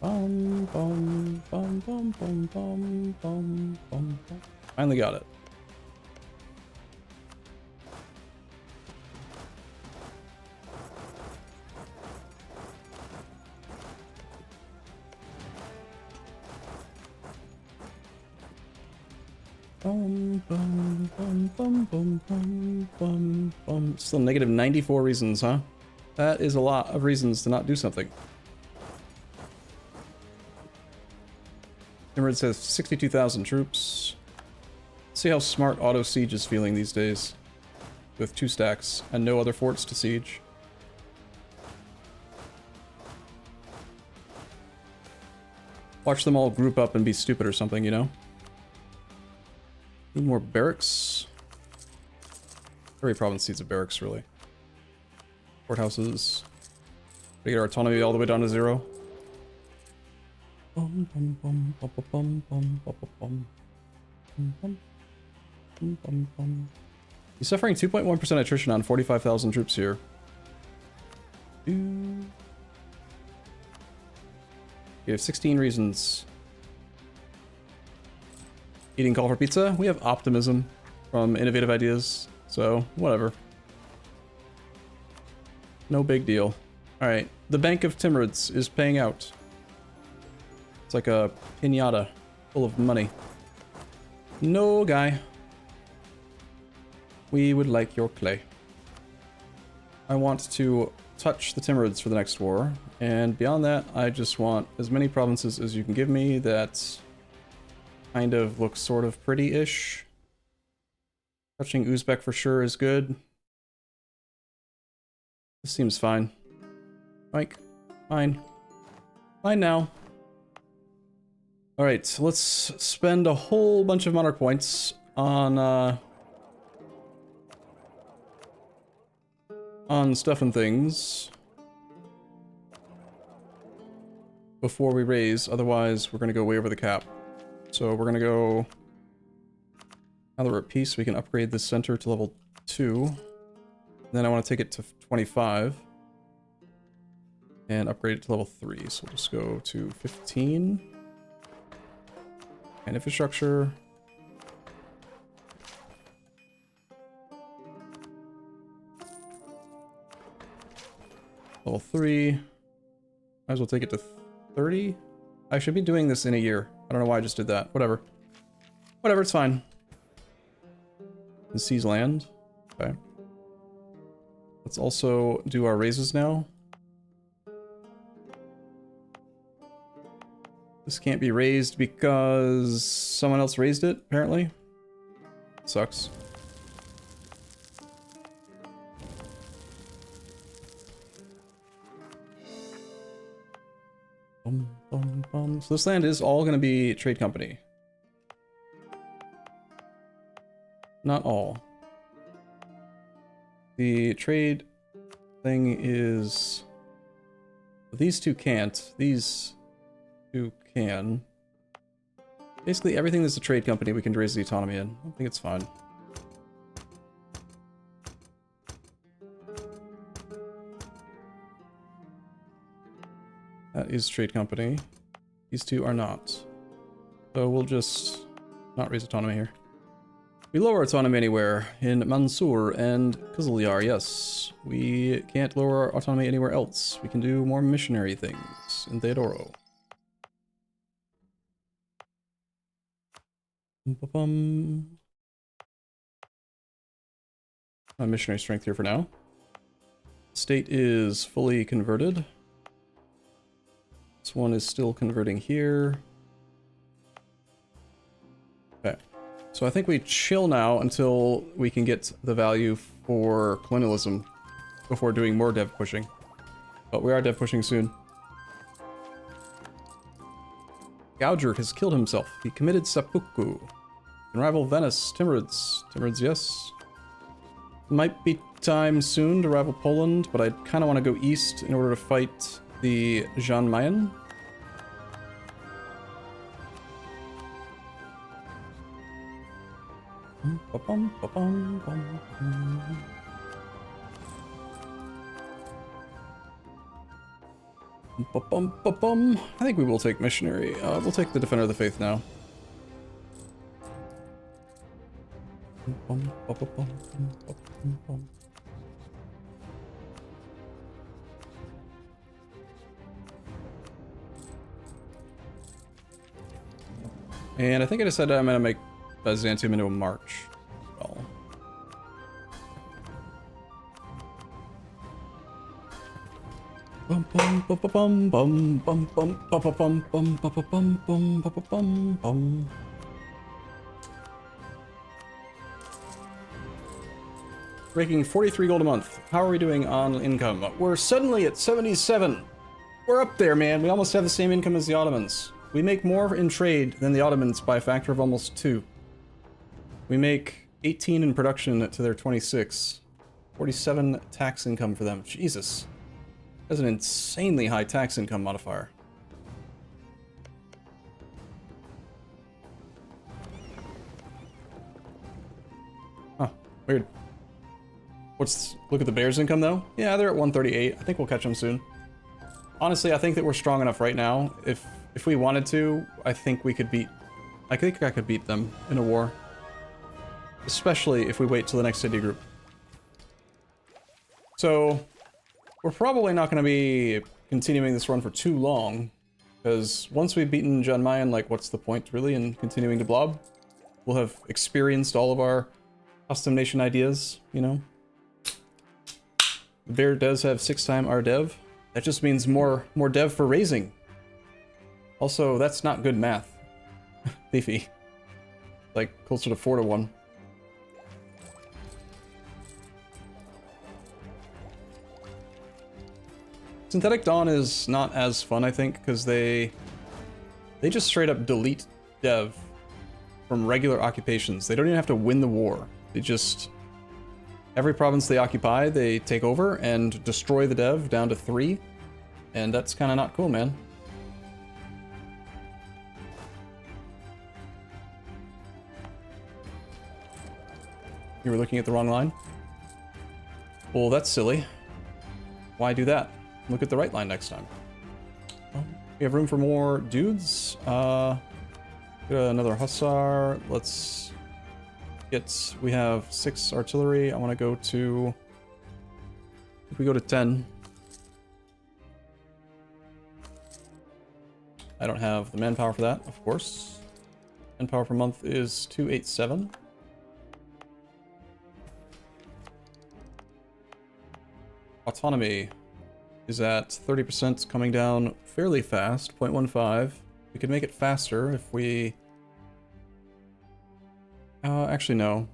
Bum, bum, bum, bum, bum, bum, bum, bum, bum. Finally got it. Bum, bum, bum, bum, bum, bum, bum, bum. Still negative 94 reasons, huh? That is a lot of reasons to not do something. Timurids has 62,000 troops. Let's see how smart Auto Siege is feeling these days. With 2 stacks and no other forts to siege. Watch them all group up and be stupid or something, you know? Need more barracks. Every province needs a barracks, really. Courthouses. We get our autonomy all the way down to 0. Bum, bum, bum, bum, bum, bum, bum, bum, bum, bum, bum, bum. He's suffering 2.1% attrition on 45,000 troops here. You have 16 reasons. Eating call for pizza? We have optimism from innovative ideas, so whatever. No big deal. Alright, the Bank of Timurids is paying out. It's like a piñata full of money. No guy. We would like your clay. I want to touch the Timurids for the next war, and beyond that, I just want as many provinces as you can give me that kind of look sort of pretty-ish. Touching Uzbek for sure is good. This seems fine. Mike, fine. Fine now. Alright, so let's spend a whole bunch of monarch points on stuff and things before we raise, otherwise we're gonna go way over the cap. So we're gonna go, now that we're at peace, we can upgrade this center to level 2. And then I want to take it to 25 and upgrade it to level 3. So we'll just go to 15 and infrastructure. Level 3. Might as well take it to 30. I should be doing this in a year. I don't know why I just did that. Whatever. Whatever, it's fine. And seize land. Okay. Let's also do our raises now. This can't be raised because someone else raised it, apparently. Sucks. So this land is all going to be trade company. Not all. The trade thing is... These two can't. These two can. Basically everything that's a trade company we can raise the autonomy in. I think it's fine. That is trade company. These two are not. So we'll just not raise autonomy here. We lower autonomy anywhere in Mansour and Kızılyar, yes. We can't lower our autonomy anywhere else. We can do more missionary things in Theodoro. My missionary strength here for now. State is fully converted. This one is still converting here. Okay. So I think we chill now until we can get the value for colonialism before doing more dev pushing. But we are dev pushing soon. Gouger has killed himself. He committed seppuku. Can rival Venice. Timurids. Timurids, yes. Might be time soon to rival Poland, but I kind of want to go east in order to fight the Jean Mayen. I think we will take missionary. We'll take the Defender of the Faith now. And I think I decided I'm gonna make Byzantium into a march. Well. Breaking 43 gold a month. How are we doing on income? We're suddenly at 77. We're up there, man. We almost have the same income as the Ottomans. We make more in trade than the Ottomans by a factor of almost 2. We make 18 in production to their 26. 47 tax income for them. Jesus. That's an insanely high tax income modifier. Huh. Weird. Look at the Bears' income though. Yeah, they're at 138. I think we'll catch them soon. Honestly, I think that we're strong enough right now. If we wanted to, I think we could beat... I think I could beat them in a war. Especially if we wait till the next city group. So, we're probably not going to be continuing this run for too long. Because once we've beaten John Mayen, like, what's the point, really, in continuing to blob? We'll have experienced all of our custom nation ideas, you know? The bear does have 6x our dev. That just means more dev for raising. Also, that's not good math. Beefy. Like, closer to 4 to 1. Synthetic Dawn is not as fun, I think, because they just straight up delete dev from regular occupations. They don't even have to win the war. They just... Every province they occupy, they take over and destroy the dev down to 3. And that's kind of not cool, man. You were looking at the wrong line? Well, that's silly. Why do that? Look at the right line next time. We have room for more dudes. Get another hussar. Let's get... We have 6 artillery. I want to go to... If we go to 10. I don't have the manpower for that, of course. Manpower per month is 287. Autonomy is at 30%, coming down fairly fast, 0.15. We could make it faster if we... actually, no.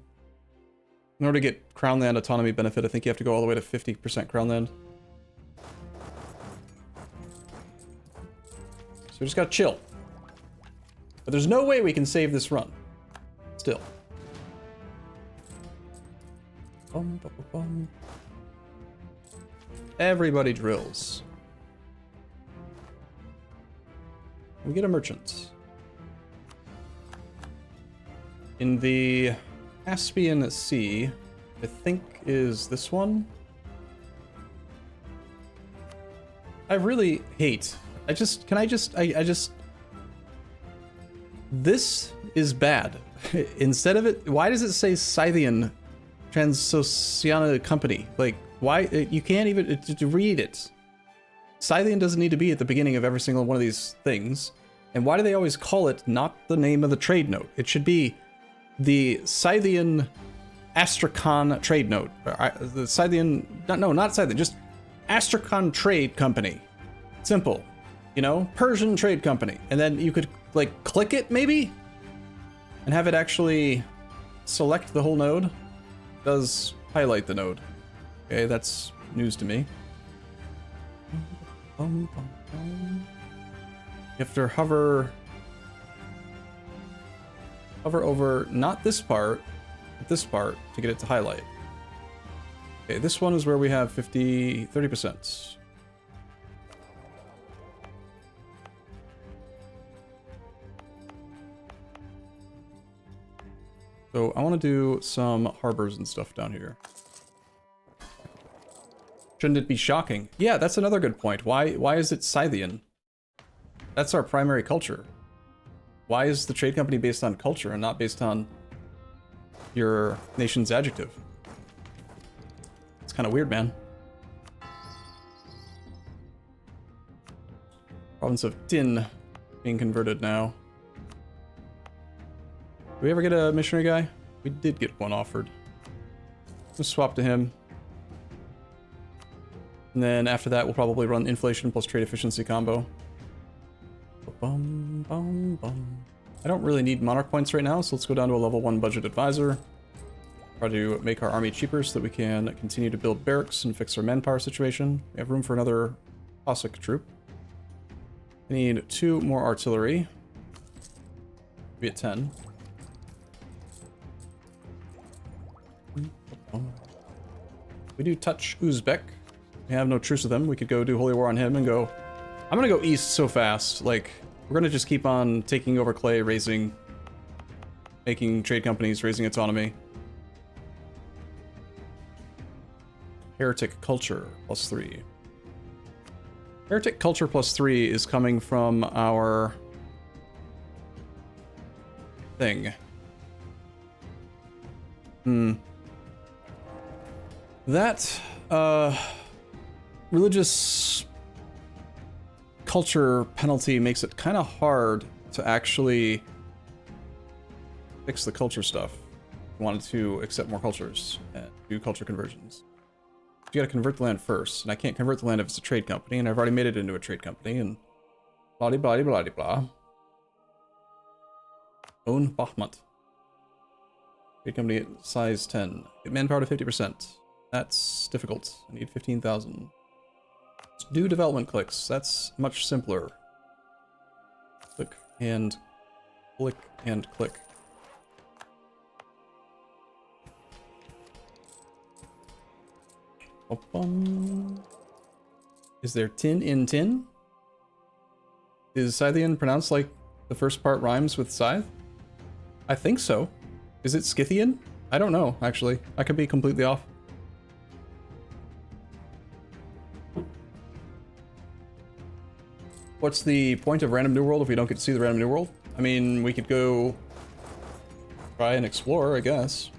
In order to get Crown Land autonomy benefit, I think you have to go all the way to 50% Crown Land. So we just gotta chill. But there's no way we can save this run. Still. Bum, bum, bum, bum. Everybody drills. We get a merchant. In the Caspian Sea, I think is this one. I really hate. I just this is bad. Instead of it, why does it say Scythian Transoceania Company? Like, why? You can't even read it. Scythian doesn't need to be at the beginning of every single one of these things. And why do they always call it not the name of the trade note? It should be the Scythian Astrakhan trade note. The Scythian, no, not Scythian, just Astrakhan Trade Company. Simple. You know, Persian Trade Company. And then you could, like, click it, maybe? And have it actually select the whole node. It does highlight the node. Okay, that's news to me. You have to hover over, not this part, but this part to get it to highlight. Okay, this one is where we have 30%. So I want to do some harbors and stuff down here. Shouldn't it be shocking? Yeah, that's another good point. Why is it Scythian? That's our primary culture. Why is the trade company based on culture and not based on your nation's adjective? It's kind of weird, man. Province of Tin being converted now. Did we ever get a missionary guy? We did get one offered. Let's swap to him. And then after that, we'll probably run inflation plus trade efficiency combo. Bum, bum, bum. I don't really need monarch points right now, so let's go down to a level 1 budget advisor. Try to make our army cheaper so that we can continue to build barracks and fix our manpower situation. We have room for another Cossack troop. I need 2 more artillery. Be at 10. We do touch Uzbek. We have no truce with them. We could go do Holy War on him and go... I'm gonna go east so fast. Like, we're gonna just keep on taking over Clay, raising... making trade companies, raising autonomy. heretic culture +3. Heretic culture +3 is coming from our thing. That religious culture penalty makes it kind of hard to actually fix the culture stuff. We wanted to accept more cultures and do culture conversions. You gotta convert the land first, and I can't convert the land if it's a trade company, and I've already made it into a trade company, and blah blah blah blah blah. Own Bahmut. Trade company at size 10. Get manpower to 50%. That's difficult. I need 15,000. Let's do development clicks. That's much simpler. Click and click and click. Is there tin in tin? Is Scythian pronounced like the first part rhymes with Scythe? I think so. Is it Scythian? I don't know, actually. I could be completely off. What's the point of Random New World if we don't get to see the Random New World? I mean, we could go try and explore, I guess.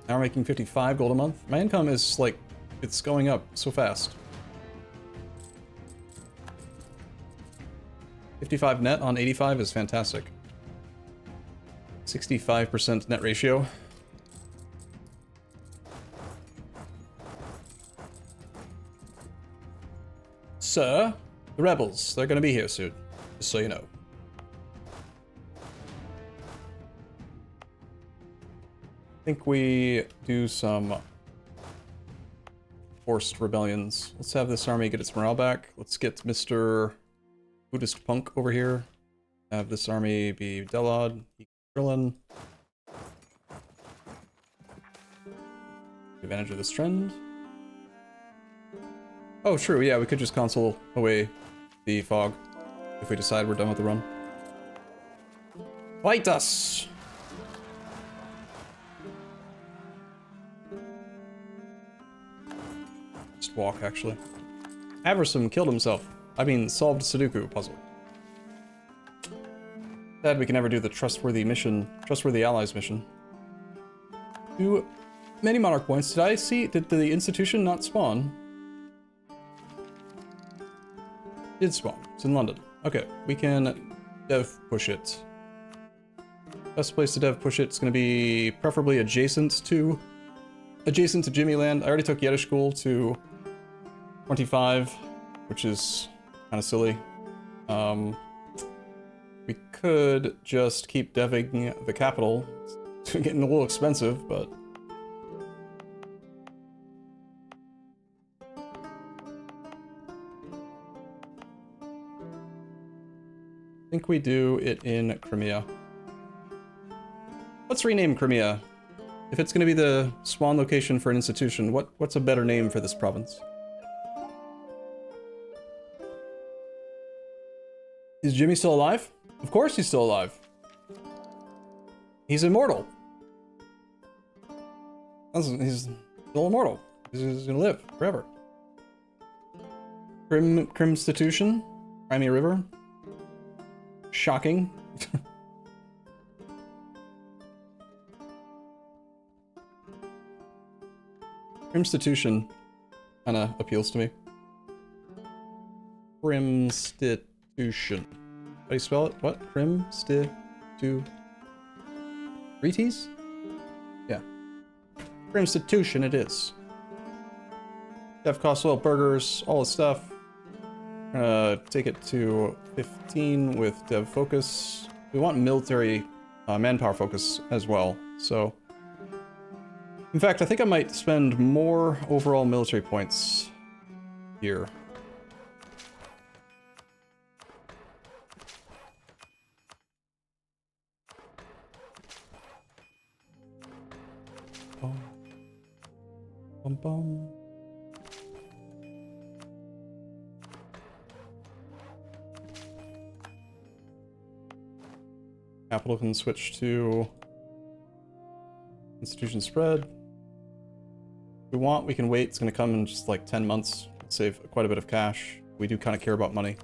Now we're making 55 gold a month. My income is like, it's going up so fast. 55 net on 85 is fantastic. 65% net ratio. Sir, the rebels, they're gonna be here soon, just so you know. I think we do some forced rebellions. Let's have this army get its morale back. Let's get Mr. Buddhist Punk over here. Have this army be Delod, Krillin. Take advantage of this trend. Oh, true, yeah, we could just console away the fog if we decide we're done with the run. Fight us! Just walk, actually. Aversum killed himself. I mean, solved Sudoku puzzle. Sad we can never do the trustworthy mission, trustworthy allies mission. Too many monarch points. Did the institution not spawn? Did spawn. It's in London. Okay, we can dev push it. Best place to dev push it's gonna be preferably adjacent to Jimmy Land. I already took Yiddish school to 25, which is kind of silly. We could just keep deving the capital. It's getting a little expensive, but I think we do it in Crimea. Let's rename Crimea. If it's going to be the spawn location for an institution, what's a better name for this province? Is Jimmy still alive? Of course he's still alive. He's immortal. He's still immortal. He's gonna live forever. Crimstitution? Crimea River? Shocking. Crimstitution kinda appeals to me. Crimstitution. How do you spell it? What? Rites? Yeah. Crimstitution it is. Dev cost oil burgers, all this stuff. Take it to 15 with dev focus. We want military manpower focus as well, so. In fact, I think I might spend more overall military points here. Bum bum. Capital can switch to institution spread. If we want, we can wait. It's going to come in just like 10 months. Save quite a bit of cash. We do kind of care about money.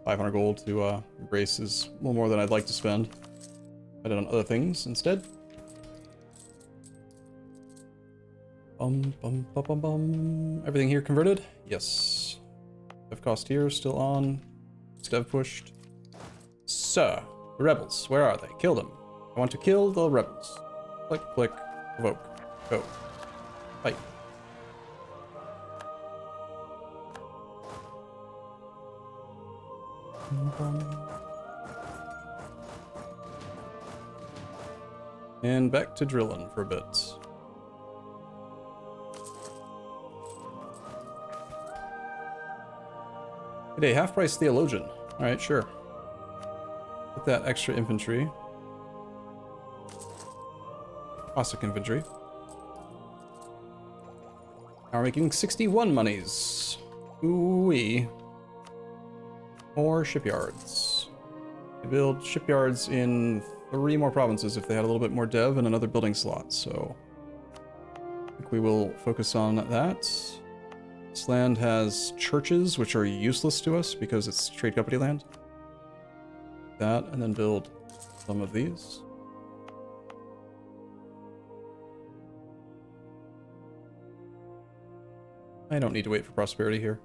500 gold to embrace is a little more than I'd like to spend. I did on other things instead. Everything here converted? Yes. Dev cost here still on. It's dev pushed. So, the rebels, where are they? Kill them. I want to kill the rebels. Click, click, provoke. Go. Fight. And back to drilling for a bit. Hey, half-price theologian. Alright, sure. Get that extra infantry. Cossack infantry. Now we're making 61 monies. Ooh-wee. More shipyards. They build shipyards in 3 more provinces if they had a little bit more dev and another building slot, so I think we will focus on that. This land has churches, which are useless to us because it's trade company land. That, and then build some of these. I don't need to wait for prosperity here.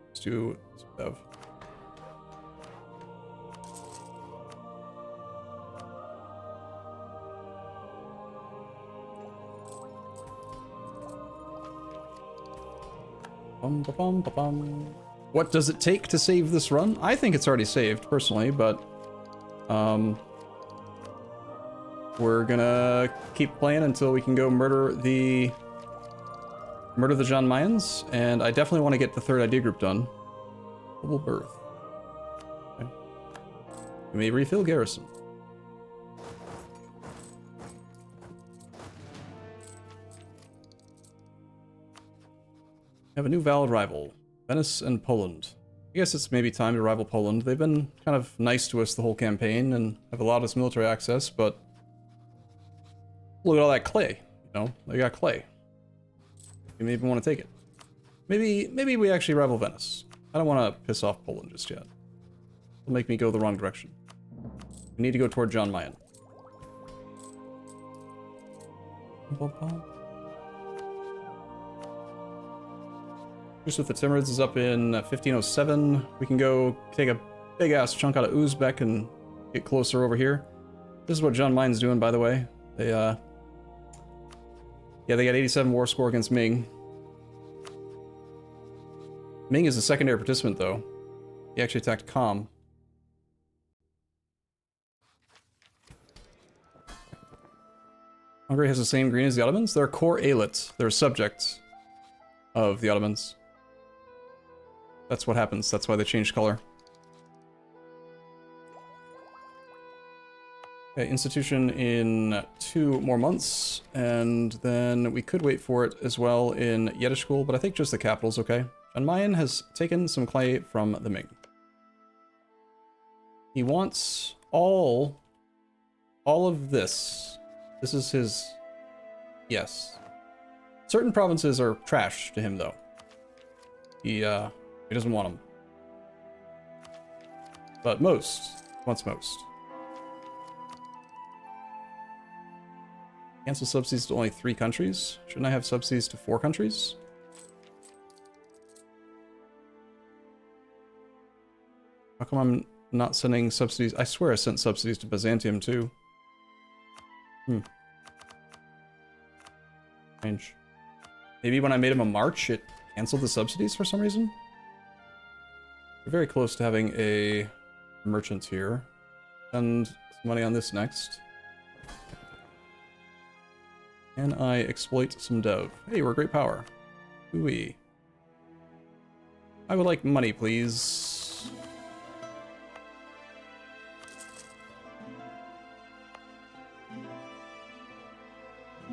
Let's do some dev. What does it take to save this run? I think it's already saved, personally, but we're gonna keep playing until we can go murder the John Mayans, and I definitely want to get the 3rd idea group done. Global birth. Okay. We may refill garrison. We have a new valid rival, Venice and Poland. I guess it's maybe time to rival Poland. They've been kind of nice to us the whole campaign and have allowed us military access, but look at all that clay, you know? They got clay. You may even want to take it. Maybe we actually rival Venice. I don't want to piss off Poland just yet. It'll make me go the wrong direction. We need to go toward John Mayen. Truce with the Timurids is up in 1507. We can go take a big ass chunk out of Uzbek and get closer over here. This is what John Mayen's doing, by the way. They yeah, they got 87 war score against Ming. Ming is a secondary participant, though. He actually attacked Com. Hungary has the same green as the Ottomans. They're core Alit. They're subjects of the Ottomans. That's what happens. That's why they changed color. Okay, institution in 2 more months, and then we could wait for it as well in Yeddishkul, but I think just the capital's okay. John Mayen has taken some clay from the Ming. He wants all of this. This is his... Yes. Certain provinces are trash to him, though. He doesn't want them. But most. Wants most. Cancel subsidies to only 3 countries? Shouldn't I have subsidies to 4 countries? How come I'm not sending subsidies? I swear I sent subsidies to Byzantium too. Strange. Maybe when I made him a march, it canceled the subsidies for some reason? We're very close to having a merchant here. Spend some money on this next. Can I exploit some dev? Hey, we're a great power. Ooh-wee. I would like money, please.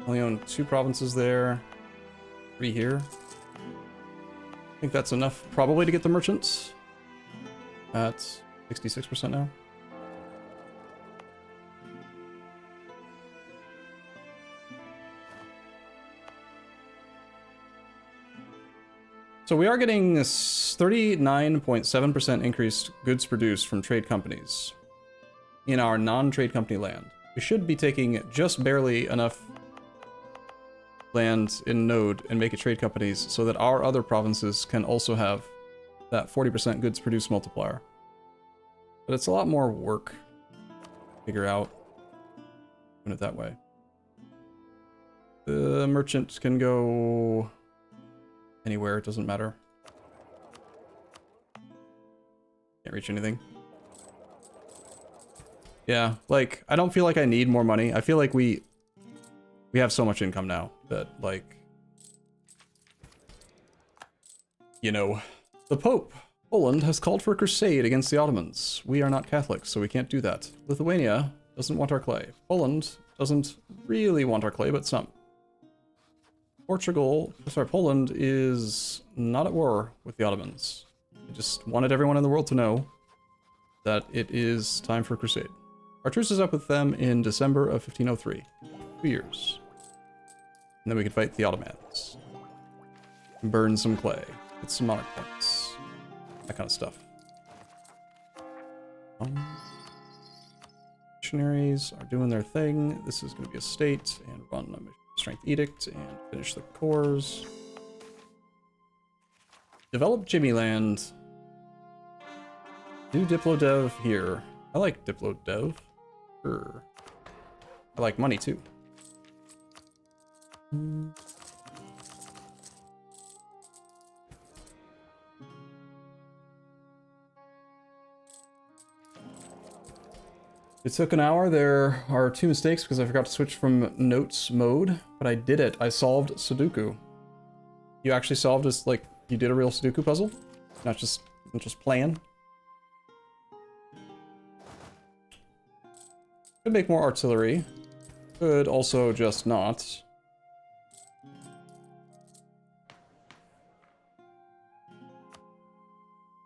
Only own 2 provinces there. 3 here. I think that's enough, probably, to get the merchants. That's 66% now. So we are getting 39.7% increased goods produced from trade companies in our non-trade company land. We should be taking just barely enough land in Node and make it trade companies so that our other provinces can also have that 40% goods produced multiplier. But it's a lot more work to figure out doing it that way. The merchant can go anywhere, it doesn't matter. Can't reach anything. Yeah, like, I don't feel like I need more money. I feel like we have so much income now that, like, you know. The Pope, Poland, has called for a crusade against the Ottomans. We are not Catholics, so we can't do that. Lithuania doesn't want our clay. Poland doesn't really want our clay, but some. Poland is not at war with the Ottomans. I just wanted everyone in the world to know that it is time for a crusade. Our truce is up with them in December of 1503. 2 years. And then we can fight the Ottomans. Burn some clay. Get some monarch points. That kind of stuff. Missionaries are doing their thing. This is going to be a state and run a strength edict and finish the cores. Develop Jimmy Land. Do Diplo Dev here. I like Diplo Dev. Sure. I like money too. It took an hour. There are 2 mistakes because I forgot to switch from notes mode, but I did it. I solved Sudoku. You actually solved this, like, you did a real Sudoku puzzle? Not just playing? Could make more artillery. Could also just not.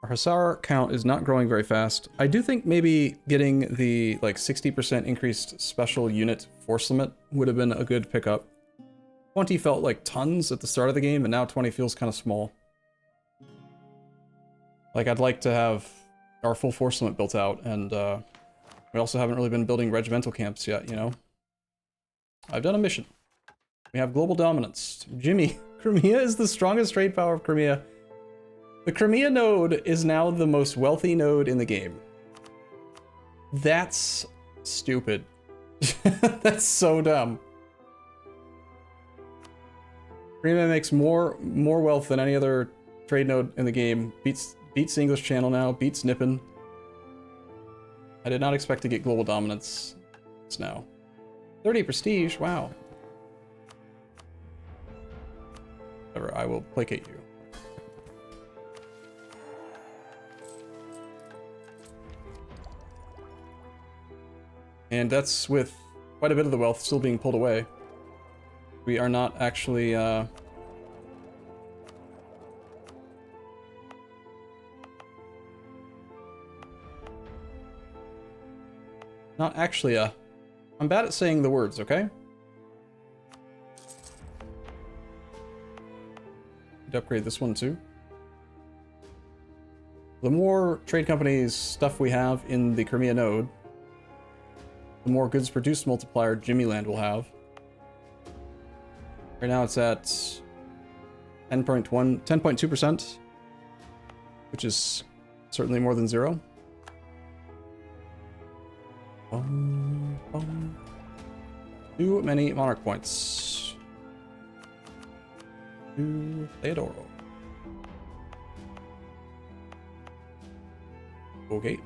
Our Hussar count is not growing very fast. I do think maybe getting the, like, 60% increased special unit force limit would have been a good pickup. 20 felt like tons at the start of the game, and now 20 feels kind of small. Like, I'd like to have our full force limit built out, and we also haven't really been building regimental camps yet, you know? I've done a mission. We have global dominance. Jimmy, Crimea is the strongest trade power of Crimea. The Crimea node is now the most wealthy node in the game. That's stupid. That's so dumb. Crimea makes more wealth than any other trade node in the game. Beats the English Channel now, beats Nippon. I did not expect to get global dominance now. 30 prestige, wow. Whatever, I will placate you. And that's with quite a bit of the wealth still being pulled away. We are not actually, I'm bad at saying the words, okay? Need to upgrade this one too. The more trade companies stuff we have in the Crimea node, the more goods produced multiplier Jimmy Land will have. Right now it's at 10.2%, which is certainly more than 0. Too many monarch points. To Theodoro. Okay.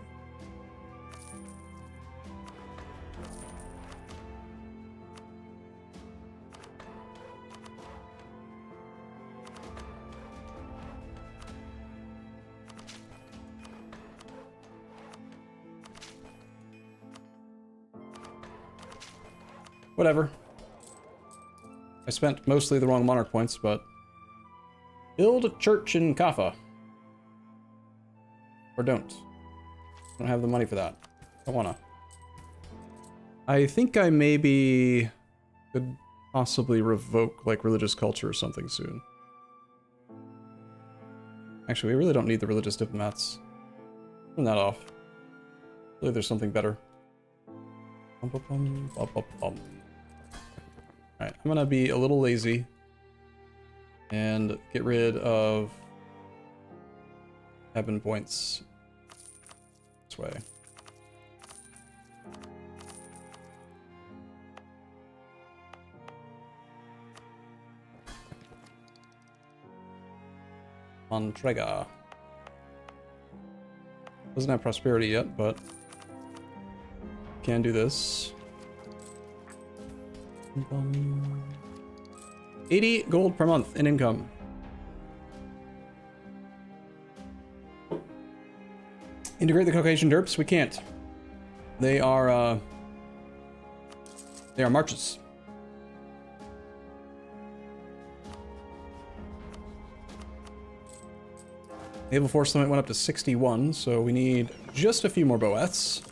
Whatever. I spent mostly the wrong monarch points, but... Build a church in Kaffa. Or don't. Don't have the money for that. Don't wanna. I think I maybe could possibly revoke, like, religious culture or something soon. Actually, we really don't need the religious diplomats. Turn that off. Really, there's something better. Alright, I'm gonna be a little lazy and get rid of heaven points this way. Entrega. Doesn't have prosperity yet, but can do this. 80 gold per month in income. Integrate the Caucasian derps? We can't. They are marches. Naval force limit went up to 61, so we need just a few more boeths.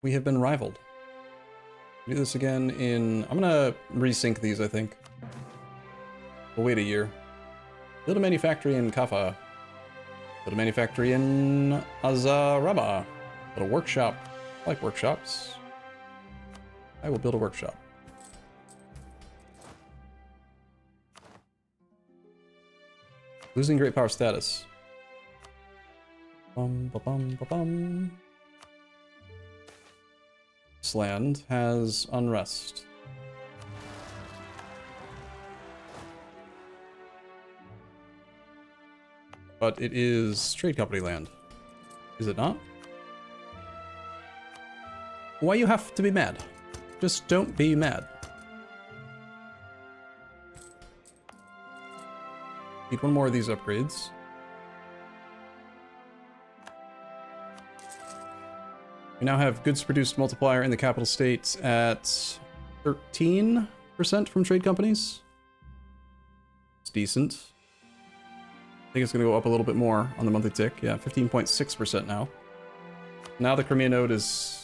We have been rivaled. Do this again in... I'm gonna resync these, I think. We'll wait a year. Build a manufactory in Kaffa. Build a manufactory in Azaraba. Build a workshop. I like workshops. I will build a workshop. Losing great power status. Bum, ba, bum, ba, bum. This land has unrest. But it is trade company land. Is it not? Why you have to be mad? Just don't be mad. Need one more of these upgrades. We now have goods produced multiplier in the capital state at 13% from trade companies. It's decent. I think it's going to go up a little bit more on the monthly tick. Yeah, 15.6% now. Now the Crimea node is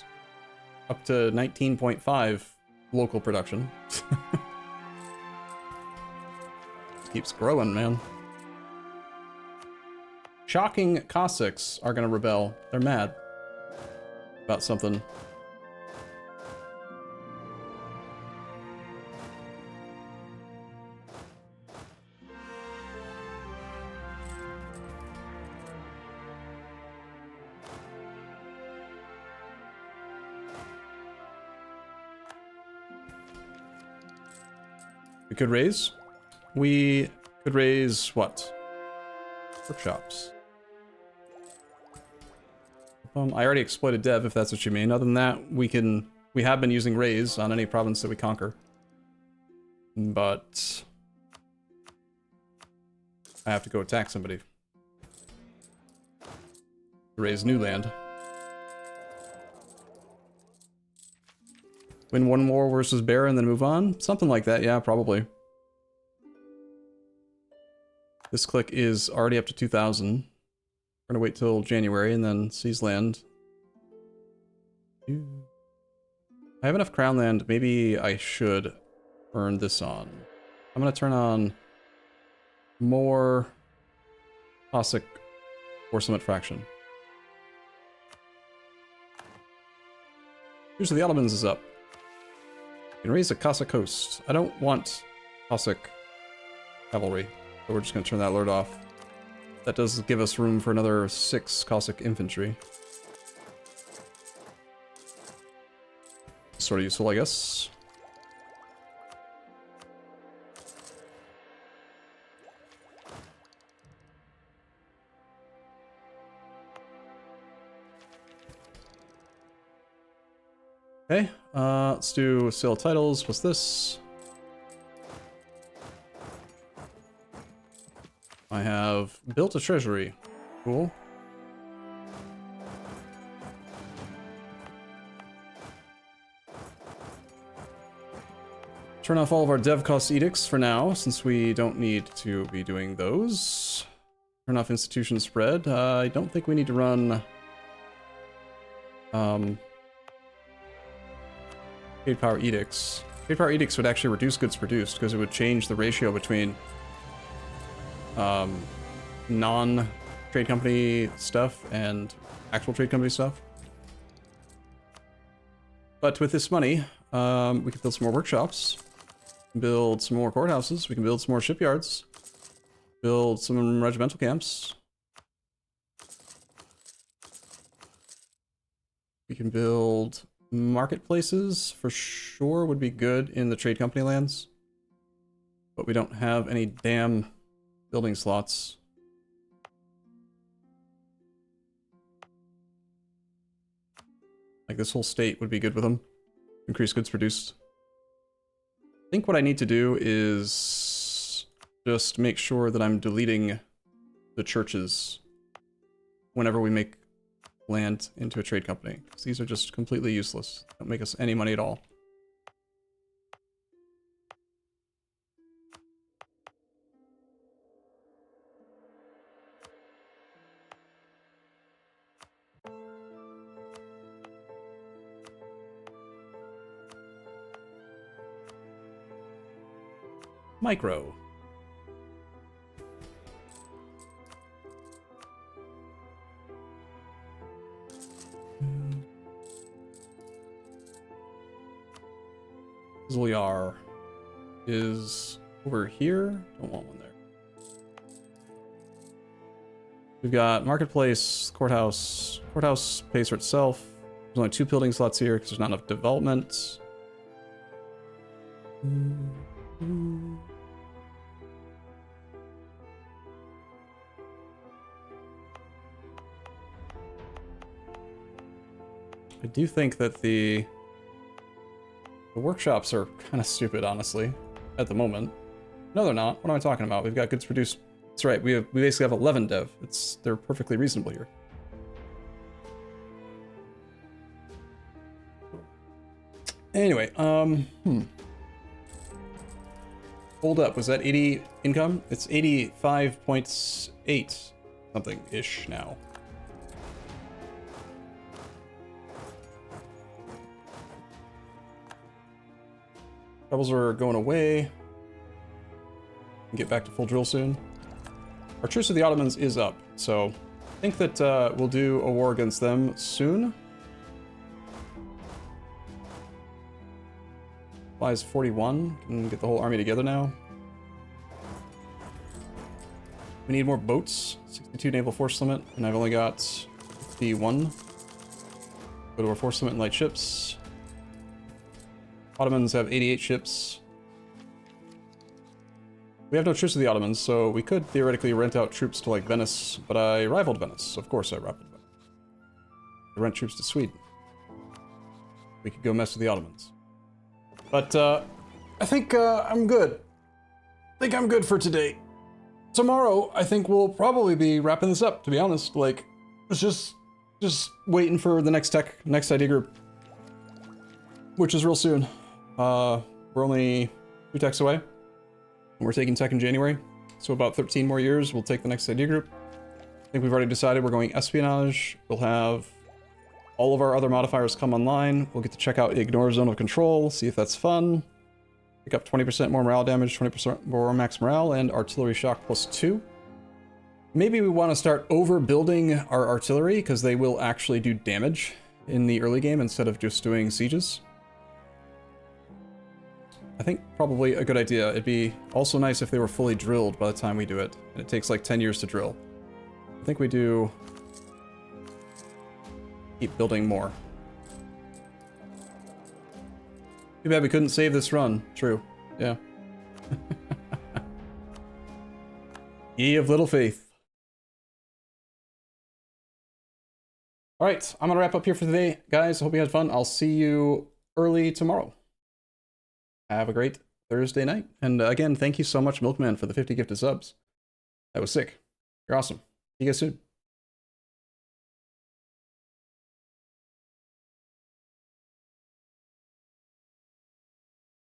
up to 19.5 local production. Keeps growing, man. Shocking Cossacks are gonna rebel. They're mad about something. We could raise? We could raise what? Workshops. I already exploited dev, if that's what you mean. Other than that, we have been using raise on any province that we conquer. But I have to go attack somebody. Raise new land. Win one war versus bear and then move on? Something like that, yeah, probably. This click is already up to 2,000. We're gonna wait till January and then seize land. I have enough crown land. Maybe I should turn this on. I'm gonna turn on more Cossack force limit fraction. Usually the Ottomans is up. You can raise a Cossack host. I don't want Cossack cavalry, so we're just going to turn that alert off. That does give us room for another 6 Cossack infantry. Sort of useful, I guess. Okay, let's do sale titles. What's this? I have built a treasury. Cool. Turn off all of our dev cost edicts for now, since we don't need to be doing those. Turn off institution spread. I don't think we need to run Trade power edicts. Trade power edicts would actually reduce goods produced because it would change the ratio between non-trade company stuff and actual trade company stuff. But with this money, we can build some more workshops, build some more courthouses, we can build some more shipyards, build some regimental camps. We can build marketplaces, for sure would be good in the trade company lands. But we don't have any damn building slots. Like this whole state would be good with them. Increase goods produced. I think what I need to do is just make sure that I'm deleting the churches whenever we make land into a trade company. Because these are just completely useless. Don't make us any money at all. Micro. Zilyar is over here. Don't want one there. We've got marketplace, courthouse. Courthouse pays for itself. There's only 2 building slots here because there's not enough development. I do think that the workshops are kind of stupid, honestly, at the moment. No, they're not. What am I talking about? We've got goods produced. That's right. We basically have 11 dev. They're perfectly reasonable here. Anyway, hold up. Was that 80 income? It's 85.8 something ish now. Troubles are going away. Can get back to full drill soon. Our truce with the Ottomans is up, so I think that we'll do a war against them soon. Supply is 41. Can get the whole army together now. We need more boats. 62 naval force limit, and I've only got 51. Go to our force limit and light ships. Ottomans have 88 ships. We have no troops with the Ottomans, so we could theoretically rent out troops to, like, Venice, but I rivaled Venice. Of course I rivaled Venice. I rent troops to Sweden. We could go mess with the Ottomans. But, I think, I'm good. I think I'm good for today. Tomorrow, I think we'll probably be wrapping this up, to be honest. Like, it's just waiting for the next idea group. Which is real soon. We're only 2 techs away. And we're taking tech in January. So about 13 more years, we'll take the next idea group. I think we've already decided we're going espionage. We'll have all of our other modifiers come online. We'll get to check out Ignore Zone of Control, see if that's fun. Pick up 20% more morale damage, 20% more max morale, and artillery shock +2. Maybe we want to start overbuilding our artillery, because they will actually do damage in the early game instead of just doing sieges. I think probably a good idea. It'd be also nice if they were fully drilled by the time we do it. And it takes like 10 years to drill. I think we do keep building more. Too bad we couldn't save this run. True. Yeah. Ye of little faith. Alright, I'm gonna wrap up here for today. Guys, I hope you had fun. I'll see you early tomorrow. Have a great Thursday night. And again, thank you so much, Milkman, for the 50 gifted subs. That was sick. You're awesome. See you guys soon.